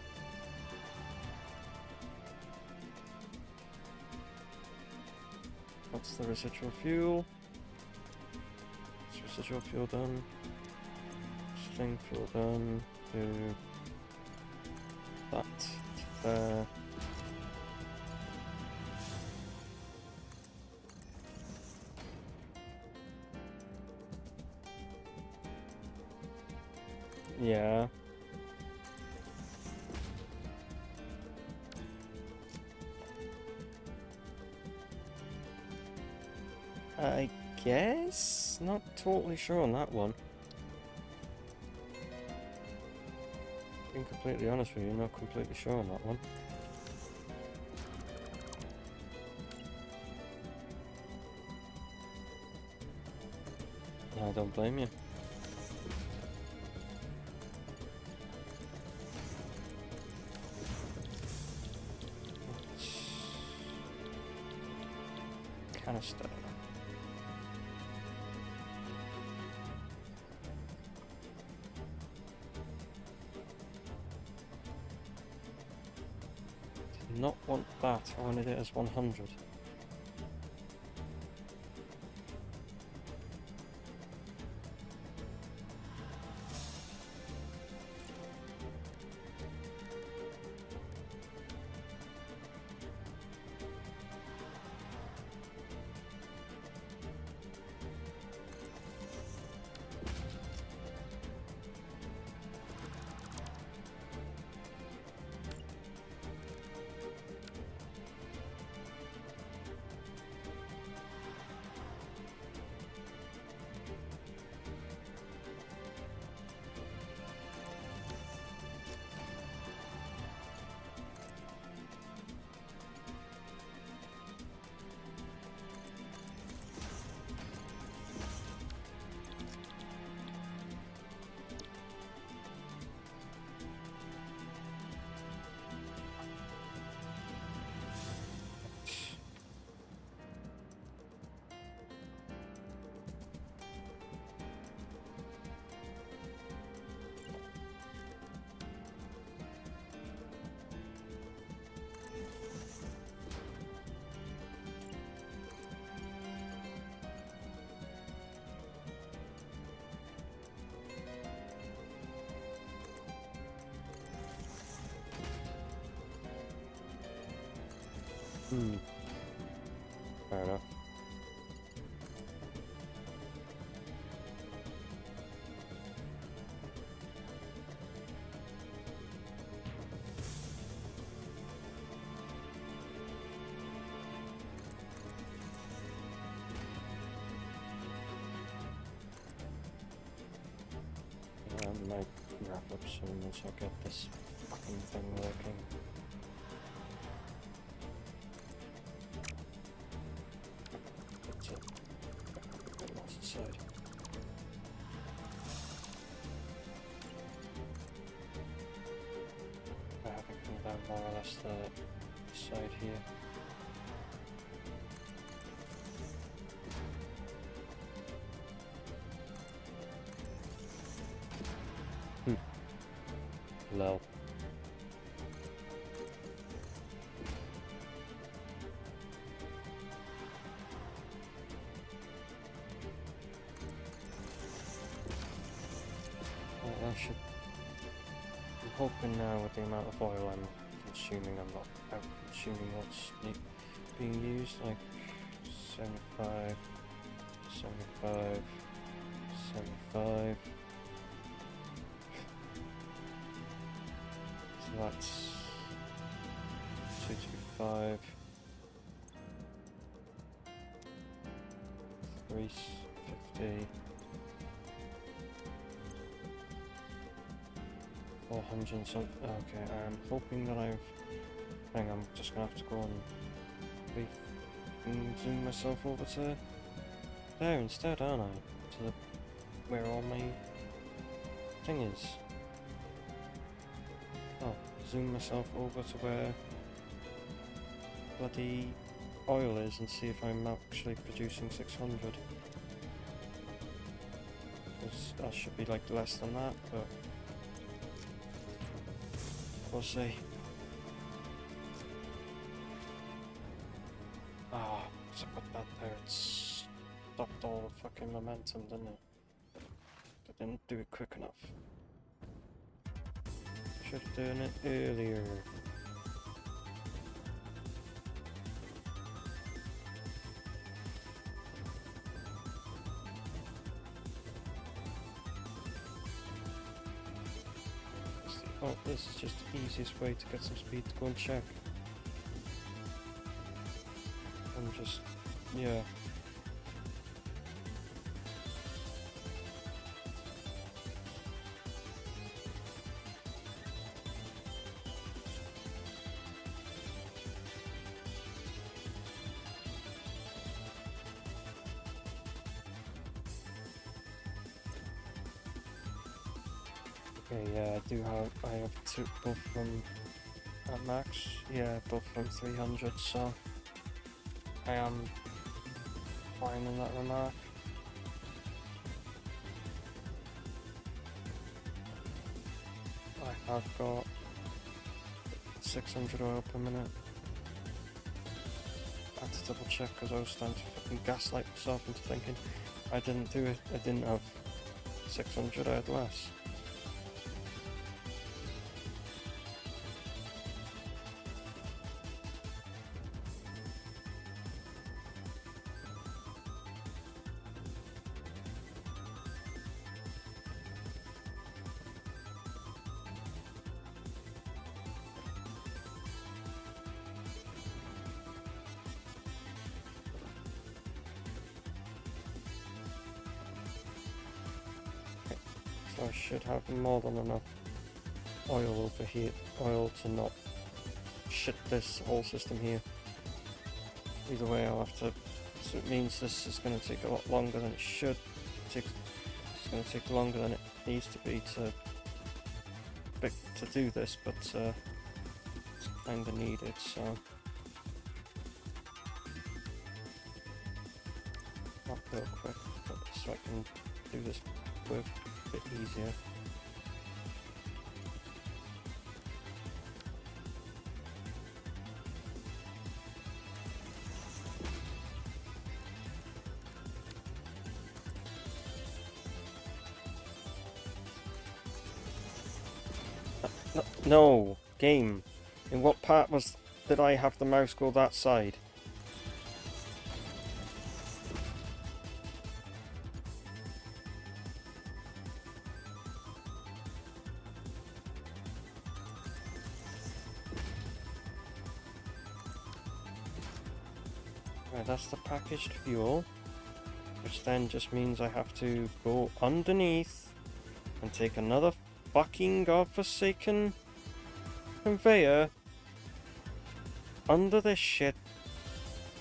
What's the residual fuel? Is residual fuel done? String fuel done. Do that there. Yeah. I guess? Not totally sure on that one. Being completely honest with you, not completely sure on that one. I don't blame you. Canister. not want that. I wanted it as 100. Fair enough. I might wrap up soon once I get this fucking thing working. That's it. Get lost inside. I haven't come down more or less the side here. Lol. Well, I should. I'm hoping now with the amount of oil I'm consuming, I'm not out consuming what's being used. Like 75, 75, 75. So that's 225, 350, 400 and something. Okay, I'm hoping that hang on, I'm just gonna have to go and zoom myself over to there instead, aren't I? To the where all my thing is. Oh, zoom myself over to where bloody oil is and see if I'm actually producing 600. Because that should be like less than that, but we'll see. Ah, so I put that there, it stopped all the fucking momentum, didn't it? I didn't do it quick enough. Should have done it earlier. Oh, this is just the easiest way to get some speed to go and check. And just, yeah. Okay, yeah, I have two, both from at max, yeah, both from 300, so I am fine in that remark. I have got 600 oil per minute. had to double check because I was starting to fucking gaslight myself into thinking I didn't do it. I didn't have 600, I had less. So I should have more than enough oil over here, oil to not shit this whole system here. Either way I'll have to, so it means this is going to take a lot longer than it should. It's going to take longer than it needs to be to do this, but it's kind of needed, so not real quick, but so I can do this work a bit easier. No, game. In what part did I have the mouse go that side? Right, that's the packaged fuel, which then just means I have to go underneath and take another fucking godforsaken conveyor under this shit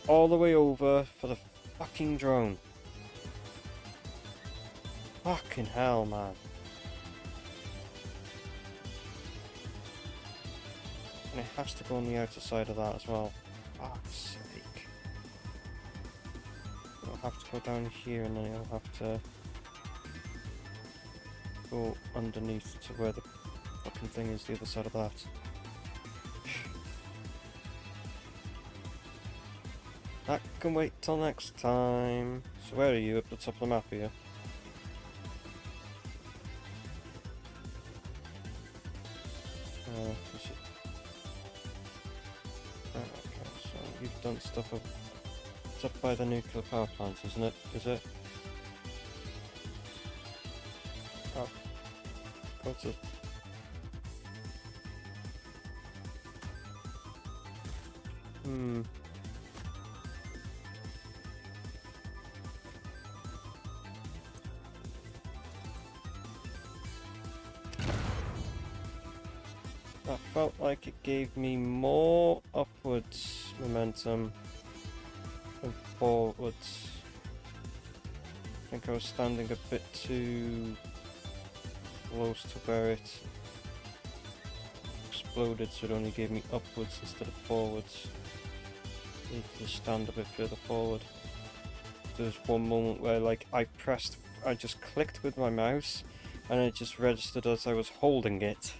all the way over for the fucking drone. Fucking hell, man. And it has to go on the outer side of that as well. Fuck's sake. I'll have to go down here and then I'll have to go underneath to where the fucking thing is, the other side of that. That can wait till next time. So where are you? Up the top of the map here? Is it? Okay, so you've done stuff up. It's up by the nuclear power plant, isn't it? Is it? Oh. Go to... That felt like it gave me more upwards momentum than forwards. I think I was standing a bit too close to where it exploded, so it only gave me upwards instead of forwards. I need to just stand a bit further forward. There was one moment where like I just clicked with my mouse and it just registered as I was holding it.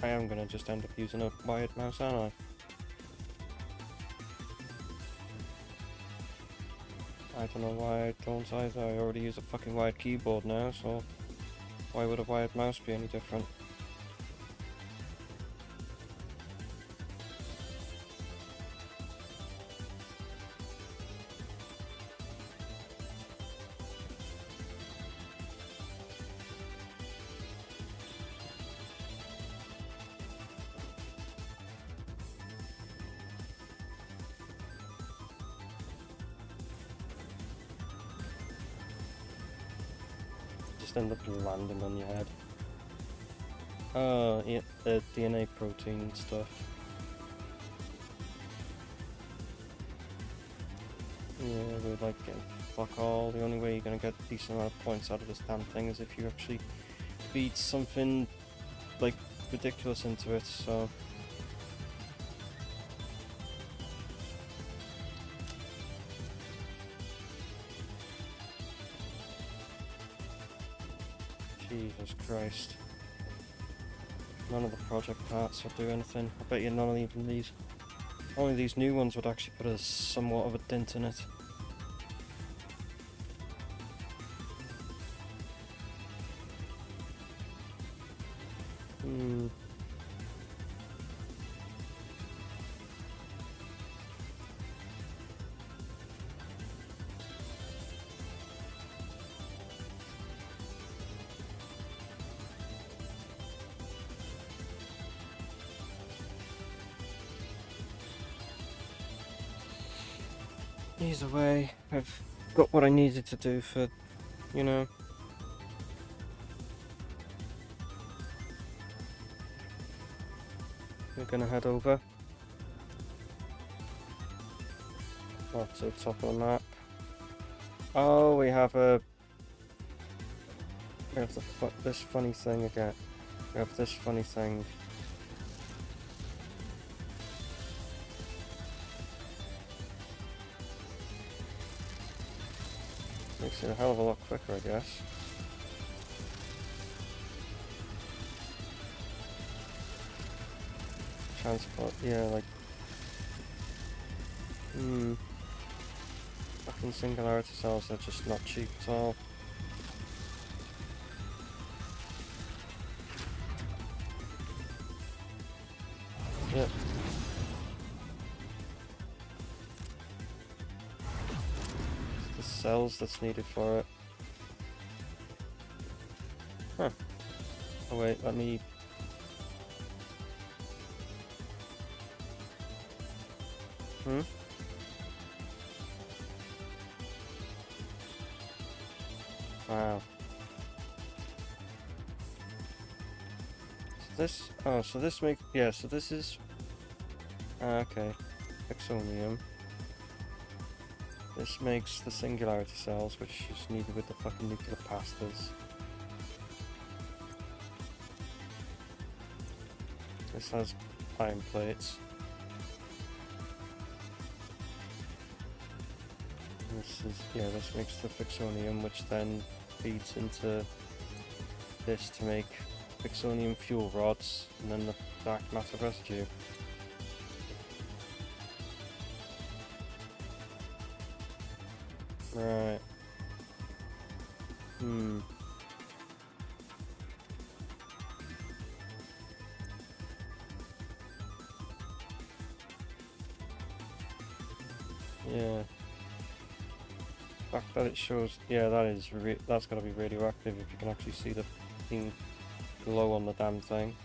I am gonna just end up using a wired mouse, aren't I? I don't know why I don't either. I already use a fucking wired keyboard now, so why would a wired mouse be any different? End up landing on your head. Oh, yeah, the DNA protein stuff. Yeah, we're like getting fuck all. The only way you're gonna get a decent amount of points out of this damn thing is if you actually feed something like ridiculous into it, so. Jesus Christ. None of the project parts will do anything. I bet you none of even these Only these new ones would actually put a somewhat of a dent in it. Hmm. Either way, I've got what I needed to do for, you know. We're gonna head over. To the top of the map. Oh, we have this funny thing again. We have this funny thing. Makes it a hell of a lot quicker, I guess. Transport, yeah, like... Fucking singularity cells are just not cheap at all. Yep. It's the cells that's needed for it. Huh. Oh wait, let me... Wow. So this... Oh, so this makes... Yeah, so this is... okay. Exonium. This makes the singularity cells, which is needed with the fucking nuclear pastas. This has iron plates. This is, yeah, this makes the fixonium, which then feeds into this to make fixonium fuel rods, and then the dark matter residue. Right. Yeah. The fact that it shows, yeah, that's gotta be radioactive if you can actually see the thing glow on the damn thing.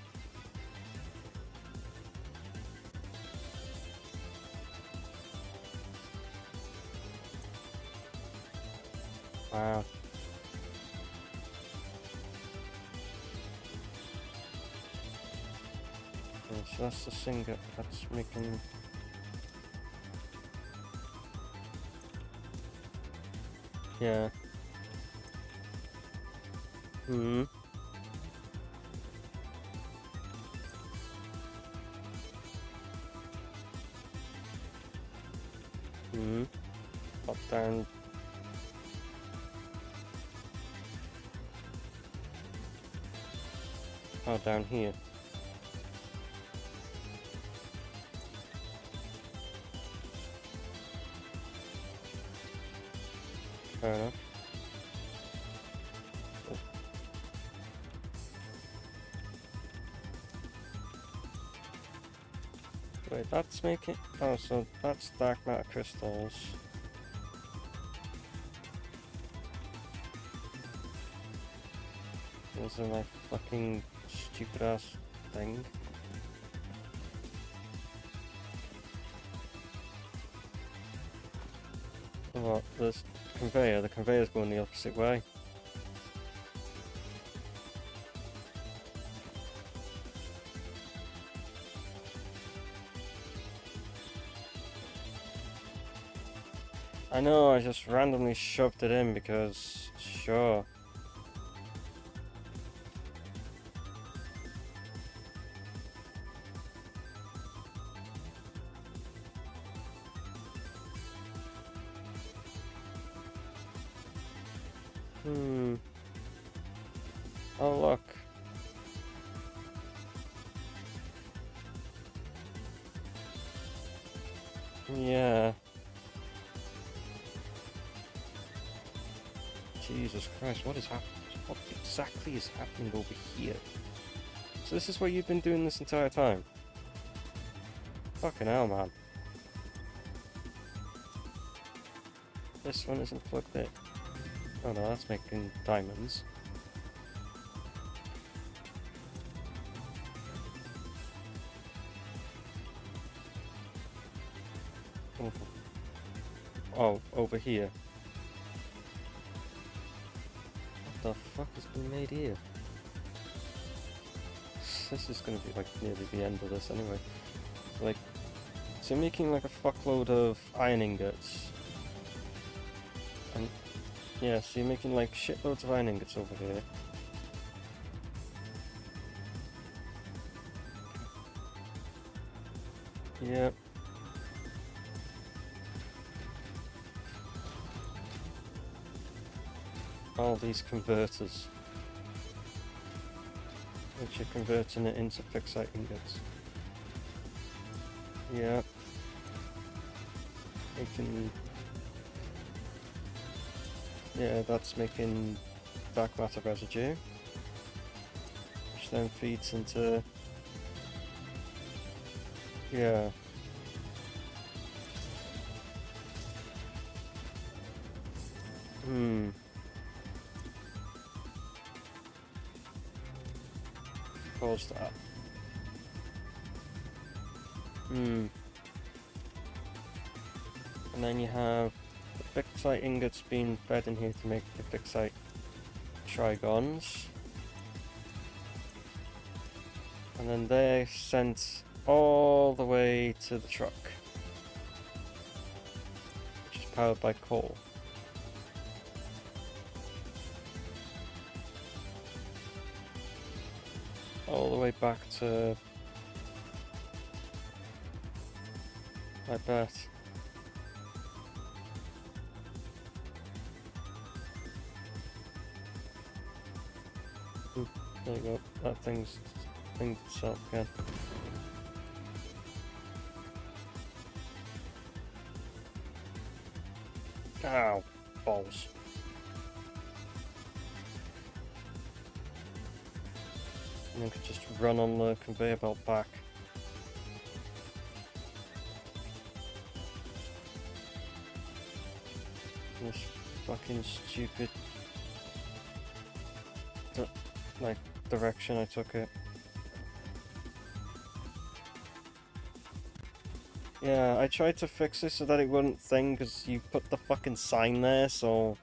Wow. Yeah, so that's the singer that's making... Yeah. Up, down. Oh, down here. Fair enough. Wait, that's making... Oh, so that's dark matter crystals. Those are my fucking stupid ass thing. What? This conveyor? The conveyor's going the opposite way. I know, I just randomly shoved it in because, sure. Oh, look. Yeah. Jesus Christ, what is happening? What exactly is happening over here? So this is what you've been doing this entire time? Fucking hell, man. This one isn't plugged in. Oh no, that's making diamonds. Oh, over here. What the fuck has been made here? This is gonna be like nearly the end of this anyway. Like, so you're making like a fuckload of iron ingots. And yeah, so you're making like shitloads of iron ingots over here. Yep. All these converters, which are converting it into fixite ingots. Yeah. Making... Yeah, that's making dark matter residue, which then feeds into... Yeah. Cause that. And then you have the fixite ingots being fed in here to make the fixite trigons. And then they're sent all the way to the truck, which is powered by coal. All the way back to... I bet. There you go, that thing's itself again. Ow, balls. And then could just run on the conveyor belt back. This fucking stupid like direction I took it. Yeah, I tried to fix this so that it wouldn't thing because you put the fucking sign there, so...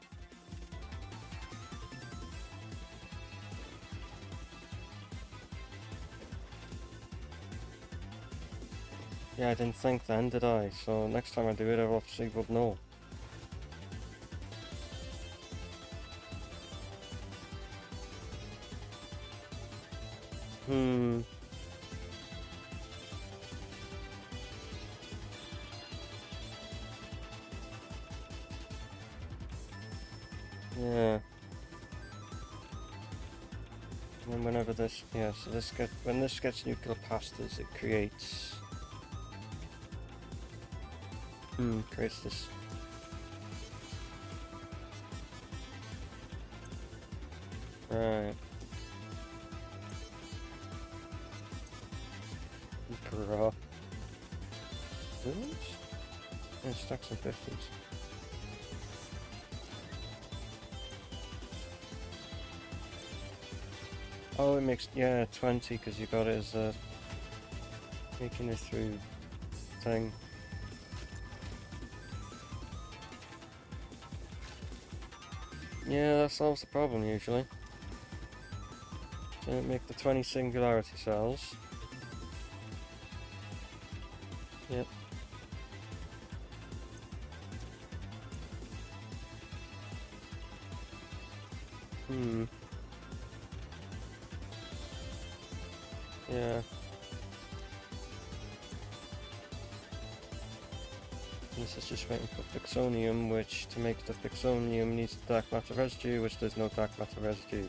Yeah, I didn't think then, did I? So next time I do it, I obviously would know. Yeah. And whenever this, yeah, so this gets, when this gets nuclear pastas, it creates, creates this. Right. Bruh. Really? Yeah, stacks and 50s. Oh, it makes, yeah, 20 because you got it as a making it through thing. Yeah, that solves the problem usually. So it make the 20 singularity cells. Yep. Yeah. This is just waiting for fixonium, which to make the fixonium needs dark matter residue, which there's no dark matter residue.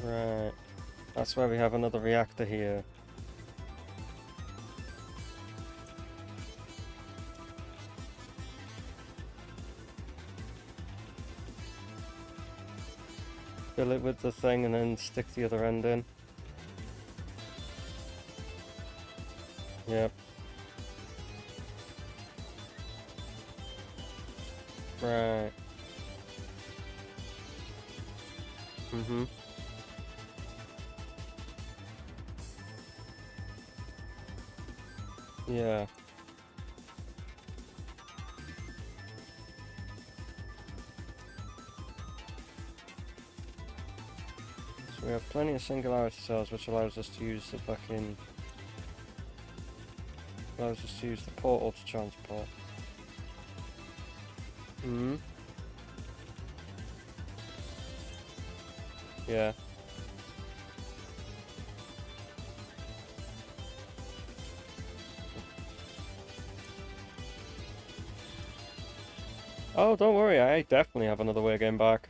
Right. That's why we have another reactor here. Fill it with the thing and then stick the other end in. Yep. Right. Mm-hmm. Yeah. So we have plenty of singularity cells, which allows us to use the fucking... allows us to use the portal to transport. Hmm. Yeah. Oh, don't worry, I definitely have another way of getting back.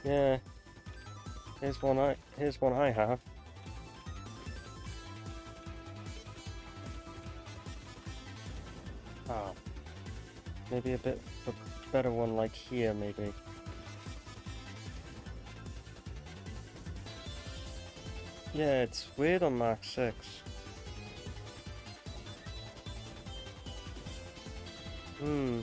Yeah. Here's one I have. Ah. Maybe a bit of a better one like here, maybe. Yeah, it's weird on Mark 6. Hmm.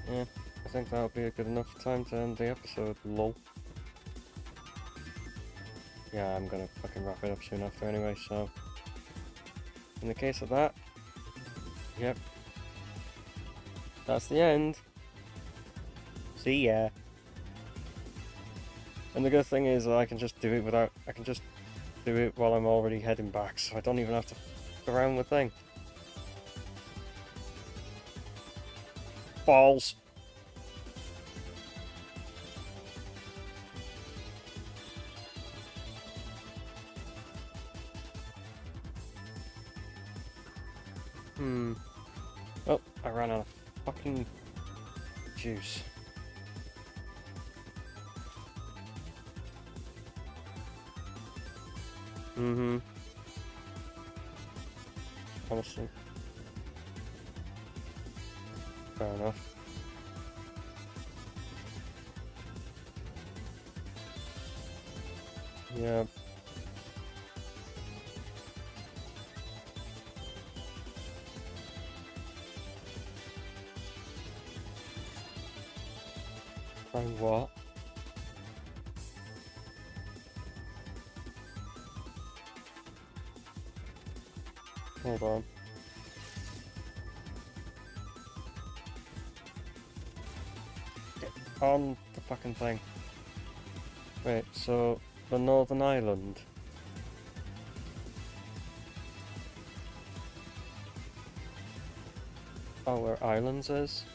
Yeah, I think that'll be a good enough time to end the episode, lol. Yeah, I'm gonna fucking wrap it up soon after anyway, so... in the case of that... yep. That's the end. See ya. And the good thing is that I can just do it without... I can just do it while I'm already heading back, so I don't even have to f around with thing. Balls. Hmm. Oh, I ran out of fucking juice. Mm-hmm. Honestly. Fair enough. Yeah. Find what? Hold on. Get on the fucking thing. Wait, so the Northern Island. Oh, where Islands is?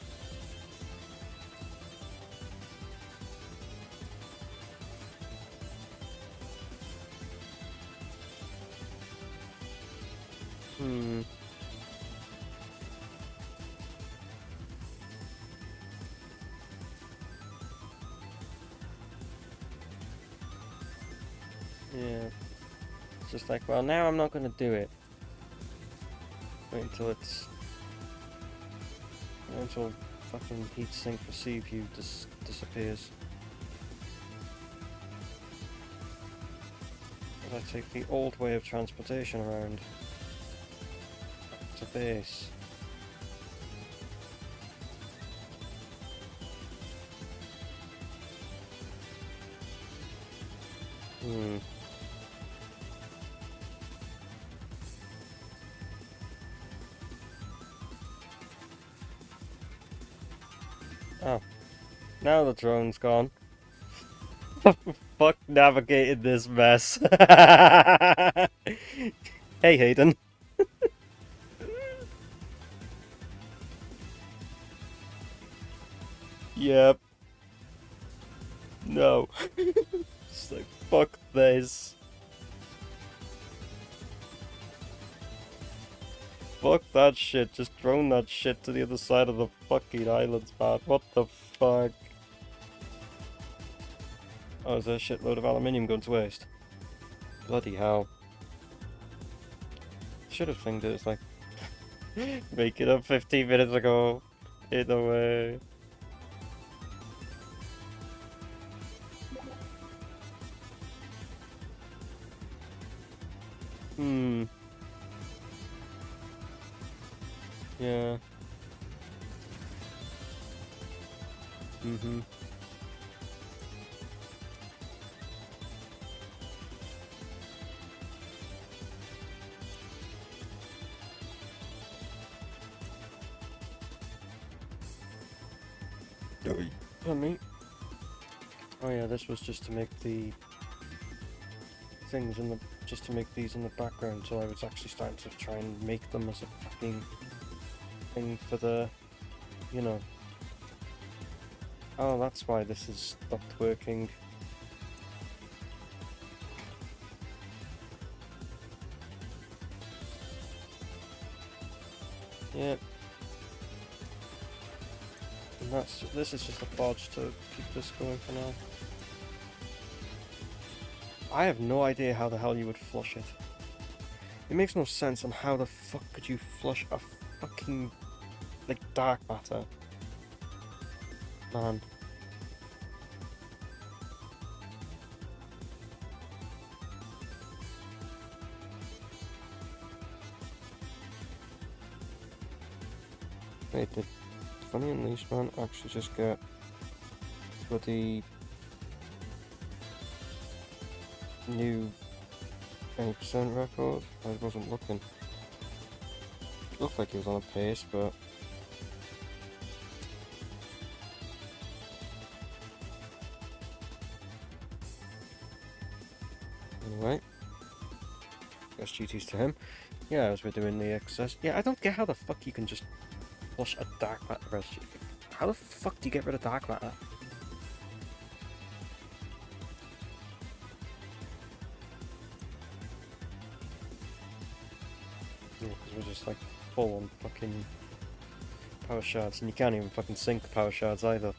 Hmm. Yeah. It's just like, well, now I'm not gonna do it. Wait until it's... wait until fucking heatsink receive view disappears. But I take the old way of transportation around to base. Hmm. Oh. Now the drone's gone. Fuck navigated this mess. Hey Hayden. Yep. No. It's like, fuck this. fuck that shit. Just drone that shit to the other side of the fucking islands, man. What the fuck? Oh, is there a shitload of aluminium going to waste? Bloody hell. Should have thinged it. It's like, make it up 15 minutes ago. Either way. Hmm. Yeah. Mm-hmm. Pardon me. Oh yeah, this was just to make the things in the just to make these in the background, so I was actually starting to try and make them as a fucking thing for the, you know. Oh, that's why this has stopped working. Yeah. And this is just a bodge to keep this going for now. I have no idea how the hell you would flush it. It makes no sense on how the fuck could you flush a fucking, like, dark matter. Man. Wait, did Funny Unleashed man actually just get bloody new 80% record? I wasn't looking. It looked like he was on a pace, but anyway. Guess duties to him. Yeah, as we're doing the excess. Yeah, I don't get how the fuck you can just flush a dark matter residue. How the fuck do you get rid of dark matter? Yeah, because we're just like full on fucking power shards, and you can't even fucking sync power shards either.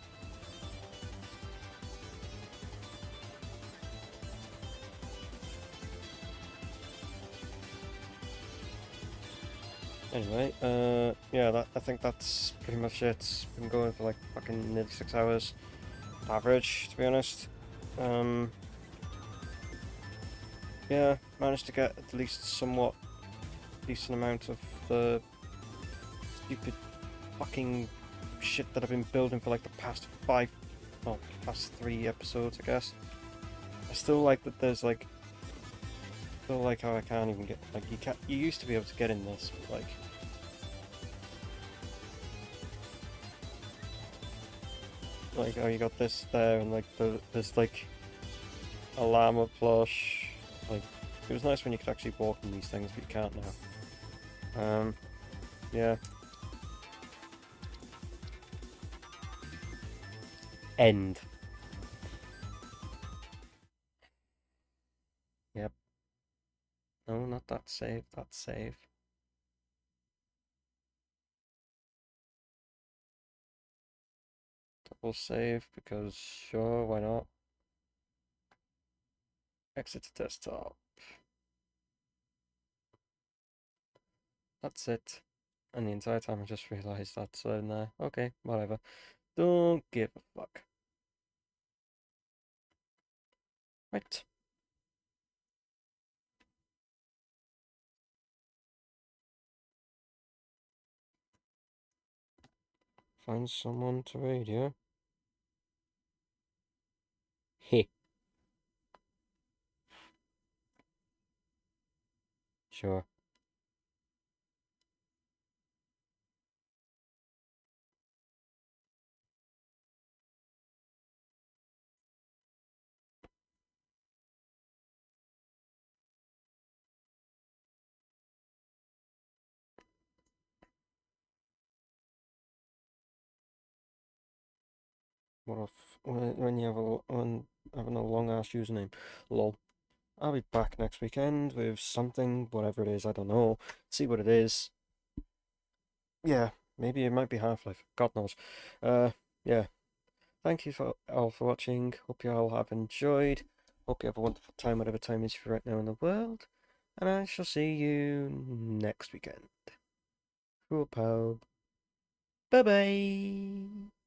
Anyway, yeah, I think that's pretty much it. It's been going for like fucking nearly 6 hours, average, to be honest. Yeah, managed to get at least somewhat decent amount of the stupid fucking shit that I've been building for like the past past 3 episodes, I guess. I still like that there's like, still like how I can't even get, like, you used to be able to get in this, but like, oh, you got this there, and like there's like a llama plush. Like, it was nice when you could actually walk in these things, but you can't now. Yeah. End. Yep. No, not that save. That save. Double save because sure, why not? Exit to desktop. That's it. And the entire time I just realised that's in there. Okay, whatever. Don't give a fuck. Right. Find someone to radio. Heh. Sure. What if when you have when having a long ass username? Lol. I'll be back next weekend with something, whatever it is, I don't know. See what it is. Yeah, maybe it might be Half-Life. God knows. Yeah. Thank you for all for watching. Hope you all have enjoyed. Hope you have a wonderful time, whatever time is right now in the world. And I shall see you next weekend. Cool, pal. Bye bye.